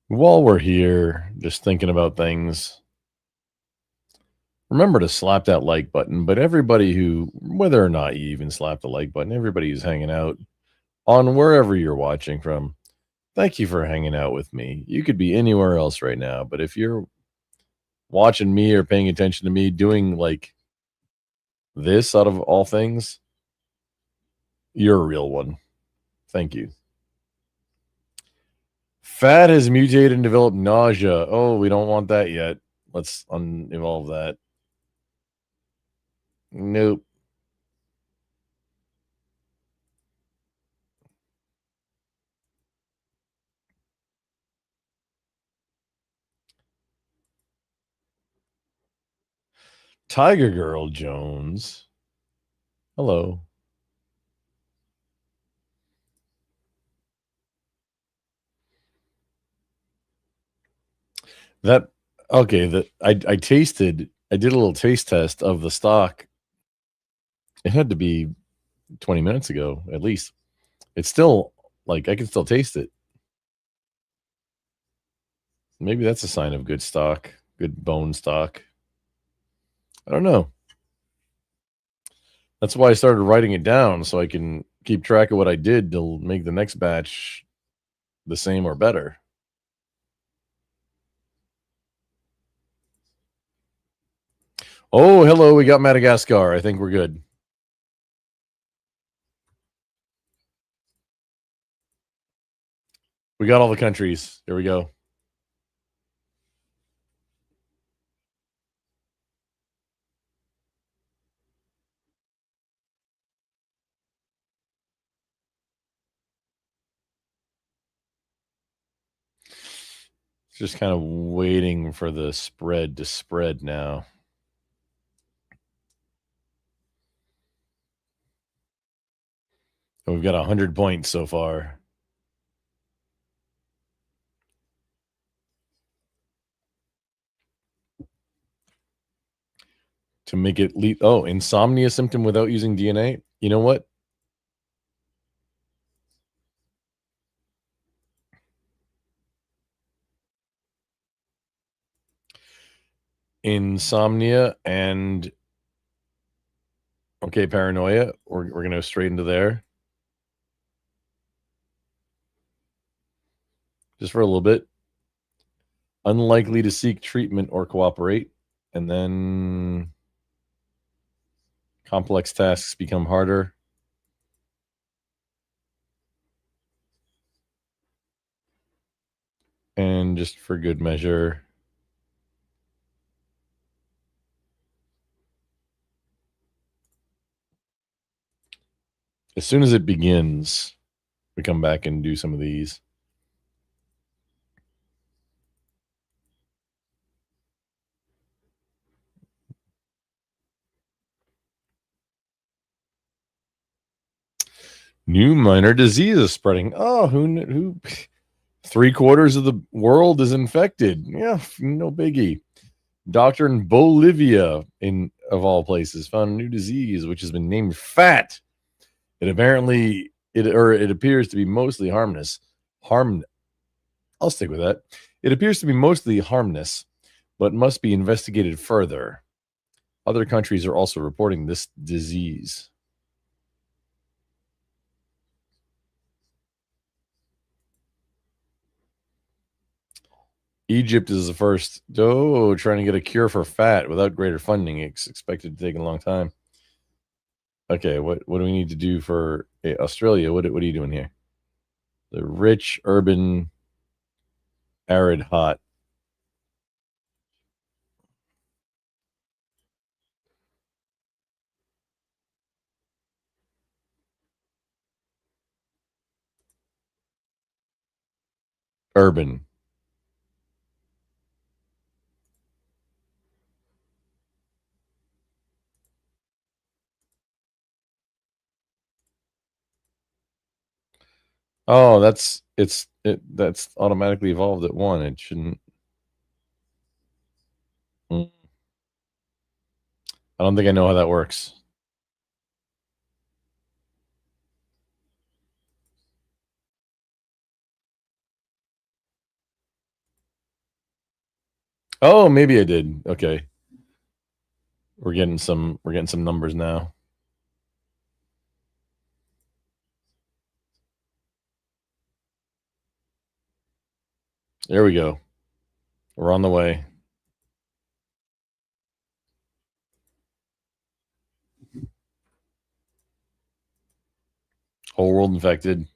Speaker 2: While we're here, just thinking about things, remember to slap that like button. But everybody who, whether or not you even slap the like button, everybody who's hanging out on wherever you're watching from, thank you for hanging out with me. You could be anywhere else right now, but if you're watching me or paying attention to me doing like this out of all things, you're a real one. Thank you. Fat has mutated and developed nausea. Oh, we don't want that yet. Let's unevolve that. Nope. Tiger Girl Jones. Hello. That okay, that I tasted, I did a little taste test of the stock. It had to be 20 minutes ago at least. It's still like I can still taste it. Maybe that's a sign of good stock, good bone stock. I don't know. That's why I started writing it down so I can keep track of what I did to make the next batch the same or better. Oh, hello. We got Madagascar. I think we're good. We got all the countries. Here we go. Just kind of waiting for the spread to spread now. We've got 100 points so far. To make it lead. Oh, insomnia symptom without using DNA. You know what? Insomnia and okay, paranoia. We're going to go straight into there. Just for a little bit. Unlikely to seek treatment or cooperate. And then complex tasks become harder. And just for good measure, as soon as it begins, we come back and do some of these. New minor disease is spreading. Oh, who 3/4 of the world is infected. Yeah, no biggie. Doctor in Bolivia, of all places, found a new disease which has been named fat. It appears to be mostly harmless. I'll stick with that. It appears to be mostly harmless, but must be investigated further. Other countries are also reporting this disease. Egypt is the first. Trying to get a cure for fat without greater funding. It's expected to take a long time. Okay, what do we need to do for Australia? What are you doing here? The rich, urban, arid, hot. Urban. Oh, that's automatically evolved at 1. It shouldn't. I don't think I know how that works. Oh, maybe I did. Okay. We're getting some numbers now. There we go. We're on the way. Whole world infected.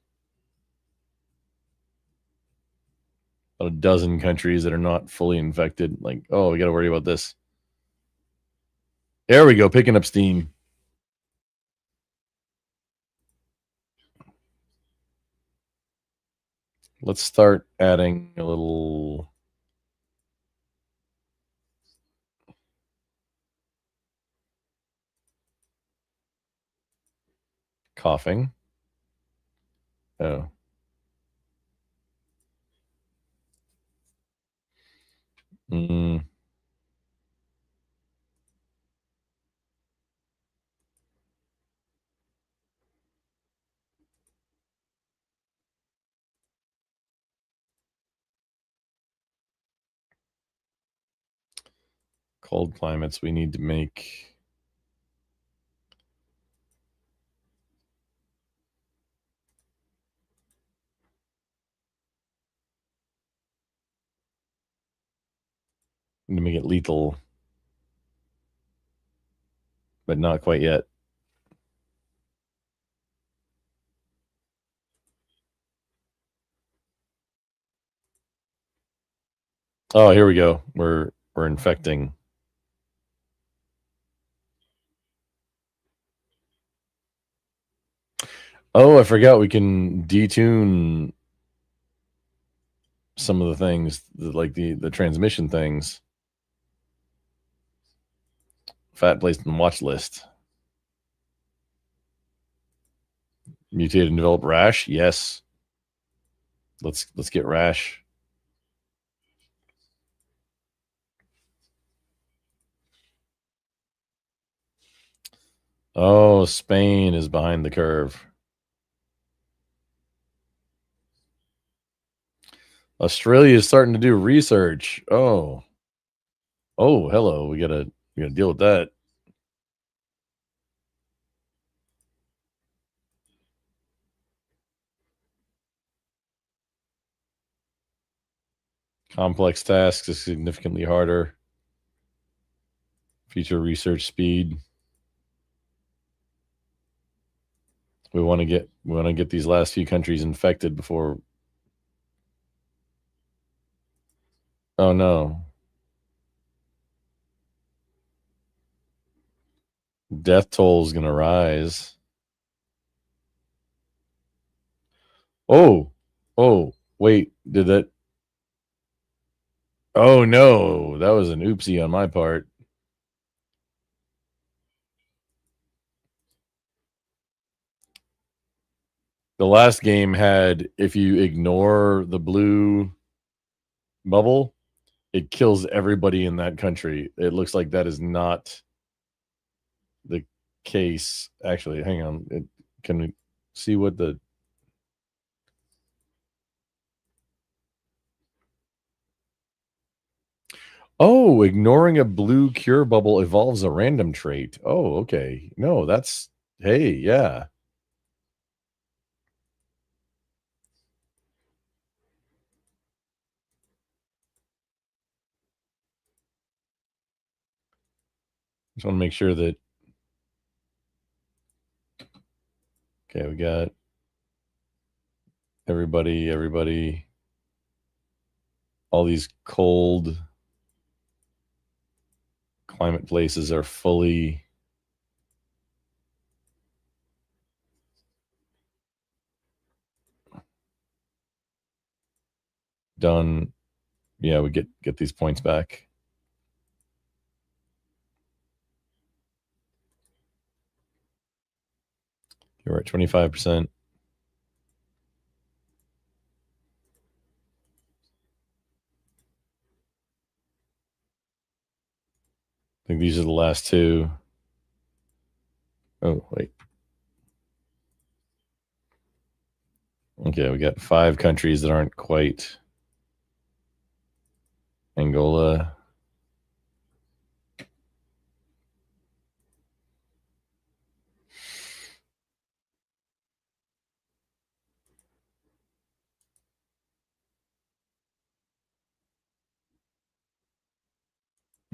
Speaker 2: About a dozen countries that are not fully infected. Like, oh, we got to worry about this. There we go, picking up steam. Let's start adding a little coughing. Oh. Cold climates, we need to make it lethal, but not quite yet. Oh, here we go. We're infecting. Oh, I forgot we can detune some of the things, like the transmission things. Fat placed in watch list. Mutate and develop rash. Yes. Let's get rash. Oh, Spain is behind the curve. Australia is starting to do research. Oh, hello. We gotta deal with that. Complex tasks is significantly harder. Future research speed. We want to get these last few countries infected before. Oh no. Death toll is going to rise. Oh, wait, did that? Oh no, that was an oopsie on my part. The last game had, if you ignore the blue bubble, it kills everybody in that country. It looks like that is not the case. Actually, hang on. Can we see what the... Oh, ignoring a blue cure bubble evolves a random trait. Oh, okay. No, that's... Hey, yeah. Just want to make sure that... Okay, we got everybody. All these cold climate places are fully done. Yeah, we get these points back. You're at 25%. I think these are the last two. Oh, wait. Okay, we got 5 countries that aren't quite Angola.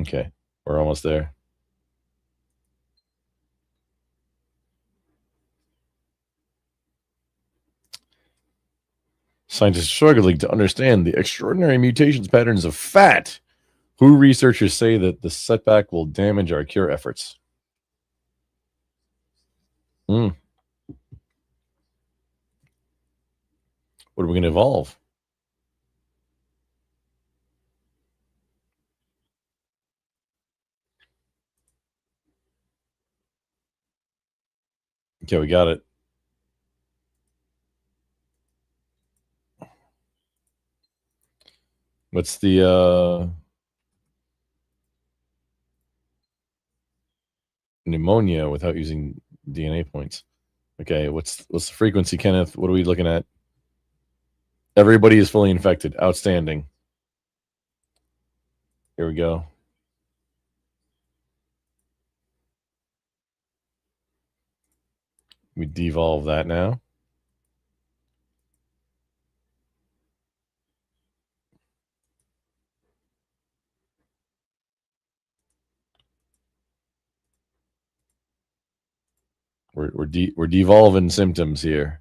Speaker 2: Okay, we're almost there. Scientists are struggling to understand the extraordinary mutations patterns of fat. Who researchers say that the setback will damage our cure efforts? What are we going to evolve? Okay, we got it. What's the pneumonia without using DNA points? Okay, what's the frequency, Kenneth? What are we looking at? Everybody is fully infected. Outstanding. Here we go. We devolve that now. We're devolving symptoms here.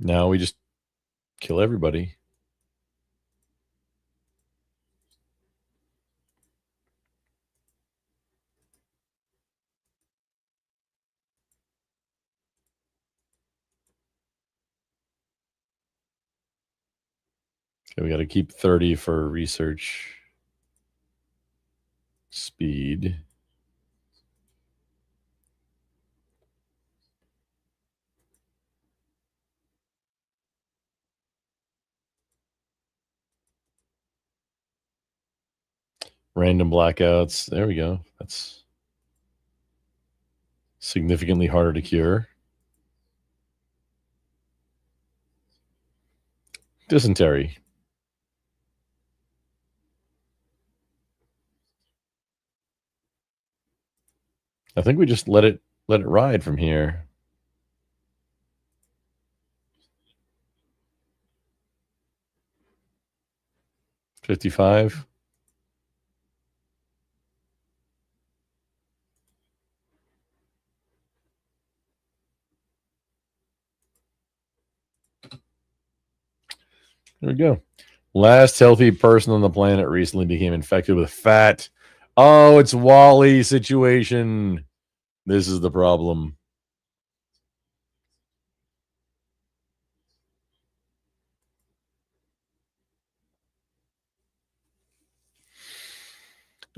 Speaker 2: Now we just kill everybody. Okay, we got to keep 30 for research speed. Random blackouts. There we go. That's significantly harder to cure. Dysentery. I think we just let it ride from here. $55. There we go. Last healthy person on the planet recently became infected with fat. Oh, it's Wall-E situation. This is the problem.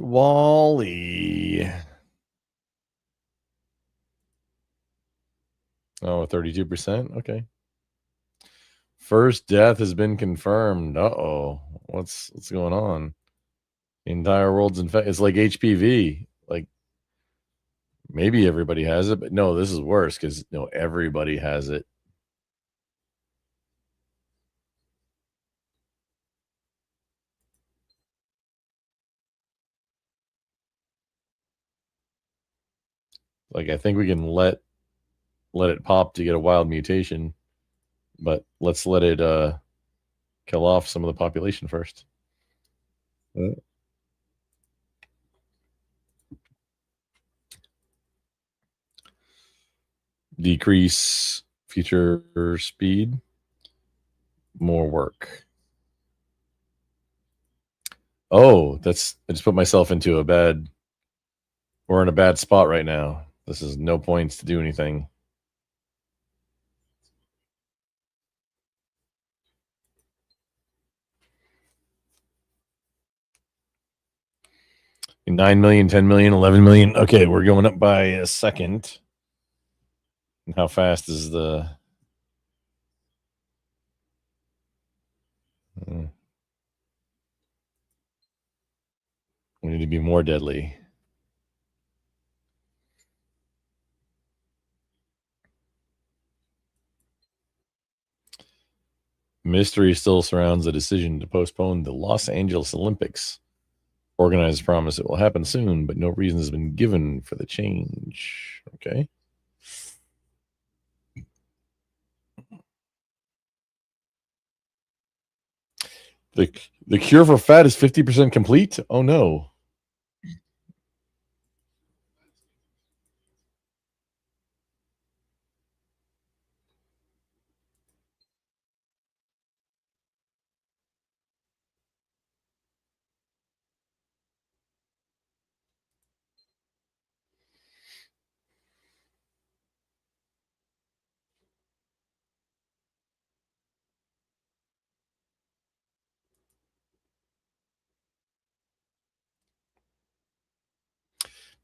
Speaker 2: Wally. Oh, 32%? Okay. First death has been confirmed. Uh-oh. What's going on? The entire world's infected. It's like HPV. Like, maybe everybody has it, but no, this is worse because everybody has it. Like, I think we can let it pop to get a wild mutation, but let's let it kill off some of the population first. Decrease future speed, more work. Oh, I just put myself into we're in a bad spot right now. This is no points to do anything. $9 million, $10 million, $11 million. Okay, we're going up by a second. And how fast is the... We need to be more deadly. Mystery still surrounds the decision to postpone the Los Angeles Olympics. Organizers promise it will happen soon, but no reason has been given for the change. Okay. The cure for fat is 50% complete? Oh, no.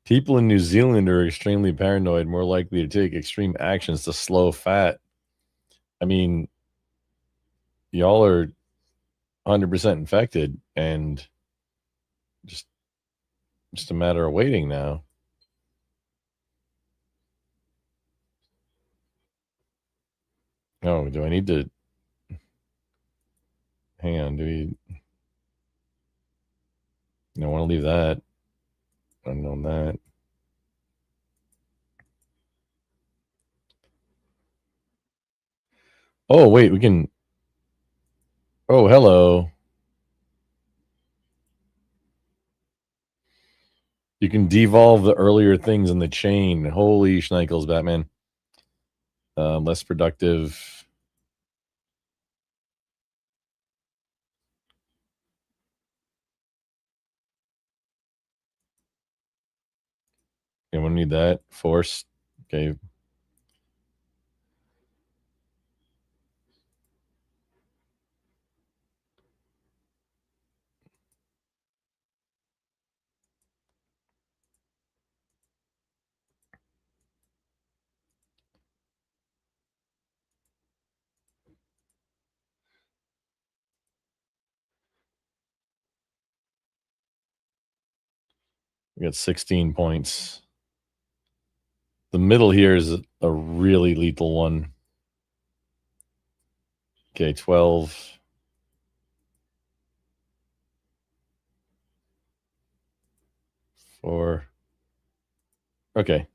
Speaker 2: People in New Zealand are extremely paranoid, more likely to take extreme actions to slow fat. I mean, y'all are 100% infected, and just a matter of waiting now. Oh, do I need to... Hang on, do we... I want to leave that. Unknown that. Oh, wait, we can... Oh, hello. You can devolve the earlier things in the chain. Holy schnikels, Batman. Less productive. Anyone need that? Force. Okay. We got 16 points. The middle here is a really lethal one. Okay, 12. 4. Okay.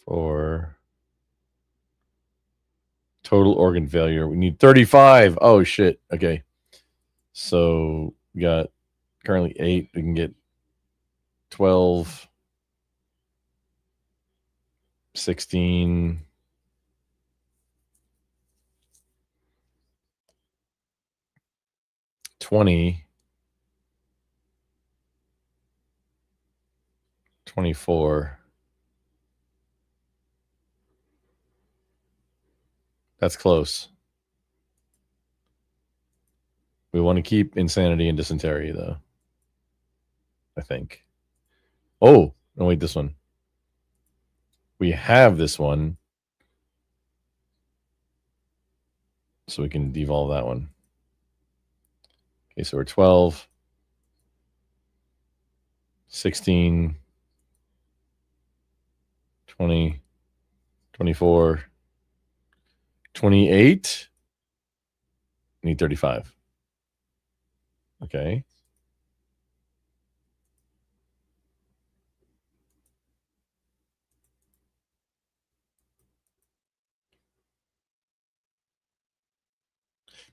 Speaker 2: For total organ failure, we need 35. Oh, shit. Okay. So we got currently 8. We can get 12, 16, 20. 24. That's close. We want to keep insanity and dysentery, though. I think. Oh, no, wait, this one. We have this one. So we can devolve that one. Okay, so we're 12, 16, 20, 24, 28. Need 35. Okay.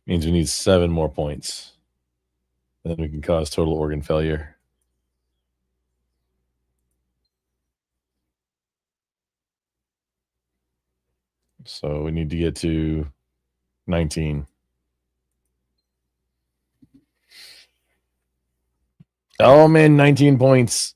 Speaker 2: Means we need 7 more points. And then we can cause total organ failure. So we need to get to 19. Oh, man, 19 points.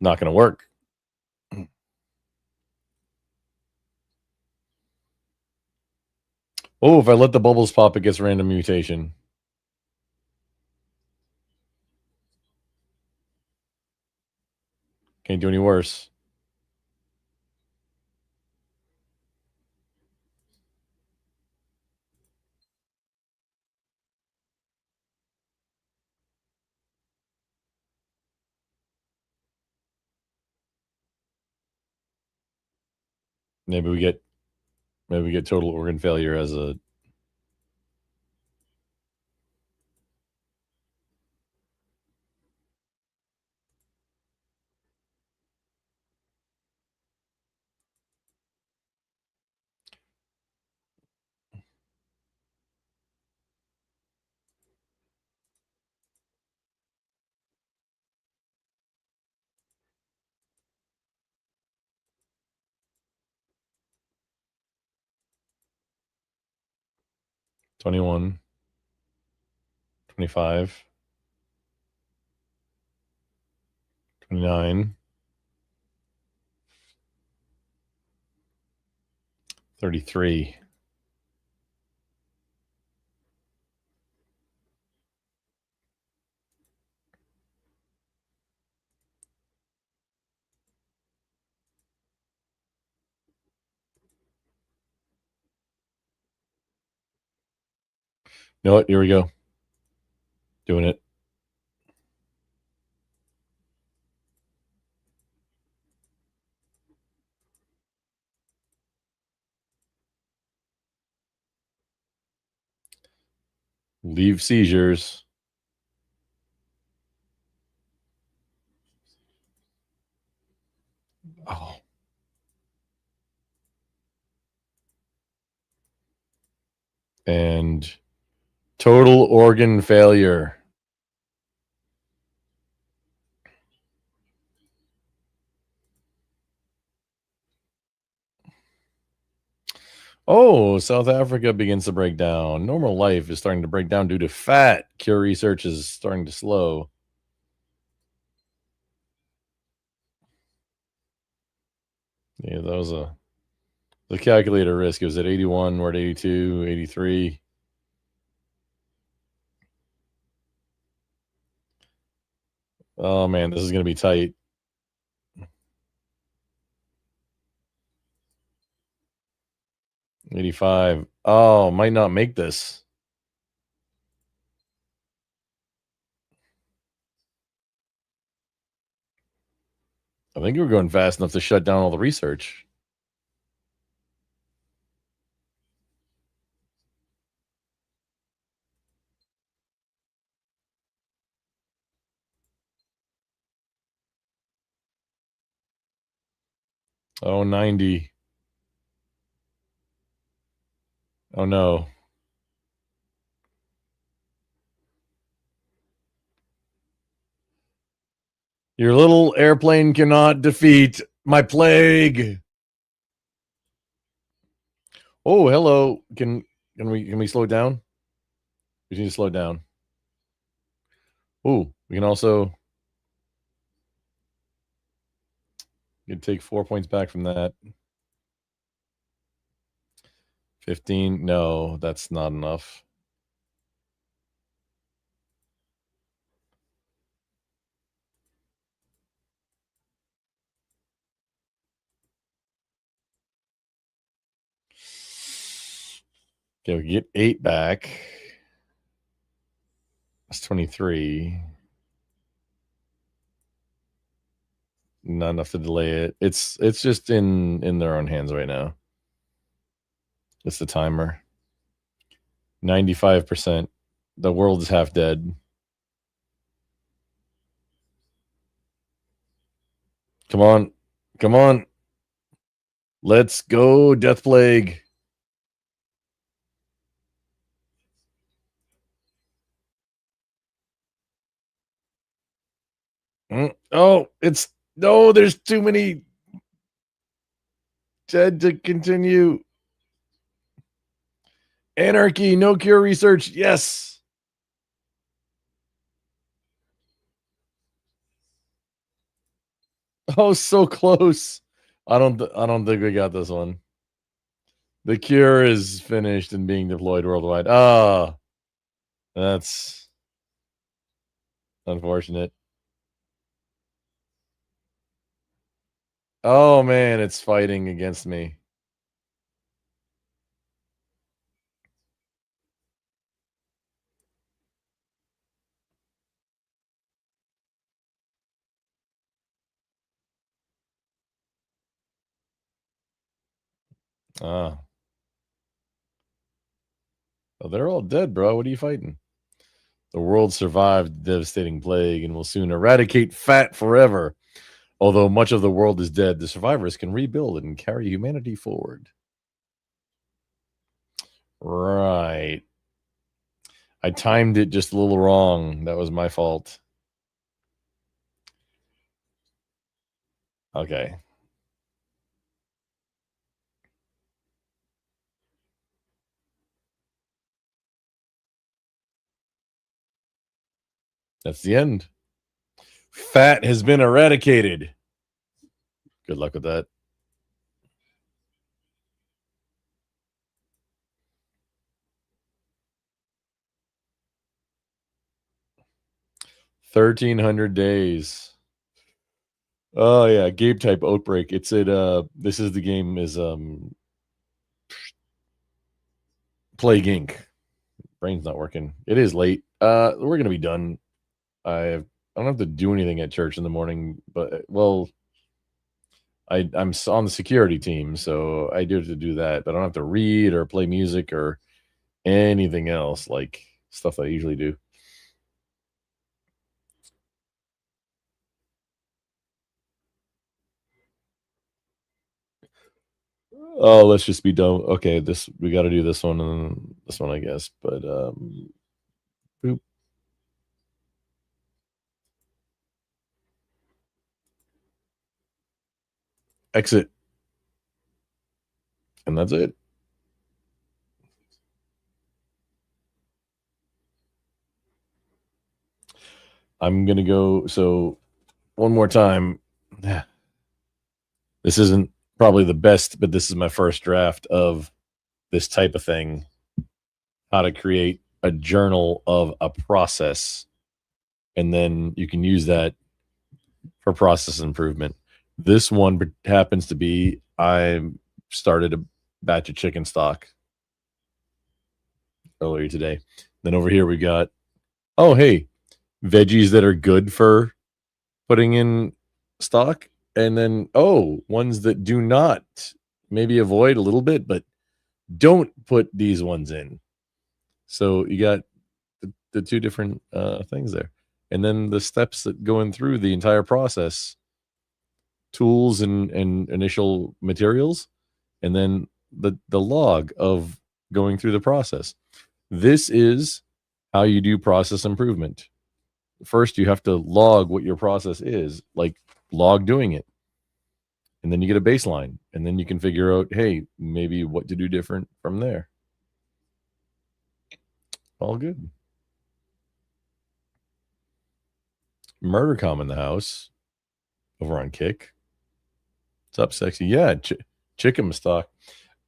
Speaker 2: Not going to work. Oh, if I let the bubbles pop, it gets random mutation. Can't do any worse. Maybe we get total organ failure as a 21, 25, 29, 33. You know what? Here we go. Doing it. Leave seizures. Oh. And total organ failure. Oh, South Africa begins to break down. Normal life is starting to break down due to fat. Cure research is starting to slow. Yeah, that was the calculator risk. It was at 81, we're at 82, 83. Oh, man, this is going to be tight. $85. Oh, might not make this. I think we're going fast enough to shut down all the research. Oh, 90. Oh, no. Your little airplane cannot defeat my plague. Oh, hello. Can we slow it down? We need to slow it down. Oh, we can also take 4 points back from that. 15. No, that's not enough. Okay, we get 8 back. That's 23. Not enough to delay it. It's just in their own hands right now. It's the timer. 95%. The world is half dead. Come on. Come on. Let's go, Death Plague. Oh, it's no, there's too many dead to continue. Anarchy, no cure research. Yes. Oh, so close. I don't think we got this one. The cure is finished and being deployed worldwide. Ah, that's unfortunate. Oh man, it's fighting against me. Ah. Oh, they're all dead, bro. What are you fighting? The world survived the devastating plague and will soon eradicate fat forever. Although much of the world is dead, the survivors can rebuild and carry humanity forward. Right. I timed it just a little wrong. That was my fault. Okay. That's the end. Fat has been eradicated. Good luck with that. $1,300 days. Oh yeah, game type outbreak. It's at this is the game is Plague Inc. Brain's not working. It is late. We're gonna be done. I don't have to do anything at church in the morning, but well, I'm on the security team, so I do have to do that. But I don't have to read or play music or anything else like stuff I usually do. Oh, let's just be done. Okay, we got to do this one and this one, I guess. But boop. Exit, and that's it. I'm gonna go. So one more time. This isn't probably the best, but this is my first draft of this type of thing. How to create a journal of a process, and then you can use that for process improvement. This one happens to be I started a batch of chicken stock earlier today. Then over here we got, oh hey, veggies that are good for putting in stock, and then ones that do not, maybe avoid a little bit, but don't put these ones in. So you got the two different things there, and then the steps that going through the entire process, tools and initial materials, and then the log of going through the process. This is how you do process improvement. first you have to log what your process is, like log doing it. And then you get a baseline, and then you can figure out, hey, maybe what to do different from there. All good. Murder Com in the house over on Kick. What's up, sexy? Yeah, chicken stock.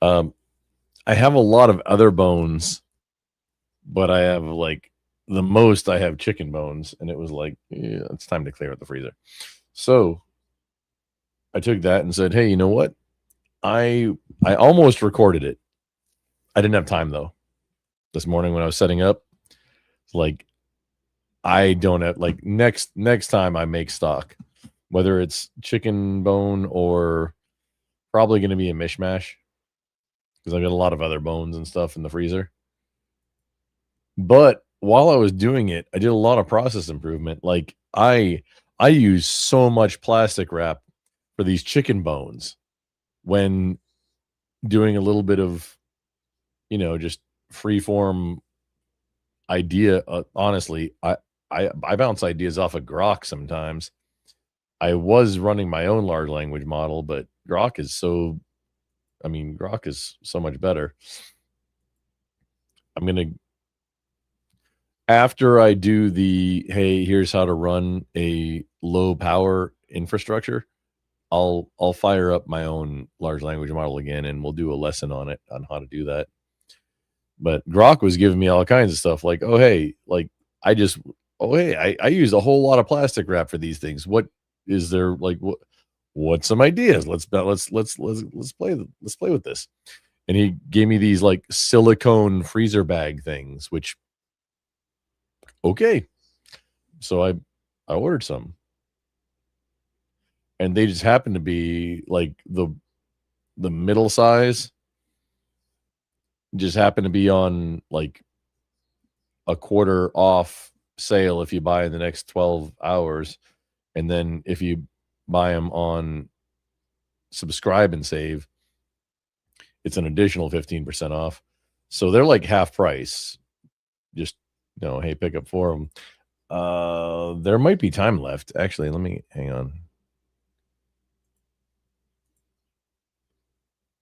Speaker 2: I have a lot of other bones, but I have like the most I have chicken bones, and it was like, yeah, it's time to clear out the freezer. So I took that and said, hey, you know what? I almost recorded it. I didn't have time though. This morning when I was setting up, like I don't have like next time I make stock, whether it's chicken bone or probably going to be a mishmash because I've got a lot of other bones and stuff in the freezer. But while I was doing it, I did a lot of process improvement. Like I use so much plastic wrap for these chicken bones when doing a little bit of, just free form idea. Honestly, I bounce ideas off of Grok sometimes. I was running my own large language model, but Grok is so much better. I'm going to, after I do the, hey, here's how to run a low power infrastructure, I'll fire up my own large language model again, and we'll do a lesson on it, on how to do that. But Grok was giving me all kinds of stuff like, oh, hey, like I use a whole lot of plastic wrap for these things. What is there, like, what's some ideas? Let's play with this. And he gave me these like silicone freezer bag things, which, okay. So I ordered some, and they just happened to be like the middle size, just happened to be on like a quarter off sale if you buy in the next 12 hours. And then if you buy them on subscribe and save, it's an additional 15% off. So they're like half price. Just, hey, pick up 4 of them. There might be time left. Actually, let me hang on.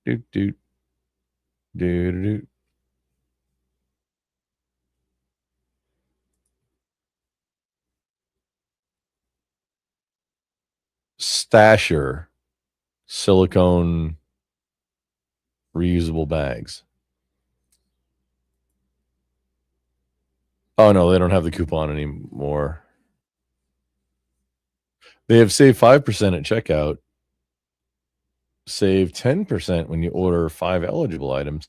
Speaker 2: Doot. Stasher silicone reusable bags. Oh no, they don't have the coupon anymore. They have saved 5% at checkout. Save 10% when you order 5 eligible items.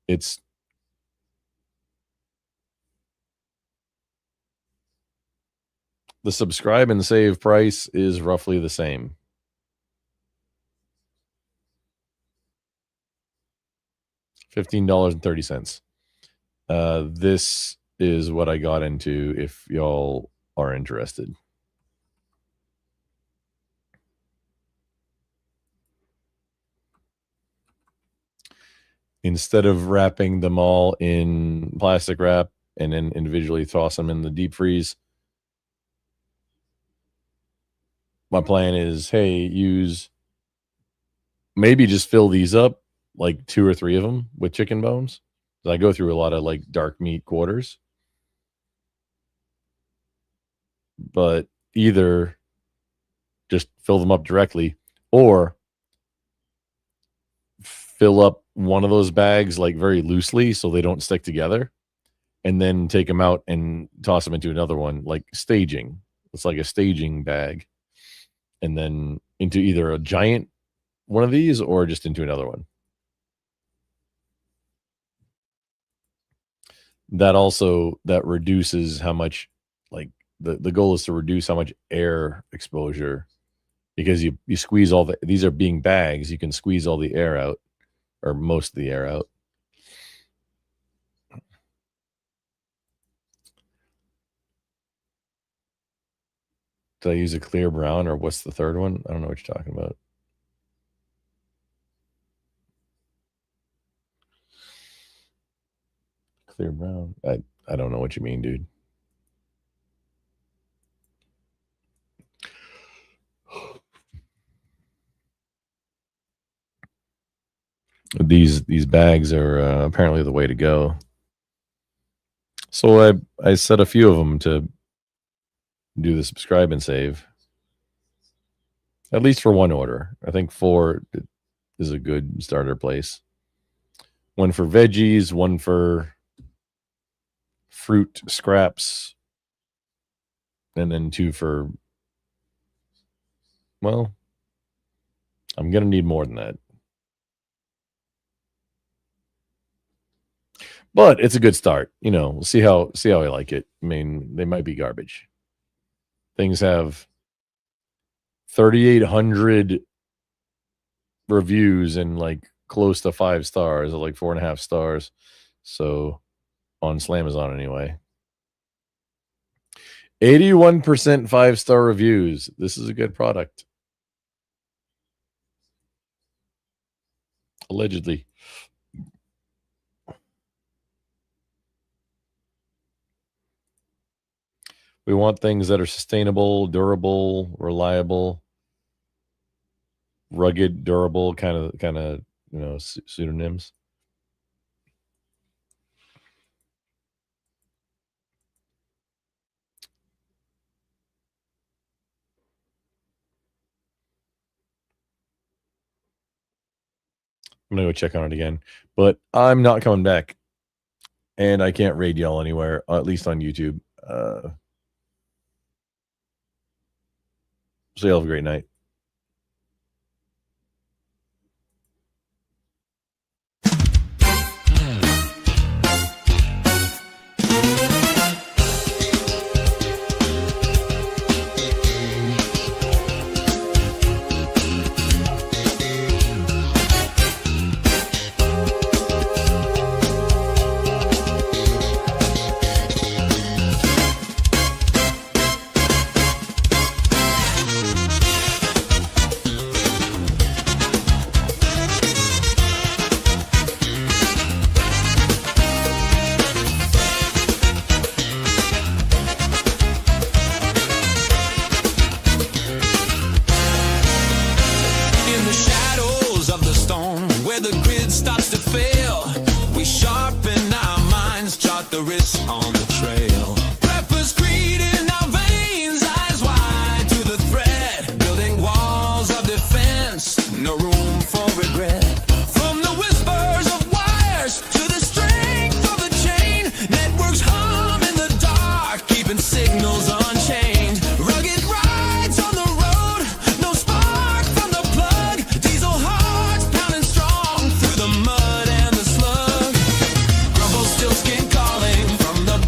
Speaker 2: It's the subscribe and save price is roughly the same. $15.30. This is what I got into if y'all are interested. Instead of wrapping them all in plastic wrap and then individually toss them in the deep freeze, my plan is, hey, maybe just fill these up, like 2 or 3 of them with chicken bones. I go through a lot of like dark meat quarters. But either just fill them up directly or fill up one of those bags like very loosely so they don't stick together, and then take them out and toss them into another one, like staging. It's like a staging bag, and then into either a giant one of these or just into another one. That reduces how much, like the goal is to reduce how much air exposure, because you squeeze these are being bags, you can squeeze all the air out, or most of the air out. Did I use a clear brown, or what's the third one? I don't know what you're talking about. Clear brown. I don't know what you mean, dude. These bags are apparently the way to go. So I set a few of them to do the subscribe and save. At least for one order. I think 4 is a good starter place. 1 for veggies, 1 for fruit scraps, and then 2 for, well, I'm going to need more than that. But it's a good start. You know, we'll see how I like it. I mean, they might be garbage. Things have 3,800 reviews and like close to 5 stars, or like 4.5 stars. So on Slamazon anyway. 81% 5-star reviews. This is a good product. Allegedly. We want things that are sustainable, durable, reliable, rugged, durable, kind of, you know, pseudonyms. I'm gonna go check on it again, but I'm not coming back, and I can't raid y'all anywhere, at least on YouTube. So y'all have a great night.
Speaker 6: In the shadows of the storm, where the grid starts to fail, we sharpen our minds, chart the risks on the trail. Breakfast greed in our veins, eyes wide to the threat, building walls of defense, no room for regret. From the whispers of wires to the strength of the chain, networks hum in the dark, keeping signals unchained. Rugged rides on the road, no spark from the plug, diesel hearts pounding strong through the mud and the slug. Grumble still skin calling from the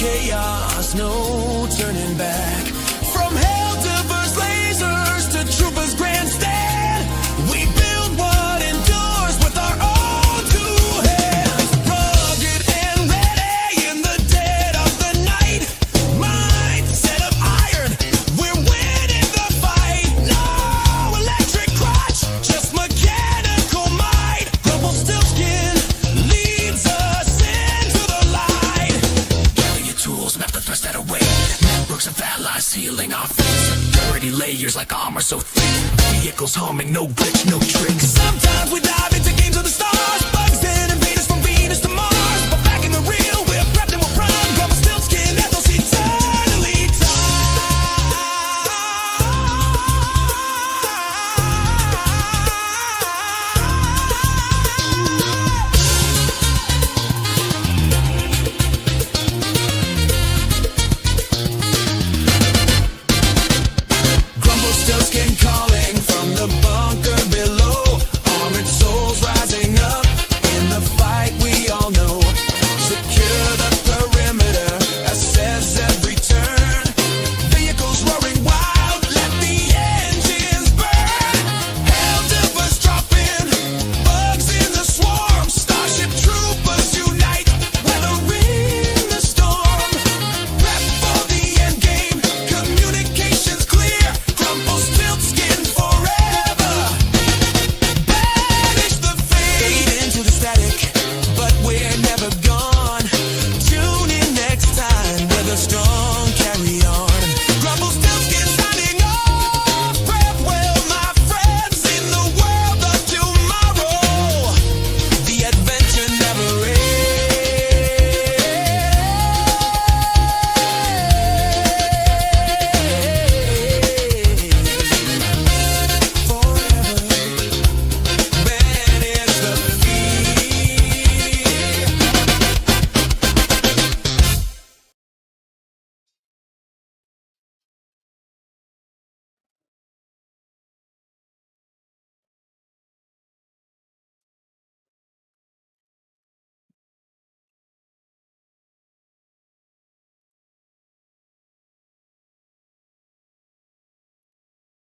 Speaker 6: chaos, no turning back. From hell to burst lasers to troopers grandstand, we build what endures with our own two hands. Rugged and ready in the dead of the night, mindset of iron, we're winning the fight. No electric crutch, just mechanical might. Rubble still skin leads us into the light. Gather your tools, map the threats that await. Networks of allies sealing our fate. Security layers like armor so thick. Vehicles humming, no glitch, no tricks. Sometimes we dive into games of the stars.